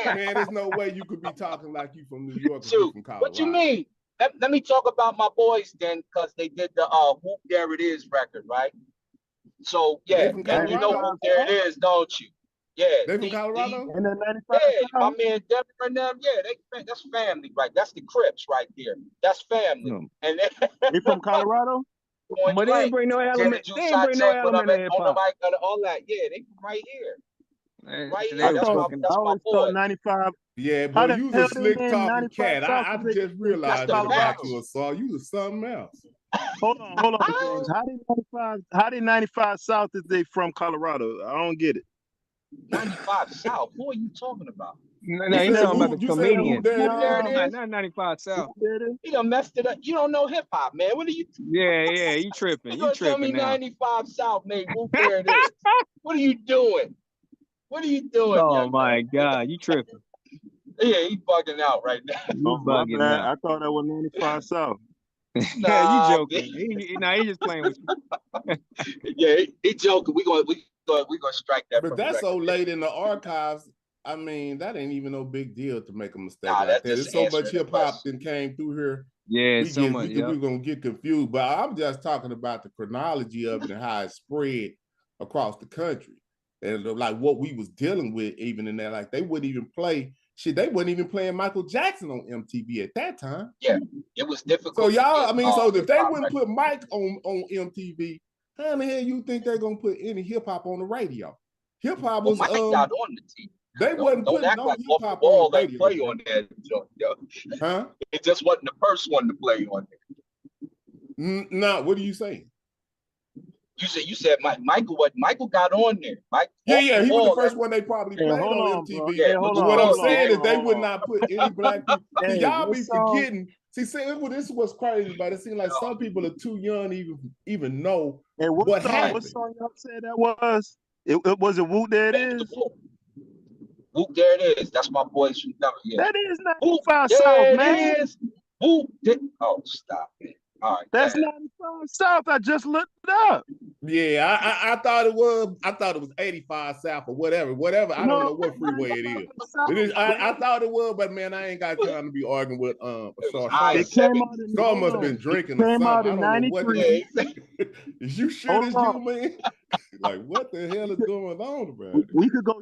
Speaker 21: Man, there's no way you could be talking like you from New York or you from Colorado.
Speaker 3: What you mean? Let me talk about my boys then, because they did the Whoop There It Is record, right? So yeah, and you know Whoop There It Is, don't you? Yeah.
Speaker 21: They from Colorado?
Speaker 3: Yeah, my man Devin and them, yeah, that's family, right? That's the Crips right there. That's family. And
Speaker 16: they from Colorado?
Speaker 5: But they ain't bring no element. They ain't bring no element of hip hop.
Speaker 3: All that, yeah, they from right here. Right
Speaker 16: here. That's my boy. 95.
Speaker 21: Yeah, but you was a slick talking cat. I just realized about you, Saul. You was something else.
Speaker 16: Hold on, James. How did 95 South is they from Colorado? I don't get it.
Speaker 3: 95 South? Who are you talking about?
Speaker 5: No, he's talking about the comedian.
Speaker 3: Not
Speaker 5: 95 South.
Speaker 3: You done messed it up. You don't know hip hop, man. What are you?
Speaker 5: Yeah, you tripping. You tripping
Speaker 3: tell me
Speaker 5: now.
Speaker 3: 95 South, man. Whoop There It Is. What are you doing? What are you doing?
Speaker 5: Oh my God, you tripping.
Speaker 3: Yeah, he's bugging out right now.
Speaker 5: You bugging out.
Speaker 16: I thought that was 95 South.
Speaker 5: Yeah, you joking. He just playing with you.
Speaker 3: Yeah, he joking. We gonna strike that.
Speaker 21: But that's so late in the archives. I mean, that ain't even no big deal to make a mistake
Speaker 3: like
Speaker 21: that. There's so much hip hop that came through here.
Speaker 5: Yeah,
Speaker 21: we're gonna get confused. But I'm just talking about the chronology of it and how it spread across the country. And like what we was dealing with, even in there, like they wouldn't even play shit. They wasn't even playing Michael Jackson on MTV at that time.
Speaker 3: Yeah, it was difficult.
Speaker 21: So y'all, I mean, so if they wouldn't put Mike on MTV, how in the hell you think they're gonna put any hip hop on the radio? Hip hop was
Speaker 3: Mike got on the TV.
Speaker 21: They wasn't putting no hip hop
Speaker 3: on
Speaker 21: the radio.
Speaker 3: Play on that, yo.
Speaker 21: Huh?
Speaker 3: It just wasn't the first one to play on there.
Speaker 21: No, what are you saying?
Speaker 3: You said Michael got on there.
Speaker 21: Yeah, he was the first one they probably played on MTV. But what I'm saying is they would not put any black people. See, y'all be forgetting. See, this is what's crazy, but it seems like some people are too young to even know what happened.
Speaker 16: What song y'all said that was? It was a Whoop There It Is.
Speaker 3: Whoop There It Is. That's my boys from Denver. Yeah.
Speaker 16: That is 95 South, man.
Speaker 3: Oh, stop it. All right.
Speaker 16: That's 95 South. I just looked it up.
Speaker 21: Yeah, I thought it was. I thought it was 85 South or whatever. I don't know what freeway it is. It is. I thought it was, but man, I ain't got time to be arguing with Star must have been drinking or something. I don't know what. Is you sure this you, man? Like, what the hell is going on, bro?
Speaker 16: We could go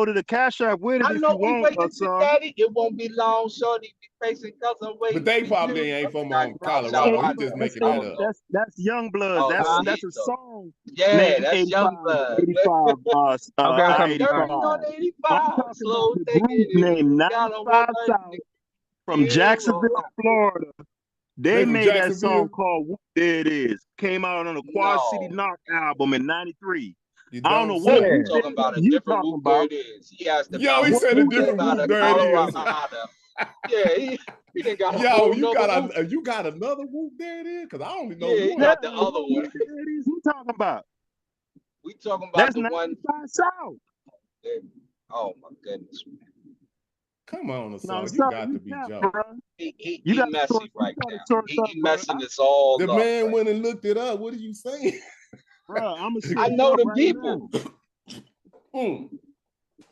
Speaker 16: to the Cash App with it if you want.
Speaker 3: Daddy, it won't be long, shorty. Facing cousin way.
Speaker 21: But they probably ain't from Colorado. I'm just making that up.
Speaker 16: That's Young Blood. That's a song.
Speaker 3: Yeah, that's Young Blood.
Speaker 16: 85 bars.
Speaker 3: I'm
Speaker 16: 85.
Speaker 3: I'm talking about
Speaker 16: the group named 95 South from Jacksonville, Florida. They made that song called Whoop There It Is. Came out on the Quad City Knock album in '93. I don't know what
Speaker 3: you're talking about. A different Whoop There It Is. He has the
Speaker 21: he said a different Whoop There It Is.
Speaker 3: Yeah, he didn't got.
Speaker 21: You got another Whoop There It Is? Because I only know
Speaker 3: one. He got the other one.
Speaker 16: Who talking about?
Speaker 3: We talking about the one.
Speaker 16: South.
Speaker 3: Oh my goodness, man.
Speaker 21: Come on,
Speaker 16: No,
Speaker 21: Asar, you
Speaker 16: sorry,
Speaker 21: got
Speaker 16: you
Speaker 21: to be
Speaker 16: cap,
Speaker 21: joking.
Speaker 16: bro.
Speaker 3: He
Speaker 16: You got to
Speaker 3: messy
Speaker 16: source.
Speaker 3: right
Speaker 16: You got to
Speaker 3: now.
Speaker 16: source
Speaker 3: He
Speaker 16: up, bro.
Speaker 3: messing this all
Speaker 21: The
Speaker 3: up.
Speaker 21: man
Speaker 3: Right?
Speaker 21: went and looked it up. What are you saying?
Speaker 16: Bro, I'm gonna
Speaker 3: I
Speaker 16: source
Speaker 3: know
Speaker 16: up
Speaker 3: the
Speaker 16: right
Speaker 3: people.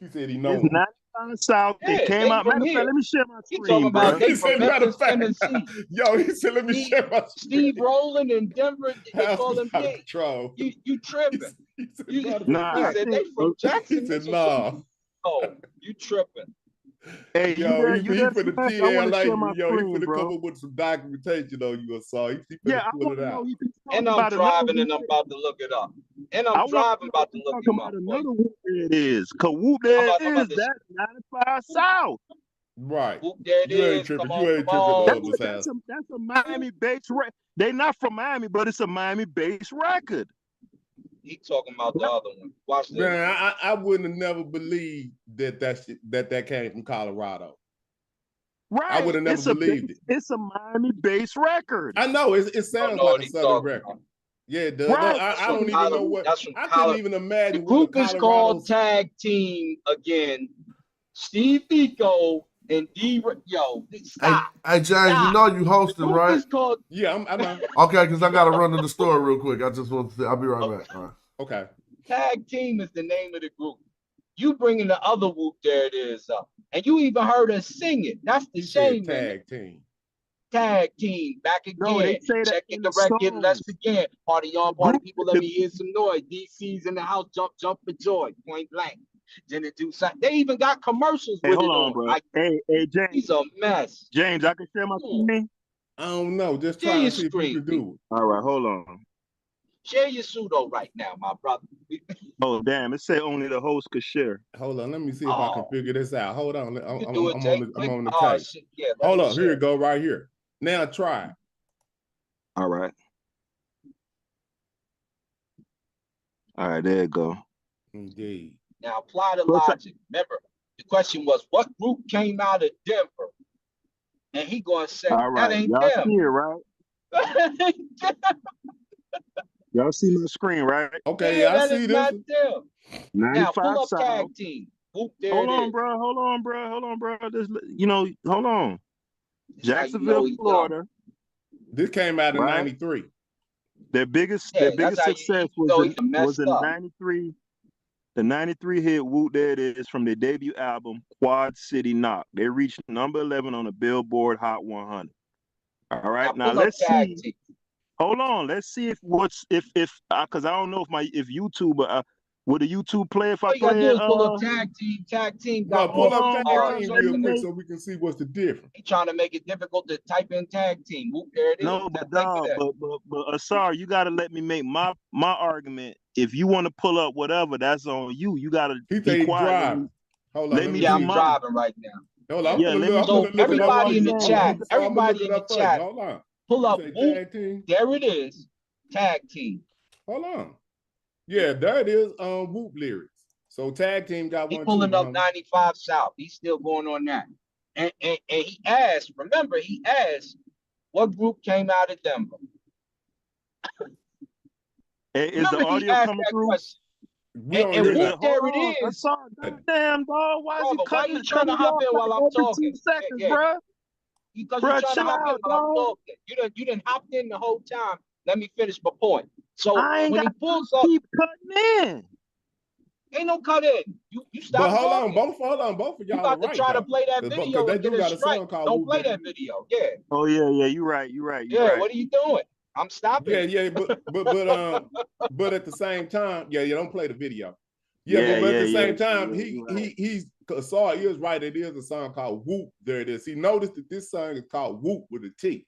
Speaker 21: He said he
Speaker 16: It's
Speaker 21: know him.
Speaker 16: 95 South. They
Speaker 3: Yeah,
Speaker 16: came
Speaker 3: they
Speaker 16: out.
Speaker 3: from
Speaker 16: Matter of fact,
Speaker 3: here.
Speaker 16: let me share my
Speaker 3: He talking
Speaker 16: screen,
Speaker 3: about
Speaker 16: bro.
Speaker 3: they
Speaker 21: He
Speaker 3: from
Speaker 21: said, matter
Speaker 3: Memphis,
Speaker 21: of fact,
Speaker 3: Tennessee.
Speaker 21: yo, he said, let me share my
Speaker 3: Steve Rowland in Denver, they call him
Speaker 21: out of
Speaker 3: Yay.
Speaker 21: control.
Speaker 3: You tripping.
Speaker 21: He said,
Speaker 3: You,
Speaker 21: matter of
Speaker 16: Nah,
Speaker 3: he
Speaker 16: I
Speaker 21: fact.
Speaker 3: said they
Speaker 16: think.
Speaker 3: from Jackson,
Speaker 21: He said,
Speaker 3: Mississippi.
Speaker 21: nah.
Speaker 3: Oh, you tripping.
Speaker 16: Hey, you
Speaker 21: Yo,
Speaker 16: there?
Speaker 21: he
Speaker 16: You there,
Speaker 21: finna
Speaker 16: Smash? I want to
Speaker 21: TLA
Speaker 16: share
Speaker 21: you.
Speaker 16: my
Speaker 21: Yo, he
Speaker 16: screen,
Speaker 21: finna come
Speaker 16: bro.
Speaker 21: up with some documentation on you, Asar. He
Speaker 16: Yeah,
Speaker 21: finna
Speaker 16: I
Speaker 21: pull
Speaker 16: want
Speaker 21: it
Speaker 16: to know
Speaker 21: out.
Speaker 16: if he's
Speaker 3: And
Speaker 16: talking
Speaker 3: I'm
Speaker 16: about another
Speaker 3: driving and
Speaker 16: whoop.
Speaker 3: I'm about to look it up. And I'm
Speaker 16: I want to
Speaker 3: driving
Speaker 16: know
Speaker 3: about
Speaker 16: if
Speaker 3: to
Speaker 16: he's
Speaker 3: look
Speaker 16: talking
Speaker 3: him
Speaker 16: about
Speaker 3: up for
Speaker 16: another
Speaker 3: you.
Speaker 16: whoop. There it is. Cause whoop,
Speaker 3: I'm
Speaker 16: there
Speaker 3: about,
Speaker 16: it
Speaker 3: I'm
Speaker 16: is.
Speaker 3: about to
Speaker 16: That's 95 South.
Speaker 21: Right.
Speaker 3: whoop, there it
Speaker 21: You ain't
Speaker 3: is. Come
Speaker 21: tripping.
Speaker 3: on,
Speaker 21: You ain't
Speaker 3: come
Speaker 21: tripping
Speaker 3: on.
Speaker 21: on
Speaker 16: That's
Speaker 21: us,
Speaker 16: a Miami-based record. They not from Miami, but it's a Miami-based record.
Speaker 3: He talking about the other one. Watch this.
Speaker 21: Man, I wouldn't have never believed that came from Colorado.
Speaker 16: Right.
Speaker 21: I would have never believed it.
Speaker 16: It's a Miami-based record.
Speaker 21: I know it sounds like a Southern record.
Speaker 3: About.
Speaker 21: Yeah, it does.
Speaker 16: Right.
Speaker 21: No, I don't even know what. I couldn't even imagine
Speaker 3: the
Speaker 21: what
Speaker 3: group
Speaker 21: the
Speaker 3: is called Tag Team again. Steve Biko and D. Yo, stop.
Speaker 2: Hey, James, you know you hosting,
Speaker 3: Group
Speaker 2: right?
Speaker 3: is called.
Speaker 21: Yeah, I know.
Speaker 2: Okay, because I got to run to the store real quick. I just want to say, I'll be right back. All right.
Speaker 21: Okay.
Speaker 3: Tag Team is the name of the group. You bringing the other whoop, there it is up. And you even heard us sing it. That's the shame in it.
Speaker 21: Tag Team.
Speaker 3: Tag Team, back again.
Speaker 16: No, they say that
Speaker 3: Check
Speaker 16: in
Speaker 3: it, the
Speaker 16: the
Speaker 3: record, let's
Speaker 16: songs.
Speaker 3: begin. Party on, party people, let me hear some noise. DC's in the house, jump for joy, point blank. Then it do something. They even got commercials
Speaker 16: Hey,
Speaker 3: with
Speaker 16: hold
Speaker 3: it
Speaker 16: on,
Speaker 3: on.
Speaker 16: bro.
Speaker 3: Like,
Speaker 16: Hey, James.
Speaker 3: he's a mess.
Speaker 16: James, I can share my screen.
Speaker 21: I don't know. Just
Speaker 3: Share
Speaker 21: try
Speaker 3: your
Speaker 21: to see if you
Speaker 3: screen,
Speaker 21: can do it.
Speaker 16: All right, hold on.
Speaker 3: Share your pseudo right now, my brother.
Speaker 16: Oh, damn. It said only the host could share.
Speaker 21: Hold on. Let me see if I can figure this out. Hold on.
Speaker 3: You do it,
Speaker 21: I'm on the
Speaker 3: oh,
Speaker 21: case.
Speaker 3: shit, yeah,
Speaker 21: Hold up. Here it go right here. Now try.
Speaker 16: All right. All right, there you go.
Speaker 21: Indeed.
Speaker 3: Now apply the logic. Remember, the question was, what group came out of Denver? And he gonna say,
Speaker 16: All right.
Speaker 3: that ain't
Speaker 16: Y'all
Speaker 3: them.
Speaker 16: see it, right? Y'all see my screen, right?
Speaker 21: Okay,
Speaker 3: yeah,
Speaker 21: I
Speaker 3: that
Speaker 21: see
Speaker 3: is
Speaker 21: this.
Speaker 3: not them. Now
Speaker 16: 95
Speaker 3: pull up
Speaker 16: South.
Speaker 3: Tag Team. Whoop, there
Speaker 16: Hold
Speaker 3: it
Speaker 16: on,
Speaker 3: is.
Speaker 16: bro. Hold on, bro. This, hold on.
Speaker 3: This how you
Speaker 16: Jacksonville,
Speaker 3: know he
Speaker 16: Florida.
Speaker 21: This came out in
Speaker 16: Right?
Speaker 21: 93.
Speaker 16: Their biggest
Speaker 3: Yeah, that's how
Speaker 16: success
Speaker 3: you know
Speaker 16: was
Speaker 3: he messed
Speaker 16: in
Speaker 3: up.
Speaker 16: 93. The 93 hit Woot There It Is from their debut album, Quad City Knock. They reached number 11 on the Billboard Hot 100. All right. Now
Speaker 3: pull up
Speaker 16: let's
Speaker 3: Tag
Speaker 16: see.
Speaker 3: Team.
Speaker 16: Hold on. Let's see if because I don't know if YouTube would a YouTube play if I
Speaker 3: All you gotta
Speaker 16: play
Speaker 3: do
Speaker 16: it?
Speaker 3: is pull up Tag Team. Tag Team
Speaker 21: No,
Speaker 3: got
Speaker 21: pull
Speaker 3: more
Speaker 21: up Tag Team
Speaker 16: Let me
Speaker 21: real quick
Speaker 16: make.
Speaker 21: so we can see what's the difference.
Speaker 3: He trying to make it difficult to type in Tag Team. Whoop, there it is.
Speaker 16: No, but dog, but Asar, you gotta let me make my argument. If you want to pull up whatever, that's on you. You gotta
Speaker 21: He
Speaker 16: be
Speaker 21: say
Speaker 16: quiet.
Speaker 21: driving. Hold on,
Speaker 16: Let me
Speaker 21: see.
Speaker 16: do
Speaker 3: I'm
Speaker 16: mine.
Speaker 3: driving right now.
Speaker 21: Hold on,
Speaker 16: Yeah,
Speaker 21: I'm
Speaker 16: let me
Speaker 21: gonna look it up while
Speaker 3: Everybody
Speaker 21: you
Speaker 3: in the
Speaker 21: hold
Speaker 3: chat,
Speaker 21: on. I'm gonna look
Speaker 3: everybody
Speaker 21: it
Speaker 3: in the
Speaker 21: up for you.
Speaker 3: chat,
Speaker 21: Hold on.
Speaker 3: pull up
Speaker 21: You say
Speaker 3: Whoop.
Speaker 21: Tag Team.
Speaker 3: There it is. Tag Team.
Speaker 21: Hold on. Yeah, there it is. Whoop lyrics. So Tag Team got
Speaker 3: He
Speaker 21: one
Speaker 3: pulling
Speaker 21: too.
Speaker 3: up 95 South. He's still going on that. And he asked, remember, he asked what group came out of Denver.
Speaker 16: Is the
Speaker 3: Remember, he
Speaker 16: audio
Speaker 3: asked
Speaker 16: coming
Speaker 3: that
Speaker 16: through?
Speaker 3: question.
Speaker 21: We don't
Speaker 3: And
Speaker 21: hear
Speaker 3: Whoop,
Speaker 21: that.
Speaker 3: there it is.
Speaker 16: Damn, dog. Why is he
Speaker 3: Brother, why you trying
Speaker 16: cutting
Speaker 3: to
Speaker 16: me
Speaker 3: hop
Speaker 16: off
Speaker 3: in while I'm
Speaker 16: like every
Speaker 3: talking?
Speaker 16: 2 seconds,
Speaker 3: Yeah,
Speaker 16: bro?
Speaker 3: because
Speaker 16: Bro,
Speaker 3: you're trying to
Speaker 16: chill
Speaker 3: hop in
Speaker 16: out,
Speaker 3: while I'm
Speaker 16: dog.
Speaker 3: talking. You didn't hop in the whole time. Let me finish my point. So
Speaker 16: I ain't
Speaker 3: when he
Speaker 16: got
Speaker 3: pulls
Speaker 16: to
Speaker 3: up,
Speaker 16: keep cutting in.
Speaker 3: ain't no cut in. You stop
Speaker 21: But hold
Speaker 3: talking.
Speaker 21: on, both of
Speaker 3: You
Speaker 21: y'all are
Speaker 3: got to
Speaker 21: right
Speaker 3: try to
Speaker 21: though.
Speaker 3: play that
Speaker 21: Because
Speaker 3: video
Speaker 21: they
Speaker 3: and get
Speaker 21: do
Speaker 3: a
Speaker 21: got a
Speaker 3: strike.
Speaker 21: song called
Speaker 3: Don't
Speaker 21: Whoop
Speaker 3: play
Speaker 21: That.
Speaker 3: that video. Yeah.
Speaker 16: Oh yeah, you right.
Speaker 3: Yeah, what are you doing? I'm stopping it.
Speaker 21: Yeah, but at the same time, yeah, you don't play the video. Yeah,
Speaker 16: Yeah,
Speaker 21: but at the same
Speaker 16: yeah,
Speaker 21: time,
Speaker 16: you're right.
Speaker 21: he's Saw is right. It is a song called Whoop. There it is. He noticed that this song is called Whoop with a T.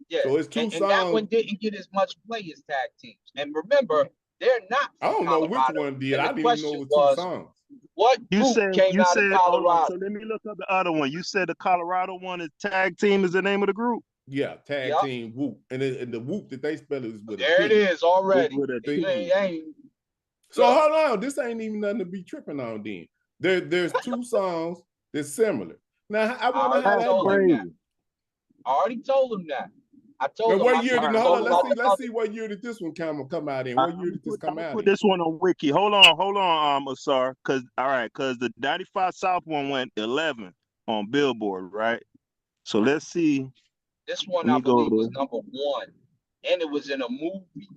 Speaker 3: Yeah.
Speaker 21: So it's two
Speaker 3: and that one
Speaker 21: songs.
Speaker 3: didn't get as much play as Tag Teams. And remember, they're not
Speaker 21: I
Speaker 3: from
Speaker 21: don't know which
Speaker 3: Colorado.
Speaker 21: one did.
Speaker 3: And
Speaker 21: I
Speaker 3: the
Speaker 21: didn't even know
Speaker 3: question
Speaker 21: it was two
Speaker 3: was,
Speaker 21: songs.
Speaker 3: what
Speaker 16: You
Speaker 3: group
Speaker 16: said
Speaker 3: came out of
Speaker 16: hold on.
Speaker 3: Colorado?
Speaker 16: So let me look up the other one. You said the Colorado one is Tag Team is the name of the group.
Speaker 21: Yeah, Tag
Speaker 3: Yep.
Speaker 21: Team Whoop, and the Whoop that they spell is with
Speaker 3: There
Speaker 21: a
Speaker 3: it
Speaker 21: T.
Speaker 3: is already.
Speaker 16: With a
Speaker 3: You
Speaker 16: T.
Speaker 3: ain't.
Speaker 21: So hold on, this ain't even nothing to be tripping on. Then there's two songs that's similar. Now I wonder how that
Speaker 3: told
Speaker 21: works.
Speaker 3: him that. I already told him that. I told
Speaker 21: Now,
Speaker 3: him.
Speaker 21: what year
Speaker 3: I
Speaker 21: did
Speaker 3: said,
Speaker 21: hold on?
Speaker 3: "Told him
Speaker 21: Let's see what year did this one come out in? What year did this come out
Speaker 16: Put
Speaker 21: in?
Speaker 16: this one on Wiki. Hold on, Asar, because the 95 South one went 11. on Billboard, right? So let's see.
Speaker 3: This one
Speaker 16: Let
Speaker 3: I
Speaker 16: me go
Speaker 3: believe was
Speaker 16: to.
Speaker 3: #1, and it was in a movie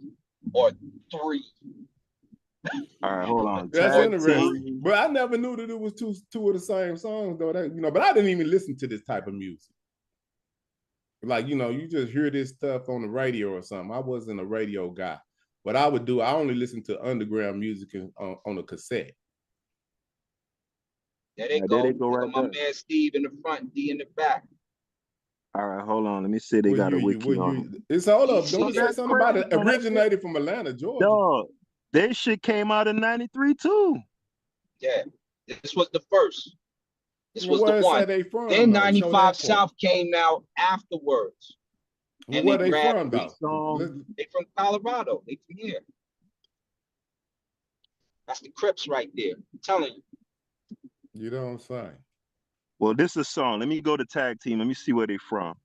Speaker 3: or 3.
Speaker 16: All right, hold on.
Speaker 21: That's
Speaker 16: Tag
Speaker 21: interesting.
Speaker 16: team.
Speaker 21: But I never knew that it was two of the same songs though. That, but I didn't even listen to this type of music. Like, you just hear this stuff on the radio or something. I wasn't a radio guy. What I would do, I only listen to underground music on a cassette.
Speaker 3: There they
Speaker 16: Right,
Speaker 3: go.
Speaker 16: there they go right
Speaker 3: My
Speaker 16: there.
Speaker 3: man Steve in the front, D in the back.
Speaker 16: All right, hold on. Let me see. They got a wiki on it.
Speaker 21: It's hold up.
Speaker 3: See
Speaker 21: Don't it say
Speaker 3: that?
Speaker 21: something about it
Speaker 16: man.
Speaker 21: originated from Atlanta, Georgia?
Speaker 16: Dog, they shit came out in '93 too.
Speaker 3: Yeah, this was the first. This was
Speaker 21: Where
Speaker 3: the
Speaker 21: it
Speaker 3: one.
Speaker 21: say they from,
Speaker 3: Then
Speaker 21: though? Show
Speaker 3: 95
Speaker 21: that part.
Speaker 3: South came out afterwards.
Speaker 21: Well,
Speaker 3: And
Speaker 21: where
Speaker 3: they
Speaker 21: they from,
Speaker 3: grabbed
Speaker 21: though?
Speaker 3: They from Colorado. They from here. That's the Crips right there. I'm telling you.
Speaker 21: You know what I'm saying?
Speaker 16: Well, this is a song. Let me go to tag team. Let me see where they from.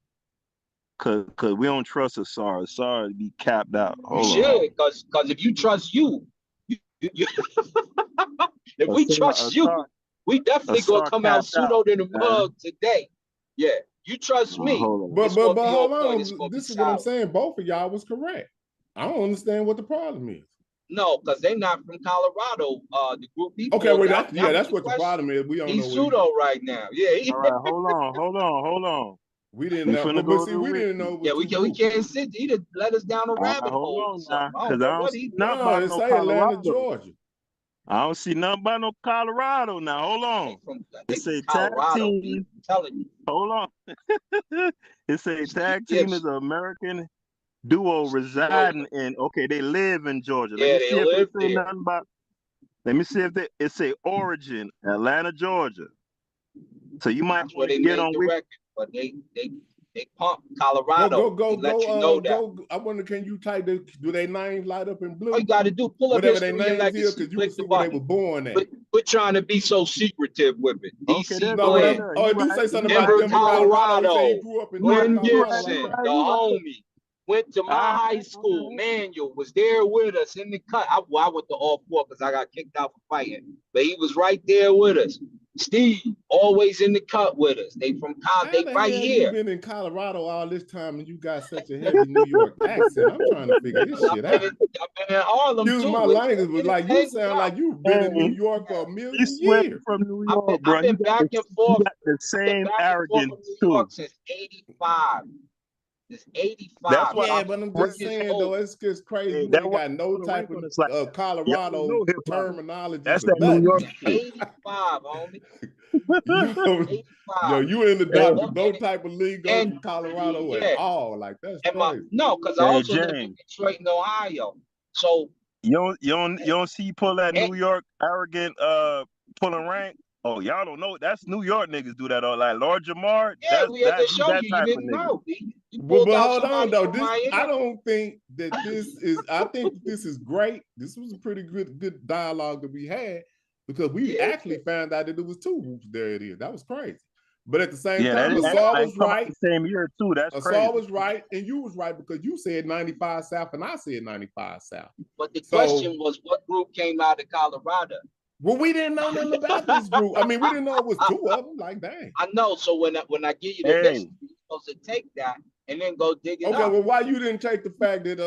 Speaker 16: Cause we don't trust Asar. Asar be capped out.
Speaker 3: You should, because if you trust you if we trust you, we definitely gonna come out pseudo in the mug today. Yeah, you trust me.
Speaker 21: But
Speaker 3: It's gonna be
Speaker 21: hold
Speaker 3: on point.
Speaker 21: on.
Speaker 3: It's gonna
Speaker 21: This
Speaker 3: be
Speaker 21: is what I'm
Speaker 3: solid.
Speaker 21: saying. Both of y'all was correct. I don't understand what the problem is.
Speaker 3: No, because they're not from Colorado. The group he
Speaker 21: Okay,
Speaker 3: pulled
Speaker 21: well
Speaker 3: out.
Speaker 21: that's what the problem is. We don't know.
Speaker 3: He's pseudo right now. Yeah.
Speaker 16: All right, hold on.
Speaker 21: We didn't know, but see, we didn't know.
Speaker 3: Yeah, we can't sit. He just let us down a rabbit hole. Or something. I don't know what he
Speaker 16: Not
Speaker 21: no,
Speaker 16: about
Speaker 21: it
Speaker 16: no
Speaker 21: say
Speaker 16: Colorado.
Speaker 21: Atlanta, Georgia.
Speaker 16: I don't see nothing about no Colorado now. Hold on. It say tag team.
Speaker 3: I'm telling you.
Speaker 16: Hold on. It say tag team is an American duo residing in. Okay, they live in Georgia.
Speaker 3: Yeah,
Speaker 16: Let me see if
Speaker 3: live
Speaker 16: they say
Speaker 3: there.
Speaker 16: nothing about. Let me see if it say origin Atlanta, Georgia. So you might
Speaker 3: That's where
Speaker 16: want to
Speaker 3: they
Speaker 16: get
Speaker 3: made
Speaker 16: on
Speaker 3: the
Speaker 16: Wiki.
Speaker 3: record, but they pump Colorado. I
Speaker 21: wonder, can you type do their names light up in blue?
Speaker 3: All you got to do, pull up
Speaker 21: whatever their
Speaker 3: history and
Speaker 21: names is,
Speaker 3: legacy.
Speaker 21: because you will see where they were born at.
Speaker 3: We're trying to be so secretive with it. DC Glenn.
Speaker 21: Oh, do say something
Speaker 3: Denver,
Speaker 21: about Denver, Colorado. He said he
Speaker 3: Colorado.
Speaker 21: grew up in
Speaker 3: Glenn
Speaker 21: Denver,
Speaker 3: Gibson,
Speaker 21: Colorado.
Speaker 3: the homie. Went to my high school. Manuel was there with us in the cut. I went to all 4 because I got kicked out for fighting. But he was right there with us. Steve, always in the cut with us. They from they right here.
Speaker 21: You've been in Colorado all this time and you got such a heavy New York accent. I'm trying to figure this shit out.
Speaker 3: I've been in Harlem
Speaker 21: Use
Speaker 3: too.
Speaker 21: my language, but like you sound like you've been in New York for a million years.
Speaker 16: From New York, bro.
Speaker 3: I've been back and forth.
Speaker 16: You got the same arrogance
Speaker 3: New
Speaker 16: too.
Speaker 3: York since '85. It's 85.
Speaker 16: That's why
Speaker 21: Yeah, but I'm just saying though, it's just crazy. You ain't got no type of Colorado terminology.
Speaker 16: That's that New York shit.
Speaker 3: 85, homie.
Speaker 21: You in the doctor, no type of lingo from Colorado at all. Like that's crazy.
Speaker 3: No, because I also live in Detroit and Ohio. So
Speaker 16: you don't see you pull that New York arrogant pulling rank. Oh, y'all don't know. That's New York niggas do that all like Lord Jamar.
Speaker 3: Yeah, we had to show you. You didn't know.
Speaker 21: But hold on though. I don't think that this is. I think this is great. This was a pretty good dialogue that we had because we actually found out that it was 2 whoops. There it is. That was crazy. But at the same time, Asar was right.
Speaker 16: The same year too. That's crazy.
Speaker 21: Asar was right, and you was right because you said 95 South, and I said 95 South.
Speaker 3: But the question was, what group came out of Colorado?
Speaker 21: Well, we didn't know nothing about this group. I mean, we didn't know it was 2 of them. Like, dang.
Speaker 3: I know. So when I give you the list, you're supposed to take that and then go dig it up.
Speaker 21: Okay, well, why you didn't take the fact that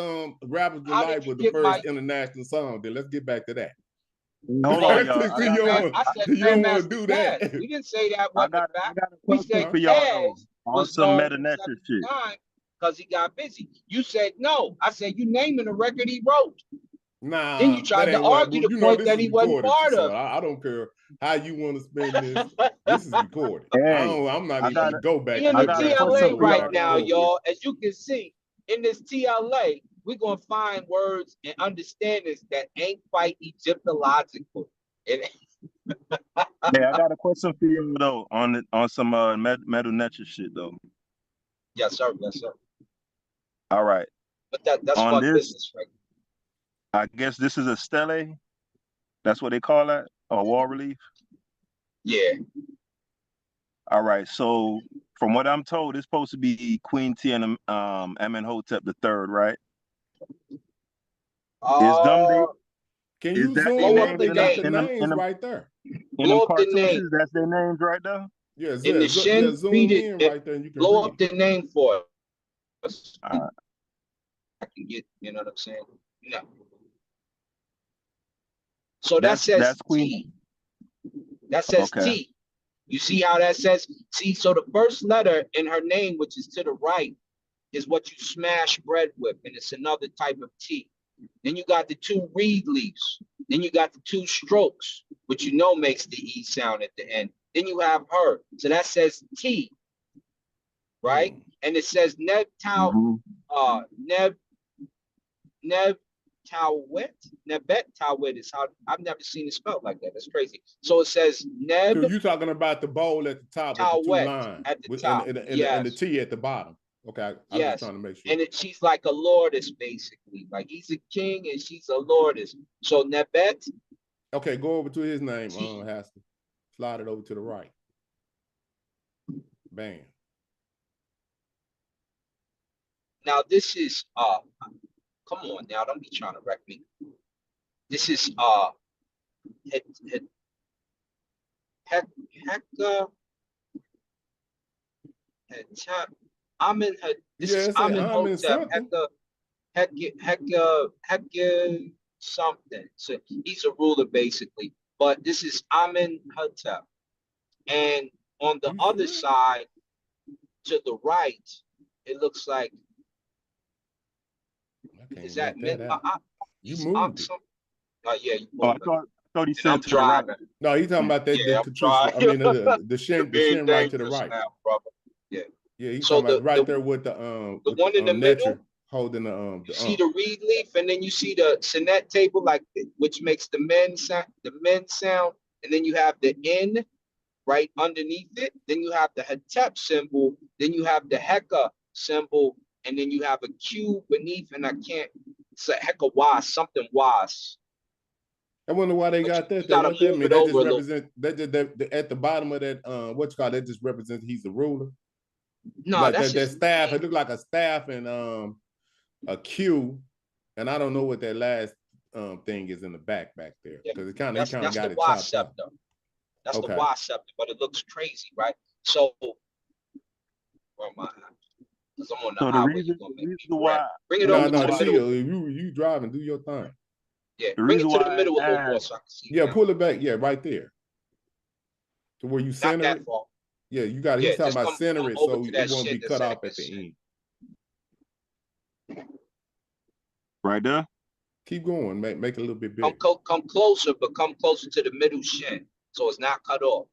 Speaker 21: Rappers Delight was the first international song? Then let's get back to that.
Speaker 16: Hold on, y'all.
Speaker 21: You don't want to do that.
Speaker 3: We didn't say that.
Speaker 16: I got a question for y'all on some meta nature shit.
Speaker 3: Because he got busy. You said no. I said you naming the record he wrote.
Speaker 21: Nah,
Speaker 3: then you tried to argue the point that he wasn't part of.
Speaker 21: I don't care how you want to spend this. This is recorded. I'm not even gonna go back.
Speaker 3: In the TLA right now, y'all. As you can see, in this TLA, we're gonna find words and understandings that ain't quite Egyptological.
Speaker 16: Yeah, I got a question for you though on some metal nature shit though.
Speaker 3: Yes, sir. Yes, sir.
Speaker 16: All right.
Speaker 3: But that's fun business, right?
Speaker 16: I guess this is a stele. That's what they call that, or wall relief.
Speaker 3: Yeah.
Speaker 16: All right. So from what I'm told, it's supposed to be Queen T and Amenhotep III, right?
Speaker 21: Can you zoom up? They got the names right there.
Speaker 16: In them cartouches, that's their names right there.
Speaker 21: Yeah,
Speaker 3: In the Shin,
Speaker 21: zoom
Speaker 3: read it
Speaker 21: in
Speaker 3: and
Speaker 21: right there, and you can
Speaker 3: blow
Speaker 21: read
Speaker 3: up the name for us. I can get, you know what I'm saying? No. So that says
Speaker 4: That's Queen.
Speaker 3: T. That says
Speaker 4: Okay.
Speaker 3: T. You see how that says? See, so the first letter in her name, which is to the right, is what you smash bread with, and it's another type of T. Then you got the two reed leaves. Then you got the two strokes, which you know makes the E sound at the end. Then you have her. So that says T, right? And it says Neb Tau, Neb Tawet. Nebet Tawet is how I've never seen it spelled like that. That's crazy. So it says Neb.
Speaker 21: So you're talking about the bowl at the top with the two lines
Speaker 3: at the top.
Speaker 21: and the T at the bottom. Okay, I'm just trying to make sure.
Speaker 3: And she's like a lordess, basically. Like he's a king and she's a lordess. So Nebet.
Speaker 21: Okay, go over to his name, Haskell. Slide it over to the right. Bam.
Speaker 3: Now this is come on now, don't be trying to wreck me. This is I'm in her. This is I'm in Hotep. Hecka something. So he's a ruler basically. But this is Amen Hotep. And on the other side, to the right, it looks like is that
Speaker 21: you moved it.
Speaker 3: Yeah, you
Speaker 4: I thought he said to
Speaker 3: driving.
Speaker 4: the right.
Speaker 21: No, he's talking about that.
Speaker 3: Yeah,
Speaker 21: I mean, the shin right to the right.
Speaker 3: Now, brother. Yeah.
Speaker 21: Yeah, he's talking about right there with the
Speaker 3: one in the middle,
Speaker 21: holding the
Speaker 3: you see the reed leaf, and then you see the sonnet table, like which makes the men sound, and then you have the N right underneath it. Then you have the Hetep symbol. Then you have the Heka symbol, and then you have a Q beneath, and it's a Heka was something was.
Speaker 21: I wonder why they got that. What that mean? That just represents that at the bottom of that what you call that just represents he's the ruler.
Speaker 3: No,
Speaker 21: like
Speaker 3: that's
Speaker 21: that staff. It looked like a staff and a Q, and I don't know what that last thing is in the back there because it kind of got it chopped up.
Speaker 3: That's the Y scepter, but it looks crazy, right? So where am I? Because I'm on the highway. The reason why bring it over to the middle.
Speaker 21: You driving, do your thing.
Speaker 3: Yeah, bring it to the middle a little more so I can see.
Speaker 21: Yeah, pull it back. Yeah, right there. To where you center it.
Speaker 3: Far.
Speaker 21: Yeah, you got it. He's talking about center it so it won't be cut off at the end.
Speaker 4: Right there.
Speaker 21: Keep going. Make it a little bit bigger.
Speaker 3: Come closer, but come closer to the middle shin so it's not cut off.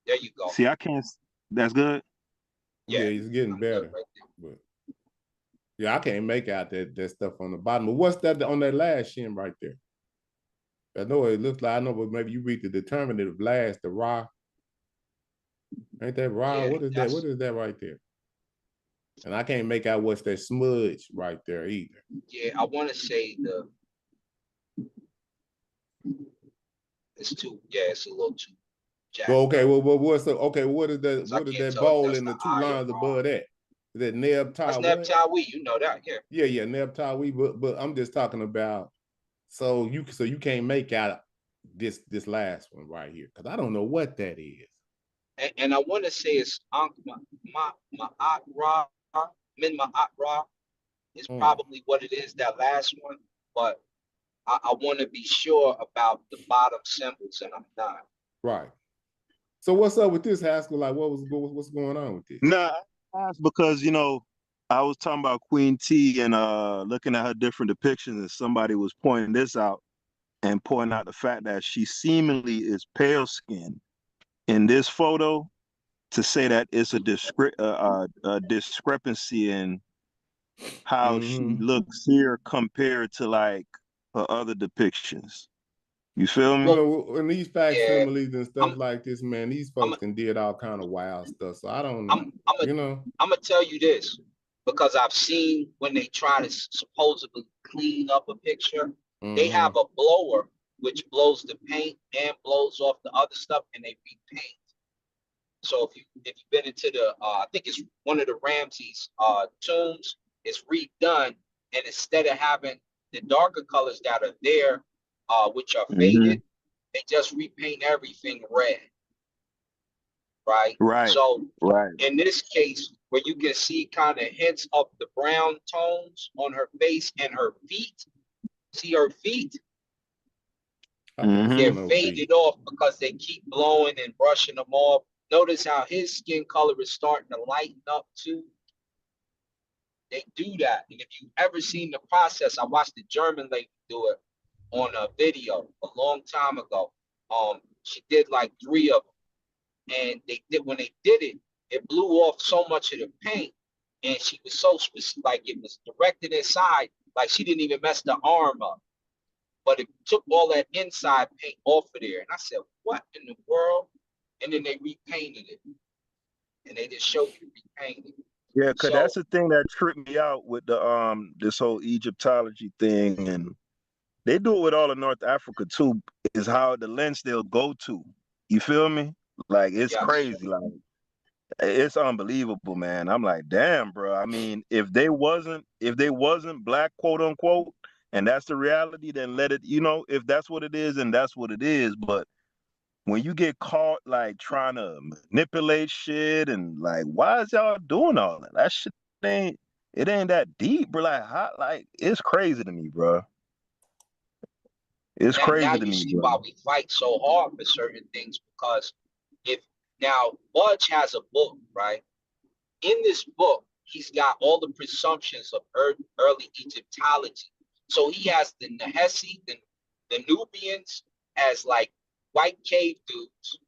Speaker 3: There you go.
Speaker 4: See, I can't. That's good.
Speaker 21: Yeah, it's getting better. Right but yeah, I can't make out that stuff on the bottom. But what's that on that last shin right there? I know it looks like, I know, but maybe you read the determinative last, the Ra. Ain't that Ra?
Speaker 3: Yeah,
Speaker 21: what is that? What is that right there? And I can't make out what's that smudge right there either.
Speaker 3: Yeah, I want to say it's a little too jacked.
Speaker 21: So, okay, well, what is that? What is that bowl in the two lines above that? Is that Neb Tawi?
Speaker 3: That's Neb Tawi, you know that, yeah.
Speaker 21: Yeah, Neb Tawi, but I'm just talking about so you can't make out this last one right here because I don't know what that is.
Speaker 3: And I want to say it's Ankh Ma'at Ra, Min Ma'at Ra is probably what it is, that last one, but I want to be sure about the bottom symbols, and I'm not.
Speaker 21: Right. So what's up with this, Haskell? Like, what's going on with this?
Speaker 4: Nah, because I was talking about Queen T and looking at her different depictions, and somebody was pointing this out and pointing out the fact that she seemingly is pale skinned in this photo. To say that it's a discrepancy in how she looks here compared to like her other depictions. You feel me?
Speaker 21: Well, in these facsimiles and stuff like this, man, these folks did all kind of wild stuff. So I don't know.
Speaker 3: I'm gonna tell you this because I've seen when they try to supposedly clean up a picture, they have a blower which blows the paint and blows off the other stuff, and they repaint. So if you've been into the, I think it's one of the Ramses tombs, it's redone, and instead of having the darker colors that are there, which are faded, they just repaint everything red. right?
Speaker 4: Right.
Speaker 3: So
Speaker 4: Right.
Speaker 3: in this case, where you can see kind of hints of the brown tones on her face and her feet, see her feet? They're faded off because they keep blowing and brushing them off. Notice how his skin color is starting to lighten up too. They do that. And if you've ever seen the process, I watched the German lady do it on a video a long time ago. She did like 3 of them. And when they did it, it blew off so much of the paint. And she was so specific, like it was directed inside, like she didn't even mess the arm up. But it took all that inside paint off of there. And I said, what in the world? And then they repainted it. And they just showed you repainting it.
Speaker 4: Yeah, because that's the thing that tripped me out with the this whole Egyptology thing, and they do it with all of North Africa too, is how the lens they'll go to. You feel me? Like it's crazy. Like it's unbelievable, man. I'm like, damn, bro. I mean, if they wasn't black, quote unquote, and that's the reality, then let it, if that's what it is, then that's what it is. But when you get caught like trying to manipulate shit and like, why is y'all doing all that? That shit ain't that deep, bro. Like it's crazy to me, bro. It's crazy
Speaker 3: now
Speaker 4: to
Speaker 3: you
Speaker 4: me,
Speaker 3: see
Speaker 4: bro.
Speaker 3: why we fight so hard for certain things, because now Budge has a book, right? In this book, he's got all the presumptions of early Egyptology. So he has the Nahesi, the Nubians as like white cave dudes.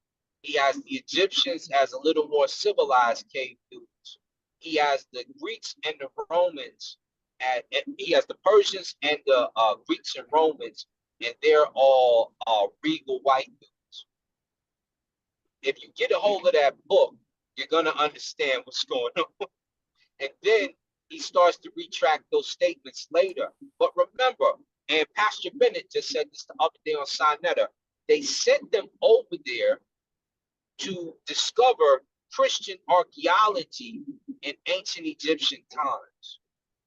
Speaker 3: He has the Egyptians as a little more civilized cave dudes. He has the Greeks and the Romans, and he has the Persians and the Greeks and Romans, and they're all regal white dudes. If you get a hold of that book, you're going to understand what's going on. And then he starts to retract those statements later. But remember, and Pastor Bennett just said this the other day on Sinetta, they sent them over there to discover Christian archaeology in ancient Egyptian times.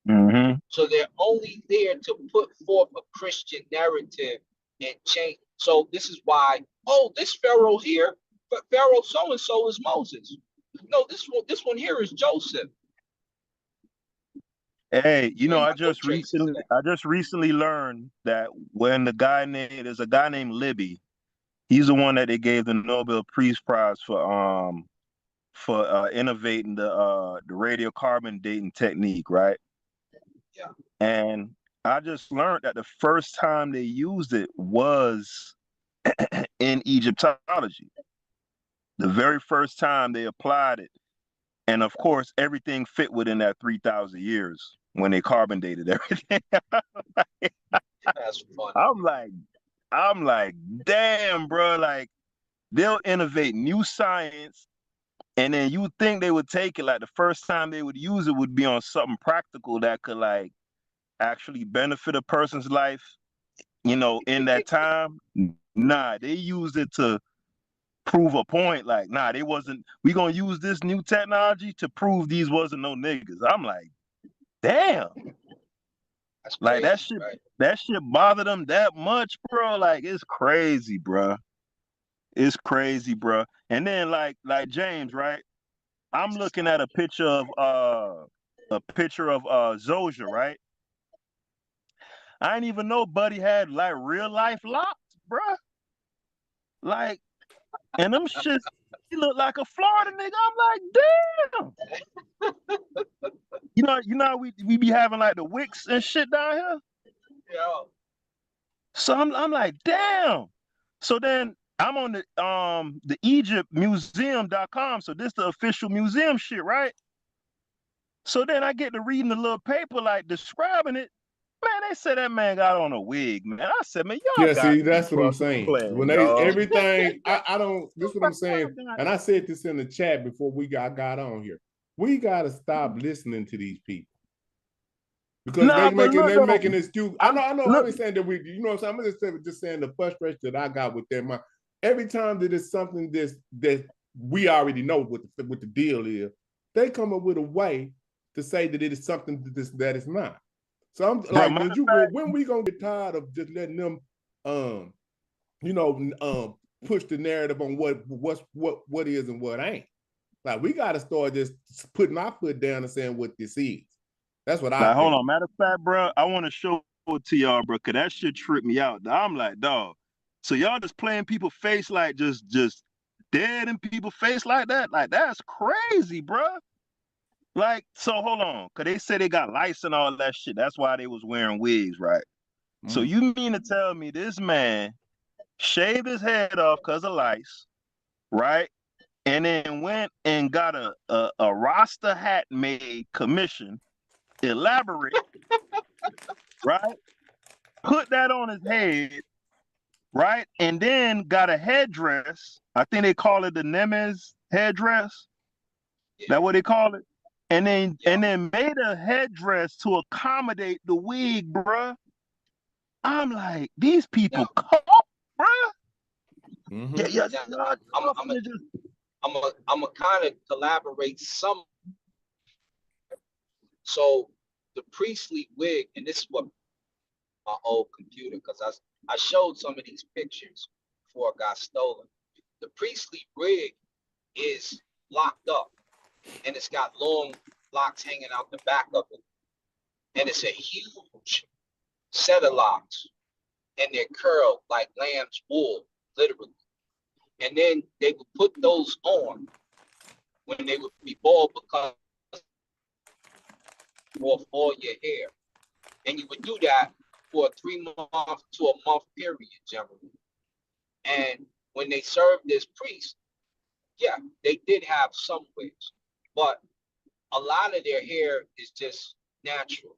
Speaker 4: Mm-hmm.
Speaker 3: So they're only there to put forth a Christian narrative and change. So this is why, this Pharaoh here, but Pharaoh so-and-so is Moses. No, this one here is Joseph.
Speaker 4: Hey, I just recently learned that when there's a guy named Libby, he's the one that they gave the Nobel Peace Prize for innovating the radiocarbon dating technique, right?
Speaker 3: Yeah.
Speaker 4: And I just learned that the first time they used it was in Egyptology. The very first time they applied it. And of course, everything fit within that 3,000 years when they carbon dated everything.
Speaker 3: That's funny.
Speaker 4: I'm like, damn, bro. Like, they'll innovate new science, and then you think they would take it. Like, the first time they would use it would be on something practical that could like actually benefit a person's life, in that time. Nah, they used it to prove a point. Like, nah, we gonna use this new technology to prove these wasn't no niggas. I'm like, damn.
Speaker 3: That's
Speaker 4: like
Speaker 3: crazy,
Speaker 4: that shit bothered them that much, bro. Like, it's crazy, bro. It's crazy, bro. And then like James, right? I'm looking at a picture of Zoja, right? I didn't even know Buddy had like real life locks, bro. Like, and them shits, he looked like a Florida nigga. I'm like, damn. You know we be having like the wicks and shit down here.
Speaker 3: Yeah.
Speaker 4: So I'm like, damn. So then I'm on the EgyptMuseum.com. So this the official museum shit, right? So then I get to reading the little paper like describing it. Man, they said that man got on a wig, man. I said, man, y'all got
Speaker 21: See, that's what I'm saying.
Speaker 4: playing,
Speaker 21: When everything, I don't. This is what I'm saying, and I said this in the chat before we got on here. We gotta stop listening to these people because they're making excuse. I know. I'm saying that we, you know what I'm saying. I'm just saying the frustration that I got with them. Every time that it's something that we already know what the deal is, they come up with a way to say that it is something that is not. So I'm like, when we gonna get tired of just letting them, push the narrative on what is and what ain't. Like we got to start just putting our foot down and saying what this is. That's what I think.
Speaker 16: Hold on. Matter of fact, bro, I want to show it to y'all, bro, because that shit tripped me out. I'm like, dog. So y'all just playing people face like just dead in people face like that? Like, that's crazy, bro. Like, so hold on. Because they say they got lice and all that shit. That's why they was wearing wigs, right? So you mean to tell me this man shaved his head off because of lice, right? And then went and got a Rasta hat made commission, elaborate, right? Put that on his head, right? And then got a headdress. I think they call it the Nemes headdress. That what they call it? And then made a headdress to accommodate the wig, bruh. I'm like, these people cold, bruh.
Speaker 3: I'm a kind of collaborate some. So the priestly wig, and this is what my old computer, because I showed some of these pictures before it got stolen. The priestly wig is locked up, and it's got long locks hanging out the back of it, and it's a huge set of locks, and they're curled like lamb's wool, literally. And then they would put those on when they would be bald because off all your hair. And you would do that for a 3-month to a month period, generally. And when they served as priests, yeah, they did have some wigs, but a lot of their hair is just natural.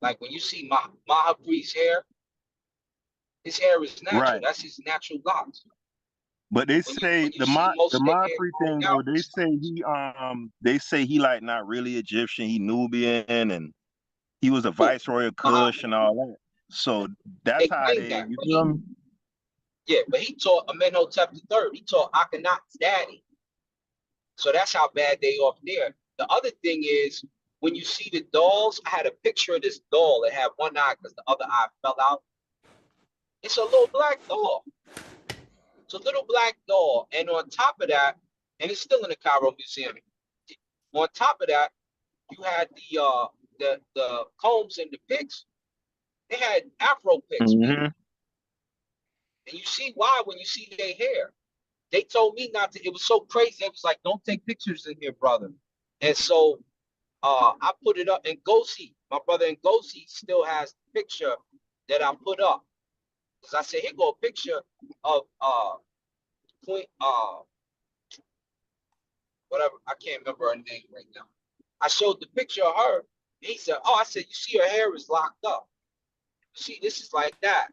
Speaker 3: Like when you see Mahapri's hair, his hair is natural.
Speaker 16: Right.
Speaker 3: That's his natural locks.
Speaker 16: But they say the Mahri thing, though, they say he like not really Egyptian, he Nubian, and he was a viceroy of Kush and all that. So that's how they, you feel me?
Speaker 3: Yeah, but he taught Amenhotep III. He taught Akhenaten's daddy. So that's how bad they off there. The other thing is, when you see the dolls, I had a picture of this doll. It had one eye because the other eye fell out. It's a little black doll. It's a little black doll. And on top of that, and it's still in the Cairo Museum. On top of that, you had the combs and the picks. They had Afro picks.
Speaker 16: Mm-hmm.
Speaker 3: And you see why when you see their hair. They told me not to. It was so crazy. It was like, don't take pictures in here, brother. And so I put it up. And Gosi, my brother Ngozi, still has the picture that I put up. Because I said, here go a picture of Queen, whatever. I can't remember her name right now. I showed the picture of her. He said, oh, I said, you see her hair is locked up. See, this is like that.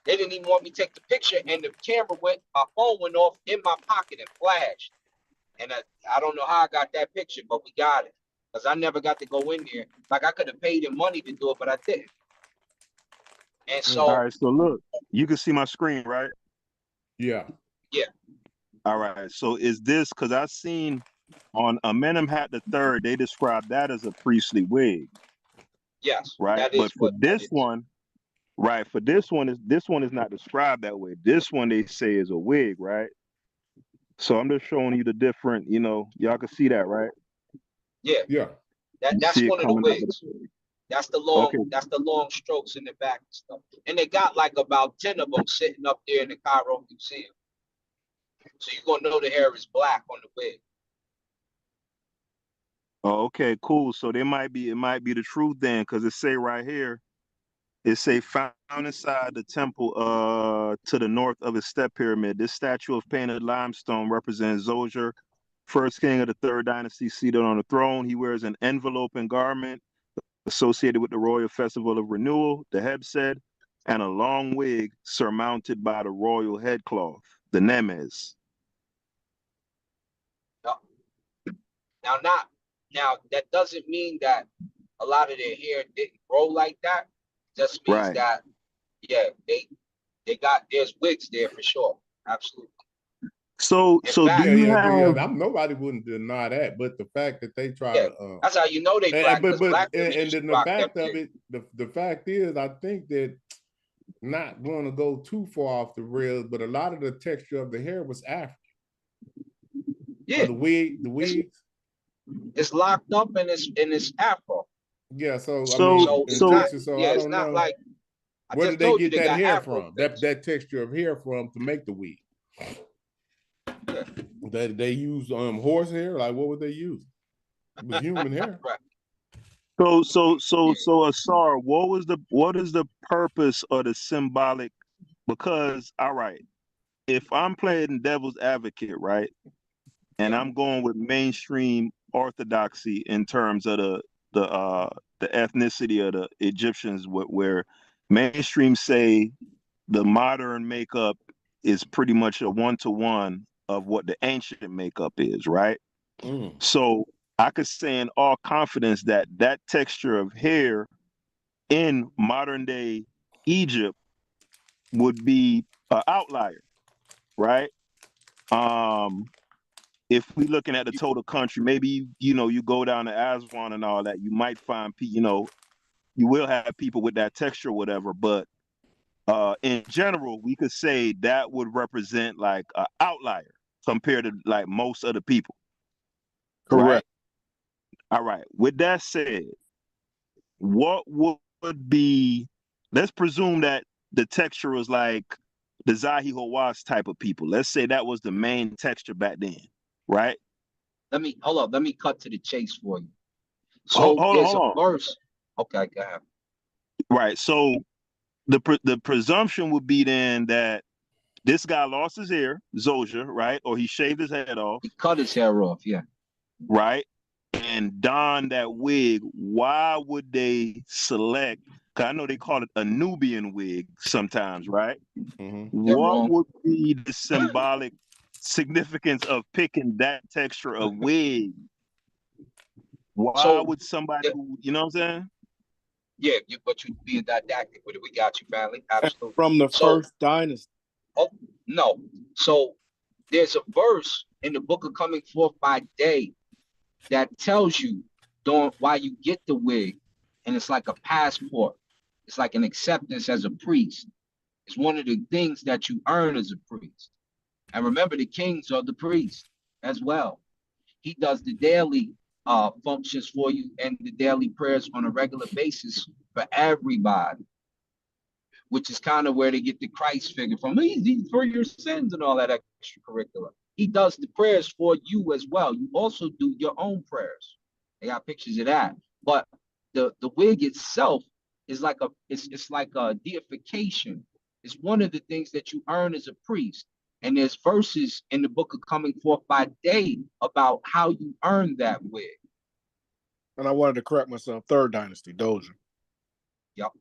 Speaker 3: They didn't even want me to take the picture, and the camera my phone went off in my pocket and flashed. And I don't know how I got that picture, but we got it. Because I never got to go in there. Like, I could have paid him money to do it, but I didn't. And so...
Speaker 16: All right, so look, you can see my screen, right?
Speaker 21: Yeah.
Speaker 3: Yeah.
Speaker 16: All right, so is this, because I seen on Amenemhat III, they described that as a priestly wig.
Speaker 3: Yes.
Speaker 16: Right, but for this one... Right, for this one is not described that way. This one they say is a wig, right? So I'm just showing you the different, y'all can see that, right?
Speaker 3: Yeah.
Speaker 21: Yeah.
Speaker 3: That's one of the wigs. That's the long strokes in the back and stuff. And they got like about 10 of them sitting up there in the Cairo Museum. So you're gonna know the hair is black on the wig.
Speaker 16: Oh, okay, cool. So it might be the truth then, because it say right here. It say found inside the temple to the north of the step pyramid. This statue of painted limestone represents Zoser, first king of the 3rd dynasty, seated on the throne. He wears an enveloping garment associated with the royal festival of renewal, the Hebsed, and a long wig surmounted by the royal headcloth, the Nemes.
Speaker 3: Now that doesn't mean that a lot of their hair didn't grow like that. Just means that, yeah, there's wigs there for sure. Absolutely.
Speaker 16: So do you have...
Speaker 21: nobody wouldn't deny that, but the fact that they try to
Speaker 3: that's how you know they black.
Speaker 21: But the fact of it, the fact is, I think that not going to go too far off the rails, but a lot of the texture of the hair was African.
Speaker 3: Yeah,
Speaker 21: the wigs.
Speaker 3: It's locked up and it's Afro.
Speaker 21: Yeah, so I
Speaker 3: So
Speaker 21: mean,
Speaker 3: it's
Speaker 21: in
Speaker 3: not.
Speaker 21: Texas, so
Speaker 3: Yeah,
Speaker 21: I
Speaker 3: it's
Speaker 21: don't
Speaker 3: not
Speaker 21: know.
Speaker 3: like. I
Speaker 21: Where
Speaker 3: just
Speaker 21: did they
Speaker 3: told you
Speaker 21: get
Speaker 3: they
Speaker 21: that
Speaker 3: got
Speaker 21: hair
Speaker 3: Afro
Speaker 21: from?
Speaker 3: things.
Speaker 21: That texture of hair from to make the wig? They used horse hair. Like what would they use? It was human hair.
Speaker 3: Right.
Speaker 16: So Asar, what is the purpose of the symbolic? Because all right, if I'm playing devil's advocate, right, and I'm going with mainstream orthodoxy in terms of the ethnicity of the Egyptians, where mainstream say the modern makeup is pretty much a one-to-one of what the ancient makeup is, right? So I could say in all confidence that that texture of hair in modern day Egypt would be an outlier, right? If we looking at the total country, maybe you go down to Aswan and all that, you might find you will have people with that texture, or whatever. But in general, we could say that would represent like an outlier compared to like most other people.
Speaker 7: Correct.
Speaker 16: Right? All right. With that said, what would be? Let's presume that the texture was like the Zahi Hawass type of people. Let's say that was the main texture back then, right?
Speaker 3: Let me cut to the chase for you. So
Speaker 16: Hold
Speaker 3: there's
Speaker 16: on.
Speaker 3: a verse. Okay, go ahead.
Speaker 16: Right. So the presumption would be then that this guy lost his hair, Zoja, right? Or he shaved his head off.
Speaker 3: He cut his hair off, yeah.
Speaker 16: Right. And donned that wig. Why would they select? Because I know they call it a Nubian wig sometimes, right? What would be the symbolic significance of picking that texture of wig? Why would somebody, you know what I'm saying?
Speaker 3: Yeah, but you being didactic with it. We got you, family. Absolutely.
Speaker 7: From the first dynasty.
Speaker 3: Oh, no. So there's a verse in the book of Coming Forth by Day that tells you why you get the wig. And it's like a passport. It's like an acceptance as a priest. It's one of the things that you earn as a priest. And remember, the kings are the priests as well. He does the daily functions for you and the daily prayers on a regular basis for everybody, which is kind of where they get the Christ figure from. He's for your sins and all that extracurricular. He does the prayers for you as well. You also do your own prayers. They got pictures of that. But the wig itself is like it's like a deification. It's one of the things that you earn as a priest. And there's verses in the book of Coming Forth by Day about how you earn that wig.
Speaker 7: And I wanted to correct myself. Third dynasty, Doja.
Speaker 3: Yep.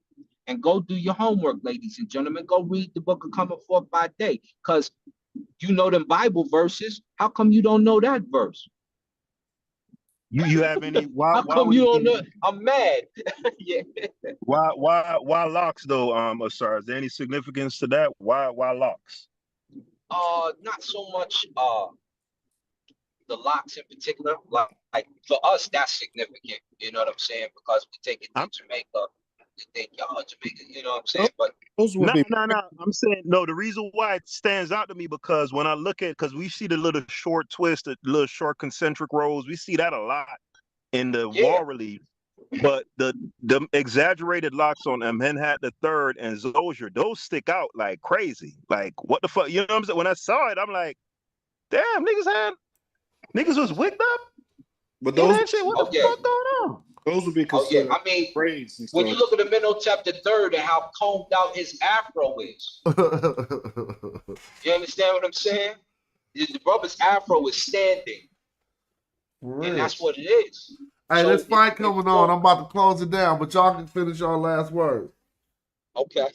Speaker 3: And go do your homework, ladies and gentlemen. Go read the book of Coming Forth by Day. Because you know them Bible verses. How come you don't know that verse?
Speaker 16: You have any?
Speaker 3: How come you don't know? I'm mad. Yeah.
Speaker 16: Why locks though? Asar, is there any significance to that? Why locks?
Speaker 3: Not so much the locks in particular. Like for us, that's significant. You know what I'm saying? Because we take it to Jamaica. We think y'all Jamaica. You know what I'm saying? But
Speaker 16: No. I'm saying no. The reason why it stands out to me because when I look at, because we see the little short twist, the little short concentric rows, we see that a lot in the wall relief. But the exaggerated locks on Amenhat III and Zoja, those stick out like crazy. Like what the fuck? You know what I'm saying? When I saw it, I'm like, damn, niggas was wigged up.
Speaker 7: But those,
Speaker 16: that shit, what the fuck going on?
Speaker 7: Those would be considered braids and stuff.
Speaker 3: When you look at the Amenhotep III and how combed out his afro is, you understand what I'm saying? The brother's afro is standing, and that's what it is.
Speaker 2: Hey,
Speaker 3: So
Speaker 2: this fight coming on. I'm about to close it down, but y'all can finish your last words.
Speaker 3: Okay.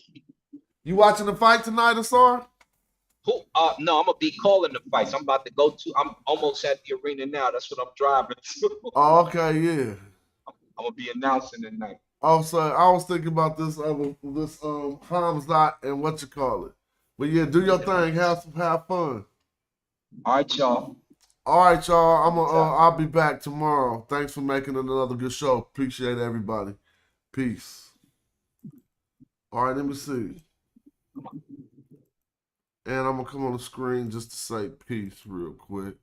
Speaker 2: You watching the fight tonight, Asar?
Speaker 3: Who? No, I'm gonna be calling the fights. I'm about to go to. I'm almost at the arena now. That's what I'm driving to.
Speaker 2: Oh, okay, yeah.
Speaker 3: I'm gonna be announcing tonight.
Speaker 2: Oh, so I was thinking about this Hamzat and what you call it. But yeah, do your thing. Have fun.
Speaker 3: All right, y'all.
Speaker 2: All right, y'all. I'll be back tomorrow. Thanks for making another good show. Appreciate everybody. Peace. All right, let me see. And I'm going to come on the screen just to say peace real quick.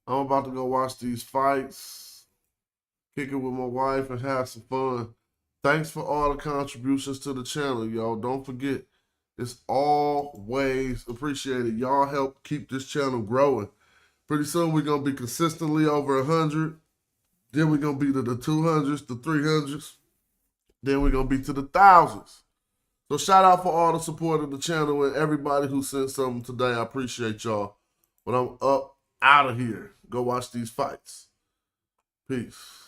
Speaker 2: I'm about to go watch these fights, kick it with my wife, and have some fun. Thanks for all the contributions to the channel, y'all. Don't forget, it's always appreciated. Y'all help keep this channel growing. Pretty soon, we're going to be consistently over 100. Then we're going to be to the 200s, the 300s. Then we're going to be to the thousands. So shout out for all the support of the channel and everybody who sent something today. I appreciate y'all. But I'm up out of here. Go watch these fights. Peace.